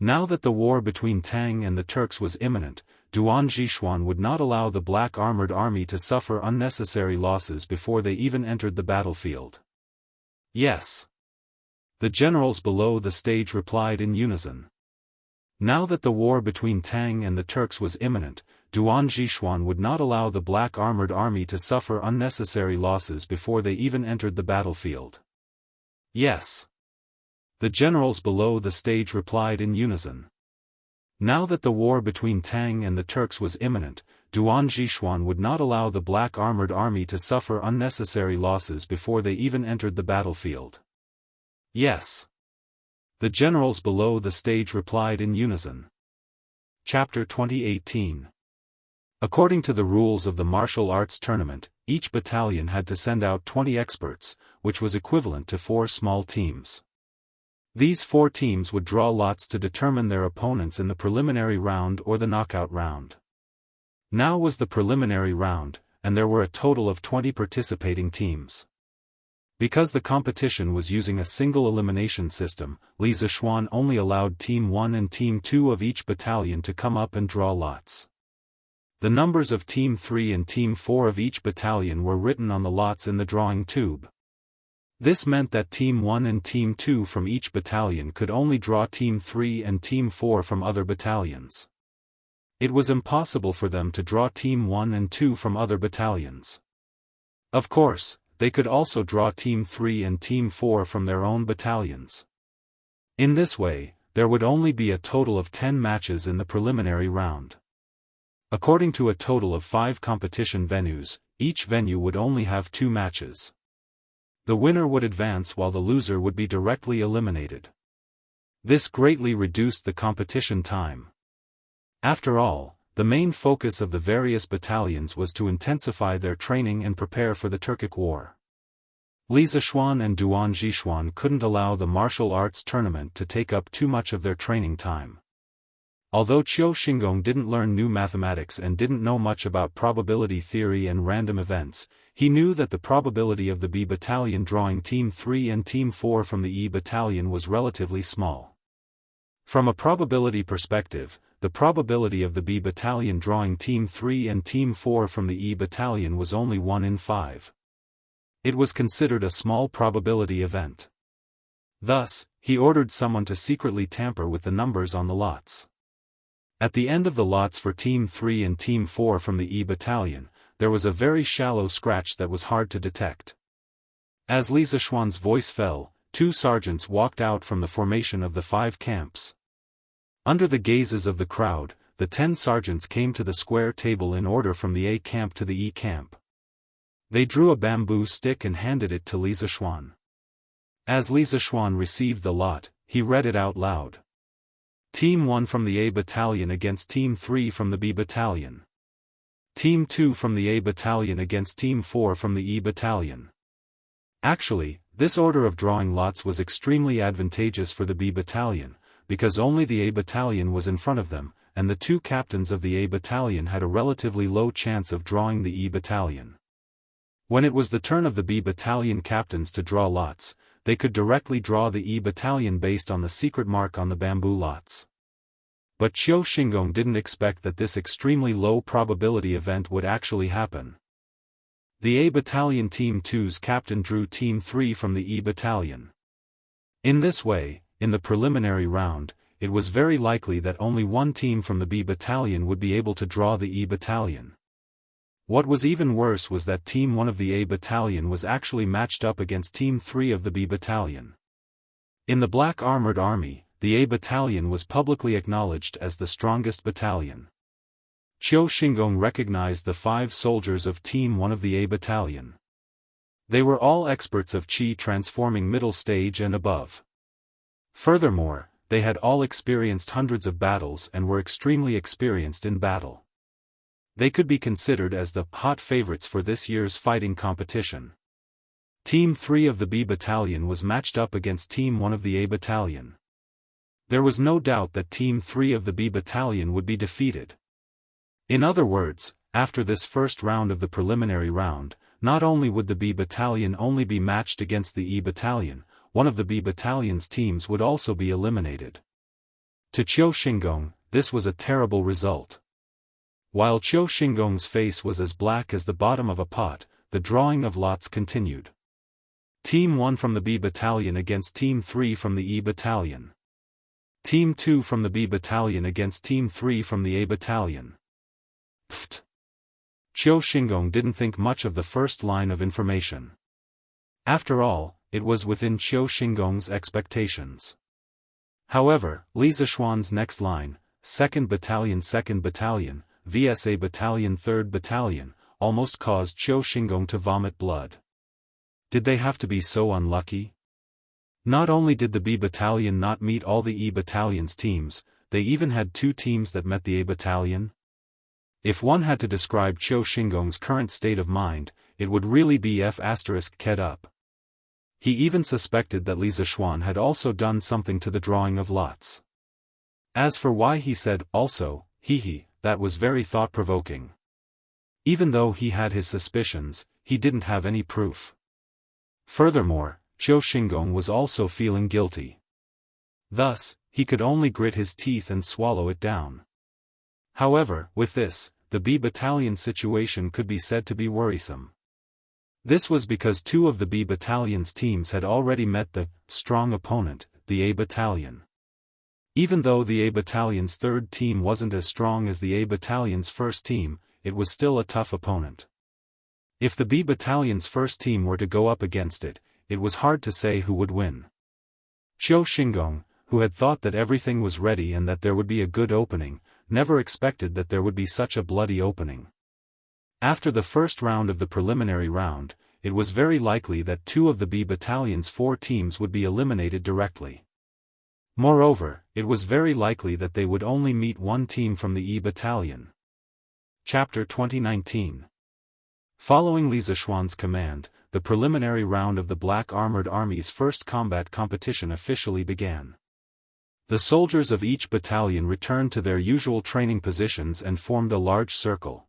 Now that the war between Tang and the Turks was imminent, Duan Jishuan would not allow the Black Armored Army to suffer unnecessary losses before they even entered the battlefield. Yes. The generals below the stage replied in unison. Now that the war between Tang and the Turks was imminent, Duan Jishuan would not allow the Black Armored Army to suffer unnecessary losses before they even entered the battlefield. Yes. The generals below the stage replied in unison. Now that the war between Tang and the Turks was imminent, Duan Jishuan would not allow the Black Armored Army to suffer unnecessary losses before they even entered the battlefield. Yes. The generals below the stage replied in unison. Chapter 2018. According to the rules of the martial arts tournament, each battalion had to send out 20 experts, which was equivalent to 4 small teams. These 4 teams would draw lots to determine their opponents in the preliminary round or the knockout round. Now was the preliminary round, and there were a total of 20 participating teams. Because the competition was using a single elimination system, Li Zishuan only allowed Team 1 and Team 2 of each battalion to come up and draw lots. The numbers of Team 3 and Team 4 of each battalion were written on the lots in the drawing tube. This meant that Team 1 and Team 2 from each battalion could only draw Team 3 and Team 4 from other battalions. It was impossible for them to draw Team 1 and 2 from other battalions. Of course, they could also draw Team 3 and Team 4 from their own battalions. In this way, there would only be a total of 10 matches in the preliminary round. According to a total of 5 competition venues, each venue would only have 2 matches. The winner would advance while the loser would be directly eliminated. This greatly reduced the competition time. After all, the main focus of the various battalions was to intensify their training and prepare for the Turkic War. Li Zishuan and Duan Jishuan couldn't allow the martial arts tournament to take up too much of their training time. Although Qiu Xingong didn't learn new mathematics and didn't know much about probability theory and random events, he knew that the probability of the B battalion drawing Team 3 and Team 4 from the E battalion was relatively small. From a probability perspective, the probability of the B battalion drawing Team 3 and Team 4 from the E battalion was only 1 in 5. It was considered a small probability event. Thus, he ordered someone to secretly tamper with the numbers on the lots. At the end of the lots for Team 3 and Team 4 from the E battalion, there was a very shallow scratch that was hard to detect. As Li Zishuan's voice fell, 2 sergeants walked out from the formation of the 5 camps. Under the gazes of the crowd, the 10 sergeants came to the square table in order from the A camp to the E camp. They drew a bamboo stick and handed it to Li Zishuan. As Li Zishuan received the lot, he read it out loud. Team 1 from the A Battalion against Team 3 from the B Battalion. Team 2 from the A Battalion against Team 4 from the E Battalion. Actually, this order of drawing lots was extremely advantageous for the B Battalion, because only the A Battalion was in front of them, and the two captains of the A Battalion had a relatively low chance of drawing the E Battalion. When it was the turn of the B Battalion captains to draw lots, they could directly draw the E Battalion based on the secret mark on the bamboo lots. But Qiu Xingong didn't expect that this extremely low probability event would actually happen. The A Battalion Team 2's captain drew Team 3 from the E Battalion. In this way, in the preliminary round, it was very likely that only one team from the B Battalion would be able to draw the E Battalion. What was even worse was that Team 1 of the A Battalion was actually matched up against Team 3 of the B Battalion. In the Black Armored Army, the A Battalion was publicly acknowledged as the strongest battalion. Qiu Xingong recognized the 5 soldiers of Team 1 of the A Battalion. They were all experts of Qi transforming middle stage and above. Furthermore, they had all experienced hundreds of battles and were extremely experienced in battle. They could be considered as the hot favorites for this year's fighting competition. Team 3 of the B Battalion was matched up against Team 1 of the A Battalion. There was no doubt that Team 3 of the B Battalion would be defeated. In other words, after this first round of the preliminary round, not only would the B Battalion only be matched against the E Battalion, one of the B Battalion's teams would also be eliminated. To Qiu Xingong, this was a terrible result. While Qiu Xingong's face was as black as the bottom of a pot, the drawing of lots continued. Team 1 from the B Battalion against Team 3 from the E Battalion. Team 2 from the B Battalion against Team 3 from the A Battalion. Pfft. Qiu Xingong didn't think much of the first line of information. After all, it was within Qiu Xingong's expectations. However, Li Zishuan's next line, 2nd Battalion vs A Battalion 3rd Battalion, almost caused Qiu Xingong to vomit blood. Did they have to be so unlucky? Not only did the B Battalion not meet all the E Battalion's teams, they even had 2 teams that met the A Battalion. If one had to describe Qiu Xingong's current state of mind, it would really be F***ed up. He even suspected that Li Zishuan had also done something to the drawing of lots. As for why he said, also, that was very thought-provoking. Even though he had his suspicions, he didn't have any proof. Furthermore, Qiu Xingong was also feeling guilty. Thus, he could only grit his teeth and swallow it down. However, with this, the B Battalion situation could be said to be worrisome. This was because 2 of the B Battalion's teams had already met the strong opponent, the A Battalion. Even though the A Battalion's 3rd team wasn't as strong as the A Battalion's 1st team, it was still a tough opponent. If the B Battalion's 1st team were to go up against it, it was hard to say who would win. Qiu Xingong, who had thought that everything was ready and that there would be a good opening, never expected that there would be such a bloody opening. After the first round of the preliminary round, it was very likely that 2 of the B Battalion's 4 teams would be eliminated directly. Moreover, it was very likely that they would only meet 1 team from the E Battalion. Chapter 2019. Following Li Zishuan's command, the preliminary round of the Black Armored Army's first combat competition officially began. The soldiers of each battalion returned to their usual training positions and formed a large circle.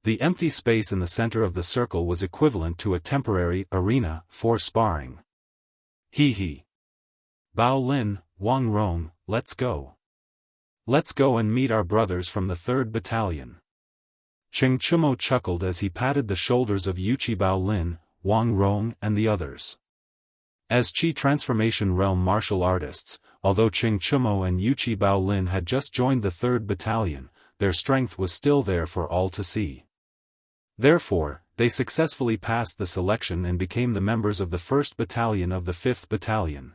The empty space in the center of the circle was equivalent to a temporary arena for sparring. Bao Lin, Wang Rong, let's go. Let's go and meet our brothers from the 3rd Battalion. Cheng Chumo chuckled as he patted the shoulders of Yuqi Bao Lin, Wang Rong and the others. As Qi Transformation Realm martial artists, although Cheng Chumo and Yuqi Bao Lin had just joined the 3rd Battalion, their strength was still there for all to see. Therefore, they successfully passed the selection and became the members of the 1st Battalion of the 5th Battalion.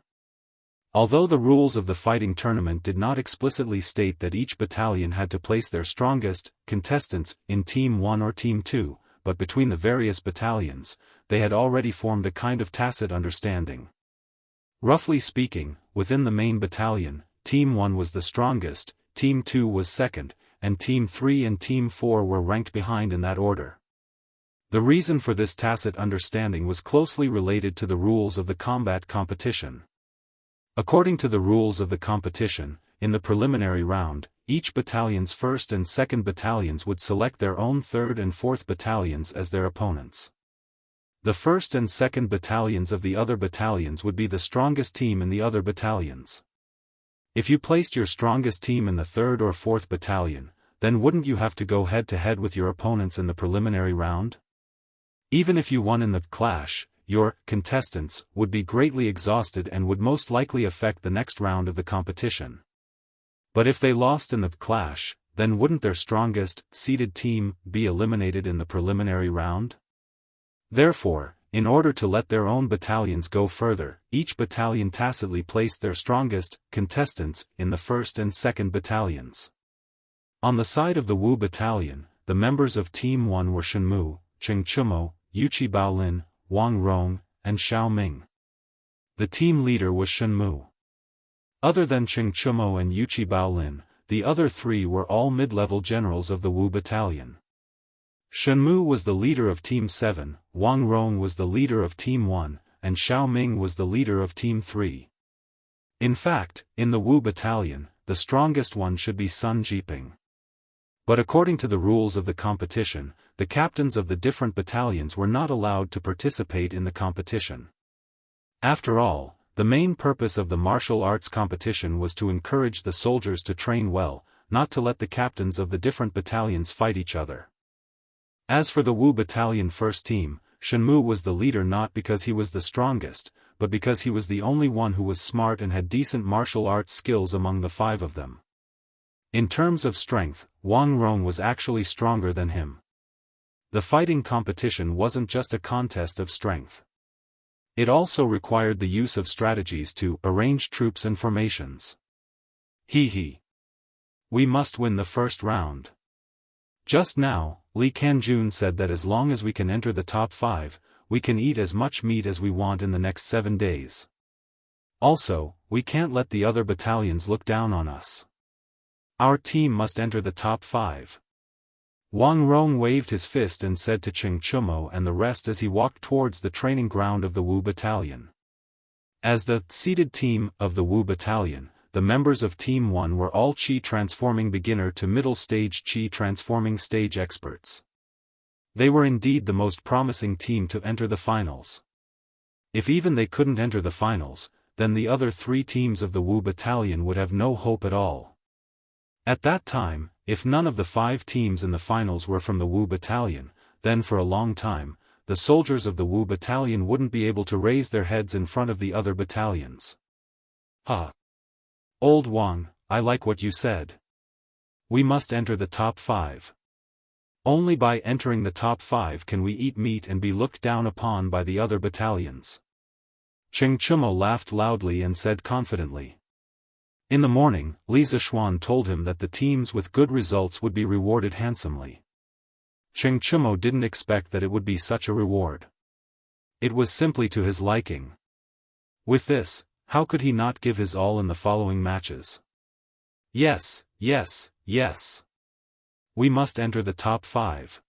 Although the rules of the fighting tournament did not explicitly state that each battalion had to place their strongest contestants in Team 1 or Team 2, but between the various battalions, they had already formed a kind of tacit understanding. Roughly speaking, within the main battalion, Team 1 was the strongest, Team 2 was second, and Team 3 and Team 4 were ranked behind in that order. The reason for this tacit understanding was closely related to the rules of the combat competition. According to the rules of the competition, in the preliminary round, each battalion's 1st and 2nd battalions would select their own 3rd and 4th battalions as their opponents. The 1st and 2nd battalions of the other battalions would be the strongest team in the other battalions. If you placed your strongest team in the 3rd or 4th battalion, then wouldn't you have to go head-to-head with your opponents in the preliminary round? Even if you won in the clash, your contestants would be greatly exhausted and would most likely affect the next round of the competition. But if they lost in the clash, then wouldn't their strongest, seeded team be eliminated in the preliminary round? Therefore, in order to let their own battalions go further, each battalion tacitly placed their strongest contestants in the 1st and 2nd battalions. On the side of the Wu battalion, the members of Team 1 were Shenmu, Cheng Chumo, Yuqi Baolin, Wang Rong, and Xiao Ming. The team leader was Shenmu. Other than Cheng Chumo and Yuqi Baolin, the other 3 were all mid-level generals of the Wu battalion. Shenmu was the leader of Team 7, Wang Rong was the leader of Team 1, and Xiao Ming was the leader of Team 3. In fact, in the Wu battalion, the strongest one should be Sun Jiping. But according to the rules of the competition, the captains of the different battalions were not allowed to participate in the competition. After all, the main purpose of the martial arts competition was to encourage the soldiers to train well, not to let the captains of the different battalions fight each other. As for the Wu battalion 1st team, Shenmu was the leader not because he was the strongest, but because he was the only one who was smart and had decent martial arts skills among the 5 of them. In terms of strength, Wang Rong was actually stronger than him. The fighting competition wasn't just a contest of strength. It also required the use of strategies to arrange troops and formations. We must win the first round. Just now, Li Kanjun said that as long as we can enter the top 5, we can eat as much meat as we want in the next 7 days. Also, we can't let the other battalions look down on us. Our team must enter the top 5. Wang Rong waved his fist and said to Cheng Chumo and the rest as he walked towards the training ground of the Wu battalion. As the seeded team of the Wu battalion, the members of Team 1 were all Qi transforming beginner to middle stage Qi transforming stage experts. They were indeed the most promising team to enter the finals. If even they couldn't enter the finals, then the other 3 teams of the Wu battalion would have no hope at all. At that time, if none of the 5 teams in the finals were from the Wu battalion, then for a long time, the soldiers of the Wu battalion wouldn't be able to raise their heads in front of the other battalions. Old Wang, I like what you said. We must enter the top 5. Only by entering the top 5 can we eat meat and be looked down upon by the other battalions. Cheng Chumo laughed loudly and said confidently. In the morning, Li Zishuan told him that the teams with good results would be rewarded handsomely. Cheng Chumo didn't expect that it would be such a reward. It was simply to his liking. With this, how could he not give his all in the following matches? Yes. We must enter the top 5.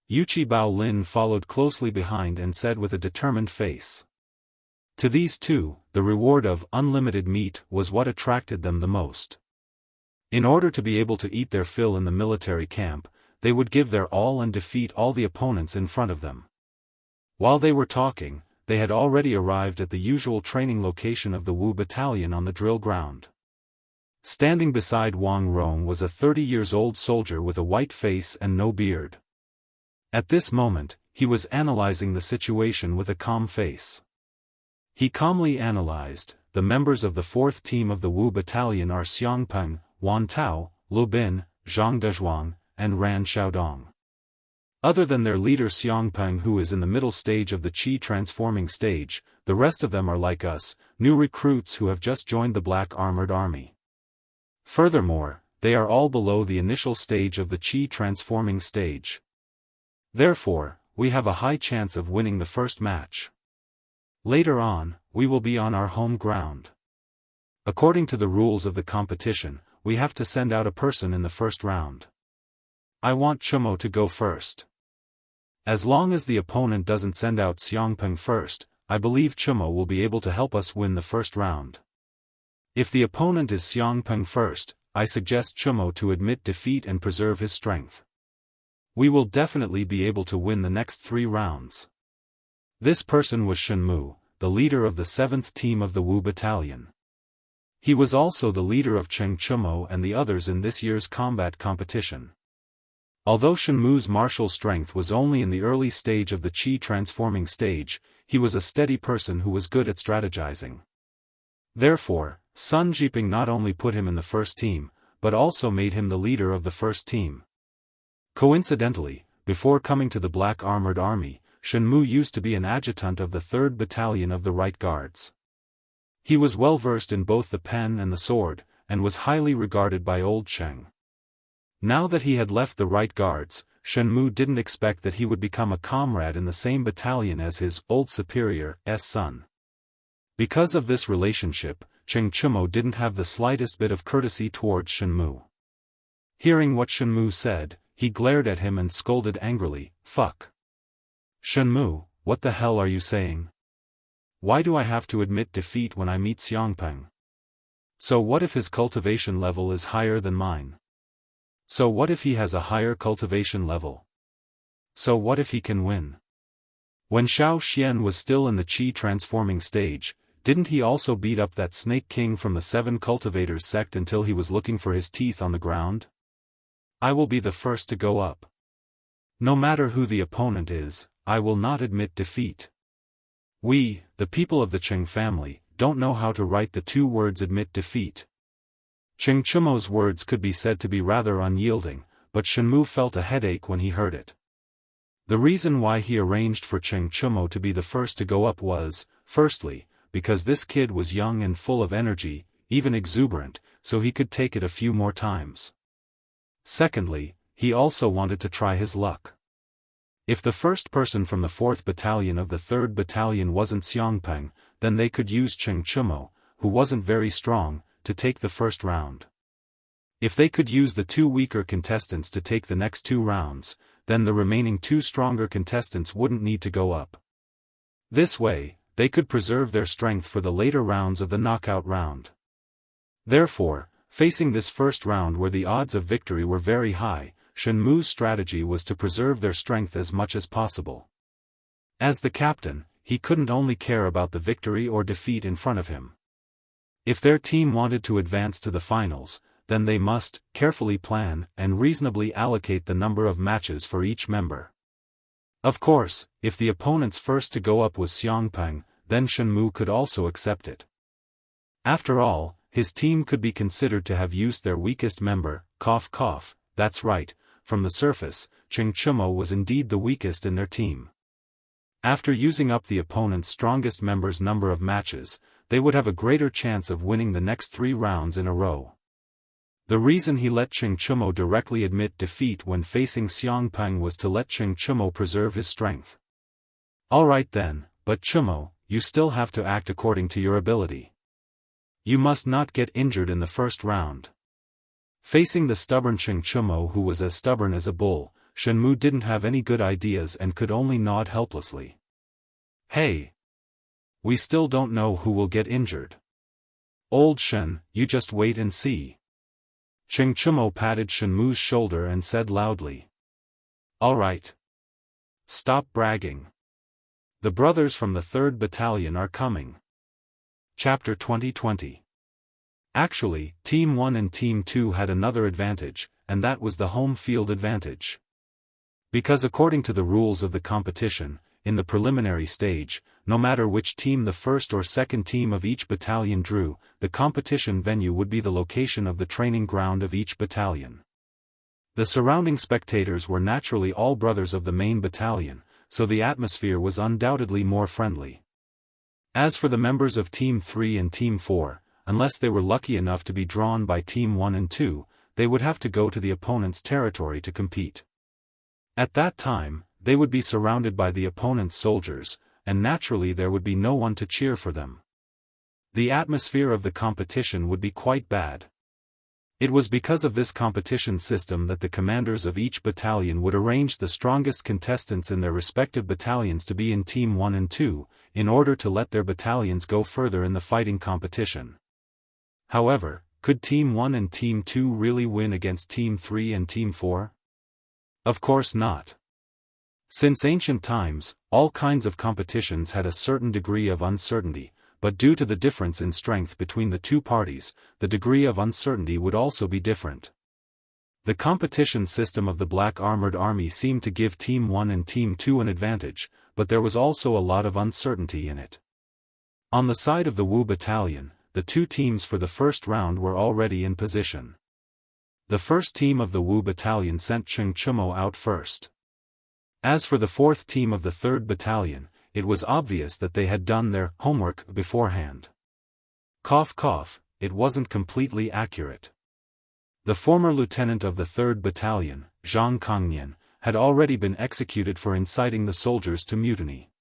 Yuqi Baolin followed closely behind and said with a determined face. To these 2, the reward of unlimited meat was what attracted them the most. In order to be able to eat their fill in the military camp, they would give their all and defeat all the opponents in front of them. While they were talking, they had already arrived at the usual training location of the Wu battalion on the drill ground. Standing beside Wang Rong was a 30-years-old soldier with a white face and no beard. At this moment, he was analyzing the situation with a calm face. He calmly analyzed, the members of the 4th team of the Wu battalion are Xiangpeng, Wan Tao, Lu Bin, Zhang Dezhuang, and Ran Xiaodong. Other than their leader Xiangpeng, who is in the middle stage of the Qi transforming stage, the rest of them are like us, new recruits who have just joined the Black Armored Army. Furthermore, they are all below the initial stage of the Qi transforming stage. Therefore, we have a high chance of winning the first match. Later on, we will be on our home ground. According to the rules of the competition, we have to send out a person in the first round. I want Chumo to go first. As long as the opponent doesn't send out Xiangpeng first, I believe Chumo will be able to help us win the first round. If the opponent is Xiangpeng first, I suggest Chumo to admit defeat and preserve his strength. We will definitely be able to win the next 3 rounds. This person was Shenmu, the leader of the 7th team of the Wu Battalion. He was also the leader of Cheng Chumo and the others in this year's combat competition. Although Shenmu's martial strength was only in the early stage of the Qi transforming stage, he was a steady person who was good at strategizing. Therefore, Sun Jiping not only put him in the first team, but also made him the leader of the first team. Coincidentally, before coming to the Black Armored Army, Shenmu used to be an adjutant of the 3rd Battalion of the Right Guards. He was well versed in both the pen and the sword, and was highly regarded by Old Cheng. Now that he had left the Right Guards, Shenmu didn't expect that he would become a comrade in the same battalion as his old superior's son. Because of this relationship, Cheng Chumo didn't have the slightest bit of courtesy towards Shenmu. Hearing what Shenmu said, he glared at him and scolded angrily, "Fuck. Shenmu, what the hell are you saying? Why do I have to admit defeat when I meet Xiangpeng? So what if his cultivation level is higher than mine? So what if he has a higher cultivation level? So what if he can win?" When Xiao Xian was still in the Qi transforming stage, didn't he also beat up that Snake King from the 7 Cultivators sect until he was looking for his teeth on the ground? I will be the first to go up. No matter who the opponent is, I will not admit defeat. We, the people of the Cheng family, don't know how to write the 2 words admit defeat. Cheng Chumo's words could be said to be rather unyielding, but Shenmu felt a headache when he heard it. The reason why he arranged for Cheng Chumo to be the first to go up was, firstly, because this kid was young and full of energy, even exuberant, so he could take it a few more times. Secondly, he also wanted to try his luck. If the first person from the 4th Battalion of the 3rd Battalion wasn't Xiangpeng, then they could use Cheng Chumo, who wasn't very strong, to take the first round. If they could use the 2 weaker contestants to take the next 2 rounds, then the remaining 2 stronger contestants wouldn't need to go up. This way, they could preserve their strength for the later rounds of the knockout round. Therefore, facing this first round where the odds of victory were very high, Shenmu's strategy was to preserve their strength as much as possible. As the captain, he couldn't only care about the victory or defeat in front of him. If their team wanted to advance to the finals, then they must carefully plan and reasonably allocate the number of matches for each member. Of course, if the opponent's first to go up was Xiangpeng, then Shenmu could also accept it. After all, his team could be considered to have used their weakest member, cough cough, that's right, from the surface, Cheng Chumo was indeed the weakest in their team. After using up the opponent's strongest member's number of matches, they would have a greater chance of winning the next 3 rounds in a row. The reason he let Cheng Chumo directly admit defeat when facing Xiangpeng was to let Cheng Chumo preserve his strength. Alright then, but Chumo, you still have to act according to your ability. You must not get injured in the first round. Facing the stubborn Cheng Chumo, who was as stubborn as a bull, Shenmu didn't have any good ideas and could only nod helplessly. Hey! We still don't know who will get injured. Old Shen, you just wait and see. Cheng Chumo patted Shenmu's shoulder and said loudly. Alright. Stop bragging. The brothers from the 3rd Battalion are coming. Chapter 2020. Actually, Team 1 and Team 2 had another advantage, and that was the home field advantage. Because according to the rules of the competition, in the preliminary stage, no matter which team the first or second team of each battalion drew, the competition venue would be the location of the training ground of each battalion. The surrounding spectators were naturally all brothers of the main battalion, so the atmosphere was undoubtedly more friendly. As for the members of Team 3 and Team 4, unless they were lucky enough to be drawn by Team 1 and 2, they would have to go to the opponent's territory to compete. At that time, they would be surrounded by the opponent's soldiers, and naturally there would be no one to cheer for them. The atmosphere of the competition would be quite bad. It was because of this competition system that the commanders of each battalion would arrange the strongest contestants in their respective battalions to be in Team 1 and 2, in order to let their battalions go further in the fighting competition. However, could Team 1 and Team 2 really win against Team 3 and Team 4? Of course not. Since ancient times, all kinds of competitions had a certain degree of uncertainty, but due to the difference in strength between the two parties, the degree of uncertainty would also be different. The competition system of the Black Armored Army seemed to give Team 1 and Team 2 an advantage, but there was also a lot of uncertainty in it. On the side of the Wu Battalion, the two teams for the first round were already in position. The first team of the Wu Battalion sent Cheng Chumo out first. As for the fourth team of the 3rd Battalion, it was obvious that they had done their homework beforehand. Cough cough, it wasn't completely accurate. The former lieutenant of the 3rd Battalion, Zhang Kongnian, had already been executed for inciting the soldiers to mutiny.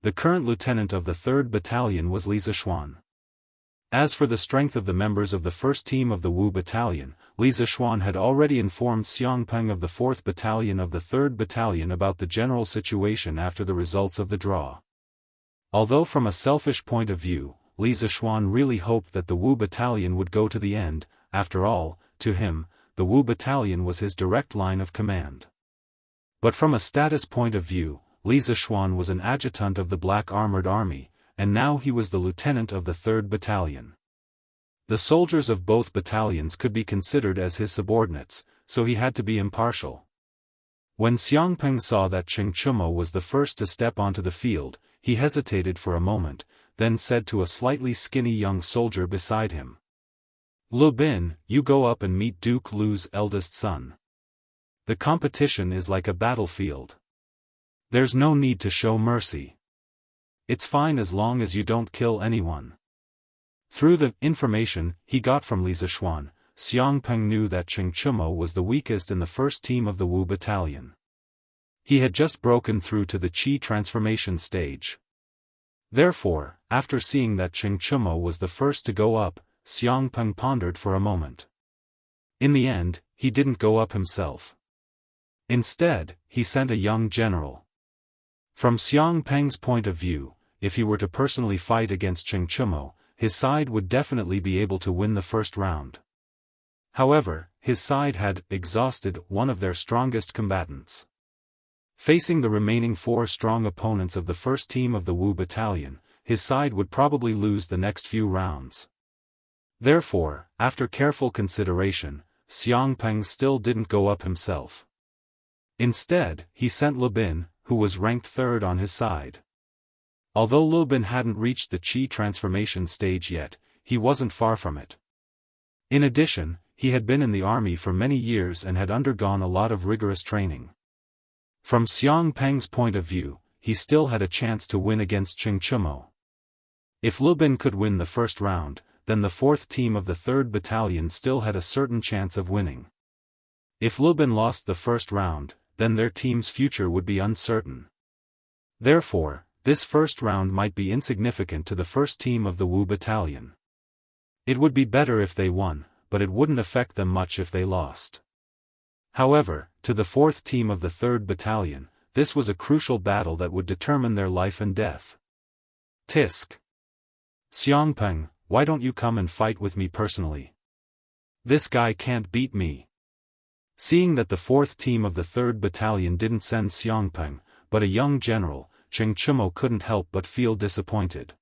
The current lieutenant of the 3rd Battalion was Li Zixuan. As for the strength of the members of the first team of the Wu Battalion, Li Zixuan had already informed Xiang Peng of the 4th Battalion of the 3rd Battalion about the general situation after the results of the draw. Although from a selfish point of view, Li Zixuan really hoped that the Wu Battalion would go to the end. After all, to him, the Wu Battalion was his direct line of command. But from a status point of view, Li Zixuan was an adjutant of the Black Armored Army, and now he was the lieutenant of the 3rd Battalion. The soldiers of both battalions could be considered as his subordinates, so he had to be impartial. When Xiang Peng saw that Cheng Chumo was the first to step onto the field, he hesitated for a moment, then said to a slightly skinny young soldier beside him, "Lu Bin, you go up and meet Duke Lu's eldest son. The competition is like a battlefield. There's no need to show mercy. It's fine as long as you don't kill anyone." Through the information he got from Li Zixuan, Xiang Peng knew that Cheng Chumo was the weakest in the first team of the Wu Battalion. He had just broken through to the Qi transformation stage. Therefore, after seeing that Cheng Chumo was the first to go up, Xiang Peng pondered for a moment. In the end, he didn't go up himself. Instead, he sent a young general. From Xiang Peng's point of view, if he were to personally fight against Cheng Chumo, his side would definitely be able to win the first round. However, his side had exhausted one of their strongest combatants. Facing the remaining 4 strong opponents of the first team of the Wu Battalion, his side would probably lose the next few rounds. Therefore, after careful consideration, Xiang Peng still didn't go up himself. Instead, he sent Lu Bin, who was ranked 3rd on his side. Although Lu Bin hadn't reached the Qi transformation stage yet, he wasn't far from it. In addition, he had been in the army for many years and had undergone a lot of rigorous training. From Xiang Peng's point of view, he still had a chance to win against Cheng Chumo. If Lu Bin could win the first round, then the 4th team of the 3rd Battalion still had a certain chance of winning. If Lu Bin lost the first round, then their team's future would be uncertain. Therefore, this first round might be insignificant to the first team of the Wu Battalion. It would be better if they won, but it wouldn't affect them much if they lost. However, to the 4th team of the 3rd Battalion, this was a crucial battle that would determine their life and death. Tisk. Xiang Peng, why don't you come and fight with me personally? This guy can't beat me. Seeing that the 4th team of the 3rd Battalion didn't send Xiang Peng, but a young general, Cheng Chumo couldn't help but feel disappointed.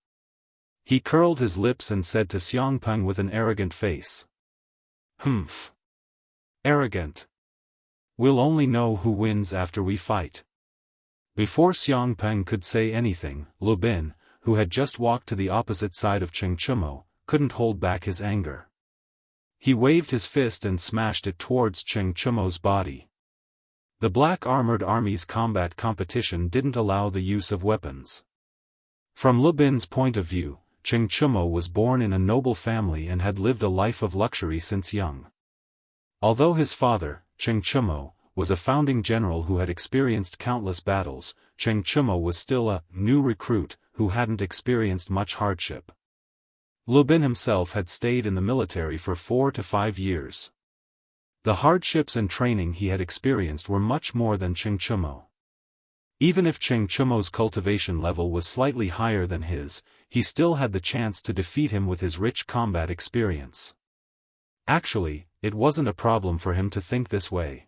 He curled his lips and said to Xiang Peng with an arrogant face, "Humph. Arrogant. We'll only know who wins after we fight." Before Xiang Peng could say anything, Lu Bin, who had just walked to the opposite side of Cheng Chumo, couldn't hold back his anger. He waved his fist and smashed it towards Cheng Chumo's body. The Black Armored Army's combat competition didn't allow the use of weapons. From Lu Bin's point of view, Cheng Chumo was born in a noble family and had lived a life of luxury since young. Although his father, Cheng Chumo, was a founding general who had experienced countless battles, Cheng Chumo was still a new recruit who hadn't experienced much hardship. Lu Bin himself had stayed in the military for 4 to 5 years. The hardships and training he had experienced were much more than Cheng Chumo. Even if Cheng Chumo's cultivation level was slightly higher than his, he still had the chance to defeat him with his rich combat experience. Actually, it wasn't a problem for him to think this way.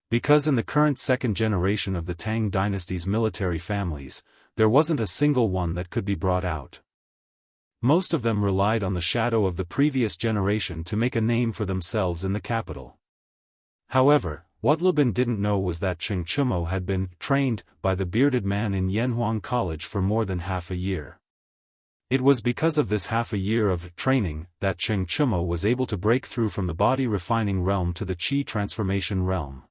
Because in the current second generation of the Tang dynasty's military families, there wasn't a single one that could be brought out. Most of them relied on the shadow of the previous generation to make a name for themselves in the capital. However, what Lu Bin didn't know was that Cheng Chumo had been trained by the bearded man in Yanhuang College for more than half a year. It was because of this half a year of training that Cheng Chumo was able to break through from the body refining realm to the Qi transformation realm.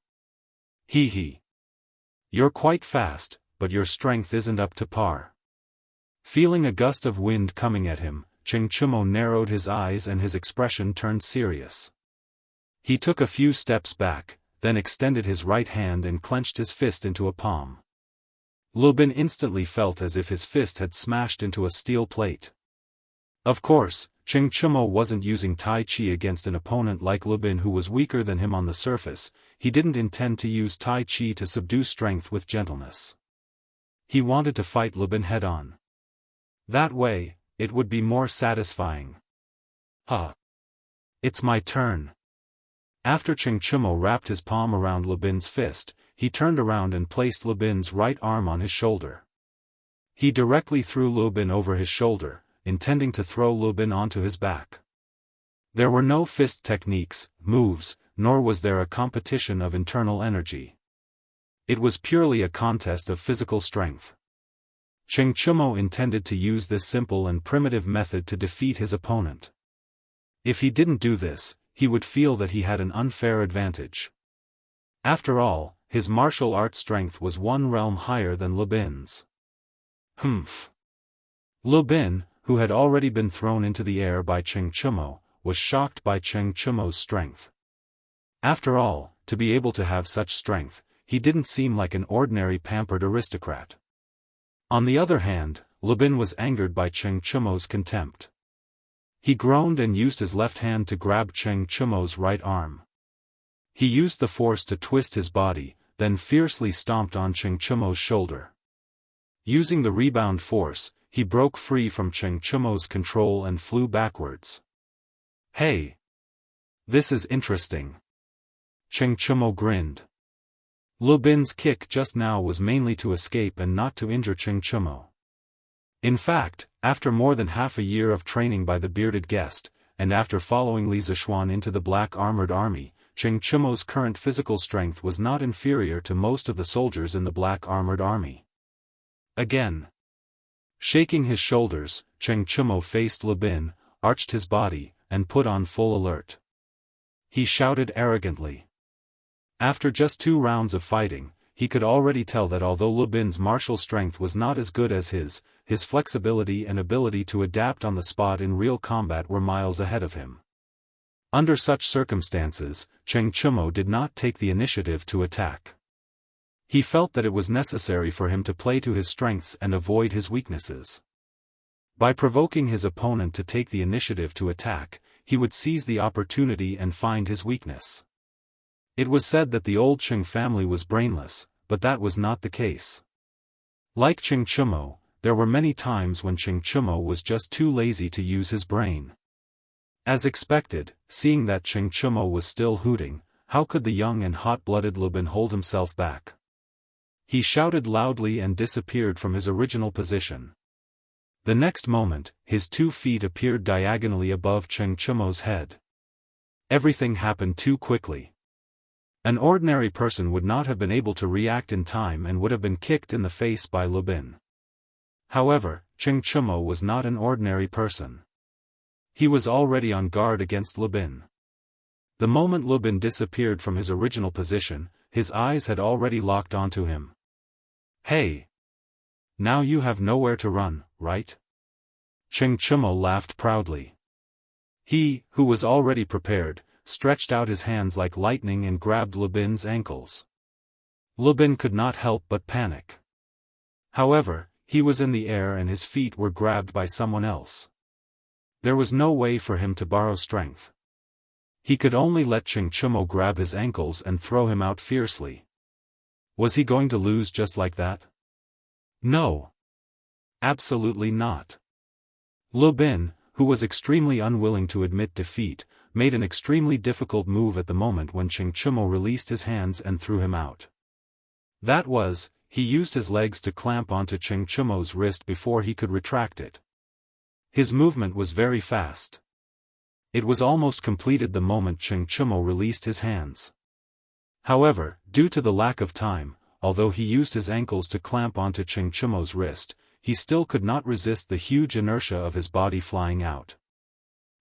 He. You're quite fast, but your strength isn't up to par. Feeling a gust of wind coming at him, Cheng Chumo narrowed his eyes and his expression turned serious. He took a few steps back, then extended his right hand and clenched his fist into a palm. Lu Bin instantly felt as if his fist had smashed into a steel plate. Of course, Cheng Chumo wasn't using Tai Chi against an opponent like Lu Bin who was weaker than him on the surface. He didn't intend to use Tai Chi to subdue strength with gentleness. He wanted to fight Lu Bin head-on. That way, it would be more satisfying. It's my turn. After Cheng Chumo wrapped his palm around Lu Bin's fist, he turned around and placed Lu Bin's right arm on his shoulder. He directly threw Lu Bin over his shoulder, intending to throw Lu Bin onto his back. There were no fist techniques, moves, nor was there a competition of internal energy. It was purely a contest of physical strength. Cheng Chumo intended to use this simple and primitive method to defeat his opponent. If he didn't do this, he would feel that he had an unfair advantage. After all, his martial arts strength was one realm higher than Lu Bin's. Lu Bin, who had already been thrown into the air by Cheng Chumo, was shocked by Cheng Chumo's strength. After all, to be able to have such strength, he didn't seem like an ordinary pampered aristocrat. On the other hand, Lu Bin was angered by Cheng Chumo's contempt. He groaned and used his left hand to grab Cheng Chumo's right arm. He used the force to twist his body, then fiercely stomped on Cheng Chumo's shoulder. Using the rebound force, he broke free from Cheng Chumo's control and flew backwards. Hey! This is interesting. Cheng Chumo grinned. Lu Bin's kick just now was mainly to escape and not to injure Cheng Chumo. In fact, after more than half a year of training by the bearded guest, and after following Li Zishuan into the black armored army, Cheng Chumo's current physical strength was not inferior to most of the soldiers in the black armored army. Again. Shaking his shoulders, Cheng Chumo faced Lu Bin, arched his body, and put on full alert. He shouted arrogantly. After just 2 rounds of fighting, he could already tell that although Lu Bin's martial strength was not as good as his flexibility and ability to adapt on the spot in real combat were miles ahead of him. Under such circumstances, Cheng Chumo did not take the initiative to attack. He felt that it was necessary for him to play to his strengths and avoid his weaknesses. By provoking his opponent to take the initiative to attack, he would seize the opportunity and find his weakness. It was said that the old Cheng family was brainless, but that was not the case. Like Cheng Chumo, there were many times when Cheng Chumo was just too lazy to use his brain. As expected, seeing that Cheng Chumo was still hooting, how could the young and hot-blooded Lu Bin hold himself back? He shouted loudly and disappeared from his original position. The next moment, his 2 feet appeared diagonally above Cheng Chumo's head. Everything happened too quickly. An ordinary person would not have been able to react in time and would have been kicked in the face by Lu Bin. However, Cheng Chumo was not an ordinary person. He was already on guard against Lu Bin. The moment Lu Bin disappeared from his original position, his eyes had already locked onto him. Hey! Now you have nowhere to run, right? Cheng Chumo laughed proudly. He, who was already prepared, stretched out his hands like lightning and grabbed Lu Bin's ankles. Lu Bin could not help but panic. However, he was in the air and his feet were grabbed by someone else. There was no way for him to borrow strength. He could only let Chengchumo grab his ankles and throw him out fiercely. Was he going to lose just like that? No. Absolutely not. Lu Bin, who was extremely unwilling to admit defeat, made an extremely difficult move at the moment when Chengchumo released his hands and threw him out. That was, he used his legs to clamp onto Chengchumo's wrist before he could retract it. His movement was very fast. It was almost completed the moment Chengchumo released his hands. However, due to the lack of time, although he used his ankles to clamp onto Chengchumo's wrist, he still could not resist the huge inertia of his body flying out.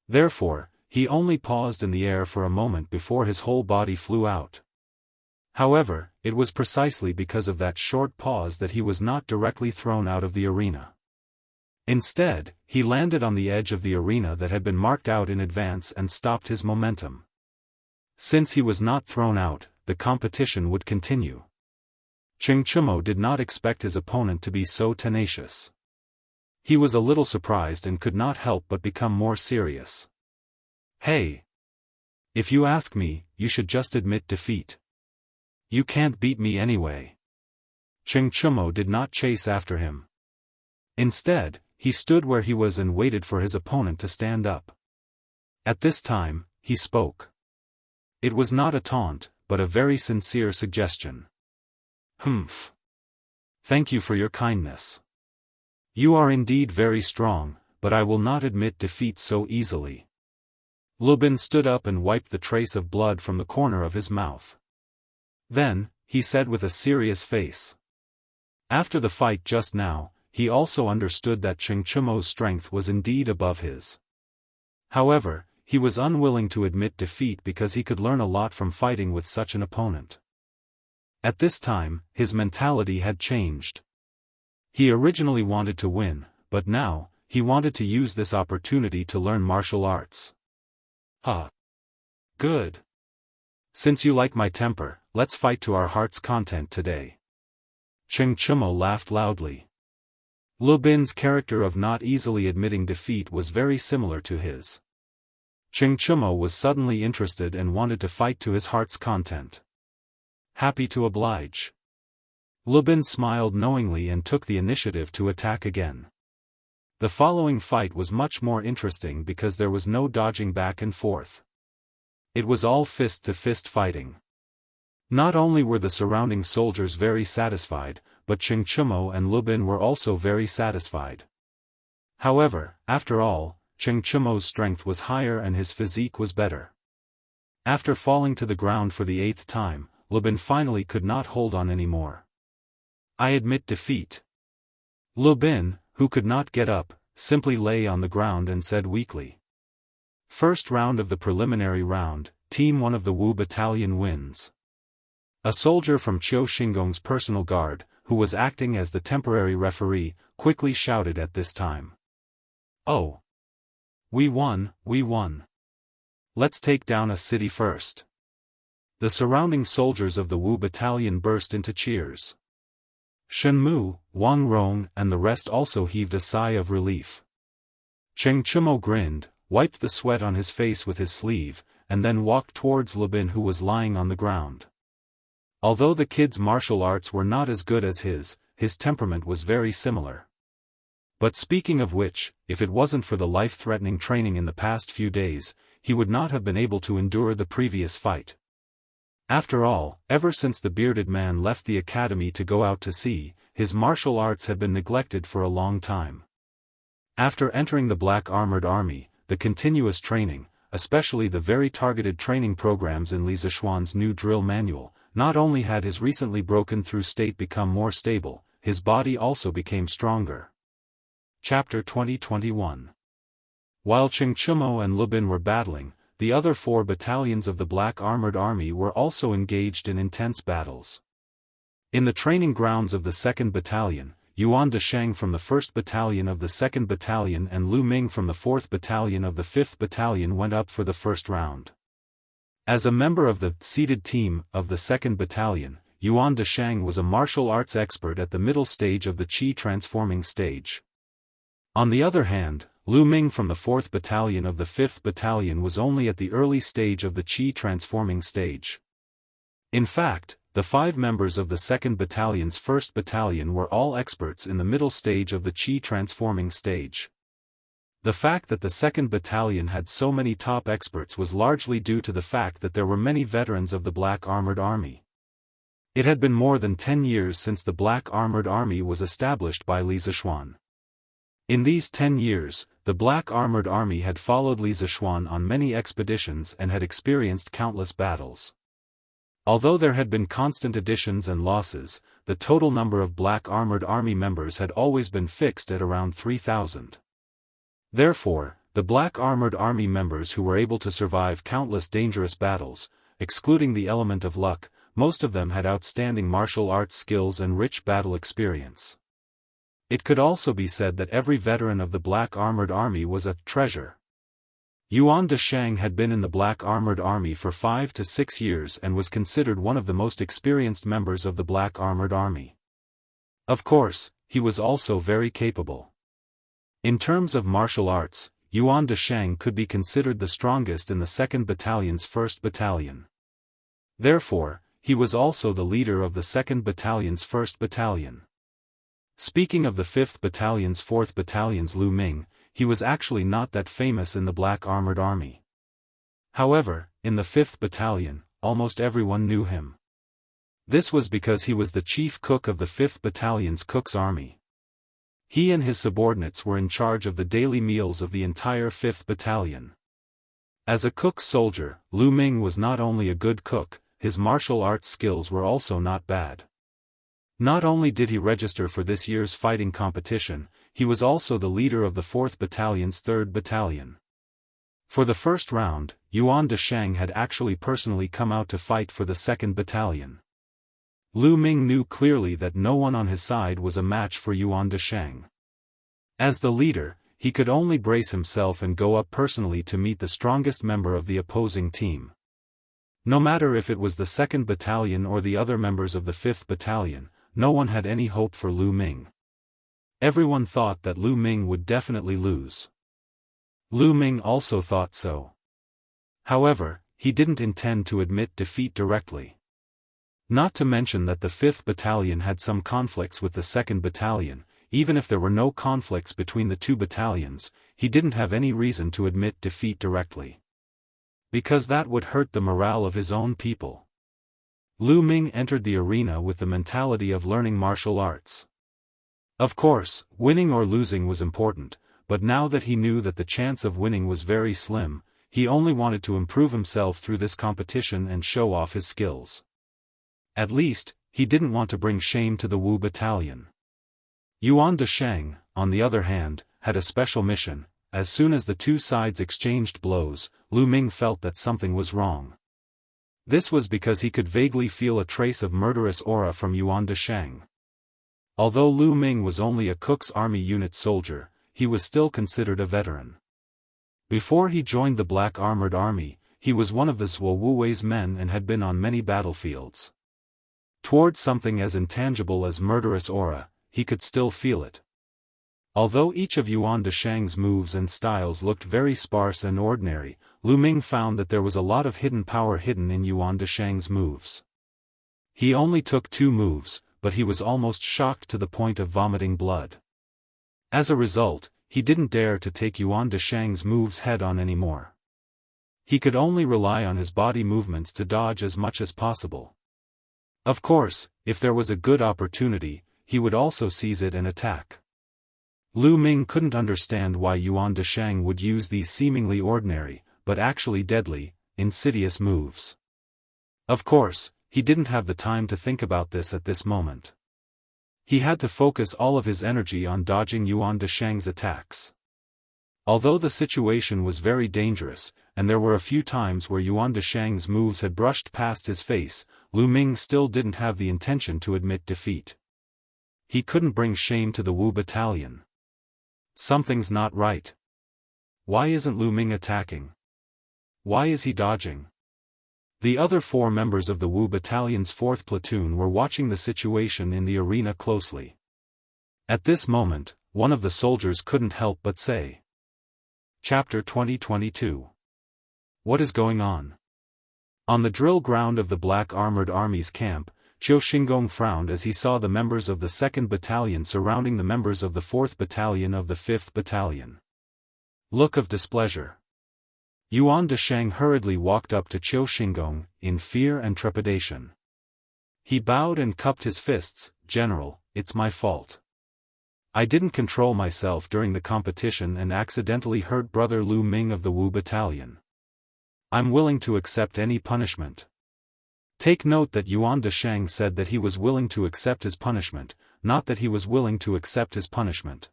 Therefore, he only paused in the air for a moment before his whole body flew out. However, it was precisely because of that short pause that he was not directly thrown out of the arena. Instead, he landed on the edge of the arena that had been marked out in advance and stopped his momentum. Since he was not thrown out, the competition would continue. Chengchumo did not expect his opponent to be so tenacious. He was a little surprised and could not help but become more serious. Hey! If you ask me, you should just admit defeat. You can't beat me anyway. Chengchumo did not chase after him. Instead, he stood where he was and waited for his opponent to stand up. At this time, he spoke. It was not a taunt, but a very sincere suggestion. Humph. Thank you for your kindness. You are indeed very strong, but I will not admit defeat so easily. Lu Bin stood up and wiped the trace of blood from the corner of his mouth. Then, he said with a serious face. After the fight just now, he also understood that Chengchumo's strength was indeed above his. However, he was unwilling to admit defeat because he could learn a lot from fighting with such an opponent. At this time, his mentality had changed. He originally wanted to win, but now, he wanted to use this opportunity to learn martial arts. Huh. Good. Since you like my temper, let's fight to our heart's content today. Chengchumo laughed loudly. Lu Bin's character of not easily admitting defeat was very similar to his. Chengchumo was suddenly interested and wanted to fight to his heart's content. Happy to oblige. Lu Bin smiled knowingly and took the initiative to attack again. The following fight was much more interesting because there was no dodging back and forth. It was all fist-to-fist fighting. Not only were the surrounding soldiers very satisfied, but Chengchumo and Lu Bin were also very satisfied. However, after all, Chengchumo's strength was higher and his physique was better. After falling to the ground for the 8th time, Lu Bin finally could not hold on anymore. I admit defeat. Lu Bin, who could not get up, simply lay on the ground and said weakly. First round of the preliminary round, Team 1 of the Wu Battalion wins. A soldier from Qiu Xingong's personal guard, who was acting as the temporary referee, quickly shouted at this time. Oh! We won, we won. Let's take down a city first. The surrounding soldiers of the Wu Battalion burst into cheers. Shen Mu, Wang Rong and the rest also heaved a sigh of relief. Chengchumo grinned, wiped the sweat on his face with his sleeve, and then walked towards Lu Bin who was lying on the ground. Although the kid's martial arts were not as good as his temperament was very similar. But speaking of which, if it wasn't for the life-threatening training in the past few days, he would not have been able to endure the previous fight. After all, ever since the bearded man left the academy to go out to sea, his martial arts had been neglected for a long time. After entering the Black Armored Army, the continuous training, especially the very targeted training programs in Li Zishuan's new drill manual, not only had his recently broken-through state become more stable, his body also became stronger. Chapter 2021. While Chengchumo and Lu Bin were battling, the other 4 battalions of the Black Armored Army were also engaged in intense battles. In the training grounds of the 2nd Battalion, Yuan Desheng from the 1st Battalion of the 2nd Battalion and Lu Ming from the 4th Battalion of the 5th Battalion went up for the first round. As a member of the seeded team of the 2nd Battalion, Yuan Desheng was a martial arts expert at the middle stage of the Qi transforming stage. On the other hand, Lu Ming from the 4th Battalion of the 5th Battalion was only at the early stage of the Qi transforming stage. In fact, the 5 members of the 2nd Battalion's 1st Battalion were all experts in the middle stage of the Qi transforming stage. The fact that the 2nd Battalion had so many top experts was largely due to the fact that there were many veterans of the Black Armored Army. It had been more than 10 years since the Black Armored Army was established by Li Zichuan. In these 10 years, the Black Armored Army had followed Li Zichuan on many expeditions and had experienced countless battles. Although there had been constant additions and losses, the total number of Black Armored Army members had always been fixed at around 3,000. Therefore, the Black Armored Army members who were able to survive countless dangerous battles, excluding the element of luck, most of them had outstanding martial arts skills and rich battle experience. It could also be said that every veteran of the Black Armored Army was a treasure. Yuan Desheng had been in the Black Armored Army for 5 to 6 years and was considered one of the most experienced members of the Black Armored Army. Of course, he was also very capable. In terms of martial arts, Yuan Desheng could be considered the strongest in the 2nd Battalion's 1st Battalion. Therefore, he was also the leader of the 2nd Battalion's 1st Battalion. Speaking of the 5th Battalion's 4th Battalion's Lu Ming, he was actually not that famous in the Black Armored Army. However, in the 5th Battalion, almost everyone knew him. This was because he was the chief cook of the 5th Battalion's Cook's Army. He and his subordinates were in charge of the daily meals of the entire 5th Battalion. As a cook soldier, Lu Ming was not only a good cook, his martial arts skills were also not bad. Not only did he register for this year's fighting competition, he was also the leader of the 4th Battalion's 3rd Battalion. For the first round, Yuan Desheng had actually personally come out to fight for the 2nd Battalion. Lu Ming knew clearly that no one on his side was a match for Yuan Desheng. As the leader, he could only brace himself and go up personally to meet the strongest member of the opposing team. No matter if it was the 2nd Battalion or the other members of the 5th Battalion, no one had any hope for Lu Ming. Everyone thought that Lu Ming would definitely lose. Lu Ming also thought so. However, he didn't intend to admit defeat directly. Not to mention that the 5th Battalion had some conflicts with the 2nd Battalion, even if there were no conflicts between the two battalions, he didn't have any reason to admit defeat directly. Because that would hurt the morale of his own people. Lu Ming entered the arena with the mentality of learning martial arts. Of course, winning or losing was important, but now that he knew that the chance of winning was very slim, he only wanted to improve himself through this competition and show off his skills. At least, he didn't want to bring shame to the Wu Battalion. Yuan Desheng, on the other hand, had a special mission. As soon as the two sides exchanged blows, Lu Ming felt that something was wrong. This was because he could vaguely feel a trace of murderous aura from Yuan Desheng. Although Lu Ming was only a Cook's Army unit soldier, he was still considered a veteran. Before he joined the Black Armored Army, he was one of the Zhuo Wuwei's men and had been on many battlefields. Towards something as intangible as murderous aura, he could still feel it. Although each of Yuan Desheng's moves and styles looked very sparse and ordinary, Lu Ming found that there was a lot of hidden power hidden in Yuan Desheng's moves. He only took 2 moves, but he was almost shocked to the point of vomiting blood. As a result, he didn't dare to take Yuan Desheng's moves head-on anymore. He could only rely on his body movements to dodge as much as possible. Of course, if there was a good opportunity, he would also seize it and attack. Lu Ming couldn't understand why Yuan Desheng would use these seemingly ordinary, but actually deadly, insidious moves. Of course, he didn't have the time to think about this at this moment. He had to focus all of his energy on dodging Yuan Desheng's attacks. Although the situation was very dangerous, and there were a few times where Yuan Desheng's moves had brushed past his face, Lu Ming still didn't have the intention to admit defeat. He couldn't bring shame to the Wu Battalion. Something's not right. Why isn't Lu Ming attacking? Why is he dodging? The other 4 members of the Wu Battalion's 4th platoon were watching the situation in the arena closely. At this moment, one of the soldiers couldn't help but say, Chapter 2022. What is going on? On the drill ground of the Black Armored Army's camp, Qiu Xingong frowned as he saw the members of the 2nd Battalion surrounding the members of the 4th Battalion of the 5th Battalion. Look of displeasure. Yuan Desheng hurriedly walked up to Qiu Xingong, in fear and trepidation. He bowed and cupped his fists. "General, it's my fault. I didn't control myself during the competition and accidentally hurt Brother Lu Ming of the Wu Battalion. I'm willing to accept any punishment." Take note that Yuan Desheng said that he was willing to accept his punishment, not that he was willing to accept his punishment.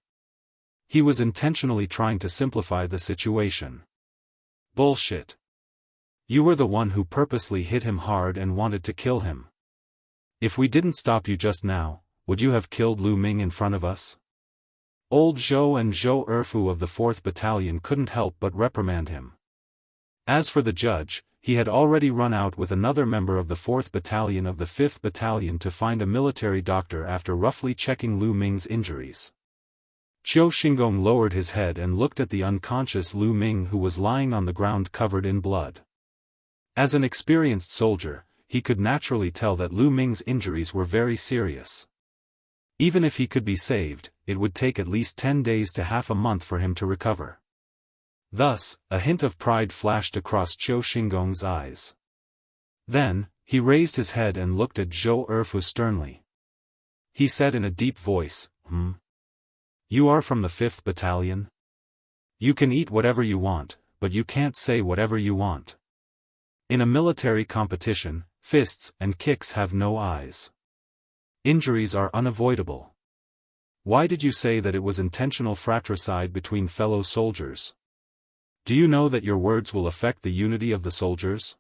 He was intentionally trying to simplify the situation. Bullshit. You were the one who purposely hit him hard and wanted to kill him. If we didn't stop you just now, would you have killed Lu Ming in front of us? Old Zhou and Zhou Erfu of the 4th Battalion couldn't help but reprimand him. As for the judge, he had already run out with another member of the 4th Battalion of the 5th Battalion to find a military doctor after roughly checking Lu Ming's injuries. Qiu Xingong lowered his head and looked at the unconscious Lu Ming who was lying on the ground covered in blood. As an experienced soldier, he could naturally tell that Lu Ming's injuries were very serious. Even if he could be saved, it would take at least 10 days to half a month for him to recover. Thus, a hint of pride flashed across Qiu Xingong's eyes. Then, he raised his head and looked at Zhou Erfu sternly. He said in a deep voice, You are from the 5th Battalion? You can eat whatever you want, but you can't say whatever you want. In a military competition, fists and kicks have no eyes. Injuries are unavoidable. Why did you say that it was intentional fratricide between fellow soldiers? Do you know that your words will affect the unity of the soldiers?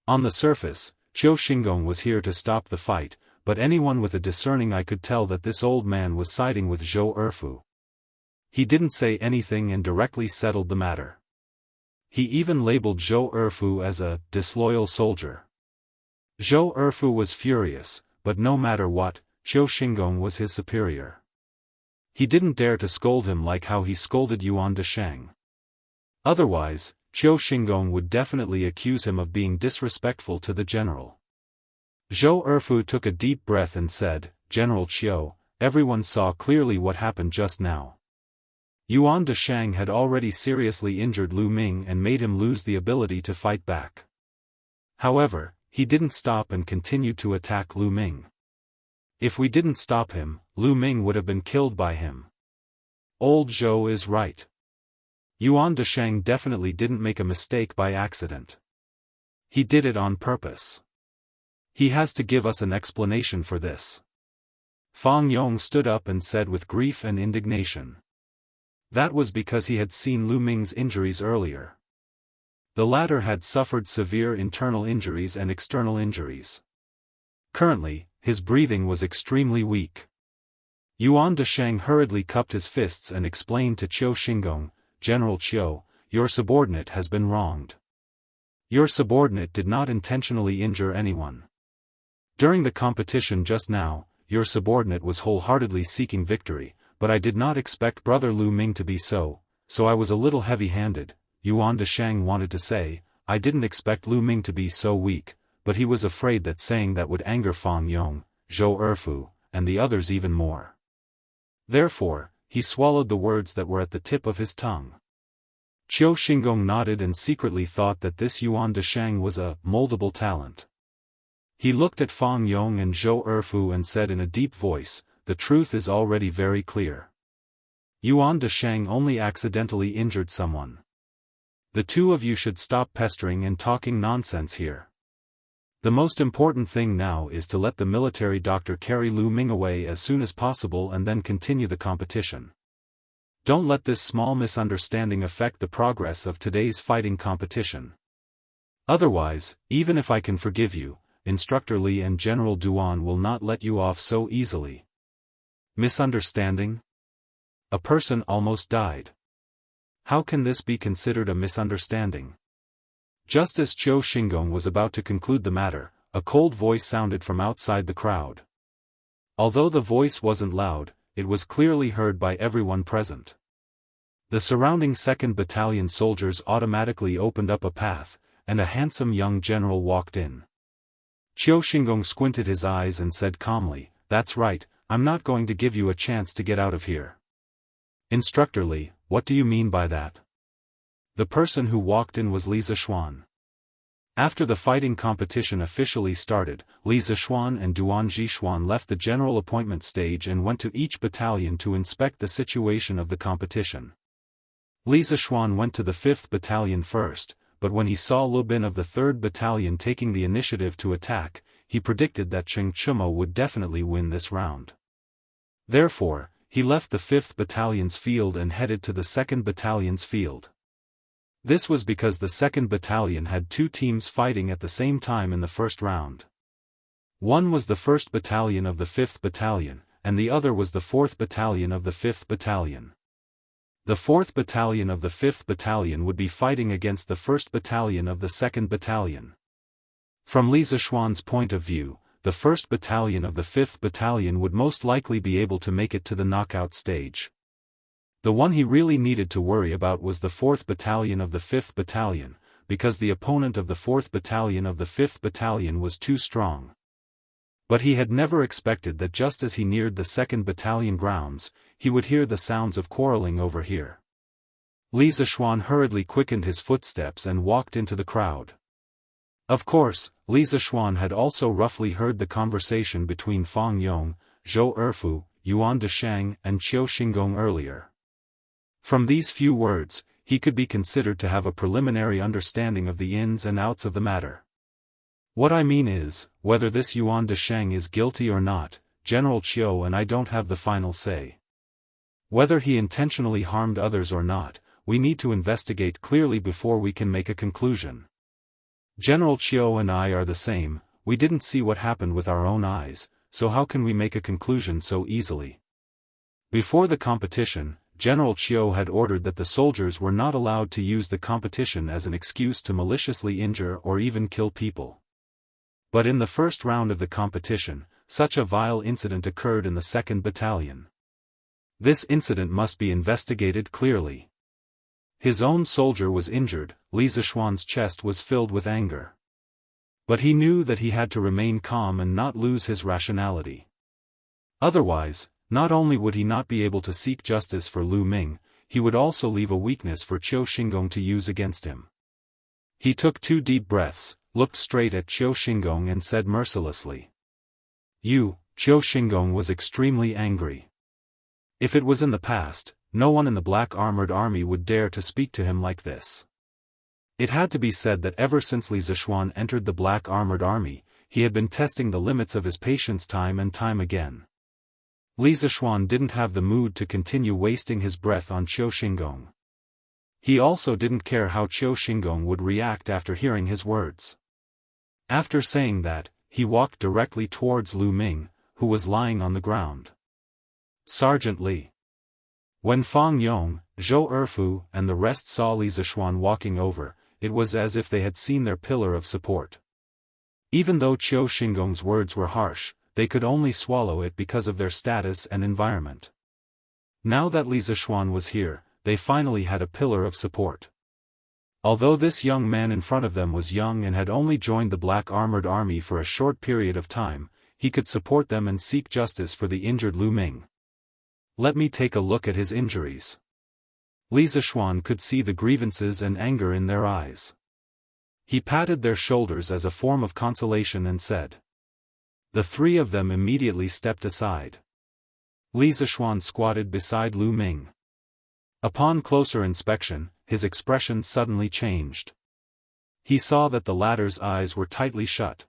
On the surface, Qiu Xingong was here to stop the fight, but anyone with a discerning eye could tell that this old man was siding with Zhou Erfu. He didn't say anything and directly settled the matter. He even labeled Zhou Erfu as a disloyal soldier. Zhou Erfu was furious, but no matter what, Qiu Xingong was his superior. He didn't dare to scold him like how he scolded Yuan Desheng. Otherwise, Qiu Xingong would definitely accuse him of being disrespectful to the general. Zhou Erfu took a deep breath and said, General Qiu, everyone saw clearly what happened just now. Yuan Desheng had already seriously injured Lu Ming and made him lose the ability to fight back. However, he didn't stop and continued to attack Lu Ming. If we didn't stop him, Lu Ming would have been killed by him. Old Zhou is right. Yuan Desheng definitely didn't make a mistake by accident. He did it on purpose. He has to give us an explanation for this. Fang Yong stood up and said with grief and indignation. That was because he had seen Lu Ming's injuries earlier. The latter had suffered severe internal injuries and external injuries. Currently, his breathing was extremely weak. Yuan Desheng hurriedly cupped his fists and explained to Qiu Xingong, General Qiu, your subordinate has been wronged. Your subordinate did not intentionally injure anyone. During the competition just now, your subordinate was wholeheartedly seeking victory, but I did not expect Brother Lu Ming to be so I was a little heavy-handed. Yuan Desheng wanted to say, I didn't expect Lu Ming to be so weak, but he was afraid that saying that would anger Fang Yong, Zhou Erfu, and the others even more. Therefore, he swallowed the words that were at the tip of his tongue. Qiu Xingong nodded and secretly thought that this Yuan Desheng was a moldable talent. He looked at Fang Yong and Zhou Erfu and said in a deep voice, the truth is already very clear. Yuan Desheng only accidentally injured someone. The two of you should stop pestering and talking nonsense here. The most important thing now is to let the military doctor carry Lu Ming away as soon as possible and then continue the competition. Don't let this small misunderstanding affect the progress of today's fighting competition. Otherwise, even if I can forgive you, Instructor Li and General Duan will not let you off so easily. Misunderstanding? A person almost died. How can this be considered a misunderstanding? Just as Qiu Xingong was about to conclude the matter, a cold voice sounded from outside the crowd. Although the voice wasn't loud, it was clearly heard by everyone present. The surrounding 2nd Battalion soldiers automatically opened up a path, and a handsome young general walked in. Qiu Xingong squinted his eyes and said calmly, "That's right, I'm not going to give you a chance to get out of here." "Instructor Li, what do you mean by that?" The person who walked in was Li Zishuan. After the fighting competition officially started, Li Zishuan and Duan Zhishuan left the general appointment stage and went to each battalion to inspect the situation of the competition. Li Zishuan went to the 5th Battalion first, but when he saw Lu Bin of the 3rd Battalion taking the initiative to attack, he predicted that Cheng Chumo would definitely win this round. Therefore, he left the 5th Battalion's field and headed to the 2nd Battalion's field. This was because the 2nd Battalion had 2 teams fighting at the same time in the first round. One was the 1st Battalion of the 5th Battalion, and the other was the 4th Battalion of the 5th Battalion. The 4th Battalion of the 5th Battalion would be fighting against the 1st Battalion of the 2nd Battalion. From Li Zishuan's point of view, the 1st Battalion of the 5th Battalion would most likely be able to make it to the knockout stage. The one he really needed to worry about was the 4th Battalion of the 5th Battalion, because the opponent of the 4th Battalion of the 5th Battalion was too strong. But he had never expected that just as he neared the 2nd Battalion grounds, he would hear the sounds of quarreling over here. Li Zishuan hurriedly quickened his footsteps and walked into the crowd. Of course, Li Zishuan had also roughly heard the conversation between Fang Yong, Zhou Erfu, Yuan Deshang and Qiu Xingong earlier. From these few words, he could be considered to have a preliminary understanding of the ins and outs of the matter. What I mean is, whether this Yuan Deshang is guilty or not, General Qiu and I don't have the final say. Whether he intentionally harmed others or not, we need to investigate clearly before we can make a conclusion. General Qiu and I are the same, we didn't see what happened with our own eyes, so how can we make a conclusion so easily? Before the competition, General Qiu had ordered that the soldiers were not allowed to use the competition as an excuse to maliciously injure or even kill people. But in the first round of the competition, such a vile incident occurred in the 2nd Battalion. This incident must be investigated clearly. His own soldier was injured, Li Zishuan's chest was filled with anger. But he knew that he had to remain calm and not lose his rationality. Otherwise, not only would he not be able to seek justice for Lu Ming, he would also leave a weakness for Qiu Xingong to use against him. He took 2 deep breaths, looked straight at Qiu Xingong and said mercilessly. Qiu Xingong was extremely angry. If it was in the past, no one in the Black Armored Army would dare to speak to him like this. It had to be said that ever since Li Zishuan entered the Black Armored Army, he had been testing the limits of his patience time and time again. Li Zishuan didn't have the mood to continue wasting his breath on Qiu Xingong. He also didn't care how Qiu Xingong would react after hearing his words. After saying that, he walked directly towards Lu Ming, who was lying on the ground. Sergeant Li. When Fang Yong, Zhou Erfu and the rest saw Li Zishuan walking over, it was as if they had seen their pillar of support. Even though Qiu Xingong's words were harsh, they could only swallow it because of their status and environment. Now that Li Zishuan was here, they finally had a pillar of support. Although this young man in front of them was young and had only joined the Black Armored Army for a short period of time, he could support them and seek justice for the injured Lu Ming. Let me take a look at his injuries. Li Zishuan could see the grievances and anger in their eyes. He patted their shoulders as a form of consolation and said. The 3 of them immediately stepped aside. Li Zishuan squatted beside Lu Ming. Upon closer inspection, his expression suddenly changed. He saw that the latter's eyes were tightly shut.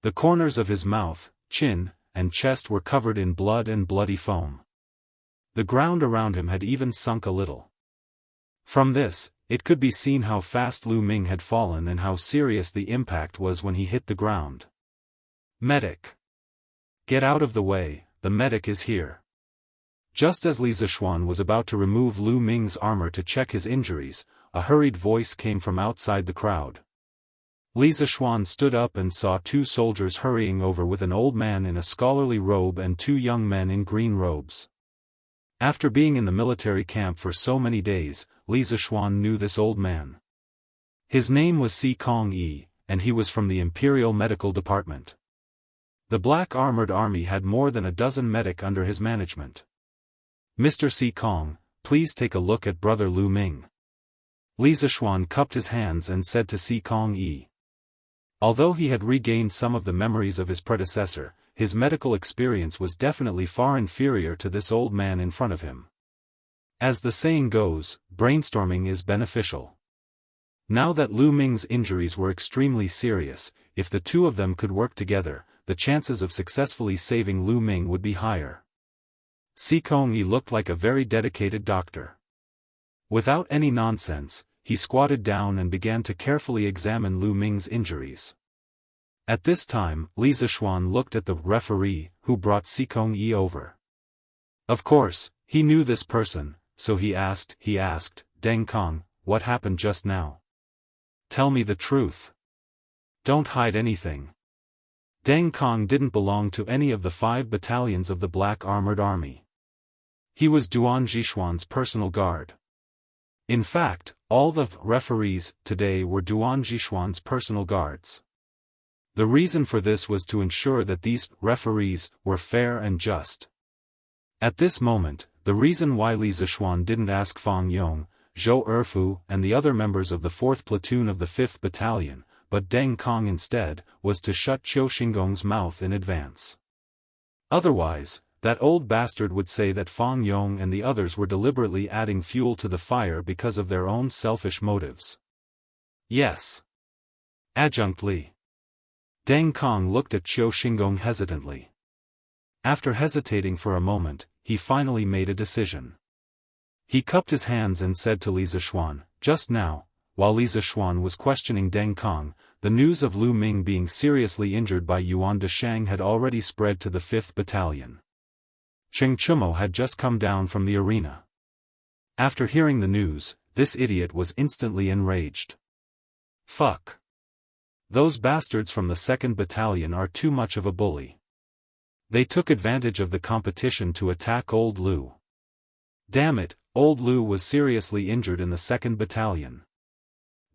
The corners of his mouth, chin, and chest were covered in blood and bloody foam. The ground around him had even sunk a little. From this, it could be seen how fast Lu Ming had fallen and how serious the impact was when he hit the ground. Medic! Get out of the way, the medic is here. Just as Li Zishuan was about to remove Lu Ming's armor to check his injuries, a hurried voice came from outside the crowd. Li Zishuan stood up and saw 2 soldiers hurrying over with an old man in a scholarly robe and 2 young men in green robes. After being in the military camp for so many days, Li Zishuan knew this old man. His name was Si Kong Yi, and he was from the Imperial Medical Department. The Black Armored Army had more than a dozen medic under his management. "Mr. Si Kong, please take a look at Brother Lu Ming." Li Zishuan cupped his hands and said to Si Kong Yi. Although he had regained some of the memories of his predecessor, his medical experience was definitely far inferior to this old man in front of him. As the saying goes, brainstorming is beneficial. Now that Lu Ming's injuries were extremely serious, if the two of them could work together, the chances of successfully saving Lu Ming would be higher. Si Kong Yi looked like a very dedicated doctor. Without any nonsense, he squatted down and began to carefully examine Lu Ming's injuries. At this time, Li Zishuan looked at the referee, who brought Si Kong Yi over. Of course, he knew this person, so he asked, "Deng Kong, what happened just now? Tell me the truth. Don't hide anything." Deng Kong didn't belong to any of the 5 battalions of the Black Armored Army. He was Duan Zhishuan's personal guard. In fact, all the referees today were Duan Zhishuan's personal guards. The reason for this was to ensure that these referees were fair and just. At this moment, the reason why Li Zishuan didn't ask Fang Yong, Zhou Erfu and the other members of the 4th platoon of the 5th battalion, but Deng Kong instead, was to shut Qiu Xinggong's mouth in advance. Otherwise, that old bastard would say that Fang Yong and the others were deliberately adding fuel to the fire because of their own selfish motives. Yes. Adjunct Li. Deng Kong looked at Qiu Xinggong hesitantly. After hesitating for a moment, he finally made a decision. He cupped his hands and said to Li Zishuan, "Just now, while Li Zishuan was questioning Deng Kong, the news of Lu Ming being seriously injured by Yuan Deshang had already spread to the 5th battalion. Cheng Chumo had just come down from the arena. After hearing the news, this idiot was instantly enraged. Fuck. Those bastards from the 2nd battalion are too much of a bully. They took advantage of the competition to attack old Lu. Damn it, old Lu was seriously injured in the 2nd battalion.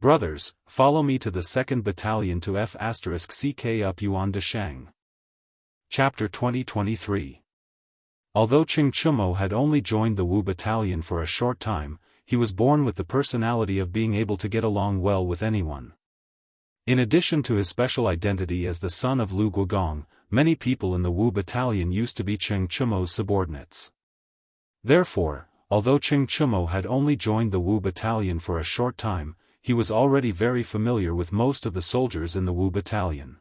Brothers, follow me to the 2nd battalion to F***CK up Yuan Deshang." Chapter 2023. Although Cheng Chumo had only joined the Wu battalion for a short time, he was born with the personality of being able to get along well with anyone. In addition to his special identity as the son of Lu Guogong, many people in the Wu battalion used to be Cheng Chumo's subordinates. Therefore, although Cheng Chumo had only joined the Wu battalion for a short time, he was already very familiar with most of the soldiers in the Wu battalion.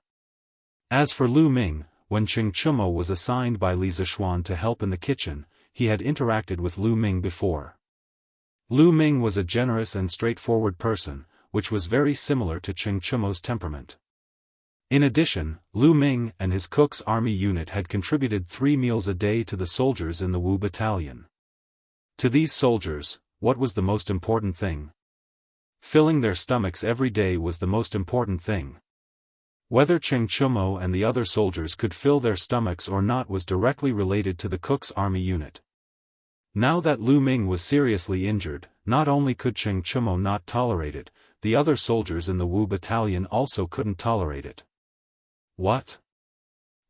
As for Lu Ming, when Cheng Chumo was assigned by Li Zishuan to help in the kitchen, he had interacted with Lu Ming before. Lu Ming was a generous and straightforward person, which was very similar to Cheng Chumo's temperament. In addition, Lu Ming and his cook's army unit had contributed 3 meals a day to the soldiers in the Wu battalion. To these soldiers, what was the most important thing? Filling their stomachs every day was the most important thing. Whether Cheng Chumo and the other soldiers could fill their stomachs or not was directly related to the cook's army unit. Now that Lu Ming was seriously injured, not only could Cheng Chumo not tolerate it, the other soldiers in the Wu battalion also couldn't tolerate it. What?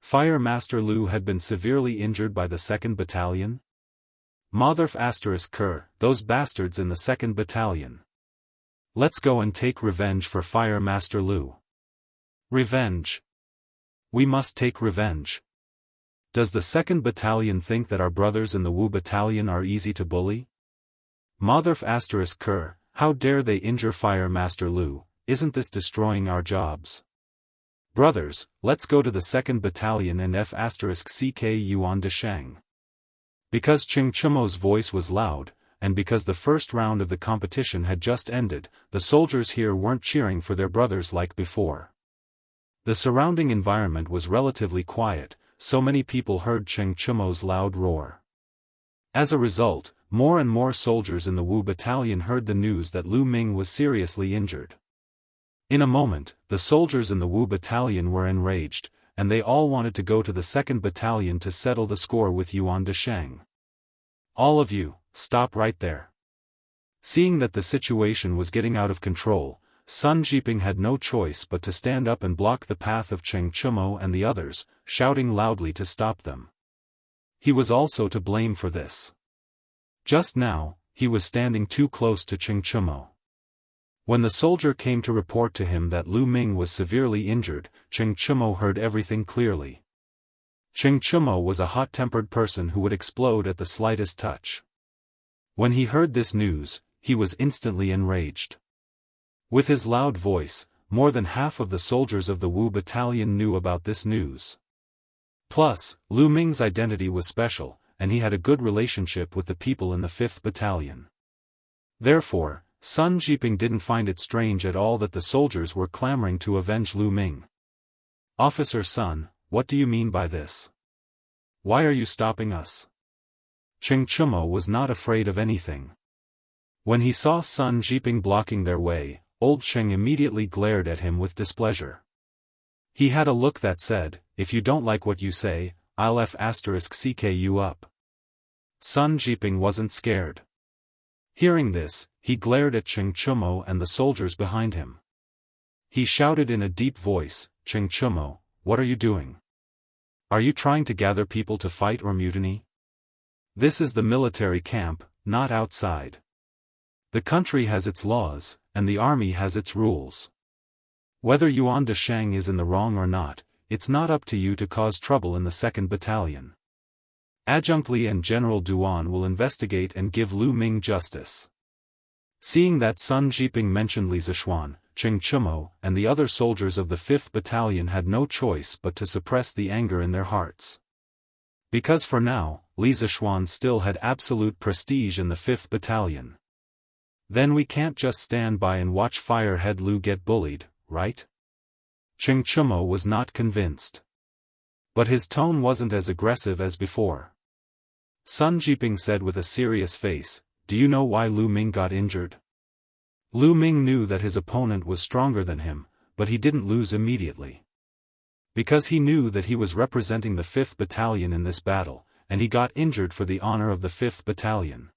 Fire Master Lu had been severely injured by the 2nd battalion? Motherf ***, those bastards in the 2nd battalion. Let's go and take revenge for Fire Master Lu. Revenge. We must take revenge. Does the 2nd battalion think that our brothers in the Wu battalion are easy to bully? Motherf ***, how dare they injure Fire Master Lu, isn't this destroying our jobs? Brothers, let's go to the 2nd battalion and F***CK Yuan Deshang. Because Cheng Chumo's voice was loud, and because the first round of the competition had just ended, the soldiers here weren't cheering for their brothers like before. The surrounding environment was relatively quiet, so many people heard Cheng Chumo's loud roar. As a result, more and more soldiers in the Wu battalion heard the news that Lu Ming was seriously injured. In a moment, the soldiers in the Wu battalion were enraged, and they all wanted to go to the 2nd battalion to settle the score with Yuan Deshang. All of you, stop right there. Seeing that the situation was getting out of control, Sun Jiping had no choice but to stand up and block the path of Cheng Chumo and the others, shouting loudly to stop them. He was also to blame for this. Just now, he was standing too close to Cheng Chumo. When the soldier came to report to him that Lu Ming was severely injured, Cheng Chumo heard everything clearly. Cheng Chumo was a hot-tempered person who would explode at the slightest touch. When he heard this news, he was instantly enraged. With his loud voice, more than half of the soldiers of the Wu battalion knew about this news. Plus, Lu Ming's identity was special, and he had a good relationship with the people in the 5th Battalion. Therefore, Sun Jiping didn't find it strange at all that the soldiers were clamoring to avenge Lu Ming. "Officer Sun, what do you mean by this? Why are you stopping us?" Cheng Chumo was not afraid of anything. When he saw Sun Jiping blocking their way, Old Cheng immediately glared at him with displeasure. He had a look that said, "If you don't like what you say, I'll *CK you up." Sun Jiping wasn't scared. Hearing this, he glared at Cheng Chumo and the soldiers behind him. He shouted in a deep voice, "Cheng Chumo, what are you doing? Are you trying to gather people to fight or mutiny? This is the military camp, not outside. The country has its laws, and the army has its rules. Whether Yuan Dashang is in the wrong or not, it's not up to you to cause trouble in the 2nd Battalion. Adjunct Li and General Duan will investigate and give Lu Ming justice." Seeing that Sun Jiping mentioned Li Zishuan, Cheng Chumo, and the other soldiers of the 5th Battalion had no choice but to suppress the anger in their hearts. Because for now, Li Zishuan still had absolute prestige in the 5th Battalion. "Then we can't just stand by and watch Firehead Lu get bullied, right?" Cheng Chumo was not convinced. But his tone wasn't as aggressive as before. Sun Jiping said with a serious face, "Do you know why Lu Ming got injured?" Lu Ming knew that his opponent was stronger than him, but he didn't lose immediately. Because he knew that he was representing the 5th Battalion in this battle, and he got injured for the honor of the 5th Battalion.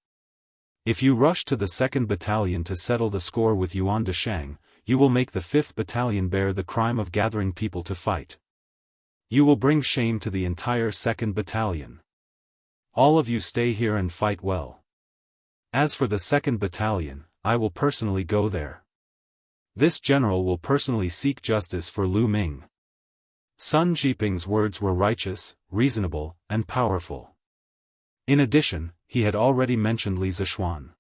If you rush to the 2nd Battalion to settle the score with Yuan Dashang, you will make the 5th Battalion bear the crime of gathering people to fight. You will bring shame to the entire 2nd Battalion. All of you stay here and fight well. As for the 2nd Battalion, I will personally go there. This general will personally seek justice for Lu Ming." Sun Jiping's words were righteous, reasonable, and powerful. In addition, he had already mentioned Li Zishuan.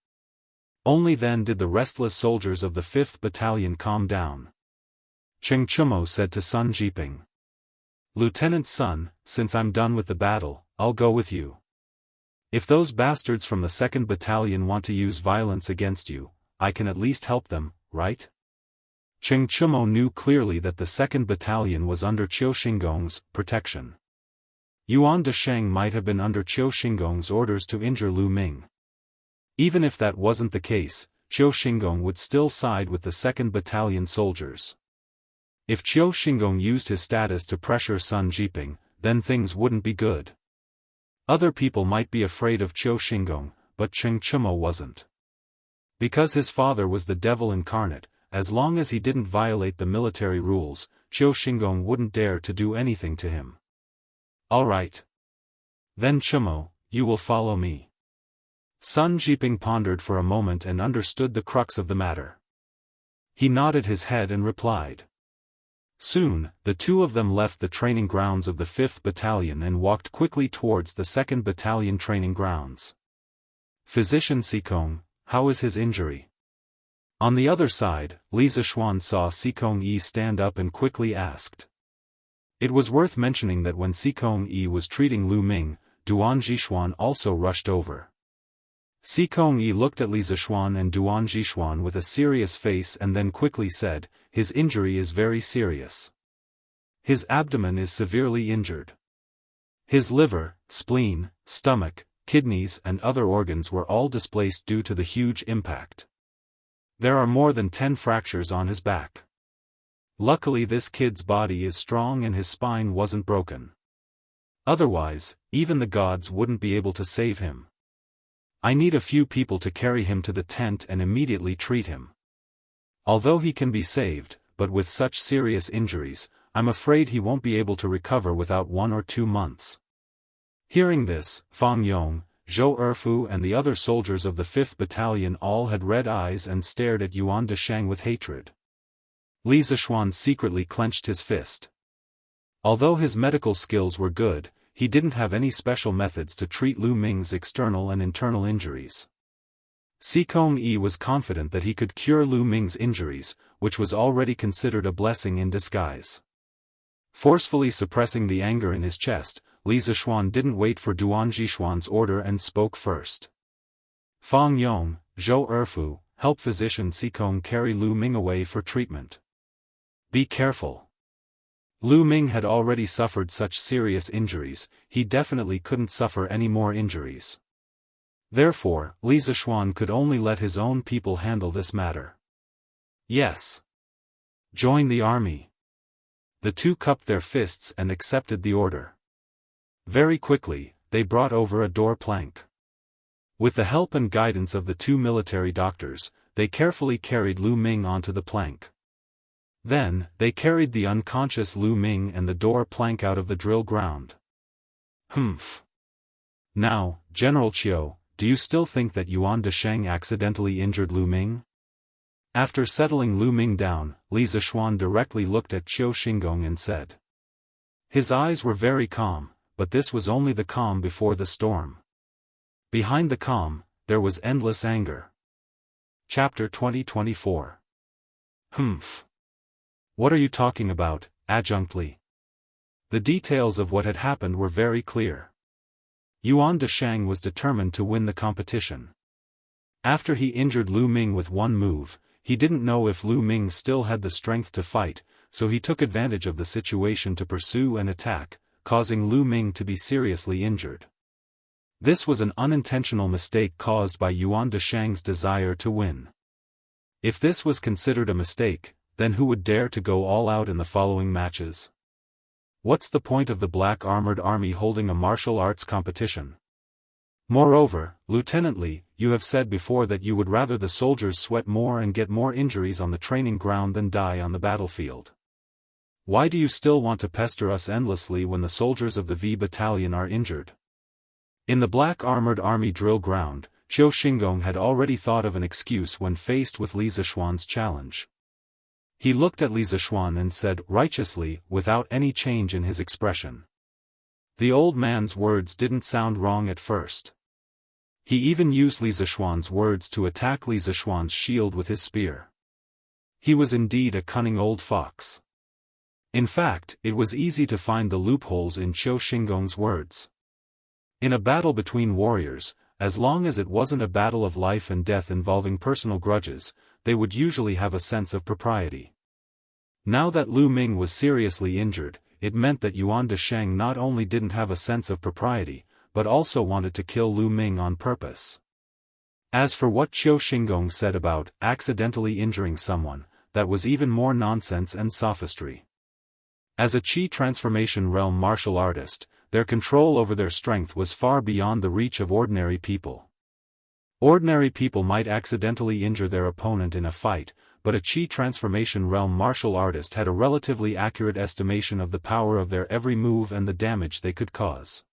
Only then did the restless soldiers of the 5th Battalion calm down. Cheng Chumo said to Sun Jiping, "Lieutenant Sun, since I'm done with the battle, I'll go with you. If those bastards from the 2nd Battalion want to use violence against you, I can at least help them, right?" Cheng Chumo knew clearly that the 2nd Battalion was under Qiu Xingong's protection. Yuan Dashang might have been under Qiu Xingong's orders to injure Lu Ming. Even if that wasn't the case, Qiu Xingong would still side with the 2nd Battalion soldiers. If Qiu Xingong used his status to pressure Sun Jiping, then things wouldn't be good. Other people might be afraid of Qiu Xingong, but Cheng Chumo wasn't. Because his father was the devil incarnate, as long as he didn't violate the military rules, Qiu Xingong wouldn't dare to do anything to him. "All right. Then Chumo, you will follow me." Sun Jiping pondered for a moment and understood the crux of the matter. He nodded his head and replied. Soon, the two of them left the training grounds of the 5th Battalion and walked quickly towards the 2nd Battalion training grounds. "Physician Sikong, how is his injury?" On the other side, Li Zishuan saw Sikong Yi stand up and quickly asked. It was worth mentioning that when Sikong Yi was treating Lu Ming, Duan Jishuan also rushed over. Sikong Yi looked at Li Zishuan and Duan Jishuan with a serious face and then quickly said, "His injury is very serious. His abdomen is severely injured. His liver, spleen, stomach, kidneys and other organs were all displaced due to the huge impact. There are more than 10 fractures on his back. Luckily this kid's body is strong and his spine wasn't broken. Otherwise, even the gods wouldn't be able to save him." I need a few people to carry him to the tent and immediately treat him. Although he can be saved, but with such serious injuries, I'm afraid he won't be able to recover without 1 or 2 months. Hearing this, Fang Yong, Zhou Erfu and the other soldiers of the 5th Battalion all had red eyes and stared at Yuan Desheng with hatred. Li Zishuan secretly clenched his fist. Although his medical skills were good, he didn't have any special methods to treat Lu Ming's external and internal injuries. Sikong Yi was confident that he could cure Lu Ming's injuries, which was already considered a blessing in disguise. Forcefully suppressing the anger in his chest, Li Zishuan didn't wait for Duan Zhishuan's order and spoke first. Fang Yong, Zhou Erfu, help physician Sikong carry Lu Ming away for treatment. Be careful. Lu Ming had already suffered such serious injuries, he definitely couldn't suffer any more injuries. Therefore, Li Zishuan could only let his own people handle this matter. Yes. Join the army. The two cupped their fists and accepted the order. Very quickly, they brought over a door plank. With the help and guidance of the 2 military doctors, they carefully carried Lu Ming onto the plank. Then, they carried the unconscious Lu Ming and the door plank out of the drill ground. Humph. Now, General Qiu, do you still think that Yuan Desheng accidentally injured Lu Ming? After settling Lu Ming down, Li Zishuan directly looked at Qiu Xingong and said. His eyes were very calm, but this was only the calm before the storm. Behind the calm, there was endless anger. Chapter 20-24. Humph. What are you talking about, Adjunct Li? The details of what had happened were very clear. Yuan Desheng was determined to win the competition. After he injured Lu Ming with one move, he didn't know if Lu Ming still had the strength to fight, so he took advantage of the situation to pursue and attack, causing Lu Ming to be seriously injured. This was an unintentional mistake caused by Yuan Desheng's desire to win. If this was considered a mistake, then who would dare to go all out in the following matches? What's the point of the Black Armored Army holding a martial arts competition? Moreover, Lieutenant Li, you have said before that you would rather the soldiers sweat more and get more injuries on the training ground than die on the battlefield. Why do you still want to pester us endlessly when the soldiers of the V Battalion are injured? In the Black Armored Army drill ground, Qiu Xingong had already thought of an excuse when faced with Li Zishuan's challenge. He looked at Li Zishuan and said righteously, without any change in his expression. The old man's words didn't sound wrong at first. He even used Li Zishuan's words to attack Li Zishuan's shield with his spear. He was indeed a cunning old fox. In fact, it was easy to find the loopholes in Qiu Xingong's words. In a battle between warriors, as long as it wasn't a battle of life and death involving personal grudges, they would usually have a sense of propriety. Now that Lu Ming was seriously injured, it meant that Yuan Desheng not only didn't have a sense of propriety, but also wanted to kill Lu Ming on purpose. As for what Qiu Xingong said about accidentally injuring someone, that was even more nonsense and sophistry. As a Qi Transformation Realm martial artist, their control over their strength was far beyond the reach of ordinary people. Ordinary people might accidentally injure their opponent in a fight, but a Qi Transformation Realm martial artist had a relatively accurate estimation of the power of their every move and the damage they could cause.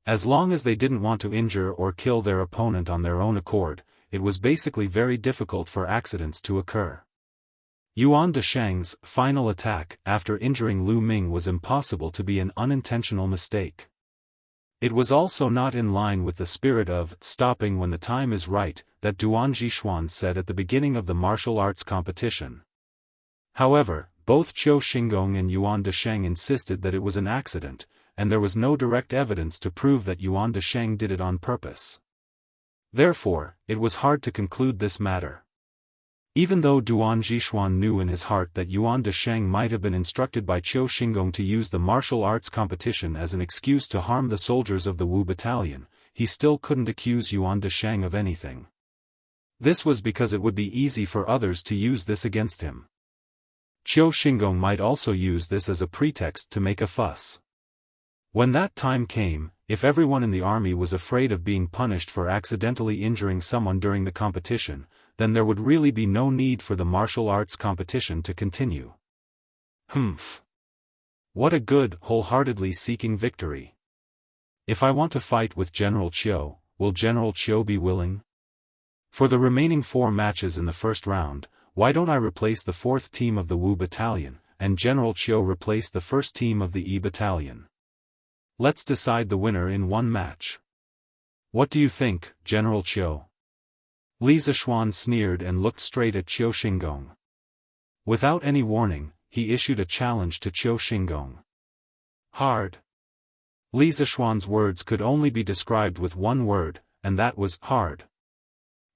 As long as they didn't want to injure or kill their opponent on their own accord, it was basically very difficult for accidents to occur. Yuan Desheng's final attack after injuring Lu Ming was impossible to be an unintentional mistake. It was also not in line with the spirit of stopping when the time is right that Duan Zhishuan said at the beginning of the martial arts competition. However, both Qiu Xingong and Yuan Desheng insisted that it was an accident, and there was no direct evidence to prove that Yuan Desheng did it on purpose. Therefore, it was hard to conclude this matter. Even though Duan Zhishuan knew in his heart that Yuan Desheng might have been instructed by Qiu Xingong to use the martial arts competition as an excuse to harm the soldiers of the Wu Battalion, he still couldn't accuse Yuan Desheng of anything. This was because it would be easy for others to use this against him. Qiu Xingong might also use this as a pretext to make a fuss. When that time came, if everyone in the army was afraid of being punished for accidentally injuring someone during the competition, then there would really be no need for the martial arts competition to continue. Humph. What a good, wholeheartedly seeking victory. If I want to fight with General Chiu, will General Chiu be willing? For the remaining 4 matches in the first round, why don't I replace the 4th team of the Wu Battalion, and General Chiu replace the 1st team of the Yi Battalion? Let's decide the winner in one match. What do you think, General Chiu? Li Zishuan sneered and looked straight at Qiu Xingong. Without any warning, he issued a challenge to Qiu Xingong. Hard. Li Zishuan's words could only be described with one word, and that was hard.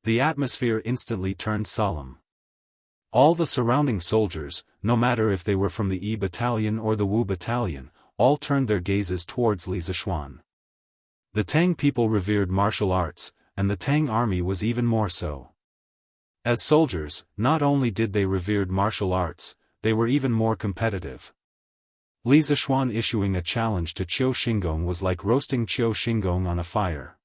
The atmosphere instantly turned solemn. All the surrounding soldiers, no matter if they were from the Yi Battalion or the Wu Battalion, all turned their gazes towards Li Zishuan. The Tang people revered martial arts, and the Tang army was even more so. As soldiers, not only did they revere martial arts, they were even more competitive. Li Zishuan issuing a challenge to Qiu Xingong was like roasting Qiu Xingong on a fire.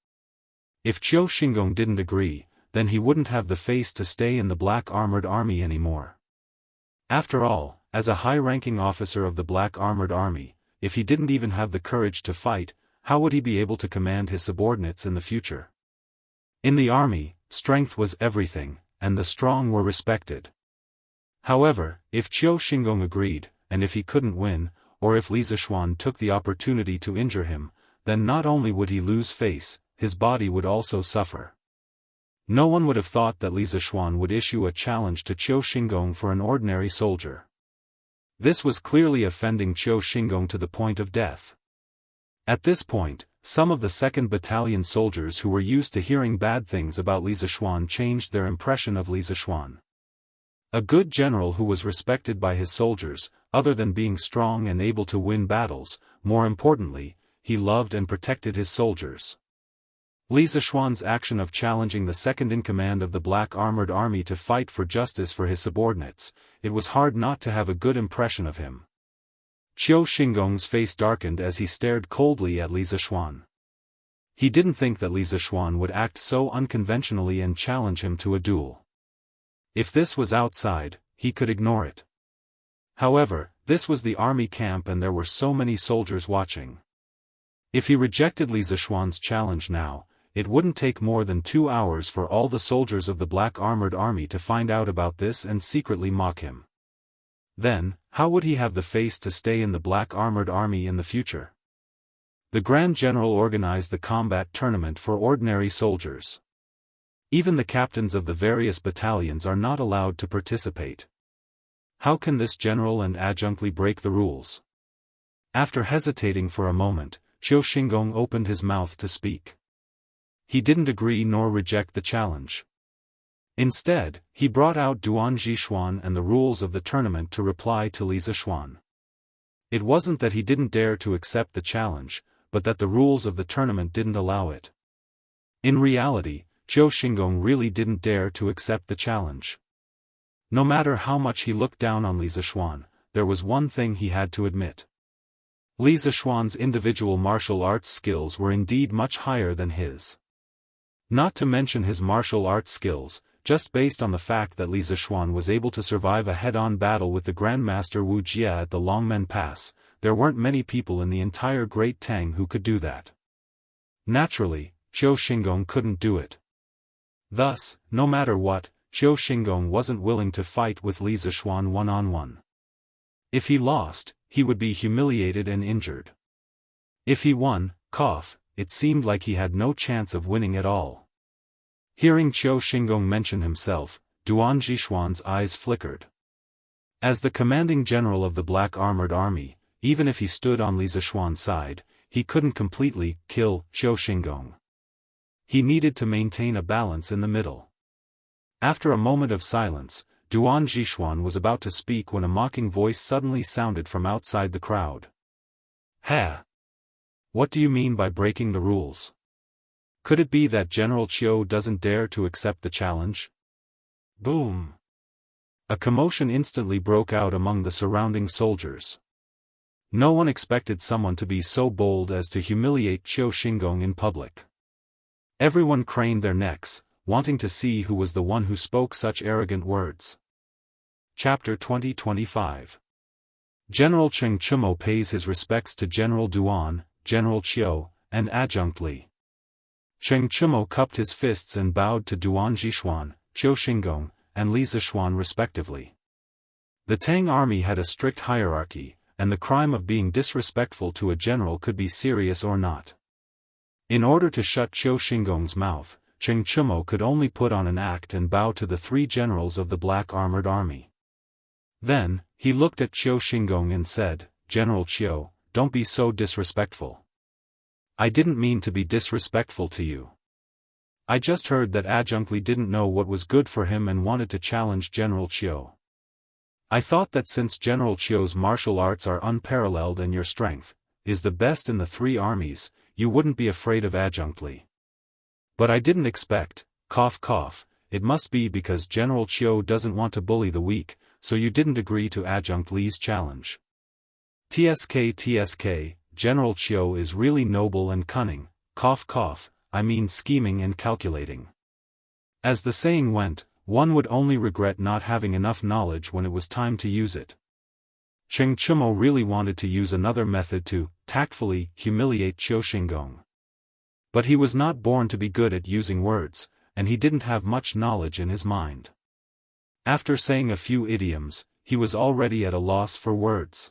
If Qiu Xingong didn't agree, then he wouldn't have the face to stay in the Black Armored Army anymore. After all, as a high-ranking officer of the Black Armored Army, if he didn't even have the courage to fight, how would he be able to command his subordinates in the future? In the army, strength was everything, and the strong were respected. However, if Qiu Xingong agreed, and if he couldn't win, or if Li Zishuan took the opportunity to injure him, then not only would he lose face, his body would also suffer. No one would have thought that Li Zishuan would issue a challenge to Qiu Xingong for an ordinary soldier. This was clearly offending Qiu Xingong to the point of death. At this point, some of the 2nd Battalion soldiers who were used to hearing bad things about Li Zishuan changed their impression of Li Zishuan. A good general who was respected by his soldiers, other than being strong and able to win battles, more importantly, he loved and protected his soldiers. Li Zishuan's action of challenging the second-in-command of the Black Armored Army to fight for justice for his subordinates, it was hard not to have a good impression of him. Qiu Xingong's face darkened as he stared coldly at Li Zishuan. He didn't think that Li Zishuan would act so unconventionally and challenge him to a duel. If this was outside, he could ignore it. However, this was the army camp and there were so many soldiers watching. If he rejected Li Zishuan's challenge now, it wouldn't take more than 2 hours for all the soldiers of the Black Armored Army to find out about this and secretly mock him. Then, how would he have the face to stay in the Black Armored Army in the future? The Grand General organized the combat tournament for ordinary soldiers. Even the captains of the various battalions are not allowed to participate. How can this general and adjunctly break the rules? After hesitating for a moment, Qiu Xingong opened his mouth to speak. He didn't agree nor reject the challenge. Instead, he brought out Duan Zhishuan and the rules of the tournament to reply to Li Zishuan. It wasn't that he didn't dare to accept the challenge, but that the rules of the tournament didn't allow it. In reality, Qiu Xingong really didn't dare to accept the challenge. No matter how much he looked down on Li Zishuan, there was one thing he had to admit. Li Zishuan's individual martial arts skills were indeed much higher than his. Not to mention his martial arts skills, just based on the fact that Li Zishuan was able to survive a head-on battle with the Grandmaster Wu Jia at the Longmen Pass, there weren't many people in the entire Great Tang who could do that. Naturally, Qiu Xingong couldn't do it. Thus, no matter what, Qiu Xingong wasn't willing to fight with Li Zishuan one-on-one. If he lost, he would be humiliated and injured. If he won, it seemed like he had no chance of winning at all. Hearing Qiu Xingong mention himself, Duan Zhishuan's eyes flickered. As the commanding general of the Black Armored Army, even if he stood on Li Zishuan's side, he couldn't completely kill Qiu Xingong. He needed to maintain a balance in the middle. After a moment of silence, Duan Zhishuan was about to speak when a mocking voice suddenly sounded from outside the crowd. "Ha! What do you mean by breaking the rules? Could it be that General Qiu doesn't dare to accept the challenge?" Boom! A commotion instantly broke out among the surrounding soldiers. No one expected someone to be so bold as to humiliate Qiu Xingong in public. Everyone craned their necks, wanting to see who was the one who spoke such arrogant words. Chapter 20-25. General Cheng Chumo pays his respects to General Duan, General Qiu, and Adjunct Li. Cheng Chumo cupped his fists and bowed to Duan Zhishuan, Qiu Xingong, and Li Zishuan respectively. The Tang army had a strict hierarchy, and the crime of being disrespectful to a general could be serious or not. In order to shut Qiu Xingong's mouth, Cheng Chumo could only put on an act and bow to the 3 generals of the Black Armored Army. Then, he looked at Qiu Xingong and said, "General Qiu, don't be so disrespectful. I didn't mean to be disrespectful to you. I just heard that Adjunct Li didn't know what was good for him and wanted to challenge General Qiu. I thought that since General Qiu's martial arts are unparalleled and your strength is the best in the 3 armies, you wouldn't be afraid of Adjunct Li. But I didn't expect, cough cough, it must be because General Qiu doesn't want to bully the weak, so you didn't agree to Adjunct Li's challenge. TSK, General Qiu is really noble and cunning, cough cough, I mean scheming and calculating. As the saying went, one would only regret not having enough knowledge when it was time to use it. Cheng Chumo really wanted to use another method to, tactfully, humiliate Qiu Xingong. But he was not born to be good at using words, and he didn't have much knowledge in his mind. After saying a few idioms, he was already at a loss for words.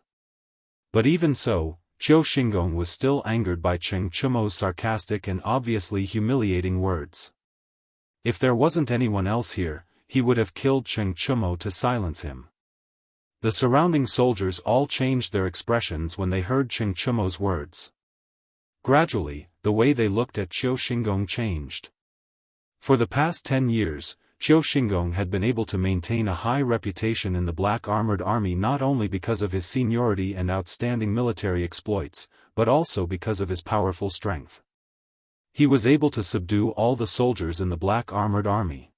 But even so, Qiu Xingong was still angered by Cheng Chumo's sarcastic and obviously humiliating words. If there wasn't anyone else here, he would have killed Cheng Chumo to silence him. The surrounding soldiers all changed their expressions when they heard Cheng Chumo's words. Gradually, the way they looked at Qiu Xingong changed. For the past 10 years, Qiu Xingong had been able to maintain a high reputation in the Black Armored Army not only because of his seniority and outstanding military exploits, but also because of his powerful strength. He was able to subdue all the soldiers in the Black Armored Army.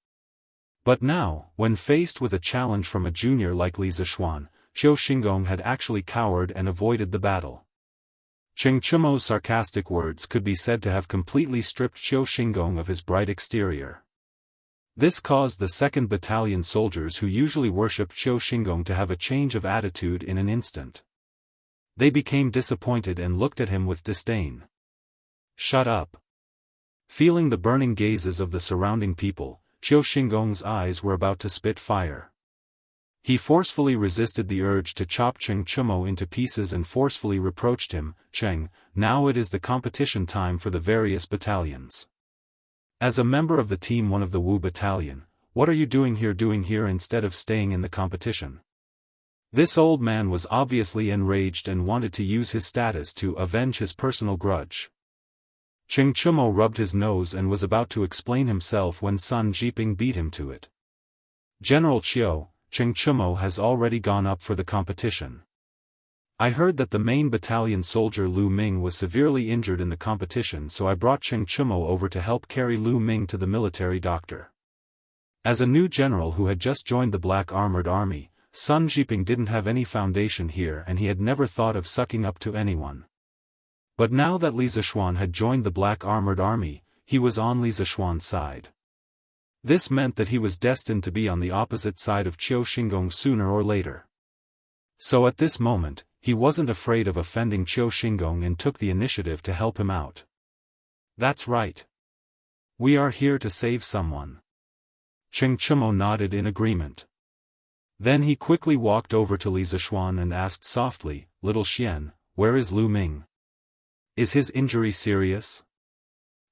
But now, when faced with a challenge from a junior like Li Zishuan, Qiu Xingong had actually cowered and avoided the battle. Cheng Chumo's sarcastic words could be said to have completely stripped Qiu Xingong of his bright exterior. This caused the 2nd Battalion soldiers who usually worshipped Qiu Xingong to have a change of attitude in an instant. They became disappointed and looked at him with disdain. "Shut up." Feeling the burning gazes of the surrounding people, Qiu Xingong's eyes were about to spit fire. He forcefully resisted the urge to chop Cheng Chumo into pieces and forcefully reproached him, "Cheng, now it is the competition time for the various battalions. As a member of the Team 1 of the Wu Battalion, what are you doing here instead of staying in the competition?" This old man was obviously enraged and wanted to use his status to avenge his personal grudge. Cheng Chumo rubbed his nose and was about to explain himself when Sun Jiping beat him to it. "General Qiu, Cheng Chumo has already gone up for the competition. I heard that the main battalion soldier Lu Ming was severely injured in the competition, so I brought Cheng Chumo over to help carry Lu Ming to the military doctor." As a new general who had just joined the Black Armored Army, Sun Jiping didn't have any foundation here and he had never thought of sucking up to anyone. But now that Li Zishuan had joined the Black Armored Army, he was on Li Zishuan's side. This meant that he was destined to be on the opposite side of Qiu Xingong sooner or later. So at this moment, he wasn't afraid of offending Qiu Xingong and took the initiative to help him out. "That's right. We are here to save someone." Cheng Chumo nodded in agreement. Then he quickly walked over to Li Zishuan and asked softly, "Little Xian, where is Lu Ming? Is his injury serious?"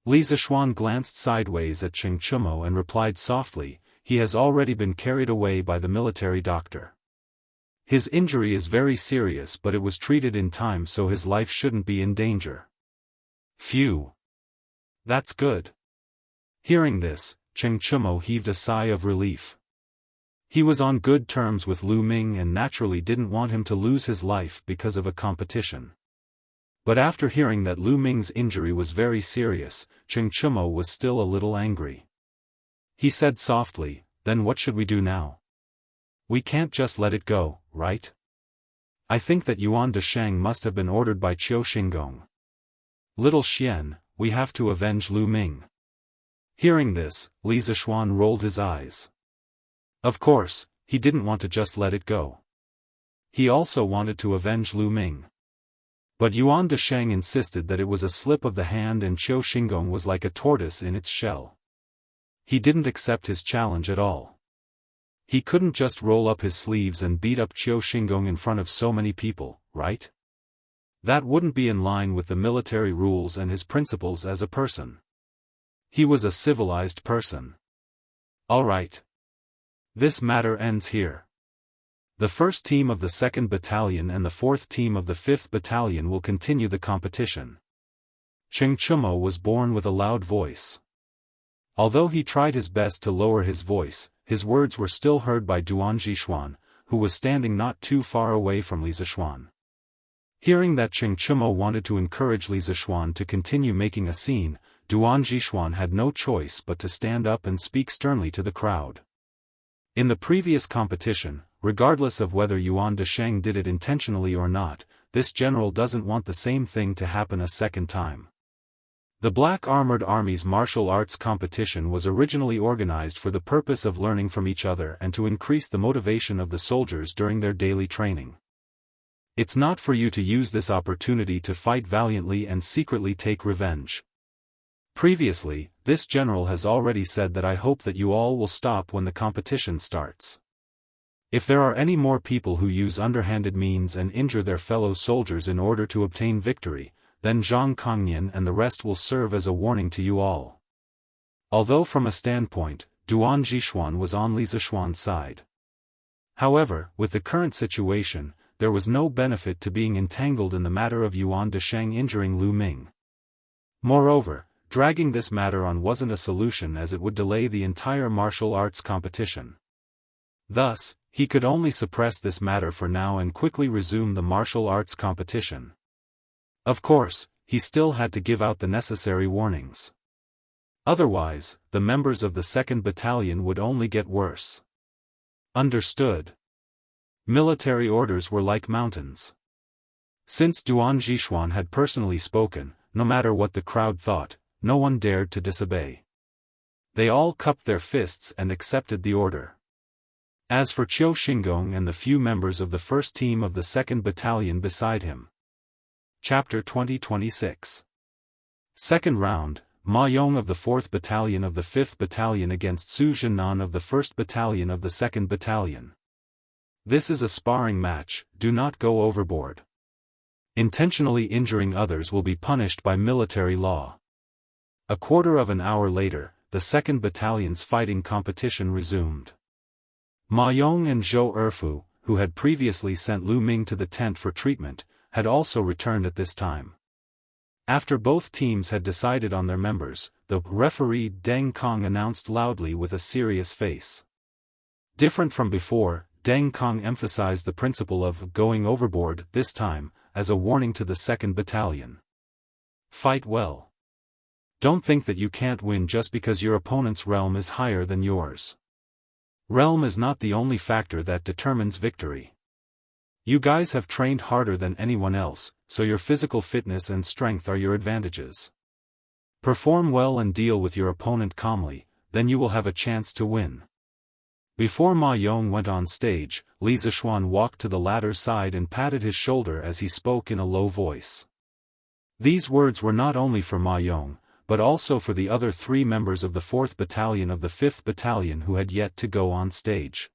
Li Zishuan glanced sideways at Cheng Chumo and replied softly, "He has already been carried away by the military doctor. His injury is very serious, but it was treated in time, so his life shouldn't be in danger." "Phew. That's good." Hearing this, Cheng Chumo heaved a sigh of relief. He was on good terms with Lu Ming and naturally didn't want him to lose his life because of a competition. But after hearing that Lu Ming's injury was very serious, Cheng Chumo was still a little angry. He said softly, "Then what should we do now? We can't just let it go, right?" I think that Yuan Desheng must have been ordered by Qiu Xingong. Little Xian, we have to avenge Lu Ming. Hearing this, Li Zishuan rolled his eyes. Of course, he didn't want to just let it go. He also wanted to avenge Lu Ming. But Yuan Desheng insisted that it was a slip of the hand and Qiu Xingong was like a tortoise in its shell. He didn't accept his challenge at all. He couldn't just roll up his sleeves and beat up Qiu Xingong in front of so many people, right? That wouldn't be in line with the military rules and his principles as a person. He was a civilized person. All right. This matter ends here. The 1st team of the 2nd Battalion and the 4th team of the 5th Battalion will continue the competition. Cheng Chumo was born with a loud voice. Although he tried his best to lower his voice, his words were still heard by Duan Zhishuan, who was standing not too far away from Li Zishuan. Hearing that Cheng Chumo wanted to encourage Li Zishuan to continue making a scene, Duan Zhishuan had no choice but to stand up and speak sternly to the crowd. In the previous competition, regardless of whether Yuan Desheng did it intentionally or not, this general doesn't want the same thing to happen a second time. The Black Armored Army's martial arts competition was originally organized for the purpose of learning from each other and to increase the motivation of the soldiers during their daily training. It's not for you to use this opportunity to fight valiantly and secretly take revenge. Previously, this general has already said that I hope that you all will stop when the competition starts. If there are any more people who use underhanded means and injure their fellow soldiers in order to obtain victory, then Zhang Kongnian and the rest will serve as a warning to you all. Although from a standpoint, Duan Zhishuan was on Li Zishuan's side. However, with the current situation, there was no benefit to being entangled in the matter of Yuan Desheng injuring Lu Ming. Moreover, dragging this matter on wasn't a solution as it would delay the entire martial arts competition. Thus, he could only suppress this matter for now and quickly resume the martial arts competition. Of course, he still had to give out the necessary warnings. Otherwise, the members of the 2nd Battalion would only get worse. Understood. Military orders were like mountains. Since Duan Zhishuan had personally spoken, no matter what the crowd thought, no one dared to disobey. They all cupped their fists and accepted the order. As for Qiu Xingong and the few members of the 1st team of the 2nd Battalion beside him. Chapter 2026. Second round, Ma Yong of the 4th Battalion of the 5th Battalion against Su Zhennan of the 1st Battalion of the 2nd Battalion. This is a sparring match, do not go overboard. Intentionally injuring others will be punished by military law. A quarter of an hour later, the 2nd Battalion's fighting competition resumed. Ma Yong and Zhou Erfu, who had previously sent Lu Ming to the tent for treatment, had also returned at this time. After both teams had decided on their members, the referee Deng Kong announced loudly with a serious face. Different from before, Deng Kong emphasized the principle of going overboard this time, as a warning to the 2nd Battalion. Fight well. Don't think that you can't win just because your opponent's realm is higher than yours. Realm is not the only factor that determines victory. You guys have trained harder than anyone else, so your physical fitness and strength are your advantages. Perform well and deal with your opponent calmly, then you will have a chance to win. Before Ma Yong went on stage, Li Zishuan walked to the latter's side and patted his shoulder as he spoke in a low voice. These words were not only for Ma Yong, but also for the other 3 members of the 4th Battalion of the 5th Battalion who had yet to go on stage.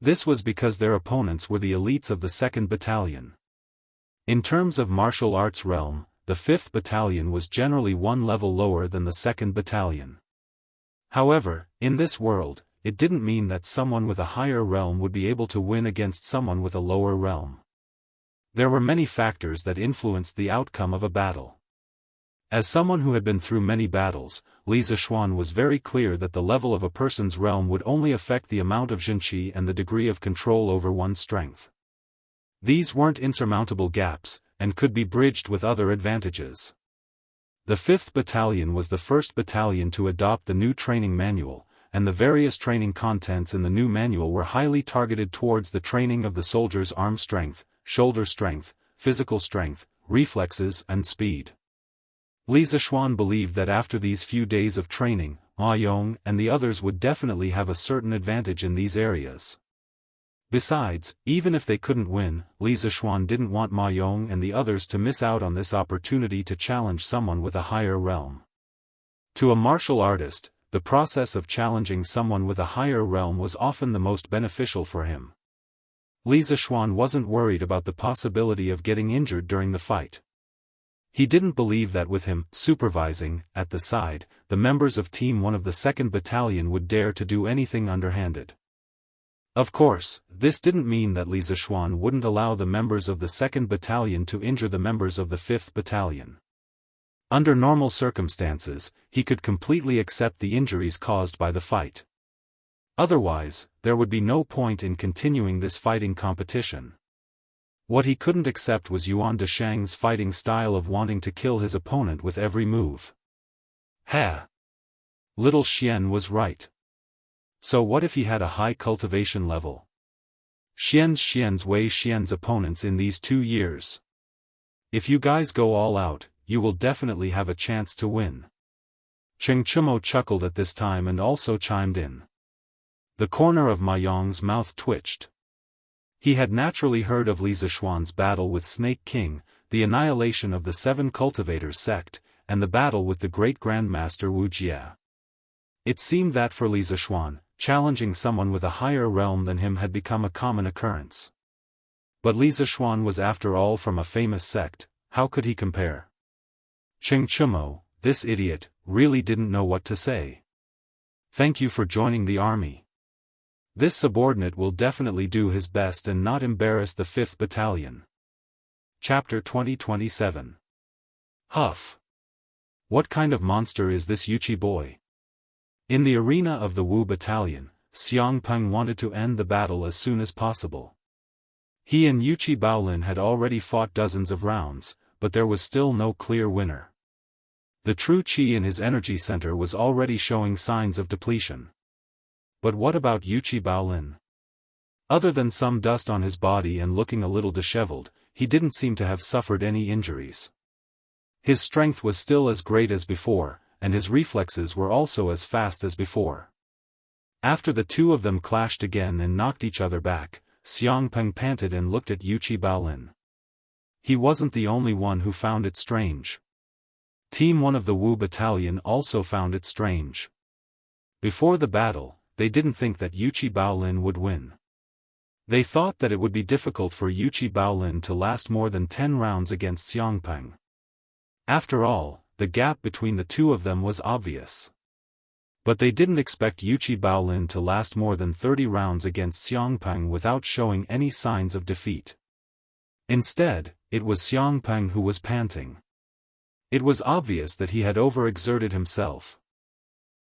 This was because their opponents were the elites of the 2nd Battalion. In terms of martial arts realm, the 5th Battalion was generally one level lower than the 2nd Battalion. However, in this world, it didn't mean that someone with a higher realm would be able to win against someone with a lower realm. There were many factors that influenced the outcome of a battle. As someone who had been through many battles, Li Zishuan was very clear that the level of a person's realm would only affect the amount of Jinqi and the degree of control over one's strength. These weren't insurmountable gaps, and could be bridged with other advantages. The 5th Battalion was the first battalion to adopt the new training manual, and the various training contents in the new manual were highly targeted towards the training of the soldiers' arm strength, shoulder strength, physical strength, reflexes and speed. Li Zishuan believed that after these few days of training, Ma Yong and the others would definitely have a certain advantage in these areas. Besides, even if they couldn't win, Li Zishuan didn't want Ma Yong and the others to miss out on this opportunity to challenge someone with a higher realm. To a martial artist, the process of challenging someone with a higher realm was often the most beneficial for him. Li Zishuan wasn't worried about the possibility of getting injured during the fight. He didn't believe that with him supervising at the side, the members of Team 1 of the 2nd Battalion would dare to do anything underhanded. Of course, this didn't mean that Li Zishuan wouldn't allow the members of the 2nd Battalion to injure the members of the 5th Battalion. Under normal circumstances, he could completely accept the injuries caused by the fight. Otherwise, there would be no point in continuing this fighting competition. What he couldn't accept was Yuan Deshang's fighting style of wanting to kill his opponent with every move. Little Xian was right. So what if he had a high cultivation level? Xian's Wei Xian's opponents in these 2 years. If you guys go all out, you will definitely have a chance to win. Cheng Chumo chuckled at this time and also chimed in. The corner of Ma Yong's mouth twitched. He had naturally heard of Li Zishuan's battle with Snake King, the annihilation of the 7 Cultivators sect, and the battle with the great Grandmaster Wuxia. It seemed that for Li Zishuan, challenging someone with a higher realm than him had become a common occurrence. But Li Zishuan was after all from a famous sect, how could he compare? Cheng Chumo, this idiot, really didn't know what to say. Thank you for joining the army. This subordinate will definitely do his best and not embarrass the 5th Battalion. Chapter 2027. Huff. What kind of monster is this Yuchi boy? In the arena of the Wu Battalion, Xiang Peng wanted to end the battle as soon as possible. He and Yuchi Baolin had already fought dozens of rounds, but there was still no clear winner. The true qi in his energy center was already showing signs of depletion. But what about Yuchi Baolin? Other than some dust on his body and looking a little disheveled, he didn't seem to have suffered any injuries. His strength was still as great as before, and his reflexes were also as fast as before. After the two of them clashed again and knocked each other back, Xiang Peng panted and looked at Yuchi Baolin. He wasn't the only one who found it strange. Team 1 of the Wu Battalion also found it strange. Before the battle, they didn't think that Yuchi Baolin would win. They thought that it would be difficult for Yuchi Baolin to last more than 10 rounds against Xiang Peng. After all, the gap between the two of them was obvious. But they didn't expect Yuchi Baolin to last more than 30 rounds against Xiang Peng without showing any signs of defeat. Instead, it was Xiang Peng who was panting. It was obvious that he had overexerted himself.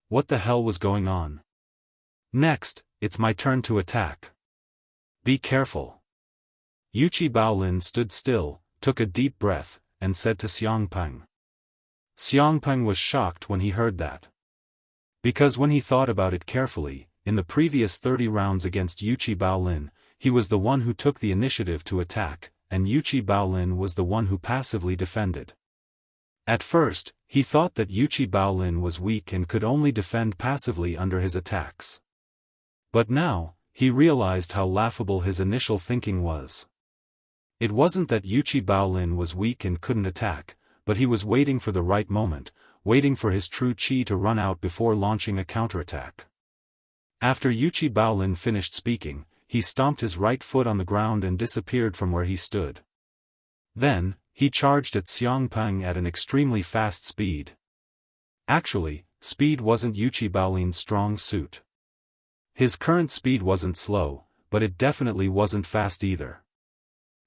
What the hell was going on? Next, it's my turn to attack. Be careful. Yuchi Baolin stood still, took a deep breath, and said to Xiang Peng. Xiang Peng was shocked when he heard that. Because when he thought about it carefully, in the previous 30 rounds against Yuchi Baolin, he was the one who took the initiative to attack, and Yuchi Baolin was the one who passively defended. At first, he thought that Yuchi Baolin was weak and could only defend passively under his attacks. But now, he realized how laughable his initial thinking was. It wasn't that Yuchi Baolin was weak and couldn't attack, but he was waiting for the right moment, waiting for his true qi to run out before launching a counterattack. After Yuchi Baolin finished speaking, he stomped his right foot on the ground and disappeared from where he stood. Then, he charged at Xiang Peng at an extremely fast speed. Actually, speed wasn't Yuchi Baolin's strong suit. His current speed wasn't slow, but it definitely wasn't fast either.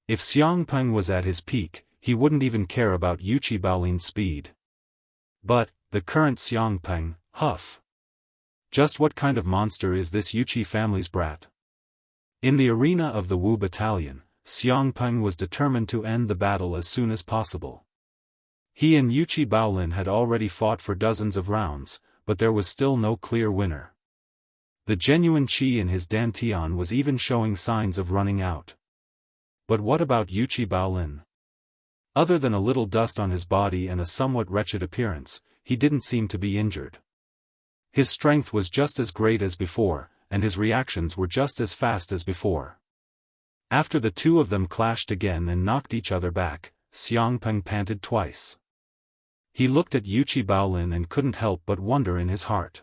If Xiang Peng was at his peak, he wouldn't even care about Yuchi Baolin's speed. But, the current Xiang Peng, huff. Just what kind of monster is this Yuchi family's brat? In the arena of the Wu Battalion, Xiang Peng was determined to end the battle as soon as possible. He and Yuchi Baolin had already fought for dozens of rounds, but there was still no clear winner. The genuine qi in his dantian was even showing signs of running out. But what about Yuqi Baolin? Other than a little dust on his body and a somewhat wretched appearance, he didn't seem to be injured. His strength was just as great as before, and his reactions were just as fast as before. After the two of them clashed again and knocked each other back, Xiangpeng panted twice. He looked at Yuqi Baolin and couldn't help but wonder in his heart.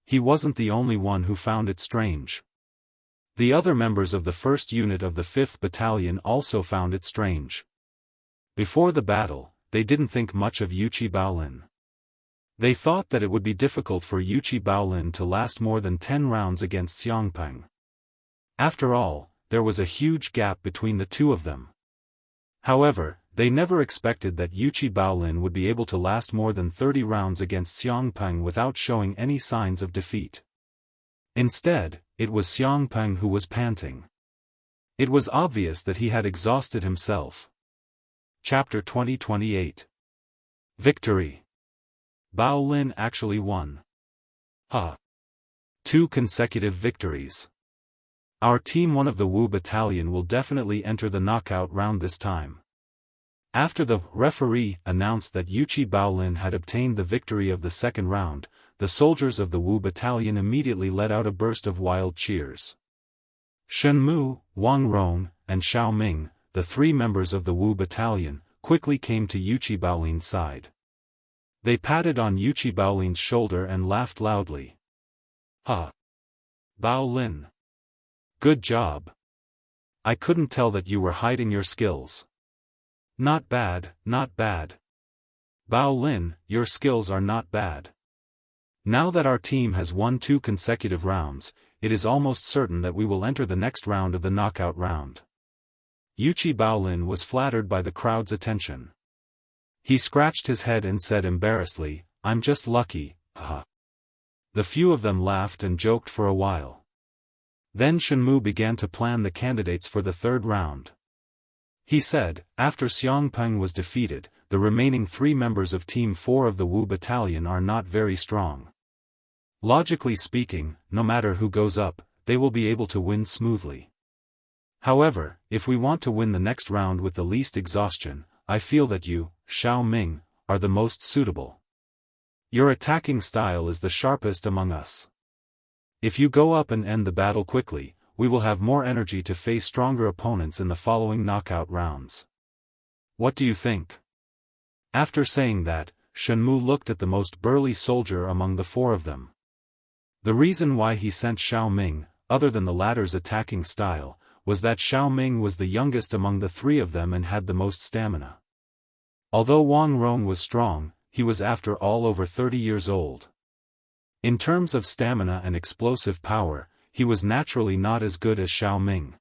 He wasn't the only one who found it strange. The other members of the 1st Unit of the 5th Battalion also found it strange. Before the battle, they didn't think much of Yuqi Baolin. They thought that it would be difficult for Yuqi Baolin to last more than 10 rounds against Xiangpeng. After all, there was a huge gap between the two of them. However, they never expected that Yuqi Baolin would be able to last more than 30 rounds against Xiangpeng without showing any signs of defeat. Instead, it was Xiangpeng who was panting. It was obvious that he had exhausted himself. Chapter 2028. Victory. Baolin actually won. 2 consecutive victories. Our team 1 of the Wu Battalion will definitely enter the knockout round this time. After the referee announced that Yuqi Baolin had obtained the victory of the 2nd round, the soldiers of the Wu Battalion immediately let out a burst of wild cheers. Shen Mu, Wang Rong, and Xiao Ming, the 3 members of the Wu Battalion, quickly came to Yuqi Baolin's side. They patted on Yuqi Baolin's shoulder and laughed loudly. Baolin. Good job. I couldn't tell that you were hiding your skills. Not bad, not bad. Baolin, your skills are not bad. Now that our team has won 2 consecutive rounds, it is almost certain that we will enter the next round of the knockout round. Yuqi Baolin was flattered by the crowd's attention. He scratched his head and said embarrassedly, "I'm just lucky, The few of them laughed and joked for a while. Then Shen Mu began to plan the candidates for the 3rd round. He said, after Xiangpeng was defeated, the remaining 3 members of Team 4 of the Wu Battalion are not very strong. Logically speaking, no matter who goes up, they will be able to win smoothly. However, if we want to win the next round with the least exhaustion, I feel that you, Xiao Ming, are the most suitable. Your attacking style is the sharpest among us. If you go up and end the battle quickly, we will have more energy to face stronger opponents in the following knockout rounds. What do you think?" After saying that, Shen Mu looked at the most burly soldier among the 4 of them. The reason why he sent Xiao Ming, other than the latter's attacking style, was that Xiao Ming was the youngest among the 3 of them and had the most stamina. Although Wang Rong was strong, he was after all over 30 years old. In terms of stamina and explosive power, he was naturally not as good as Xiao Ming.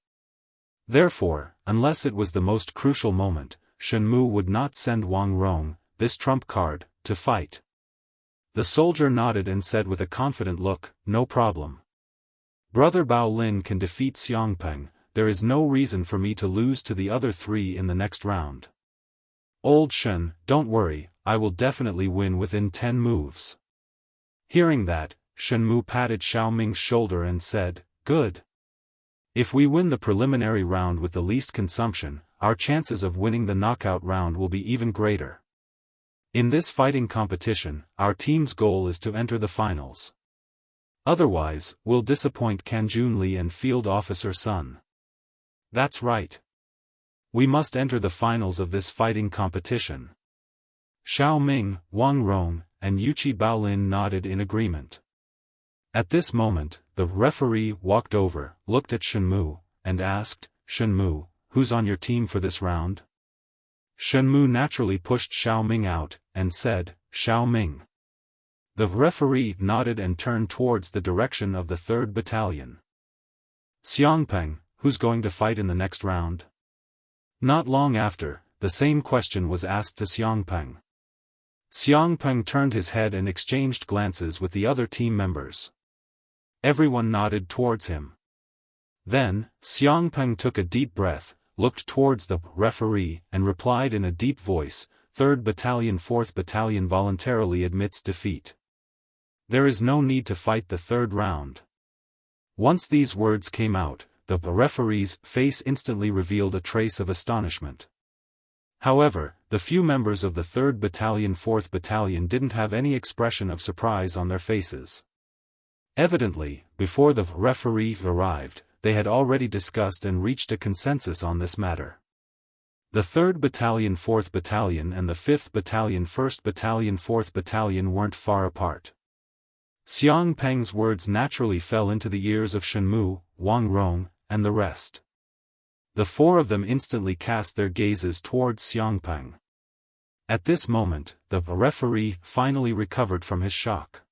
Therefore, unless it was the most crucial moment, Shen Mu would not send Wang Rong, this trump card, to fight. The soldier nodded and said with a confident look, "No problem. Brother Baolin can defeat Xiangpeng, there is no reason for me to lose to the other 3 in the next round. Old Shen, don't worry, I will definitely win within 10 moves." Hearing that, Shen Mu patted Xiao Ming's shoulder and said, "Good. If we win the preliminary round with the least consumption, our chances of winning the knockout round will be even greater. In this fighting competition, our team's goal is to enter the finals. Otherwise, we'll disappoint Kanjun Li and Field Officer Sun. That's right. We must enter the finals of this fighting competition." Xiao Ming, Wang Rong, and Yuqi Baolin nodded in agreement. At this moment, the referee walked over, looked at Shen Mu, and asked, "Shen Mu, who's on your team for this round?" Shen Mu naturally pushed Xiao Ming out, and said, "Xiao Ming." The referee nodded and turned towards the direction of the 3rd Battalion. "Xiangpeng, who's going to fight in the next round?" Not long after, the same question was asked to Xiangpeng. Xiangpeng turned his head and exchanged glances with the other team members. Everyone nodded towards him. Then, Xiangpeng took a deep breath, looked towards the referee, and replied in a deep voice, "3rd Battalion 4th Battalion voluntarily admits defeat. There is no need to fight the 3rd round." Once these words came out, the referee's face instantly revealed a trace of astonishment. However, the few members of the 3rd Battalion 4th Battalion didn't have any expression of surprise on their faces. Evidently, before the referee arrived, they had already discussed and reached a consensus on this matter. The 3rd Battalion 4th Battalion and the 5th Battalion 1st Battalion 4th Battalion weren't far apart. Xiang Peng's words naturally fell into the ears of Shenmu, Wang Rong, and the rest. The 4 of them instantly cast their gazes towards Xiang Peng. At this moment, the referee finally recovered from his shock.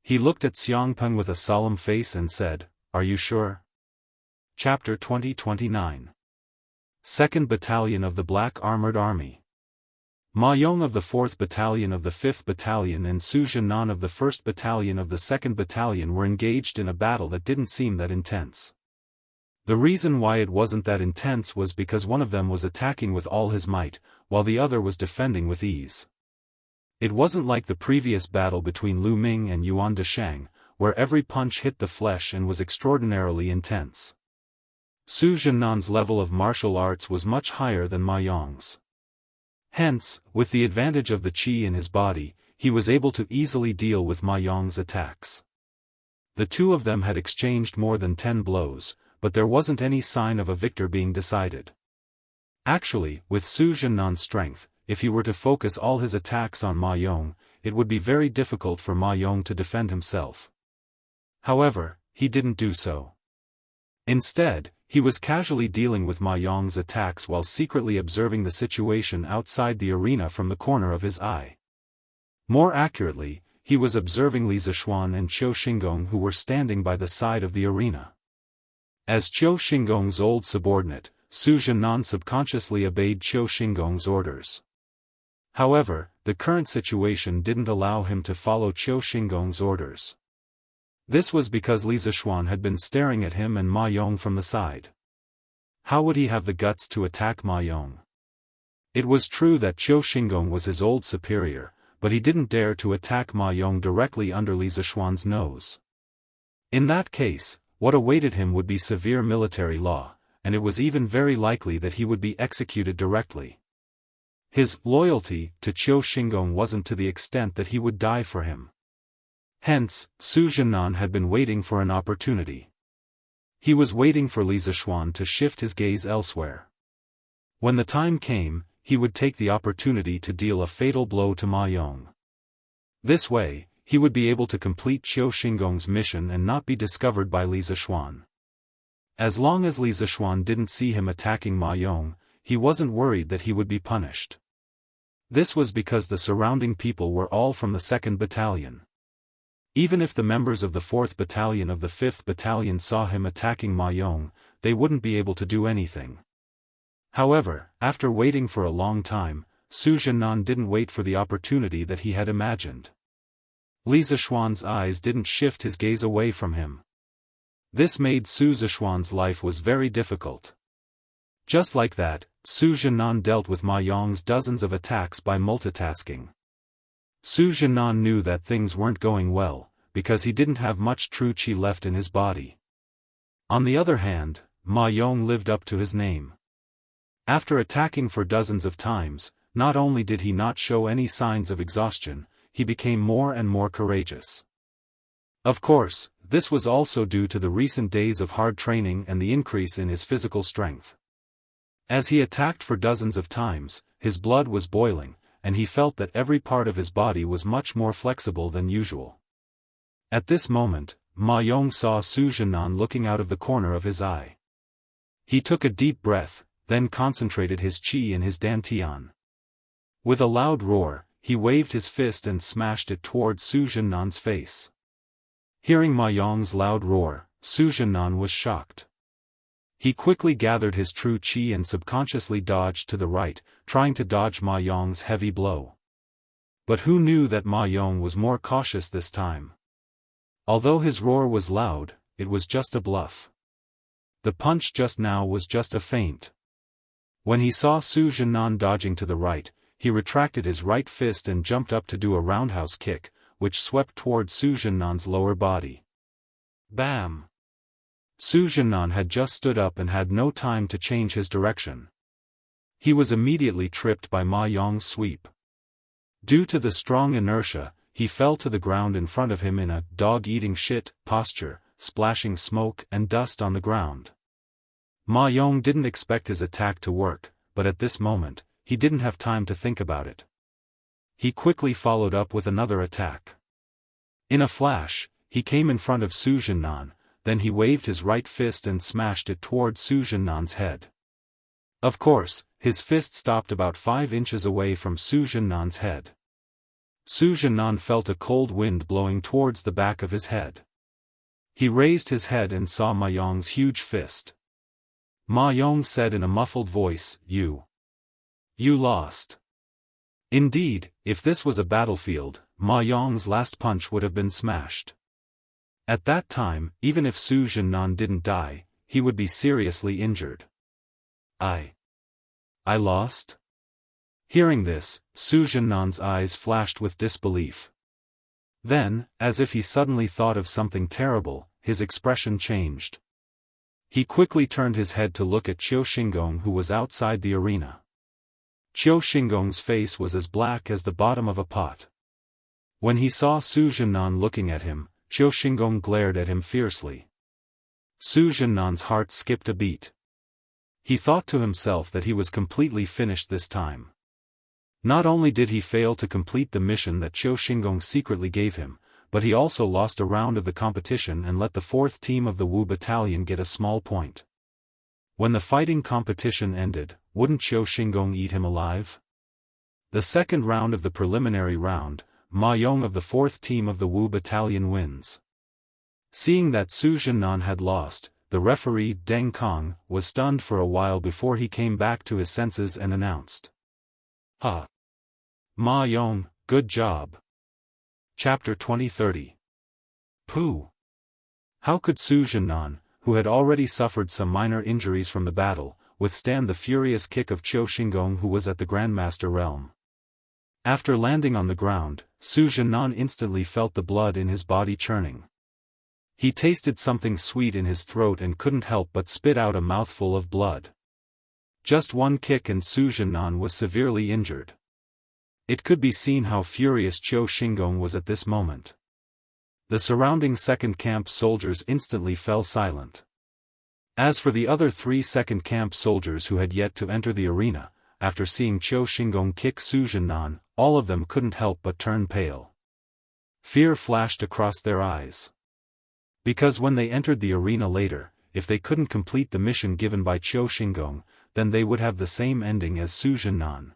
He looked at Xiang Peng with a solemn face and said, "Are you sure?" Chapter 2029. 2nd Battalion of the Black Armored Army. Ma Yong of the 4th Battalion of the 5th Battalion and Su Zhennan of the 1st Battalion of the 2nd Battalion were engaged in a battle that didn't seem that intense. The reason why it wasn't that intense was because one of them was attacking with all his might, while the other was defending with ease. It wasn't like the previous battle between Lu Ming and Yuan Deshang, where every punch hit the flesh and was extraordinarily intense. Su Zhennan's level of martial arts was much higher than Ma Yong's. Hence, with the advantage of the qi in his body, he was able to easily deal with Ma Yong's attacks. The two of them had exchanged more than 10 blows, but there wasn't any sign of a victor being decided. Actually, with Su Zhennan's strength, if he were to focus all his attacks on Ma Yong, it would be very difficult for Ma Yong to defend himself. However, he didn't do so. Instead, he was casually dealing with Ma Yong's attacks while secretly observing the situation outside the arena from the corner of his eye. More accurately, he was observing Li Zishuan and Qiu Xingong who were standing by the side of the arena. As Qiu Xingong's old subordinate, Su Zhennan subconsciously obeyed Qiu Xingong's orders. However, the current situation didn't allow him to follow Qiu Xingong's orders. This was because Li Zishuan had been staring at him and Ma Yong from the side. How would he have the guts to attack Ma Yong? It was true that Qiu Xingong was his old superior, but he didn't dare to attack Ma Yong directly under Li Zishuan's nose. In that case, what awaited him would be severe military law, and it was even very likely that he would be executed directly. His loyalty to Qiu Xingong wasn't to the extent that he would die for him. Hence, Su Zhennan had been waiting for an opportunity. He was waiting for Li Zishuan to shift his gaze elsewhere. When the time came, he would take the opportunity to deal a fatal blow to Ma Yong. This way, he would be able to complete Qiu Xingong's mission and not be discovered by Li Zishuan. As long as Li Zishuan didn't see him attacking Ma Yong, he wasn't worried that he would be punished. This was because the surrounding people were all from the 2nd Battalion. Even if the members of the 4th Battalion of the 5th Battalion saw him attacking Ma Yong, they wouldn't be able to do anything. However, after waiting for a long time, Su Zhennan didn't wait for the opportunity that he had imagined. Li Zishuan's eyes didn't shift his gaze away from him. This made Su Zishuan's life was very difficult. Just like that, Su Zhennan dealt with Ma Yong's dozens of attacks by multitasking. Su Zhennan knew that things weren't going well, because he didn't have much true qi left in his body. On the other hand, Ma Yong lived up to his name. After attacking for dozens of times, not only did he not show any signs of exhaustion, he became more and more courageous. Of course, this was also due to the recent days of hard training and the increase in his physical strength. As he attacked for dozens of times, his blood was boiling, and he felt that every part of his body was much more flexible than usual. At this moment, Ma Yong saw Su Zhennan looking out of the corner of his eye. He took a deep breath, then concentrated his qi in his dantian. With a loud roar, he waved his fist and smashed it toward Su Zhennan's face. Hearing Ma Yong's loud roar, Su Zhennan was shocked. He quickly gathered his true qi and subconsciously dodged to the right, trying to dodge Ma Yong's heavy blow. But who knew that Ma Yong was more cautious this time? Although his roar was loud, it was just a bluff. The punch just now was just a feint. When he saw Su Zhennan dodging to the right, he retracted his right fist and jumped up to do a roundhouse kick, which swept toward Su Zhennan's lower body. Bam! Su Zhennan had just stood up and had no time to change his direction. He was immediately tripped by Ma Yong's sweep. Due to the strong inertia, he fell to the ground in front of him in a dog-eating shit posture, splashing smoke and dust on the ground. Ma Yong didn't expect his attack to work, but at this moment, he didn't have time to think about it. He quickly followed up with another attack. In a flash, he came in front of Su Zhennan, then he waved his right fist and smashed it toward Su Zhennan's head. Of course, his fist stopped about 5 inches away from Su Zhennan's head. Su Zhennan felt a cold wind blowing towards the back of his head. He raised his head and saw Ma Yong's huge fist. Ma Yong said in a muffled voice, You lost. Indeed, if this was a battlefield, Ma Yong's last punch would have been smashed. At that time, even if Su Zhennan didn't die, he would be seriously injured. I lost? Hearing this, Su Zhennan's eyes flashed with disbelief. Then, as if he suddenly thought of something terrible, his expression changed. He quickly turned his head to look at Qiu Xingong, who was outside the arena. Qiu Xingong's face was as black as the bottom of a pot. When he saw Su Zhennan looking at him, Qiu Xingong glared at him fiercely. Su Zhennan's heart skipped a beat. He thought to himself that he was completely finished this time. Not only did he fail to complete the mission that Qiu Xingong secretly gave him, but he also lost a round of the competition and let the 4th team of the Wu battalion get a small point. When the fighting competition ended, wouldn't Qiu Xingong eat him alive? The second round of the preliminary round, Ma Yong of the 4th team of the Wu battalion wins. Seeing that Su Zhennan had lost, the referee Deng Kong was stunned for a while before he came back to his senses and announced. Ma Yong, good job. Chapter 20:30. Pooh! How could Su Zhennan, who had already suffered some minor injuries from the battle, withstand the furious kick of Qiu Xingong, who was at the Grandmaster realm? After landing on the ground, Su Zhennan instantly felt the blood in his body churning. He tasted something sweet in his throat and couldn't help but spit out a mouthful of blood. Just one kick and Su Zhennan was severely injured. It could be seen how furious Qiu Xingong was at this moment. The surrounding second camp soldiers instantly fell silent. As for the other 3 second camp soldiers who had yet to enter the arena, after seeing Qiu Xingong kick Su Zhennan, all of them couldn't help but turn pale. Fear flashed across their eyes. Because when they entered the arena later, if they couldn't complete the mission given by Qiu Xingong, then they would have the same ending as Su Zhennan.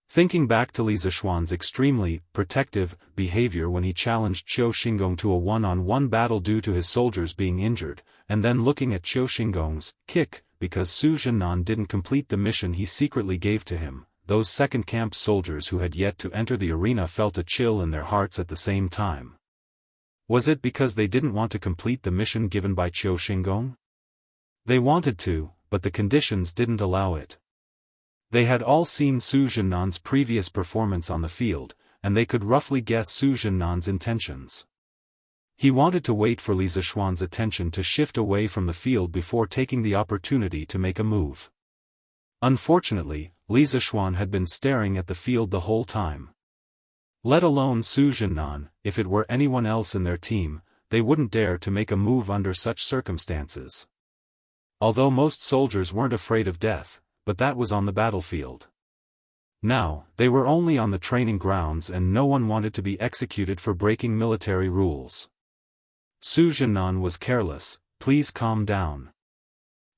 Thinking back to Li Zishuan's extremely protective behavior when he challenged Qiu Xingong to a one-on-one battle due to his soldiers being injured, and then looking at Qiu Xingong's kick, because Su Zhennan didn't complete the mission he secretly gave to him, those second camp soldiers who had yet to enter the arena felt a chill in their hearts at the same time. Was it because they didn't want to complete the mission given by Qiu Xingong? They wanted to, but the conditions didn't allow it. They had all seen Su Zhennan's previous performance on the field, and they could roughly guess Su Zhennan's intentions. He wanted to wait for Li Zishuan's attention to shift away from the field before taking the opportunity to make a move. Unfortunately, Li Zishuan had been staring at the field the whole time. Let alone Su Zhennan, if it were anyone else in their team, they wouldn't dare to make a move under such circumstances. Although most soldiers weren't afraid of death, but that was on the battlefield. Now, they were only on the training grounds and no one wanted to be executed for breaking military rules. Su Zhennan was careless, please calm down.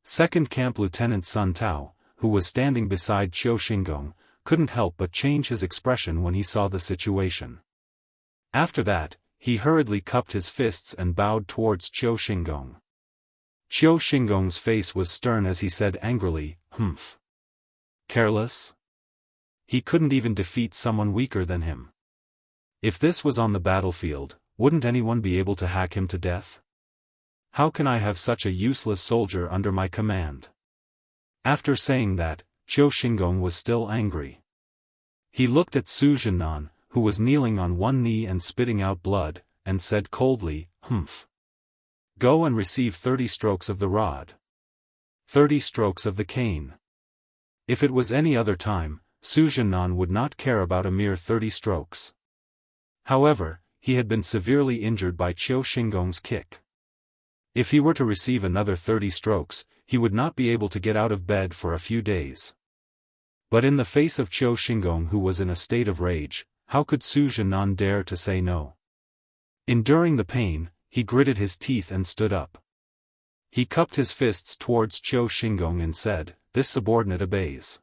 Second Camp Lieutenant Sun Tao, who was standing beside Qiu Xingong, couldn't help but change his expression when he saw the situation. After that, he hurriedly cupped his fists and bowed towards Qiu Xingong. Qiu Xingong's face was stern as he said angrily, "Humph. Careless? He couldn't even defeat someone weaker than him. If this was on the battlefield, wouldn't anyone be able to hack him to death? How can I have such a useless soldier under my command?" After saying that, Qiu Xingong was still angry. He looked at Su Zhennan, who was kneeling on one knee and spitting out blood, and said coldly, "Humph. Go and receive 30 strokes of the rod. 30 strokes of the cane. If it was any other time, Su Zhennan would not care about a mere 30 strokes. However, he had been severely injured by Qiu Xingong's kick. If he were to receive another 30 strokes, he would not be able to get out of bed for a few days. But in the face of Qiu Xingong, who was in a state of rage, how could Su Zhennan dare to say no? Enduring the pain, he gritted his teeth and stood up. He cupped his fists towards Qiu Xingong and said, "This subordinate obeys."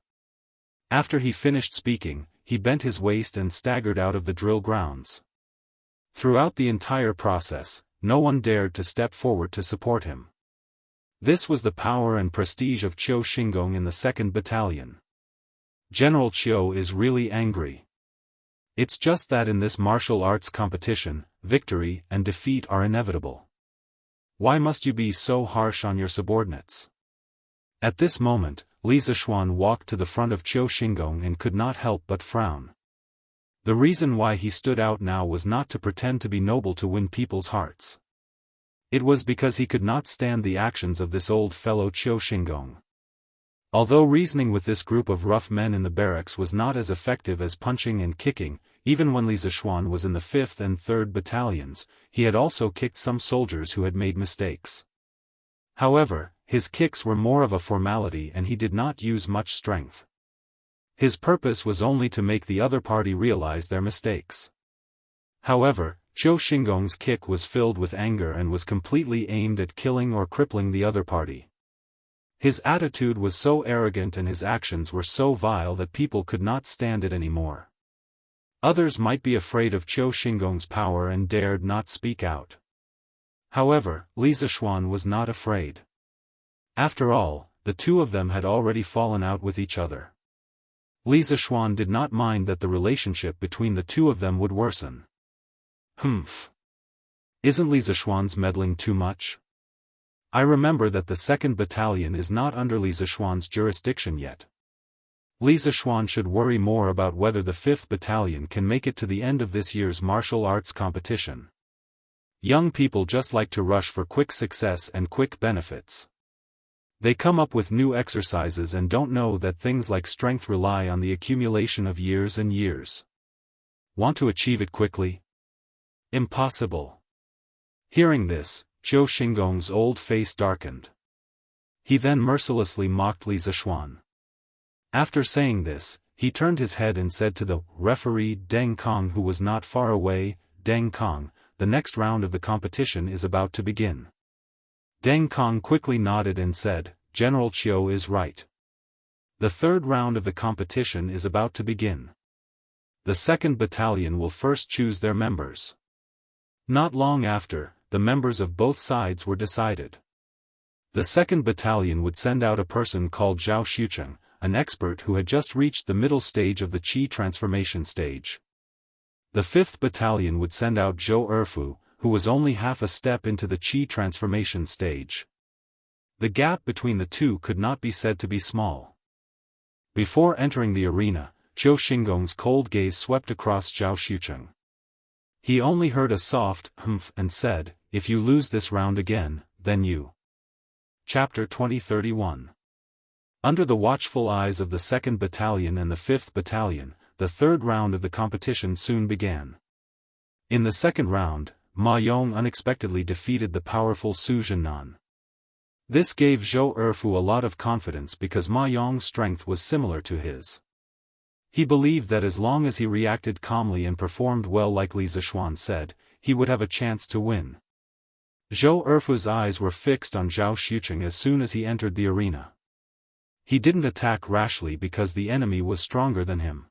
After he finished speaking, he bent his waist and staggered out of the drill grounds. Throughout the entire process, no one dared to step forward to support him. This was the power and prestige of Qiu Xingong in the 2nd Battalion. General Qiu is really angry. It's just that in this martial arts competition, victory and defeat are inevitable. Why must you be so harsh on your subordinates? At this moment, Li Zishuan walked to the front of Qiu Xingong and could not help but frown. The reason why he stood out now was not to pretend to be noble to win people's hearts. It was because he could not stand the actions of this old fellow Qiu Xingong. Although reasoning with this group of rough men in the barracks was not as effective as punching and kicking, even when Li Zishuan was in the 5th and 3rd battalions, he had also kicked some soldiers who had made mistakes. However, his kicks were more of a formality and he did not use much strength. His purpose was only to make the other party realize their mistakes. However, Qiu Xingong's kick was filled with anger and was completely aimed at killing or crippling the other party. His attitude was so arrogant and his actions were so vile that people could not stand it anymore. Others might be afraid of Qiu Xingong's power and dared not speak out. However, Li Zishuan was not afraid. After all, the two of them had already fallen out with each other. Li Zishuan did not mind that the relationship between the two of them would worsen. Humph. Isn't Li Zishuan's meddling too much? I remember that the 2nd Battalion is not under Li Zishuan's jurisdiction yet. Li Zishuan should worry more about whether the 5th Battalion can make it to the end of this year's martial arts competition. Young people just like to rush for quick success and quick benefits. They come up with new exercises and don't know that things like strength rely on the accumulation of years and years. Want to achieve it quickly? Impossible. Hearing this, Qiu Xingong's old face darkened. He then mercilessly mocked Li Zishuan. After saying this, he turned his head and said to the referee Deng Kong, who was not far away, "Deng Kong, the next round of the competition is about to begin." Deng Kong quickly nodded and said, "General Qiu is right. The 3rd round of the competition is about to begin. The 2nd Battalion will first choose their members." Not long after, the members of both sides were decided. The 2nd Battalion would send out a person called Zhao Xucheng, an expert who had just reached the middle stage of the Qi transformation stage. The 5th Battalion would send out Zhou Erfu, who was only half a step into the Qi transformation stage. The gap between the two could not be said to be small. Before entering the arena, Qiu Xingong's cold gaze swept across Zhao Xucheng. He only heard a soft humph and said, "If you lose this round again, then you." Chapter 2031. Under the watchful eyes of the 2nd Battalion and the 5th Battalion, the 3rd round of the competition soon began. In the 2nd round, Ma Yong unexpectedly defeated the powerful Su Zhennan. This gave Zhou Erfu a lot of confidence because Ma Yong's strength was similar to his. He believed that as long as he reacted calmly and performed well like Li Zishuan said, he would have a chance to win. Zhou Erfu's eyes were fixed on Zhao Xucheng as soon as he entered the arena. He didn't attack rashly because the enemy was stronger than him.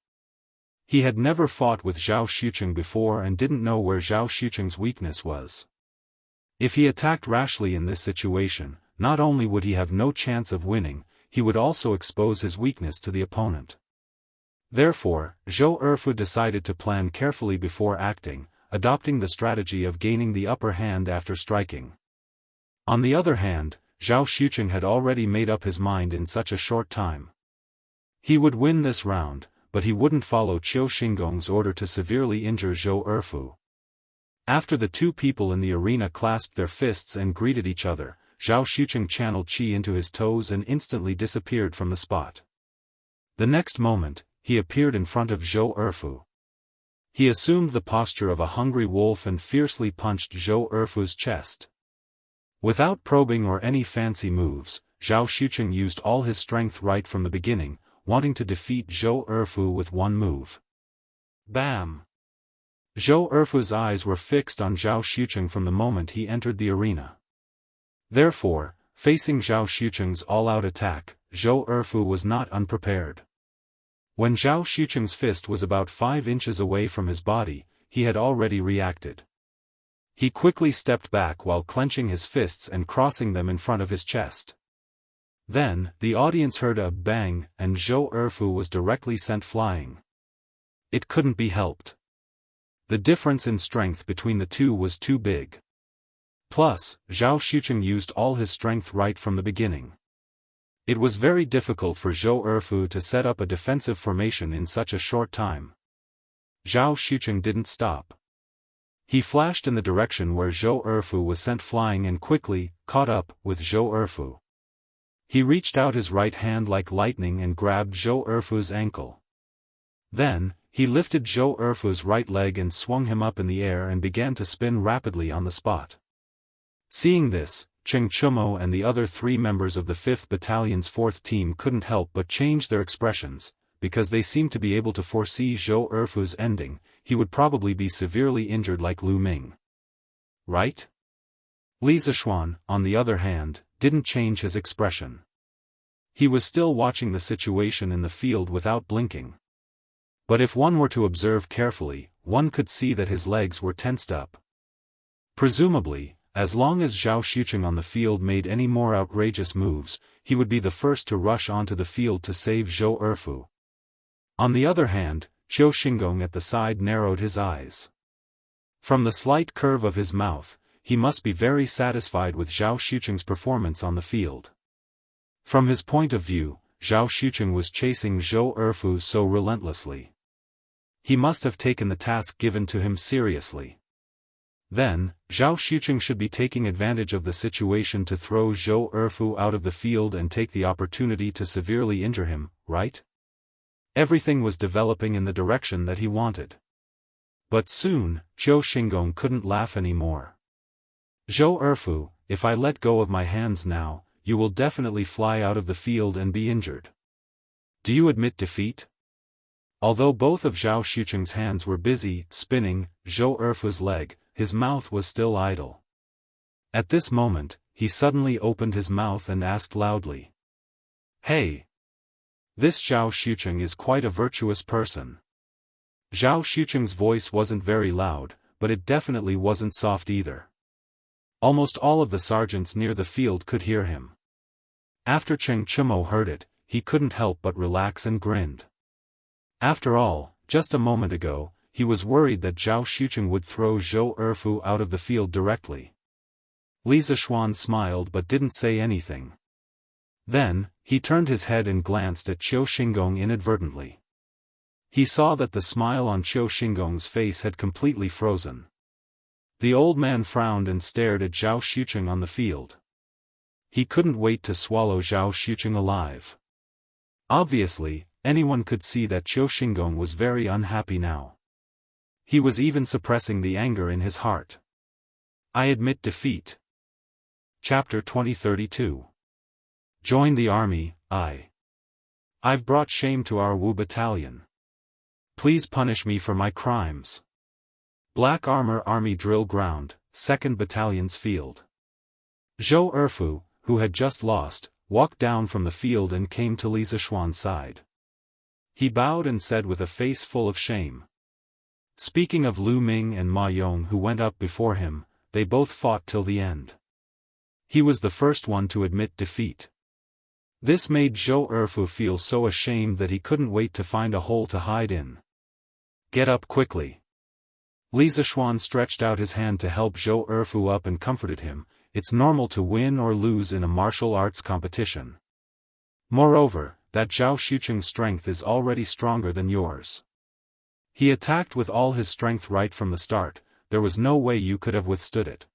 He had never fought with Zhao Xucheng before and didn't know where Zhao Xucheng's weakness was. If he attacked rashly in this situation, not only would he have no chance of winning, he would also expose his weakness to the opponent. Therefore, Zhou Erfu decided to plan carefully before acting, adopting the strategy of gaining the upper hand after striking. On the other hand, Zhao Xucheng had already made up his mind in such a short time. He would win this round, but he wouldn't follow Qiu Xingong's order to severely injure Zhou Erfu. After the two people in the arena clasped their fists and greeted each other, Zhao Xucheng channeled qi into his toes and instantly disappeared from the spot. The next moment, he appeared in front of Zhou Erfu. He assumed the posture of a hungry wolf and fiercely punched Zhou Erfu's chest. Without probing or any fancy moves, Zhao Xucheng used all his strength right from the beginning, wanting to defeat Zhou Erfu with one move. Bam! Zhou Erfu's eyes were fixed on Zhao Xucheng from the moment he entered the arena. Therefore, facing Zhao Xucheng's all-out attack, Zhou Erfu was not unprepared. When Zhao Xucheng's fist was about 5 inches away from his body, he had already reacted. He quickly stepped back while clenching his fists and crossing them in front of his chest. Then, the audience heard a bang, and Zhou Erfu was directly sent flying. It couldn't be helped. The difference in strength between the two was too big. Plus, Zhao Xucheng used all his strength right from the beginning. It was very difficult for Zhou Erfu to set up a defensive formation in such a short time. Zhao Xucheng didn't stop. He flashed in the direction where Zhou Erfu was sent flying and quickly caught up with Zhou Erfu. He reached out his right hand like lightning and grabbed Zhou Erfu's ankle. Then, he lifted Zhou Erfu's right leg and swung him up in the air and began to spin rapidly on the spot. Seeing this, Cheng Chumo and the other 3 members of the 5th Battalion's 4th team couldn't help but change their expressions, because they seemed to be able to foresee Zhou Erfu's ending. He would probably be severely injured like Lu Ming. Right? Li Zishuan, on the other hand, didn't change his expression. He was still watching the situation in the field without blinking. But if one were to observe carefully, one could see that his legs were tensed up. Presumably, as long as Zhao Xucheng on the field made any more outrageous moves, he would be the first to rush onto the field to save Zhou Erfu. On the other hand, Qiu Xingong at the side narrowed his eyes. From the slight curve of his mouth, he must be very satisfied with Zhao Xucheng's performance on the field. From his point of view, Zhao Xucheng was chasing Zhou Erfu so relentlessly. He must have taken the task given to him seriously. Then, Zhao Xucheng should be taking advantage of the situation to throw Zhou Erfu out of the field and take the opportunity to severely injure him, right? Everything was developing in the direction that he wanted. But soon, Qiu Xingong couldn't laugh anymore. Zhou Erfu, if I let go of my hands now, you will definitely fly out of the field and be injured. Do you admit defeat? Although both of Zhao Xucheng's hands were busy spinning Zhou Erfu's leg, his mouth was still idle. At this moment, he suddenly opened his mouth and asked loudly. Hey! This Zhao Xucheng is quite a virtuous person. Zhao Xucheng's voice wasn't very loud, but it definitely wasn't soft either. Almost all of the sergeants near the field could hear him. After Cheng Chumo heard it, he couldn't help but relax and grinned. After all, just a moment ago, he was worried that Zhao Xucheng would throw Zhou Erfu out of the field directly. Li Zishuan smiled but didn't say anything. Then, he turned his head and glanced at Qiu Xingong inadvertently. He saw that the smile on Qiu Xingong's face had completely frozen. The old man frowned and stared at Zhao Xucheng on the field. He couldn't wait to swallow Zhao Xucheng alive. Obviously, anyone could see that Qiu Xingong was very unhappy now. He was even suppressing the anger in his heart. I admit defeat. Chapter 2032. Join the army, I've brought shame to our Wu battalion. Please punish me for my crimes. Black Armor Army Drill Ground, 2nd Battalion's field. Zhou Erfu, who had just lost, walked down from the field and came to Li Zishuan's side. He bowed and said with a face full of shame. Speaking of Lu Ming and Ma Yong who went up before him, they both fought till the end. He was the first one to admit defeat. This made Zhou Erfu feel so ashamed that he couldn't wait to find a hole to hide in. Get up quickly. Li Zishuan stretched out his hand to help Zhou Erfu up and comforted him. It's normal to win or lose in a martial arts competition. Moreover, that Zhao Xucheng's strength is already stronger than yours. He attacked with all his strength right from the start, there was no way you could have withstood it.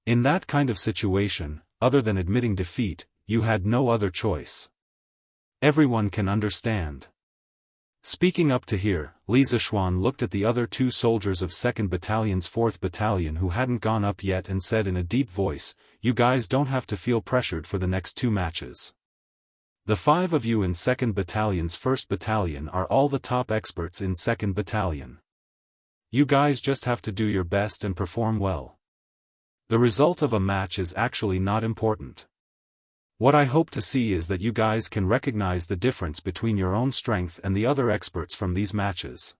In that kind of situation, other than admitting defeat, you had no other choice. Everyone can understand. Speaking up to here, Li Zishuan looked at the other 2 soldiers of 2nd Battalion's 4th Battalion who hadn't gone up yet and said in a deep voice, "You guys don't have to feel pressured for the next 2 matches. The 5 of you in 2nd Battalion's 1st Battalion are all the top experts in 2nd Battalion. You guys just have to do your best and perform well. The result of a match is actually not important. What I hope to see is that you guys can recognize the difference between your own strength and the other experts from these matches.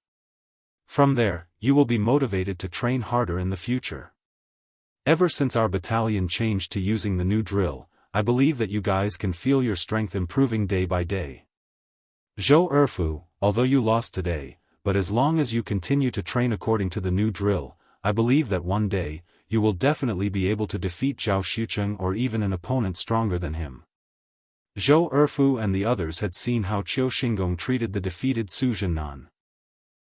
From there, you will be motivated to train harder in the future. Ever since our battalion changed to using the new drill, I believe that you guys can feel your strength improving day by day. Zhou Erfu, although you lost today, but as long as you continue to train according to the new drill, I believe that one day, you will definitely be able to defeat Zhao Xucheng or even an opponent stronger than him." Zhou Erfu and the others had seen how Qiu Xingong treated the defeated Su Zhennan.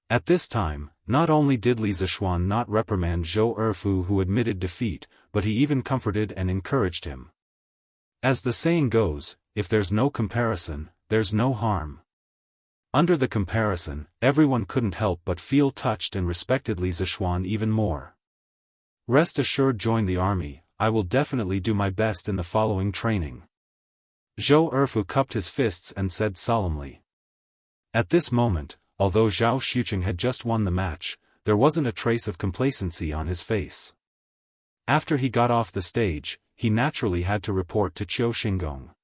At this time, not only did Li Zishuan not reprimand Zhou Erfu who admitted defeat, but he even comforted and encouraged him. As the saying goes, if there's no comparison, there's no harm. Under the comparison, everyone couldn't help but feel touched and respected Li Zishuan even more. "Rest assured, join the army, I will definitely do my best in the following training." Zhou Erfu cupped his fists and said solemnly. At this moment, although Zhao Xucheng had just won the match, there wasn't a trace of complacency on his face. After he got off the stage, he naturally had to report to Qiu Xingong.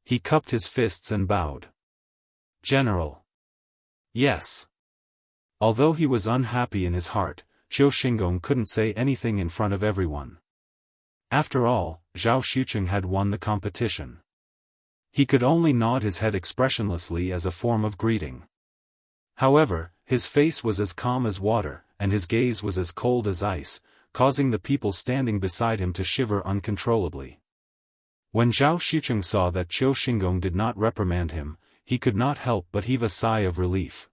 He cupped his fists and bowed. "General." "Yes." Although he was unhappy in his heart, Qiu Xingong couldn't say anything in front of everyone. After all, Zhao Xucheng had won the competition. He could only nod his head expressionlessly as a form of greeting. However, his face was as calm as water, and his gaze was as cold as ice, causing the people standing beside him to shiver uncontrollably. When Zhao Xucheng saw that Qiu Xingong did not reprimand him, he could not help but heave a sigh of relief.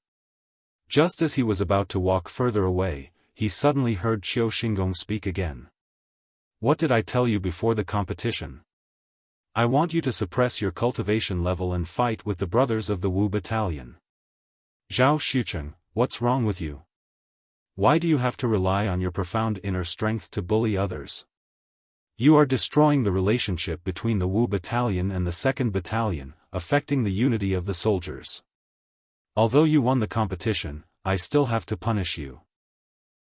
Just as he was about to walk further away, he suddenly heard Qiu Xingong speak again. "What did I tell you before the competition? I want you to suppress your cultivation level and fight with the brothers of the Wu Battalion." "Zhao Xucheng, what's wrong with you? Why do you have to rely on your profound inner strength to bully others? You are destroying the relationship between the Wu Battalion and the 2nd Battalion, affecting the unity of the soldiers. Although you won the competition, I still have to punish you.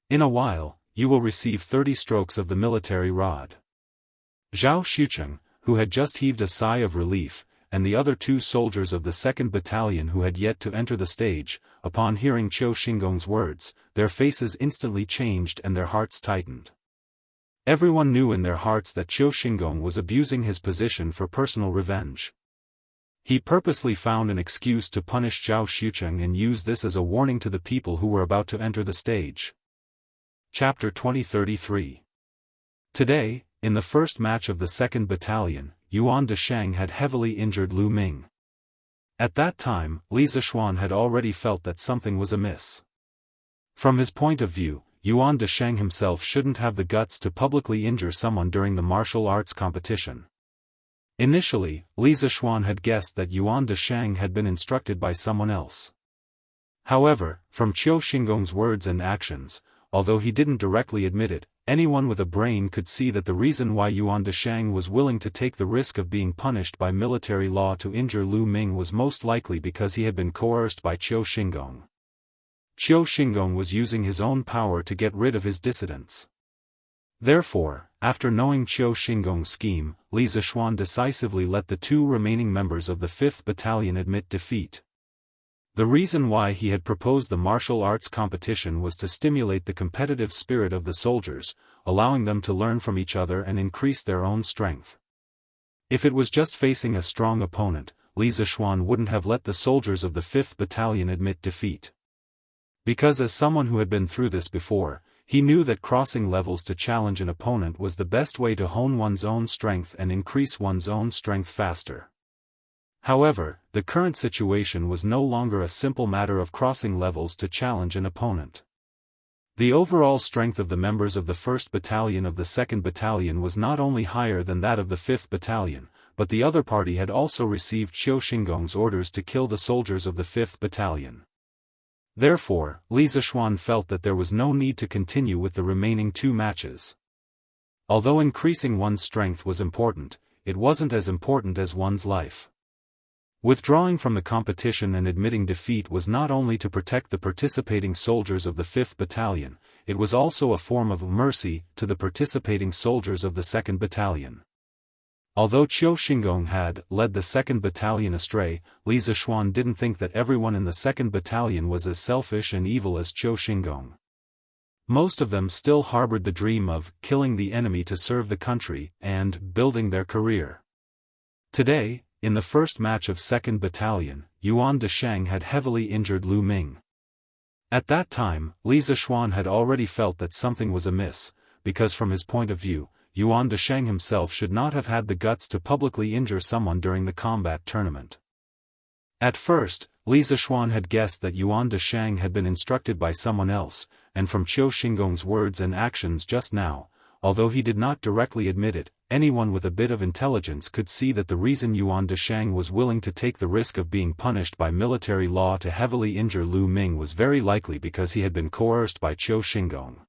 In a while, you will receive 30 strokes of the military rod." Zhao Xucheng, who had just heaved a sigh of relief, and the other 2 soldiers of the 2nd Battalion who had yet to enter the stage, upon hearing Qiu Xingong's words, their faces instantly changed and their hearts tightened. Everyone knew in their hearts that Qiu Xingong was abusing his position for personal revenge. He purposely found an excuse to punish Zhao Xucheng and used this as a warning to the people who were about to enter the stage. Chapter 2033. Today, in the first match of the 2nd Battalion, Yuan Desheng had heavily injured Lu Ming. At that time, Li Zishuan had already felt that something was amiss. From his point of view, Yuan Desheng himself shouldn't have the guts to publicly injure someone during the martial arts competition. Initially, Li Zishuan had guessed that Yuan Desheng had been instructed by someone else. However, from Qiu Xingong's words and actions, although he didn't directly admit it, anyone with a brain could see that the reason why Yuan Desheng was willing to take the risk of being punished by military law to injure Lu Ming was most likely because he had been coerced by Qiu Xingong. Qiu Xingong was using his own power to get rid of his dissidents. Therefore, after knowing Qiu Xingong's scheme, Li Zishuan decisively let the 2 remaining members of the 5th Battalion admit defeat. The reason why he had proposed the martial arts competition was to stimulate the competitive spirit of the soldiers, allowing them to learn from each other and increase their own strength. If it was just facing a strong opponent, Li Zishuan wouldn't have let the soldiers of the 5th Battalion admit defeat. Because as someone who had been through this before, he knew that crossing levels to challenge an opponent was the best way to hone one's own strength and increase one's own strength faster. However, the current situation was no longer a simple matter of crossing levels to challenge an opponent. The overall strength of the members of the 1st Battalion of the 2nd Battalion was not only higher than that of the 5th Battalion, but the other party had also received Qiu Xingong's orders to kill the soldiers of the 5th Battalion. Therefore, Li Zishuan felt that there was no need to continue with the remaining 2 matches. Although increasing one's strength was important, it wasn't as important as one's life. Withdrawing from the competition and admitting defeat was not only to protect the participating soldiers of the 5th Battalion, it was also a form of mercy to the participating soldiers of the 2nd Battalion. Although Qiu Xingong had led the 2nd Battalion astray, Li Zishuan didn't think that everyone in the 2nd Battalion was as selfish and evil as Qiu Xingong. Most of them still harbored the dream of killing the enemy to serve the country and building their career. Today, in the first match of 2nd Battalion, Yuan Desheng had heavily injured Lu Ming. At that time, Li Zishuan had already felt that something was amiss, because from his point of view, Yuan Desheng himself should not have had the guts to publicly injure someone during the combat tournament. At first, Li Zishuan had guessed that Yuan Desheng had been instructed by someone else, and from Qiu Xingong's words and actions just now, although he did not directly admit it, anyone with a bit of intelligence could see that the reason Yuan Desheng was willing to take the risk of being punished by military law to heavily injure Lu Ming was very likely because he had been coerced by Qiu Xingong.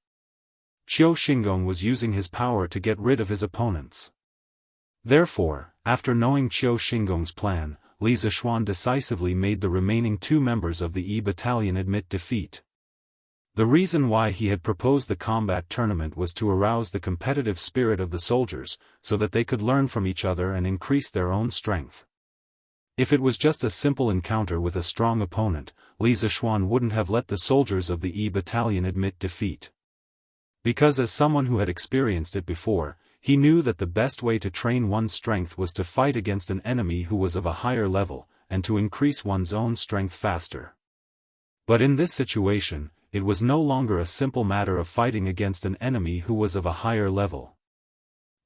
Qiu Xingong was using his power to get rid of his opponents. Therefore, after knowing Qiu Xingong's plan, Li Zishuan decisively made the remaining 2 members of the E Battalion admit defeat. The reason why he had proposed the combat tournament was to arouse the competitive spirit of the soldiers, so that they could learn from each other and increase their own strength. If it was just a simple encounter with a strong opponent, Li Zishuan wouldn't have let the soldiers of the E Battalion admit defeat. Because as someone who had experienced it before, he knew that the best way to train one's strength was to fight against an enemy who was of a higher level, and to increase one's own strength faster. But in this situation, it was no longer a simple matter of fighting against an enemy who was of a higher level.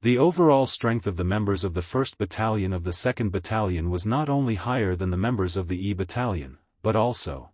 The overall strength of the members of the 1st Battalion of the 2nd Battalion was not only higher than the members of the E Battalion, but also